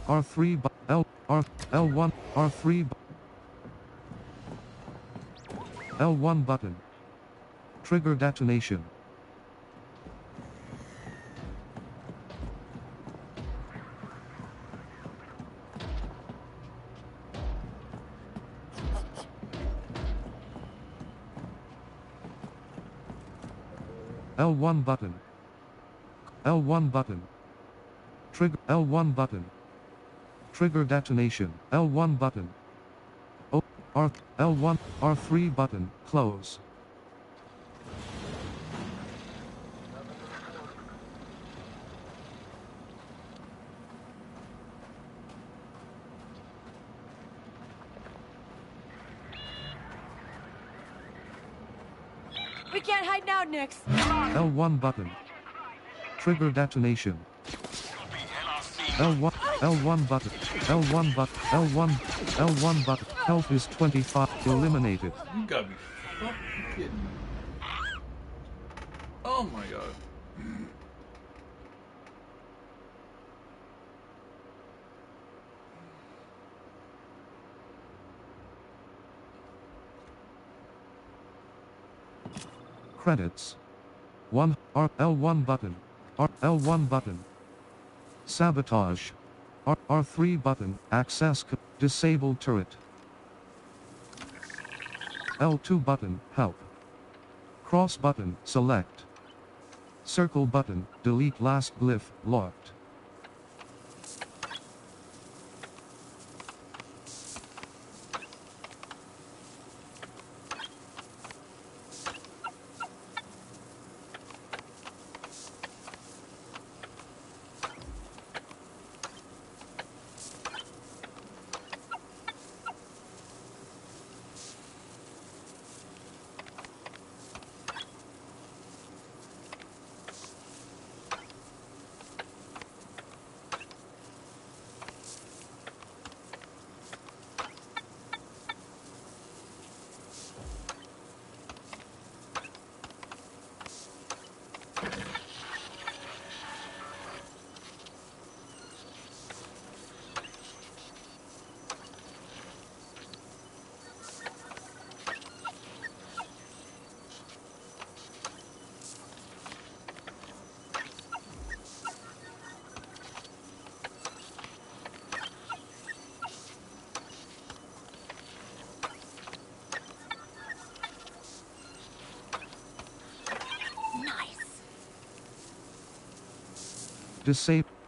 R3 L1 R3 L1 button. Trigger detonation. L1 button. L1 button. Trigger L1 button. Trigger detonation L1 button. R L1 R3 button. Close. We can't hide now, Nix. L1 button. Trigger detonation. L1 L1 button. L1 button. L1 button. Health is 25. Eliminated. You gotta be fucking kidding me. Oh my god. Credits. 1 R L1 button. R L1 button. Sabotage. R3 button. Access disable turret. L2 button. Help. Cross button. Select. Circle button. Delete last glyph. Locked.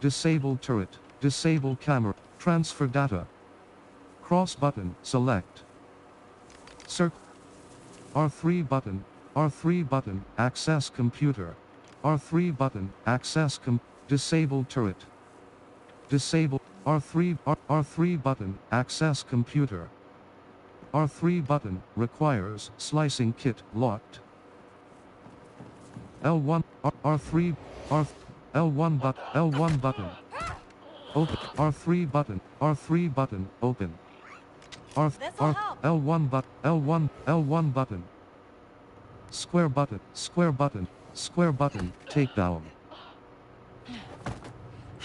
Disable turret. Disable camera. Transfer data. Cross button. Select. Circle. R3 button. R3 button. Access computer. R3 button. Access disable turret. Disable. R3 button. Access computer. R3 button. Requires slicing kit. Locked. L1. R3. L1 button. L1 button. Open. R3 button. R3 button. Open. L1 button. L1 button. Square button. Square button. Square button. Takedown.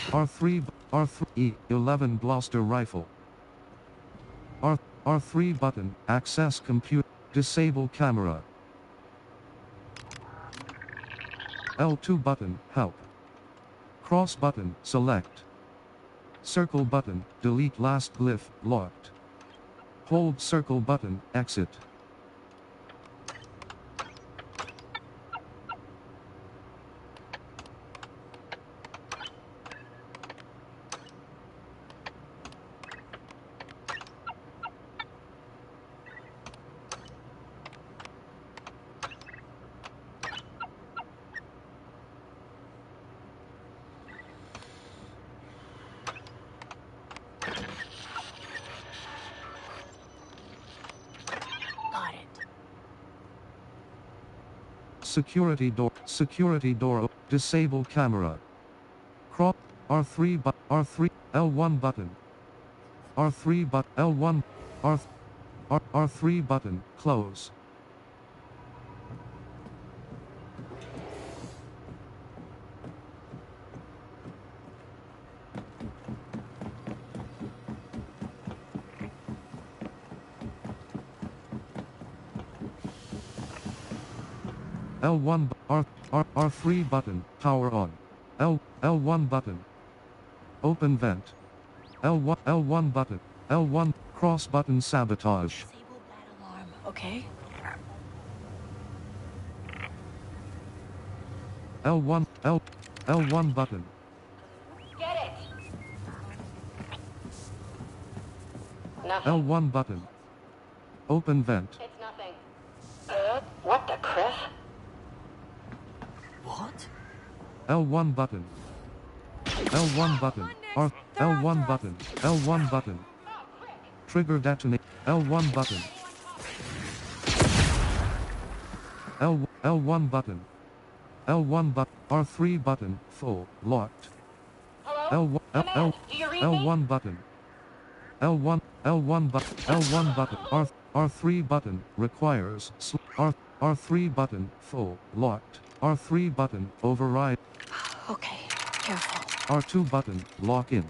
R3 E11 Gloucester rifle. R3 button. Access compute. Disable camera. L2 button. Help. Cross button. Select. Circle button. Delete last glyph. Locked. Hold circle button. Exit. Security door, disable camera. Crop, R3 L1 button. R3 L1, R3 button, close. L1 R3 button, power on. L1 button. Open vent. L1 button. L1 cross button sabotage. Disable that alarm, okay? L1, L1 button. Get it! Nothing. L1 button. Open vent. It's nothing. What the Chris? What? L1 button. L1 button. R L1 button. L1 button. Trigger detonate. L1 button. L1 button. L1 button. R3 button. Full. Locked. Hello? Command, do you read me? L1 button. L1 button. L1 button. R3 button. Requires. R3 button. Full. Locked. R3 button. Override. Okay, careful. R2 button. Lock in.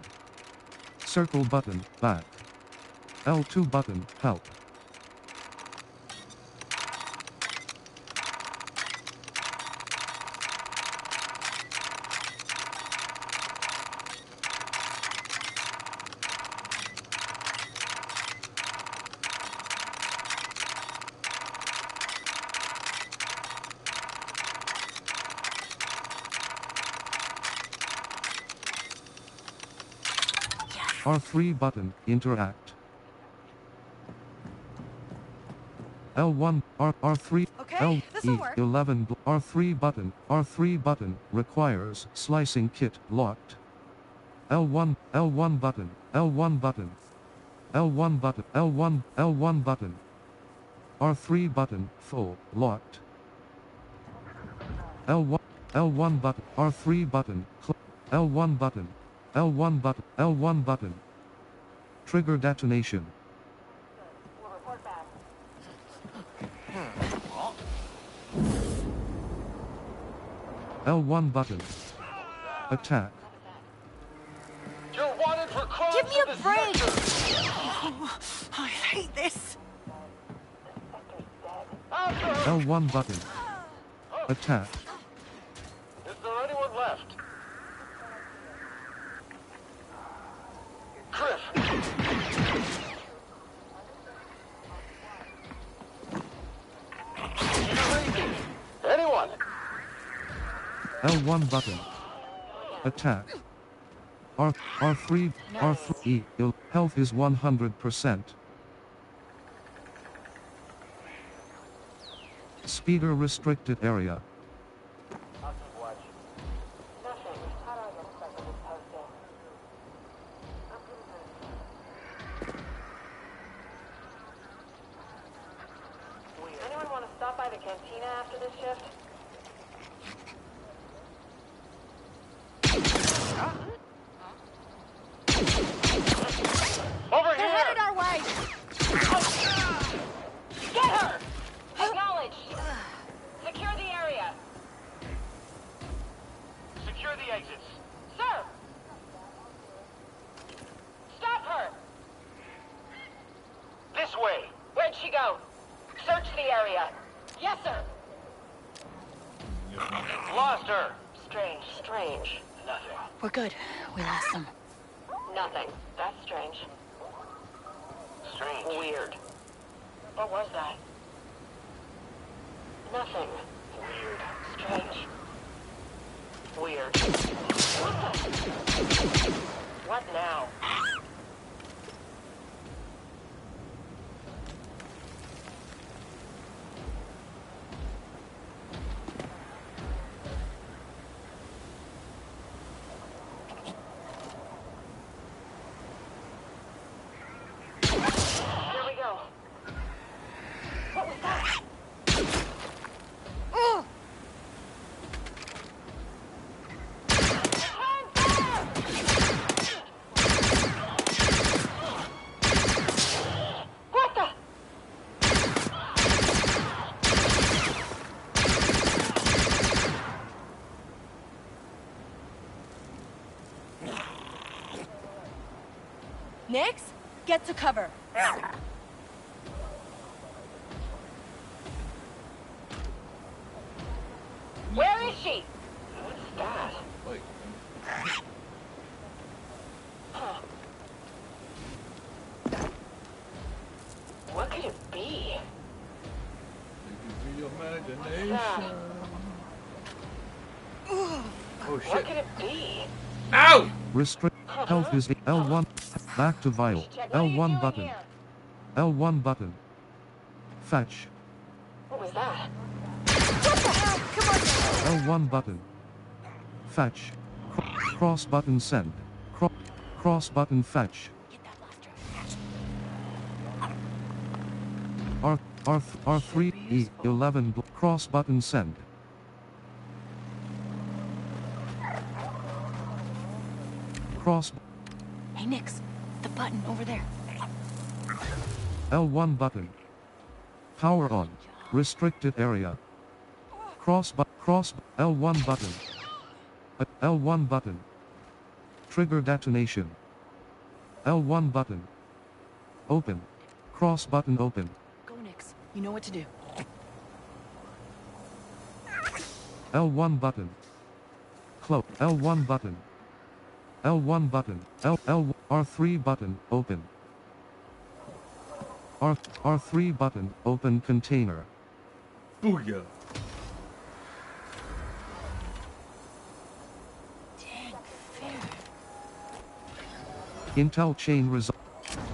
Circle button. Back. L2 button. Help. R3 button, interact. L1, R3, Okay, this'll work. L11, R3 button, requires, slicing kit, locked. L1 button, L1 button. L1 button, L1 button. R3 button, full, locked. L1 button, R3 button, L1 button. L1 button. Trigger detonation. L1 button. Attack. You're wanted for crimes Give me in a the break! sector. I hate this! After her. L1 button. Attack. Is there anyone left? Chris! Anyone? L1 button. Attack. R3, R3, health is 100%. Speeder restricted area. Anyone want to stop by the cantina after this shift? Over They're here! headed our way! Get her! Acknowledge! Secure the area. Secure the exits. Sir! Stop her! This way! Where'd she go? Search the area. Yes, sir. Lost her! Strange. Nothing. We're good. We lost them. Nothing. That's strange. Strange. Weird. What was that? Nothing. Weird. Strange. Weird. What now? Here we go. What was that? What the? Nix, get to cover. Where is she? What's that? Wait. What could it be? It could be your imagination. Oh shit. What could it be? Ow! Restrict. Health is L1. Back to vital. L1 button. L1 button. Fetch. What was that? L1 button. Fetch. Cross button send. Cross button fetch. Get that blaster. R3 E11 cross button send. Cross Hey, Nix. The button over there. L1 button. Power on. Restricted area. Cross L1 button. L1 button. Trigger detonation. L1 button. Open. Cross button open. Go, Nix. You know what to do. L1 button. Close. L1 button. L1 button. R3 button open. R3 button open container. Booyah. Dang, fair. Intel chain result.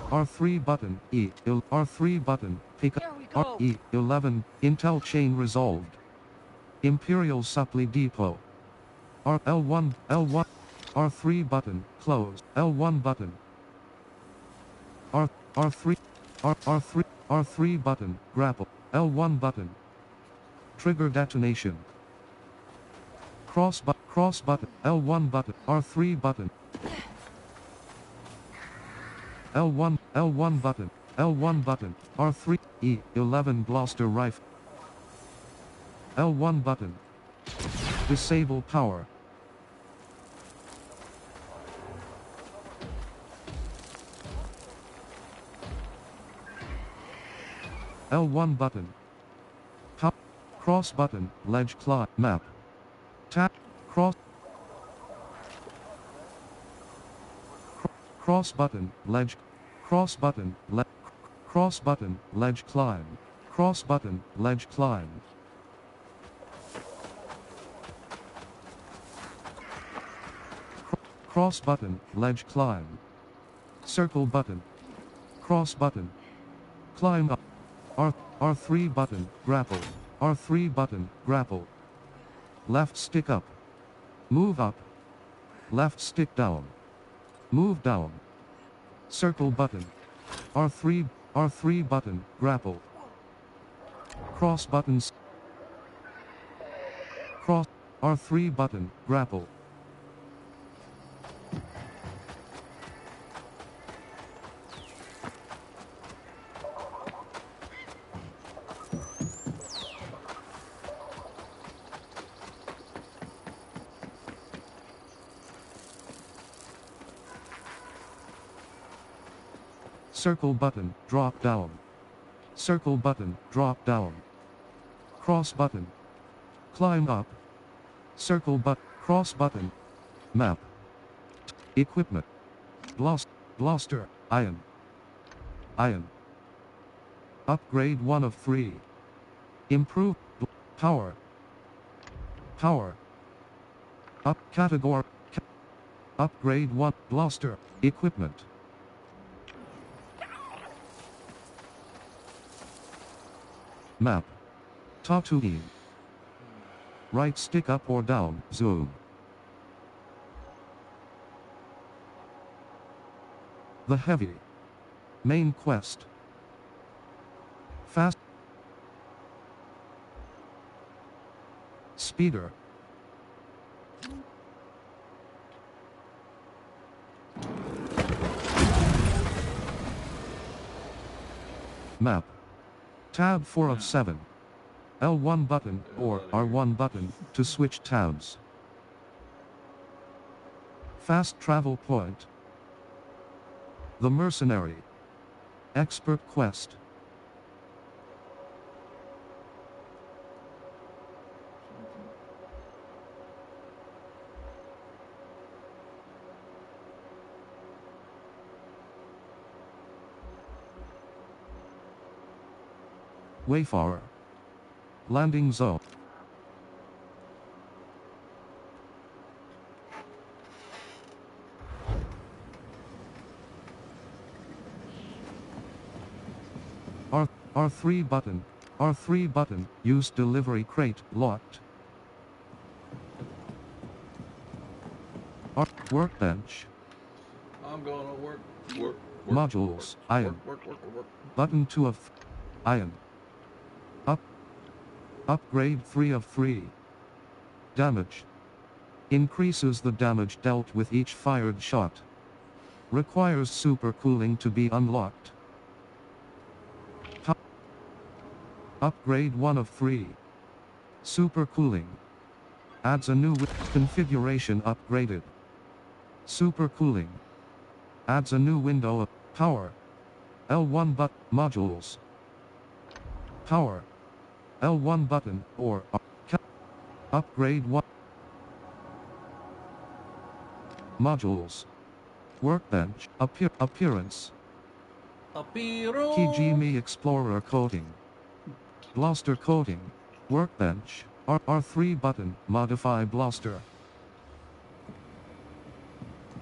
R3 button R3 button pick Here we up go. E11 Intel chain resolved. Imperial supply depot. L1 R3 button close. L1 button. R3 button grapple. L1 button. Trigger detonation. Cross button. L1 button. R3 button. L1 button. L1 button. R3 E11 blaster rifle. L1 button. Disable power. L1 button. Cross button, ledge climb, map. Tap, cross. Cross button, ledge. Cross button, cross button, ledge climb. Cross button, ledge climb. Cross button, ledge climb. Circle button. Cross button. Climb up. R3 button, grapple. R3 button, grapple. Left stick up. Move up. Left stick down. Move down. Circle button. R3 button, grapple. Cross buttons. Cross. R3 button, grapple. Circle button, drop down. Circle button, drop down. Cross button. Climb up. Circle cross button. Map. Equipment. Blaster, iron. Iron. Upgrade 1 of 3. Improve. Power. Power. Up category. Upgrade 1. Blaster. Equipment. Map. Tatooine. Right stick up or down, zoom. The heavy. Main quest. Fast. Speeder. Map. Tab 4 of 7. L1 button or R1 button to switch tabs. Fast travel point. The Mercenary. Expert quest. Wayfarer. Landing zone. R3 button. R3 button. Use delivery crate. Locked. Workbench. I'm gonna work. Modules. Iron. Work. Button 2 of iron. Upgrade 3 of 3. Damage. Increases the damage dealt with each fired shot. Requires supercooling to be unlocked. Upgrade 1 of 3. Supercooling. Adds a new configuration upgraded. Supercooling. Adds a new window of power. L1 modules. Power. L1 button or upgrade 1. Modules. Workbench. Appearance. Kijimi Explorer coating. Blaster coating. Workbench. R3 button. Modify blaster.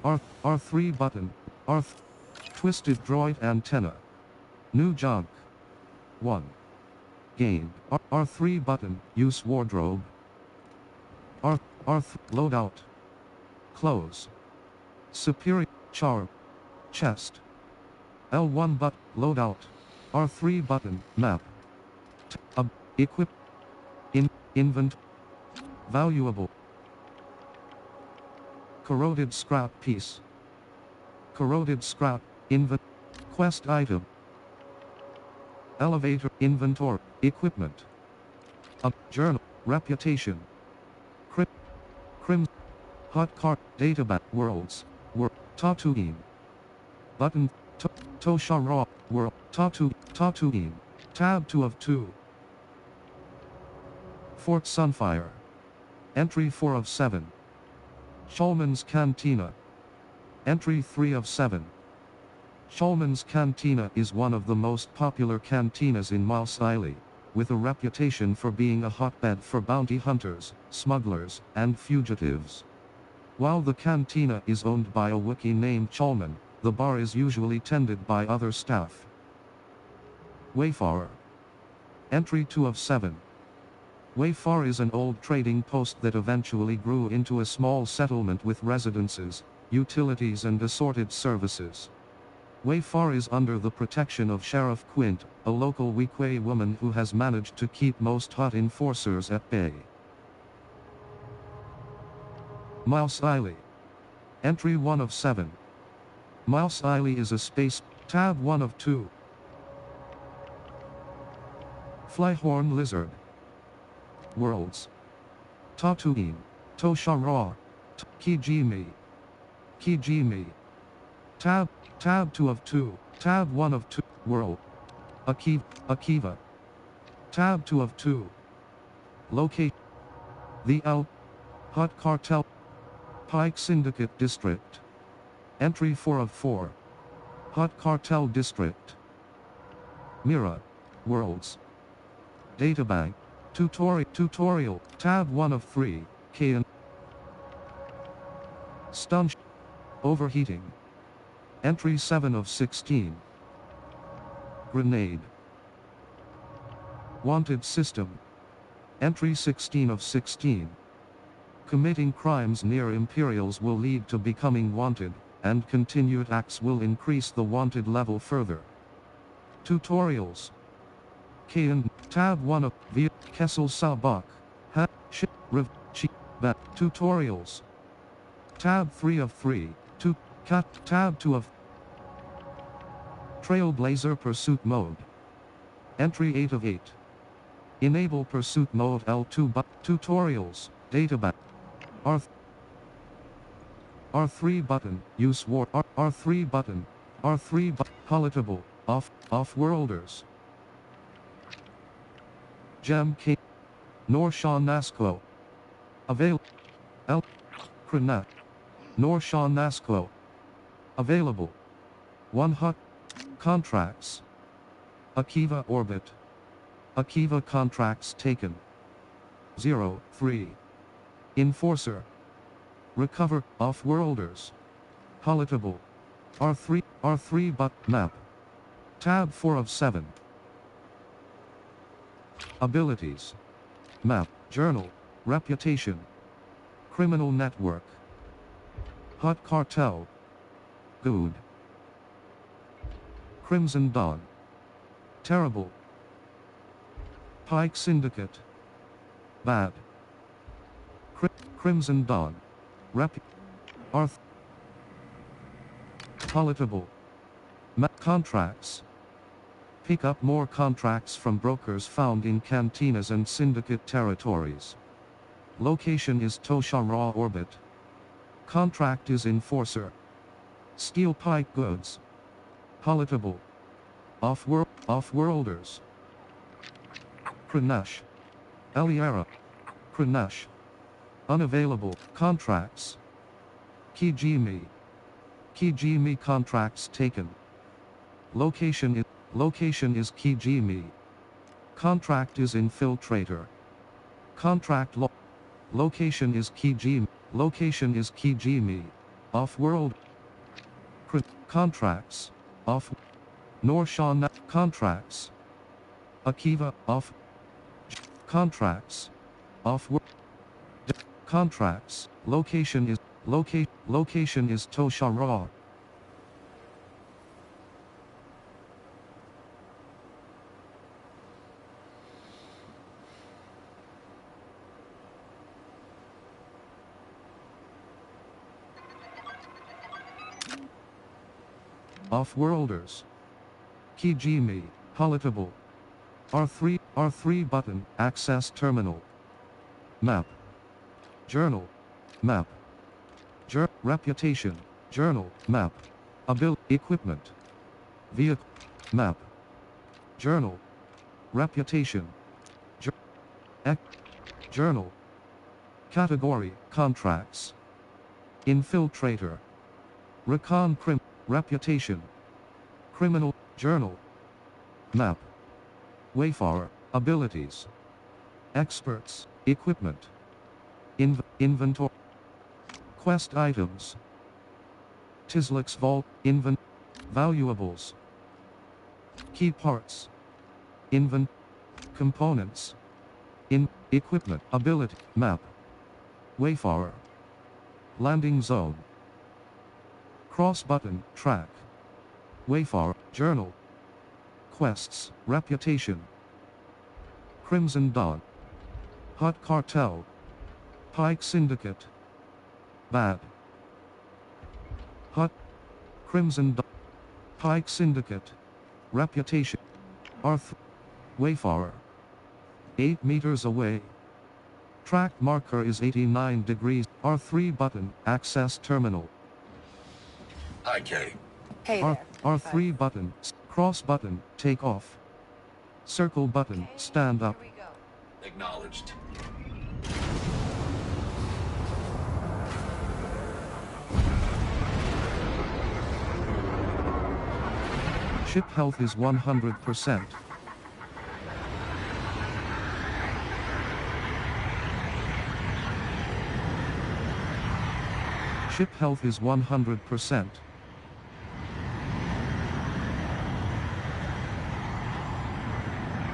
R3 button. Twisted droid antenna. New junk. 1. Gained. R3 button. Use wardrobe. Loadout. Close. Superior. Charm. Chest. L1 button. Loadout. R3 button. Map. Equip. Invent. Valuable. Corroded scrap piece. Corroded scrap. Quest item. Elevator. Inventory. Equipment. Journal. Reputation. Crim. Hot cart. Database. Worlds. Tatooine. Button. Toshara. World. Tatooine. Tab 2 of 2. Fort Sunfire. Entry 4 of 7. Shulman's Cantina. Entry 3 of 7. Shulman's Cantina is one of the most popular cantinas in Mos Eisley, with a reputation for being a hotbed for bounty hunters, smugglers, and fugitives. While the cantina is owned by a Wookiee named Shulman, the bar is usually tended by other staff. Wayfarer. Entry 2 of 7. Wayfarer is an old trading post that eventually grew into a small settlement with residences, utilities and assorted services. Wayfarer is under the protection of Sheriff Quint, a local Weequay woman who has managed to keep most hot enforcers at bay. Mos Eisley. Entry 1 of 7. Mos Eisley is a space. Tab 1 of 2. Flyhorn Lizard. Worlds. Tatooine. Toshara. Kijimi. Tab 2 of 2. Tab 1 of 2. World. Akiva. Tab 2 of 2. Locate. The Hut Cartel. Pike Syndicate District. Entry 4 of 4. Hut Cartel District. Mira. Worlds. Databank. Tutorial. Tab 1 of 3. Kayan. Stun. Overheating. Entry 7 of 16. Grenade. Wanted system. Entry 16 of 16. Committing crimes near Imperials will lead to becoming wanted, and continued acts will increase the wanted level further. Tutorials. Kayan. Tab 1 of via Kessel Sabak. Ha. Ship. Rev. Chi. Bat. Tutorials. Tab 3 of 3. Tab 2 of Trailblazer Pursuit Mode. Entry 8 of 8. Enable Pursuit Mode L2 Tutorials. Database. R3 button. Use war. R3 button. R3 palatable. Off-worlders. Gem K. Norshaw Nasco. Avail. L. Krenat. Norshaw Nasco. Available. 1 hut. Contracts. Akiva Orbit. Akiva contracts taken. 03. Enforcer. Recover. Off-worlders. Palatable. R3 map. Tab 4 of 7. Abilities. Map, Journal, Reputation, Criminal Network, Hot Cartel, Good, Crimson Dawn, Terrible, Pike Syndicate, Bad, Crimson Dawn, Arth, Palatable, Contracts. Pick up more contracts from brokers found in cantinas and syndicate territories. Location is Tosha Raw Orbit. Contract is Enforcer. Steel Pike Goods. Palatable. Off-worlders. Kranash. Eliara. Kranash. Unavailable. Contracts. Kijimi. Kijimi contracts taken. Location is Kijimi. Contract is Infiltrator. Contract location is Kijimi. Location is Kijimi. Off-world. Contracts. Off. Norshan contracts. Akiva off. Contracts. Off. Contracts. Location is Tosha Raw. Off-worlders. Kijimi, palatable. R3 button, access terminal. Map. Journal. Map. Reputation. Journal. Map. Equipment. Vehicle. Map. Journal. Reputation. Journal. Category, contracts. Infiltrator. Recon Reputation. Criminal, Journal. Map. Wayfarer, abilities. Experts, equipment. Inventory. Quest items. Tislix Vault, valuables. Key parts. Components. Equipment, ability, map. Wayfarer. Landing zone. Cross button, track. Wayfarer, journal. Quests, reputation. Crimson Dawn. Hot Cartel. Pike Syndicate. Bad. Hot. Crimson Dawn. Pike Syndicate. Reputation. Arth. Wayfarer. 8 meters away. Track marker is 89 degrees. R3 button, access terminal. Hi, Kay. Hey there. R3 button, cross button, take off. Circle button, stand up. Here we go. Acknowledged. Ship health is 100%. Ship health is 100%.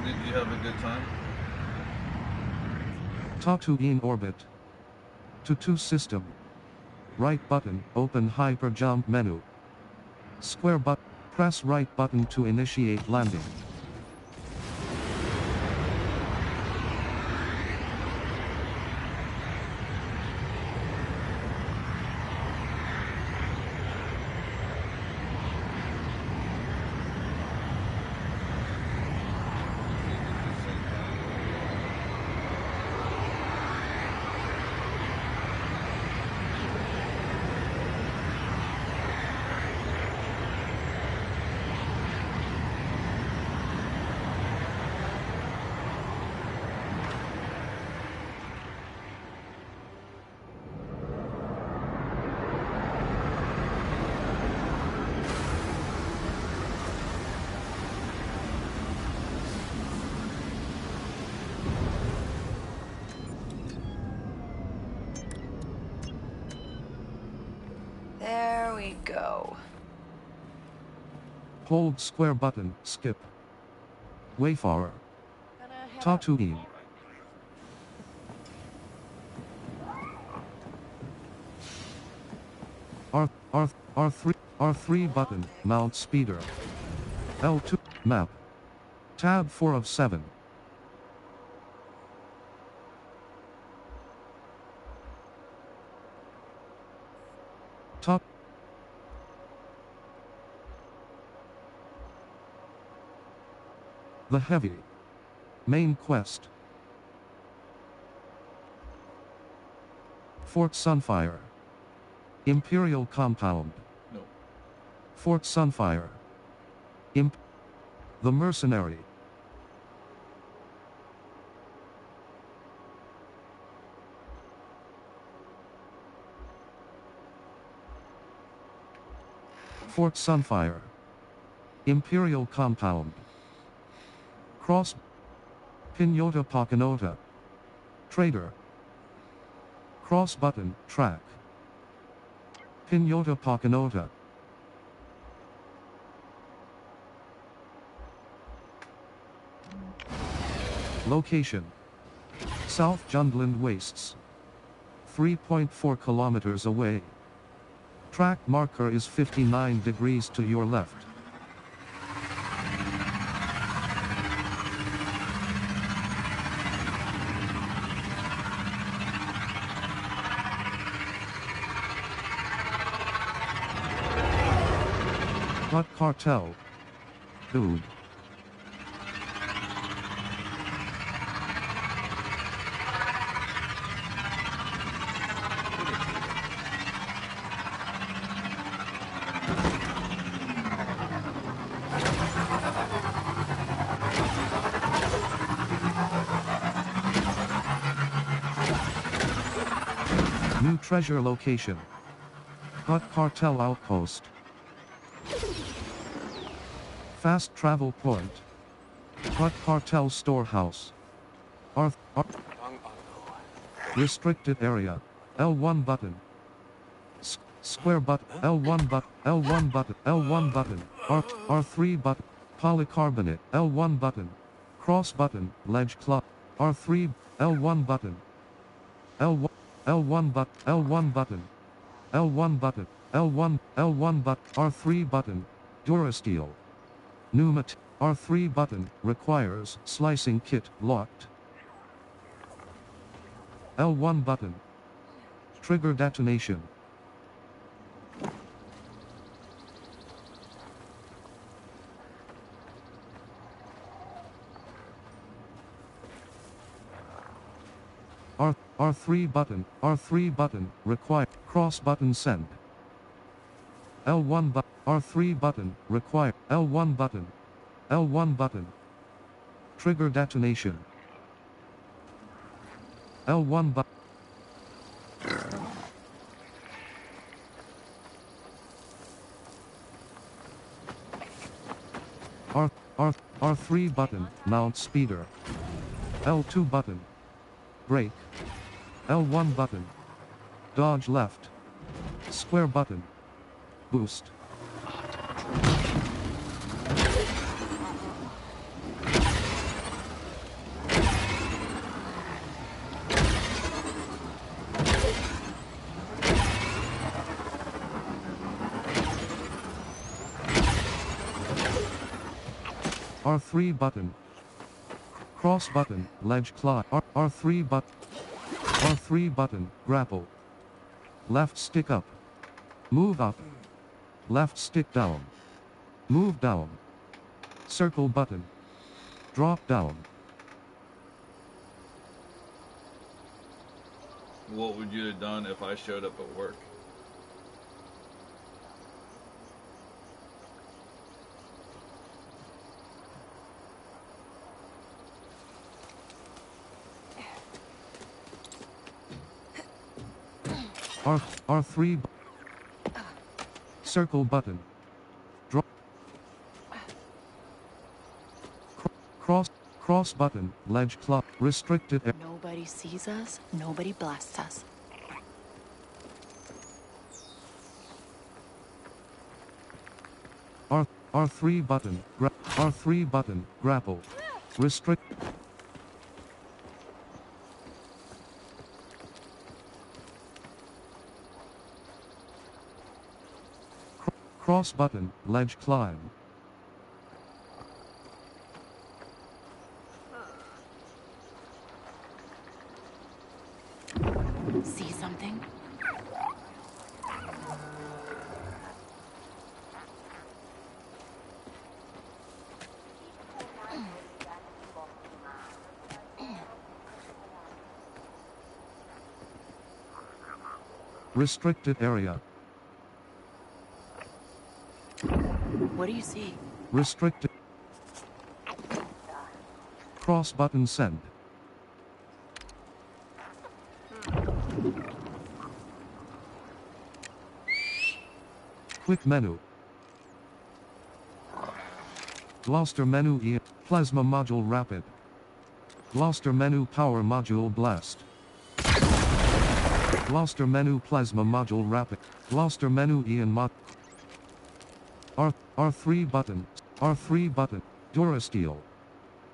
Did you have a good time? Tatooine orbit. To system. Right button, open hyper jump menu. Square button, press right button to initiate landing. There we go. Hold square button, skip. Wayfarer. Gonna Tatooine. R3 button, mount speeder. L2, map. Tab 4 of 7. Top. The heavy. Main quest. Fort Sunfire. Imperial compound. No. Fort Sunfire. The mercenary. Fort Sunfire. Imperial compound. Cross. Pinota Pocanota. Trader. Cross button, track. Pinota Pocanota. Location. South Jundland Wastes. 3.4 kilometers away. Track marker is 59 degrees to your left. Hut cartel. Dude. New treasure location. Hut cartel outpost. Fast travel point. Hut cartel storehouse. Restricted area. L1 button. Square button. L1 button. L1 button. L1 button. R3 button. Polycarbonate. L1 button. Cross button. Ledge club. R3. L1 button. L1. L1 button. L1 button. L1 button. L1 button. R3 button. Durasteel. Pneumat. R3 button. Requires slicing kit. Locked. L1 button. Trigger detonation. R3 button. R3 button. Require. Cross button send. L1 button. R3 button. Require. L1 button. L1 button. Trigger detonation. L1 button. R3 button. Mount speeder. L2 button. Brake. L1 button. Dodge left. Square button. Boost. R3 button. Cross button, ledge climb. R3 button. R3 button, grapple. Left stick up. Move up. Left stick down. Move down. Circle button. Drop down. What would you have done if I showed up at work? R3 circle button. Drop. Cross button, ledge club, restricted area. Nobody sees us, nobody blasts us. R3 button, R3 button, grapple. Restrict. Cross button, ledge climb. See something? Restricted area. What do you see? Restricted. Cross button send. Quick menu. Gloucester menu E. Plasma module rapid. Gloucester menu power module blast. Gloucester menu plasma module rapid. Gloucester menu Ian mod. R3 button. R3 button. Durasteel.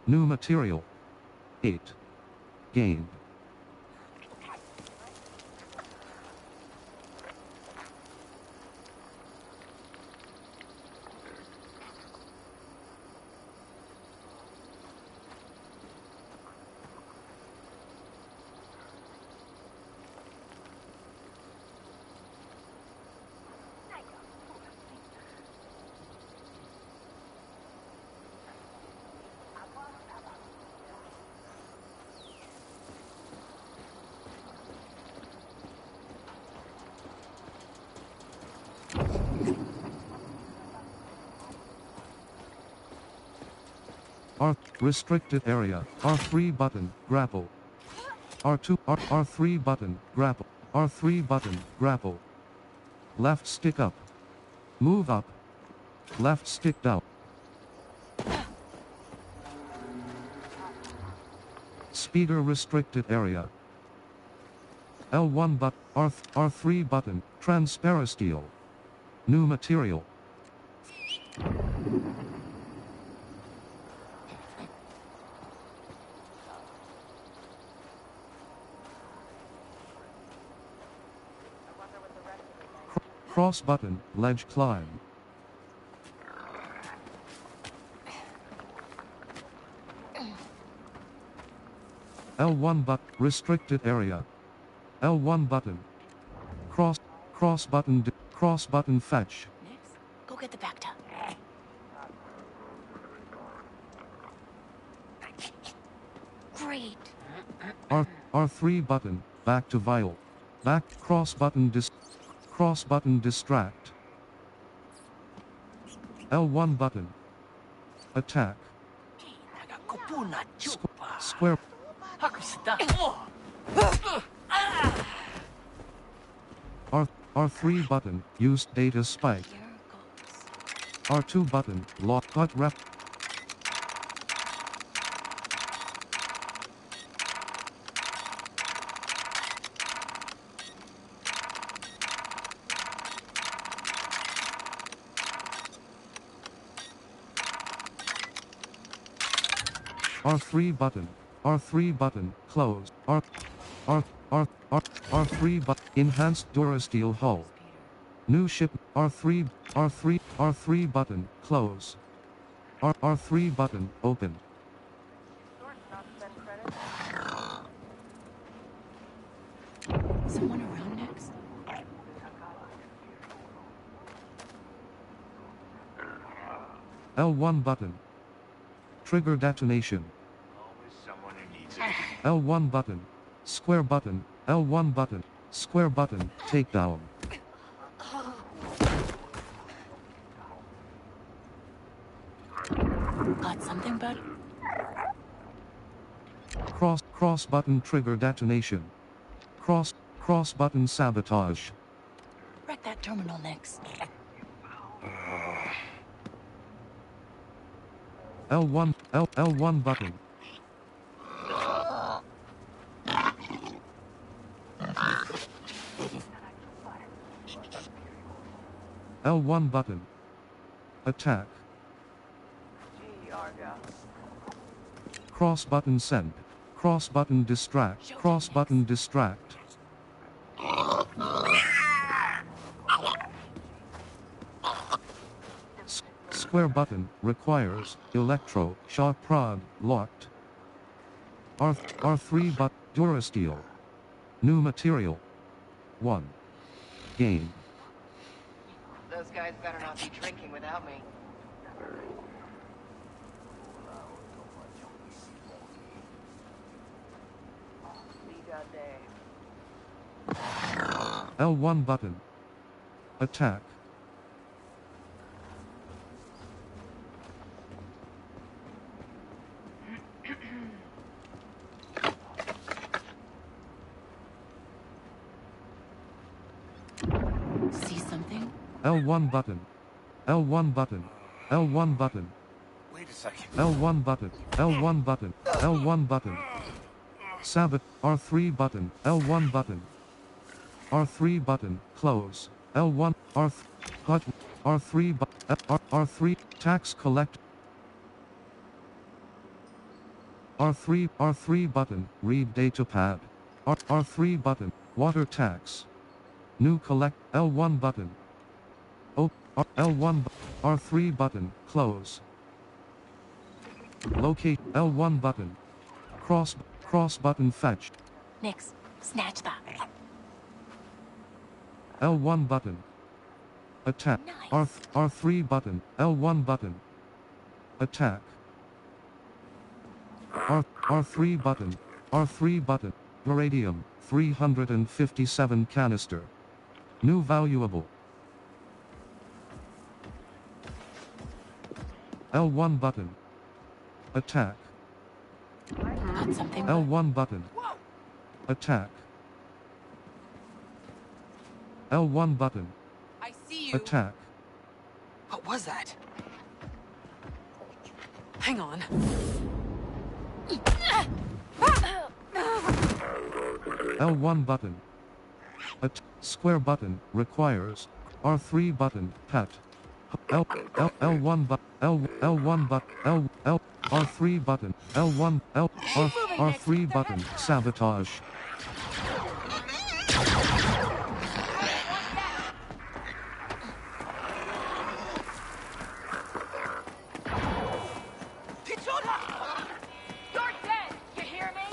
New material. 8. Gained. Restricted area. R3 button, grapple. R3 button, grapple. R3 button, grapple. Left stick up. Move up. Left stick down. Speeder restricted area. L1 but R3 button, transparasteel. New material. Cross button, ledge climb. L1 but restricted area. L1 button. Cross button fetch. Next, go get the Bacta. Great. R3 button, back to vial. Back cross button distract. L1 button. Attack. Square. R3 button, use data spike. R2 button, lock cut rep. R3 button. R3 button. Close. R3 button. Enhanced Durasteel hull. New ship. R3 button. Close. R3 button. Open. Someone around next? L1 button. Trigger detonation. L1 button. Square button. L1 button. Square button. Takedown. Got something, bud? Cross button trigger detonation. Cross button sabotage. Wreck that terminal next. L1 button. L1 button. Attack. Cross button send. Cross button distract. Cross button distract. Square button requires electro shock prod locked. R3 but Durasteel. New material. 1. Game. Those guys better not be drinking without me. L1 button. Attack. See something? L1 button. L1 button. L1 button. Wait a second. L1 button. L1 button. L1 button. Sabot. R3 button. L1 button. R3 button. Close. L1. R3 R3. Tax collect. R3 button. Read data pad. R3 button. Water tax. New collect. L1 button. L1 R3 button. Close. Locate. L1 button. Cross button fetched. Nix, snatch that. L1 button. Attack. Nice. R3 button. L1 button. Attack. R3 button. R3 button. Uranium 357 canister. New valuable. L1 button. Attack. Got something. L1 button. Attack. L1 button. I see you. Attack. What was that? Hang on. L1 button. Square button requires R3 button pat. L1 but L1 but L R3 button L1 R3 button sabotage. You're dead! You hear me?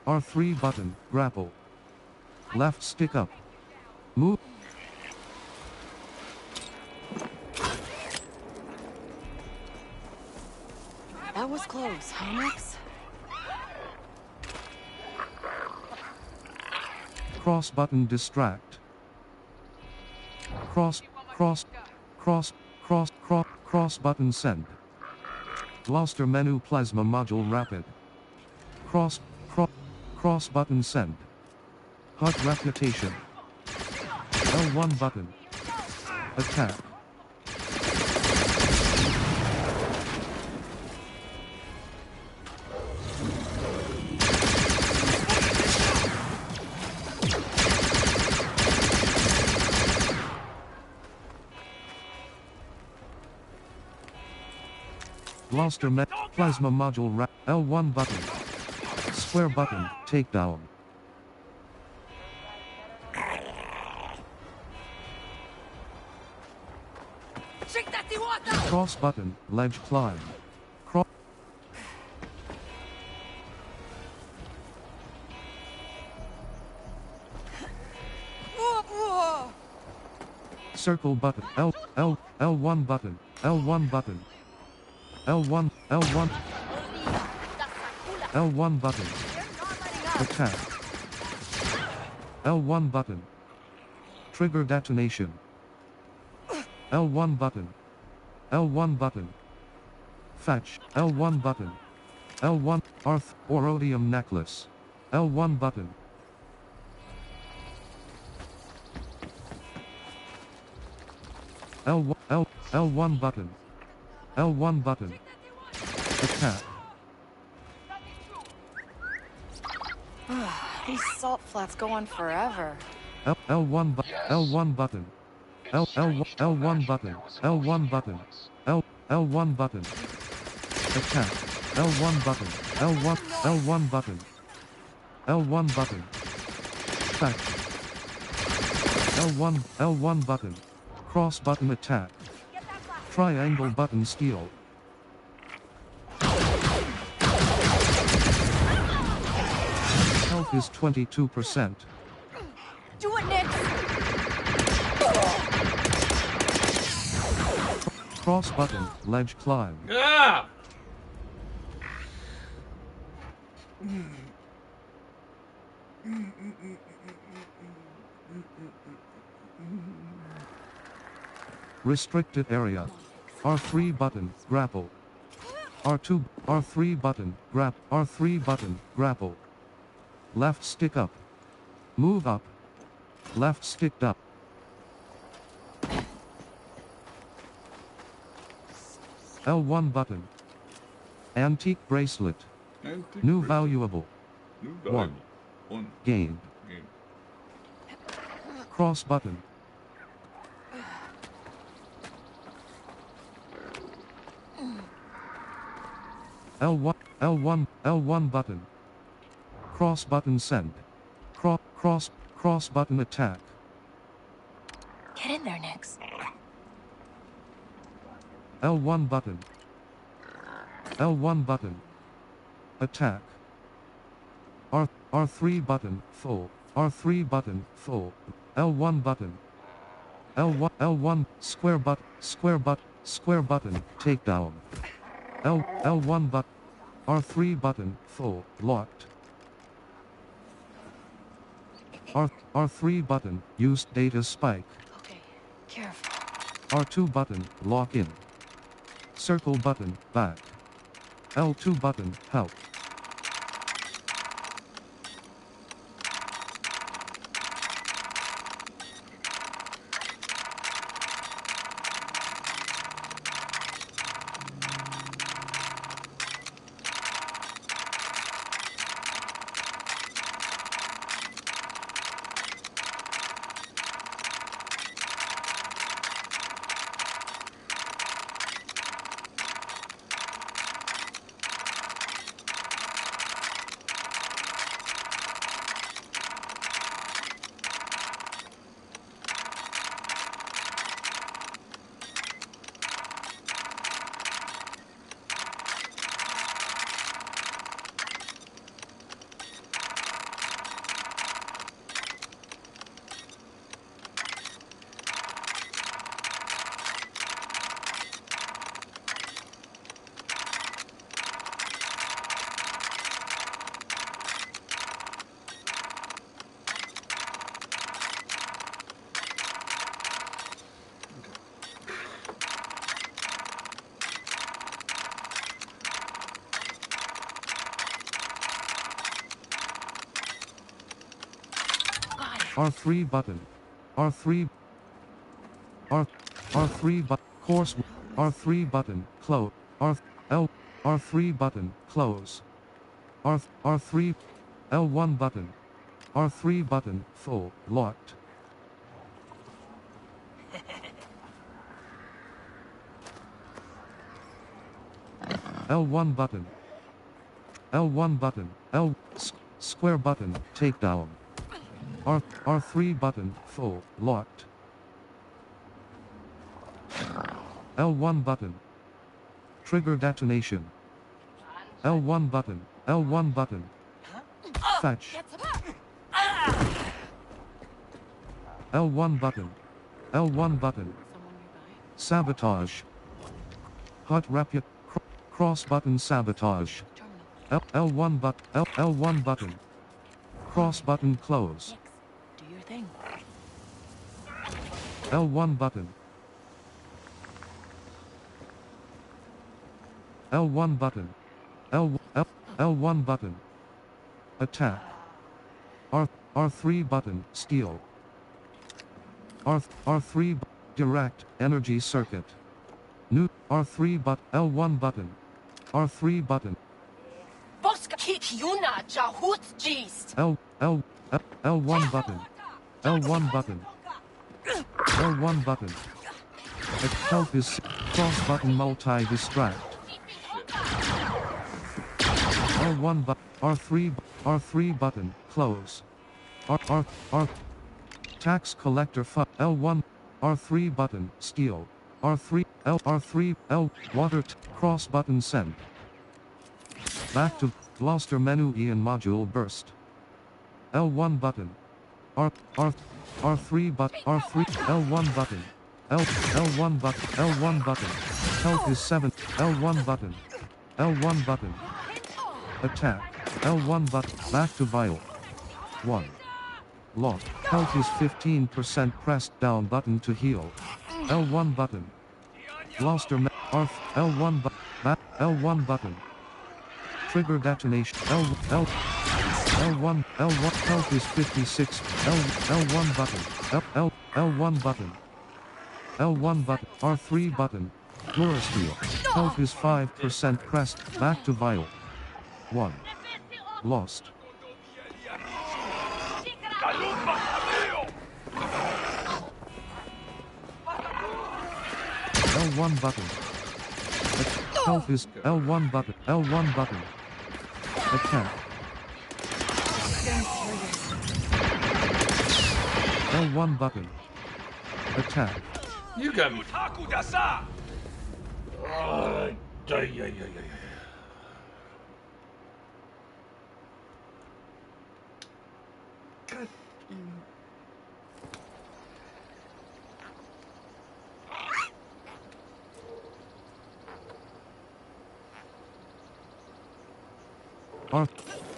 R3 button grapple. Left stick up. Move. That was close, huh, Nix? Cross button distract. Cross button send. Gloucester menu plasma module rapid. Cross button send. Hot reputation. L1 button. Attack. Gloucester plasma module L1 button. Square button, takedown. Cross button, ledge climb. Circle button, L1 button, L1 button. L1 button. Attack. L1 button. Trigger detonation. L1 button. L1 button. Fetch. L1 button. L1 Orodium necklace. L1 button. L1 button. L1 button. Attack. These salt flats go on forever. L1 button. L1 button. L1 button. L1 button. Attack. L1 button. L1 button. L1 button. Fetch. L1 button. Cross button attack. Triangle button steal. Health is 22%. Do it, Nick! Cross button, ledge climb. Ah! Restricted area. R3 button, grapple. R3 button, R3 button, grapple. Left stick up. Move up. Left stick up. L1 button. Antique bracelet. New valuable. New One. One. Gained. Game. Cross button. L1 button. Cross button send. Cross button attack. Get in there, Nix. L1 button. L1 button. Attack. R3 button, full. R3 button, full. L1 button. L1, square button, takedown. L1 button. R3 button, full, locked. R3 button, used data spike. Okay, careful. R2 button, lock in. Circle button, back. L2 button, help. R3 button. R3 button. Course. R3 button. Close. R3 button. Close. R3. L1 button. R3 button. Full. Locked. L1 button. L1 button. Square button. Takedown. R3 button, full, locked. L1 button. Trigger detonation. L1 button, L1 button. Fetch. L1 button. L1 button. Sabotage. Hot rapid. Cross button sabotage. L1 button. Cross button close. Do your thing. L1 button. L1 button. L1 button. Attack. R3 button, steal. R3 direct, energy circuit. New, R3 L1 button. R3 button. L1 button. L1 button. L1 button. Help is cross button multi-distract. L1 button. R3 button, close. Tax collector L1, R3 button, steal, R3, R3, water, cross button send. Back to, Gloucester menu Ian module burst. L1 button, R3 R3, L1 button, L1 button, L1 button, health is 7, L1 button, L1 button, attack, L1 button, back to vial, 1. Lock, health is 15% pressed down button to heal, L1 button, Gloucester L1 button, L1 button, trigger detonation, L1, health is 56, L1 button, L1 button, L1 button, R3 button, Glorasteel, health is 5% pressed, back to vial, 1. Lost. L1 button. Health is L1 button, L1 button. Attack. L1 button. Attack. You got me.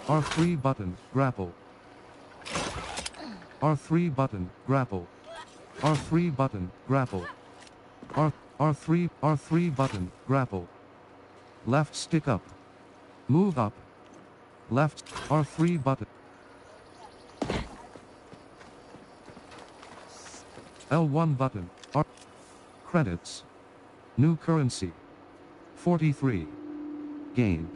R3 button, grapple. R3 button, grapple. R3 button, grapple. R3 button, grapple. Left stick up. Move up. Left, R3 button. L1 button, credits. New currency. 43. Gain.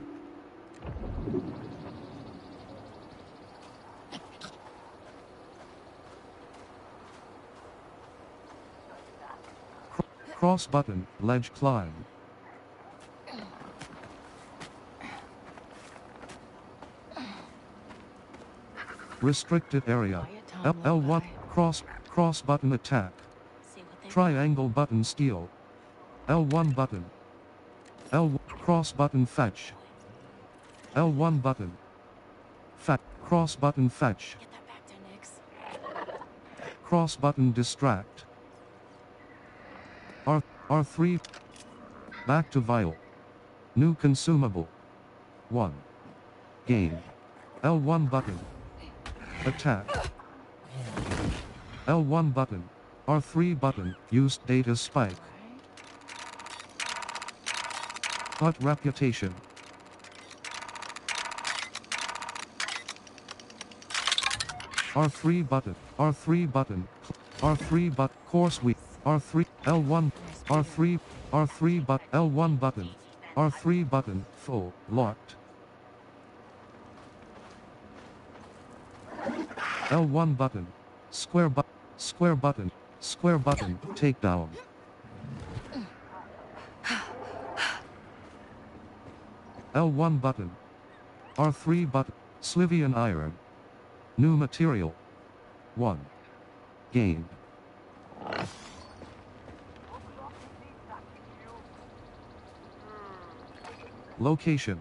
Cross button, ledge climb. Restricted area. L1, cross button attack. Triangle button steal. L1 button. L1, cross button fetch. L1 button. Cross button fetch. Cross button distract. R3. Back to vial. New consumable. 1. Gain. L1 button. Attack. L1 button. R3 button. Used data spike. Hut reputation. R3 button. R3 button. R3 button. Course weak. R3. L1. R3 but L1 button. R3 button. Full. Locked. L1 button. Square button. Takedown. L1 button. R3 button. Slivian iron. New material. 1. Gained. Location.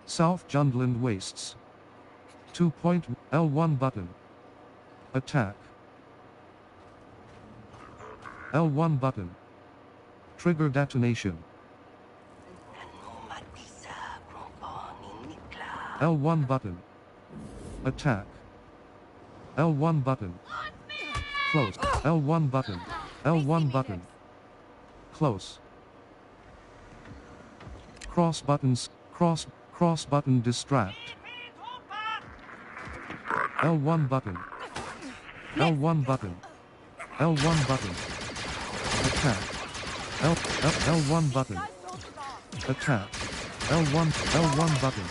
South Jundland Wastes. 2. L1 button. Attack. L1 button. Trigger detonation. L1 button. Attack. L1 button. Close. L1 button. L1 button. Close. Cross buttons. Cross button distract. L1 button. L1 button. L1 button. Attack. L1 button. Attack. L1 button.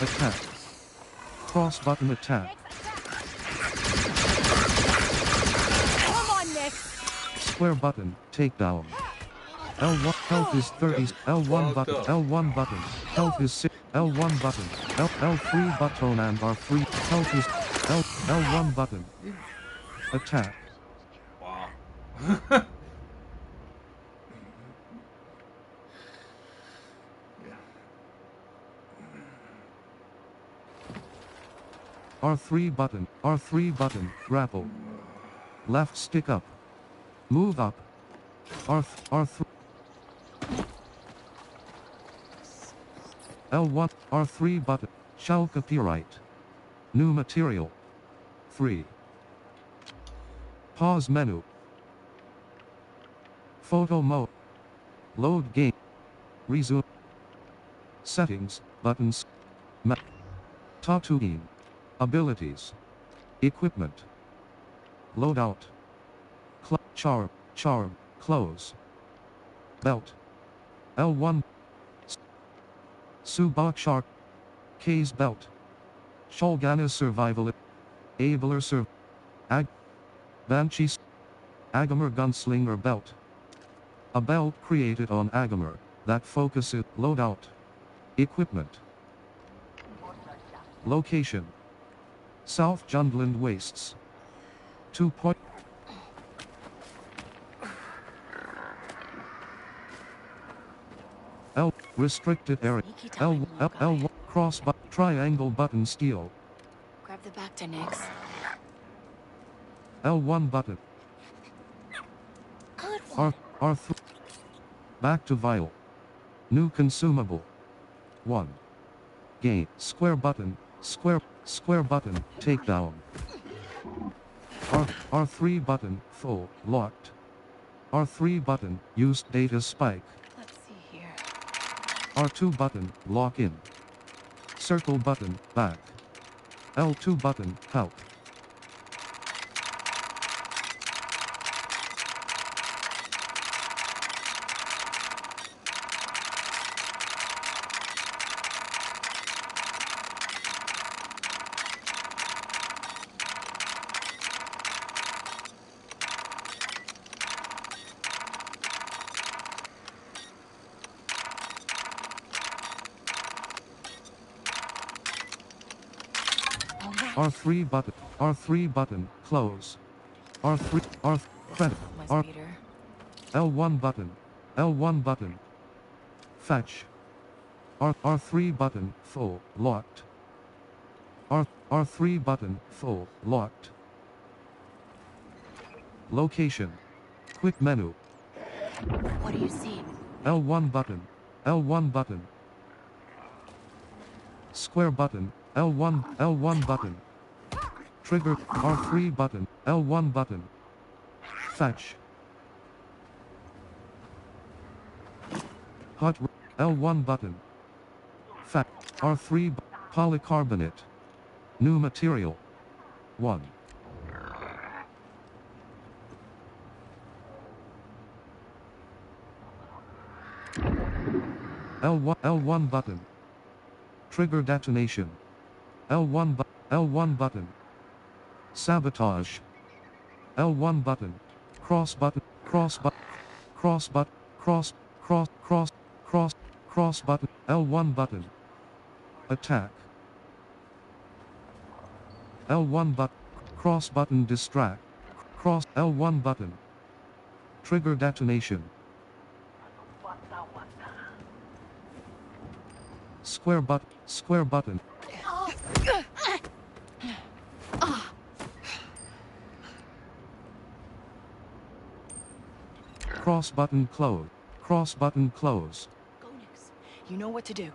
Attack. Cross button attack. Come on, Nick. Square button, takedown. L1 health is 30. L1 button. L1 button. Health is 6. L1 button. L3 button and R3. Health is L1 button. Attack. Wow. R3 button, R3 button, grapple. Left stick up. Move up. R3. L1, R3 button, shall copyright. New material. 3. Pause menu. Photo mode. Load game. Resume. Settings, buttons. Map. Tatooine. Abilities. Equipment. Loadout. Charm, close. Belt. L1. Subak Shark. K's belt. Sholgana survival. Abler Banshee. Agamer gunslinger belt. A belt created on Agamer that focuses loadout. Equipment. Location. South Jundland Wastes. 2 point. L. Restricted area. L1. Cross button. Triangle button steel. Grab the back to Nix. L1 button. Good one. R3. Back to vial. New consumable. 1. Gain. Square button. Square button. Takedown. R3 button. Full. Locked. R3 button. Used data spike. Let's see here. R2 button. Lock in. Circle button. Back. L2 button. Help. R3 button. R3 button. Close. R3. Credit. L1 button. L1 button. Fetch. R3 button. Full. Locked. R3 button. Full. Locked. Location. Quick menu. What do you see? L1 button. L1 button. Square button. L1 button. Trigger. R3 button. L1 button. Fetch. Hot. L1 button. Fetch. R3 polycarbonate. New material. 1. L1 button. Trigger detonation. L1 button. Sabotage. L1 button. Cross button. Cross button. Cross button. Cross button. L1 button. Attack. L1 button. Cross button distract. Cross L1 button. Trigger detonation. Square button. Cross button close. Cross button close. Go, Nix. You know what to do.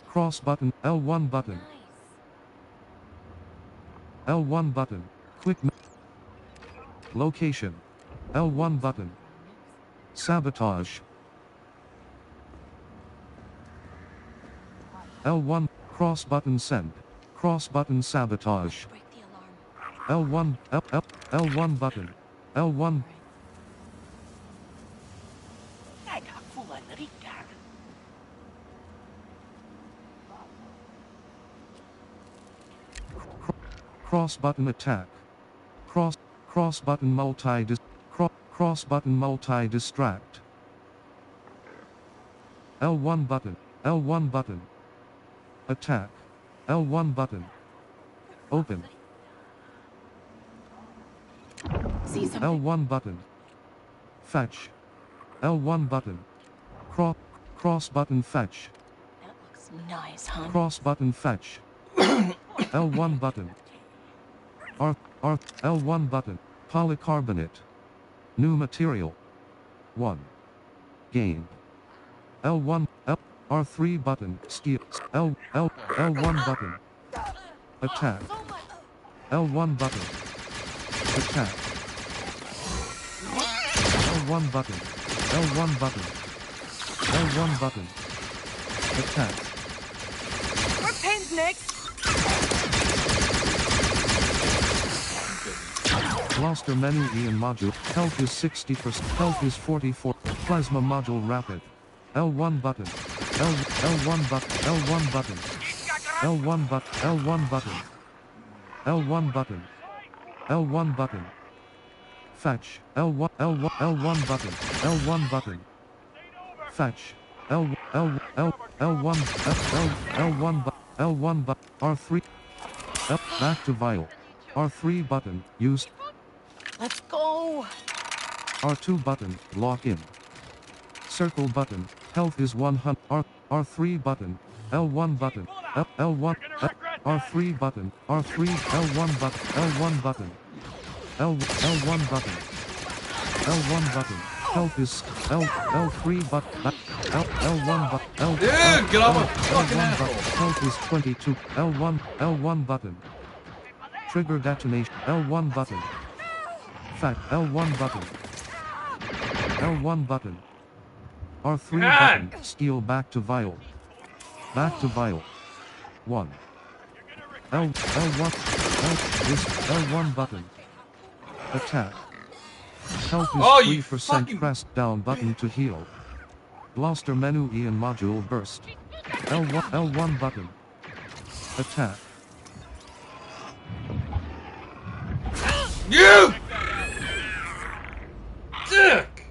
Cross button. L1 button. L1 button. Quick. Location. L1 button. Sabotage. L1. Cross button send. Cross button sabotage. Break the alarm. L1 button. L1. Cross button attack. Cross button cross button multi distract. L1 button. Attack. L1 button. Open. See something? L1 button. Fetch. L1 button. Cross button fetch. That looks nice, huh? Cross button fetch. L1 button. L1 button. Polycarbonate. New material. 1. Gain. L1 R3 button. Steel. L1 button. Attack. L1 button. Attack. L1 button. L1 button. L1 button. Attack. More pins, Nick! Blaster menu Ian module. Health is 60%. Health is 44. Plasma module rapid. L1 button. L1 button. L1 button. L1 button. L1 button. L1 button. L1 button. Fetch. L1 button. L1 button. Fetch. L1 button. R3. Back to vial. R3 button. Used. Let's go! R2 button. Lock in. Circle button. Health is 100. R3 button. L1 button. L1. R3 button. R3. L1 button. L1 button. L1 button. L1 button. Health is L3 button. L1 button. Dude, get off my fucking L1 button. asshole. Health is 22. L1 button. Trigger detonation. L1 button. Fact. L1 button. L1 button. R3 God. button. Steal back to vial. Back to vial. 1. L1. L1 button. Attack. Health is Oh, you 3%. fucking- Press down button to heal. Blaster menu Ian module burst. L1 button. Attack. You! Dick!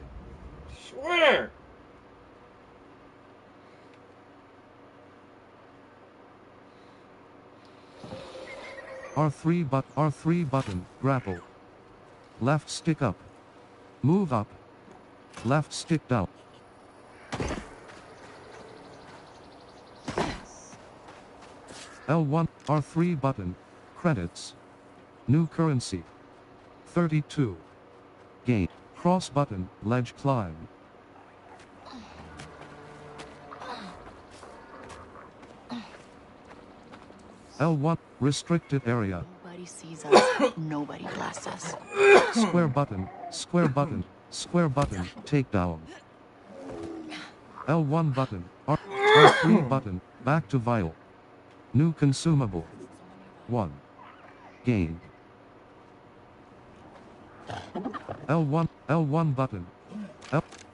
Swear! R3 button. Grapple. Left stick up. Move up. Left stick down. L1 R3 button. Credits. New currency. 32. Gain. Cross button. Ledge climb. L1 restricted area. Nobody sees us. Nobody blasts us. Square button. Square button. Square button. Takedown. L1 button. R3 button. Back to vial. New consumable. 1. Gain. L1 button.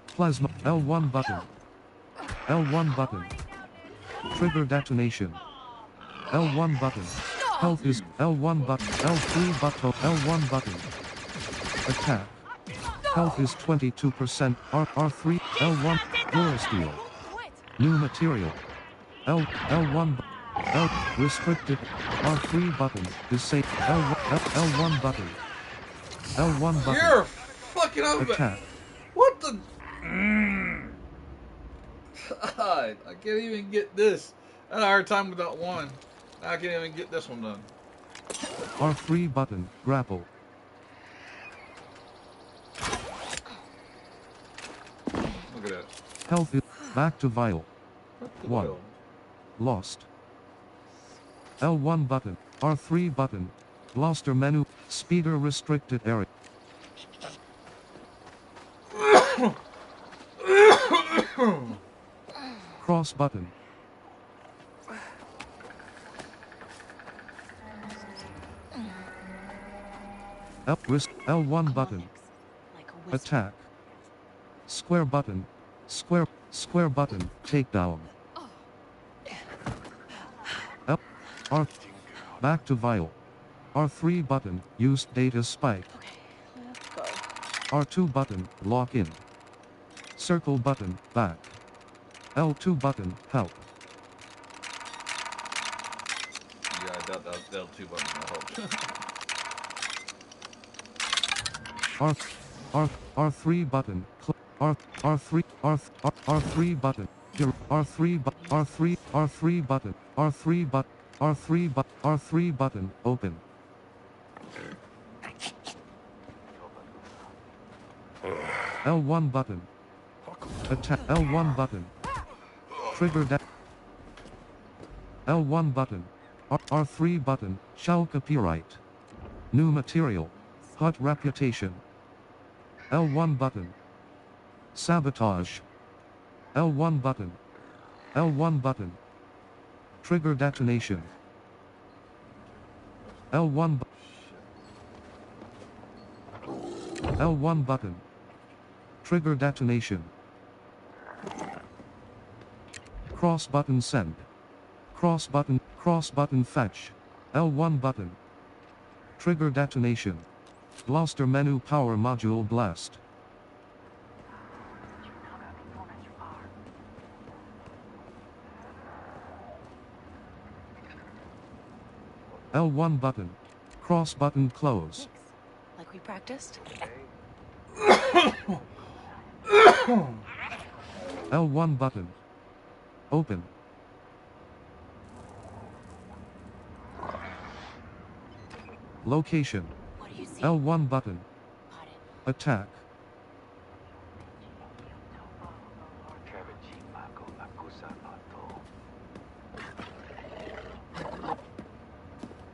Plasma. L1 button. L1 button. Trigger detonation. L1 button. Health is L1 button. L3 button. L1 button. Attack. Health is 22%. R3. L1. Durasteel. New material. L1. L restricted. R3 button. Disable. L1 button. L1 button. You're fucking over. Attack. What the? God, I can't even get this. I had a hard time without one. Now I can't even get this one done. R3 button. Grapple. Look at that. Health is back to vial. What the 1. hell? Lost. L1 button. R3 button. Blaster menu. Speeder restricted area. Cross button. L1 button. Attack. Square button. Square button. Takedown. R. Back to vial. R3 button. Used data spike. R2 button. Lock in. Circle button. Back. L2 button. Help. L2 button will R help. R3 button. R3 R3 button. R3 button. R3 button. Open. L1 button. Attack. L1 button. Trigger that. L1 button. R3 button. Shall copyright. New material. Hot reputation. L1 button. Sabotage. L1 button. L1 button. Trigger detonation. L1 L1 button. Trigger detonation. Cross button send. Cross button fetch. L1 button. Trigger detonation. Blaster menu power module blast. L1 button. Cross button close. Like we practiced? L1 button. Open. Location. What do you see? L1 button. Attack.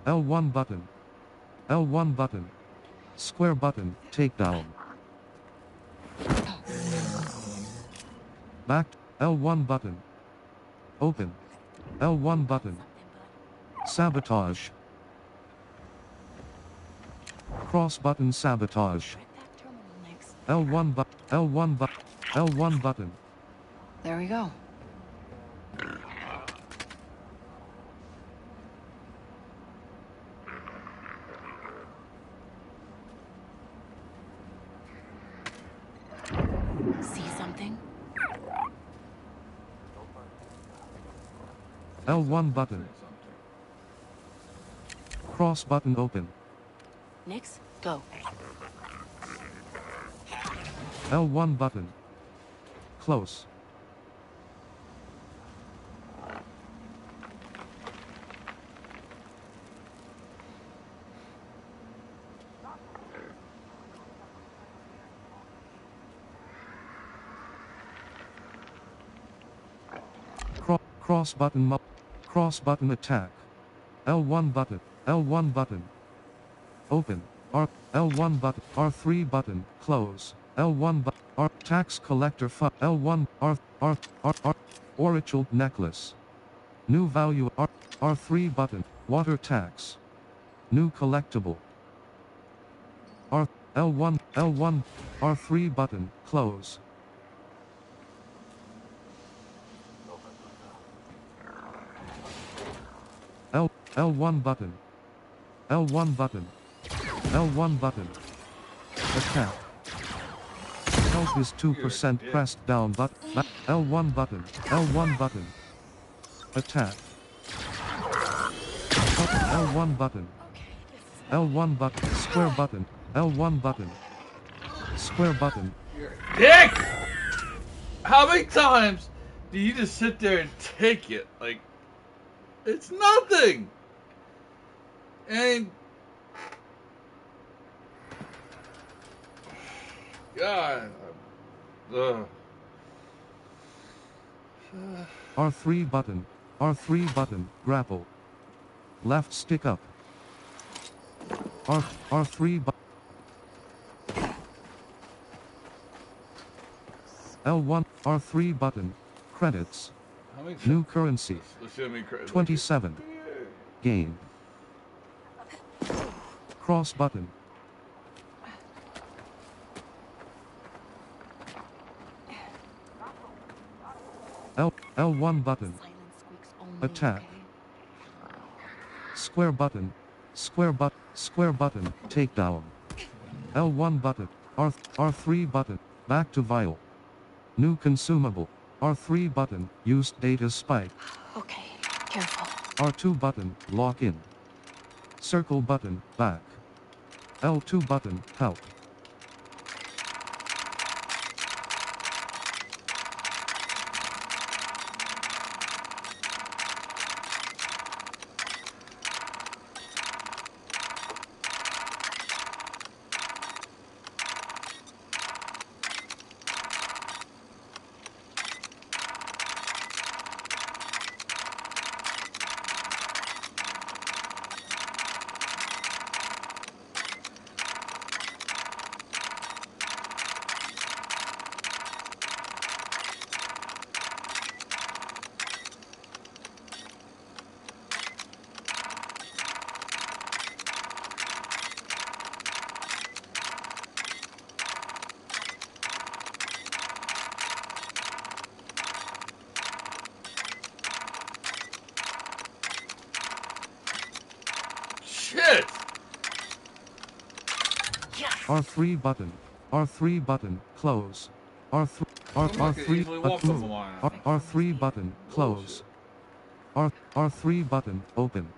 L1 button. L1 button. Square button, takedown. Back. L1 button. Open. L1 button. Sabotage. Cross button sabotage. L1 button. There we go. See something? L1 button. Cross button open. Nix, go. L1 button. Close. Cross button attack. L1 button. L1 button. Open. L1 button. R3 button. Close. L1 button. Tax collector L1 Orichel necklace. New value R3 button. Water tax. New collectible. L1 R3 button. Close. L1 button. L1 button. L1 button. Attack. Health is 2% pressed down L1 button. L1 button. Attack. L1 button. L1 button. Square button. L1 button. Square button. Dick! How many times do you just sit there and take it? Like, it's nothing! And God, R3 button. R3 button. Grapple. Left stick up. R3 button. L1 R3 button. Credits. New currency. 27. Gain. Cross button. L1 button. Attack. Square button. Square button. Takedown. L1 button. R3 button. Back to vial. New consumable. R3 button. Used data spike. Okay, careful. R2 button. Lock in. Circle button, back. L2 button, help. Shit! R3 button. R3 button, close. R3, R3, R3 button, close. R3 button, open.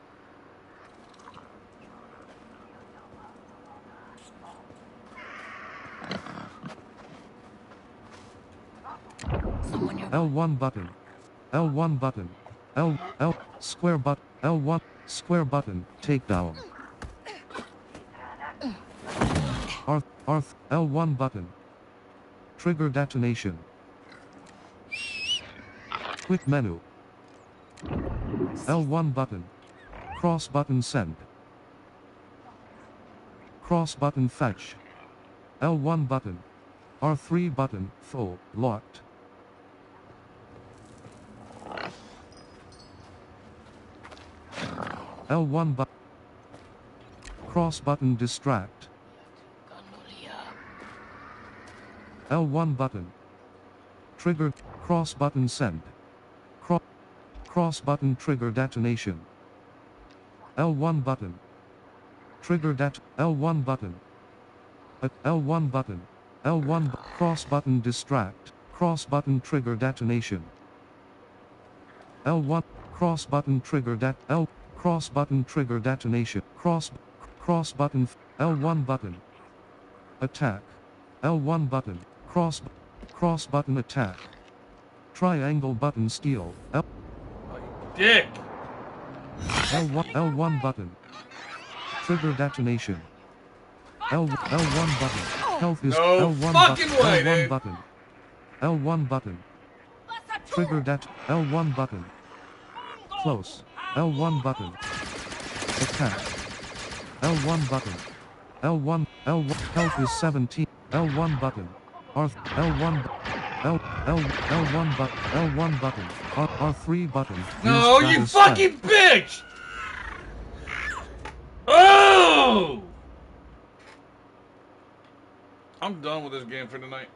L1 button. L1 button. L square button. L1 square button, takedown. L1 button. Trigger detonation. Quit menu. L1 button. Cross button send. Cross button fetch. L1 button. R3 button, full, locked. L1 button. Cross button distract. L1 button. Trigger, cross button send. Cross button trigger detonation. L1 button. Trigger L1 button. L1 button. L1 cross button distract. Cross button trigger detonation. L1 cross button trigger cross button trigger detonation. Cross button L1 button. Attack. L1 button. Cross button attack. Triangle button steal. Dick. L1 button. Trigger detonation. L1 button. Health is no L1 fucking button. way, L1 dude. button. L1 button. Trigger L1 button. Close. L1 button. Attack. L1 button. L1 health is 17. L1 button. L1 L1 button. L1 button. R3 button. No, you fucking bitch! Oh! I'm done with this game for tonight.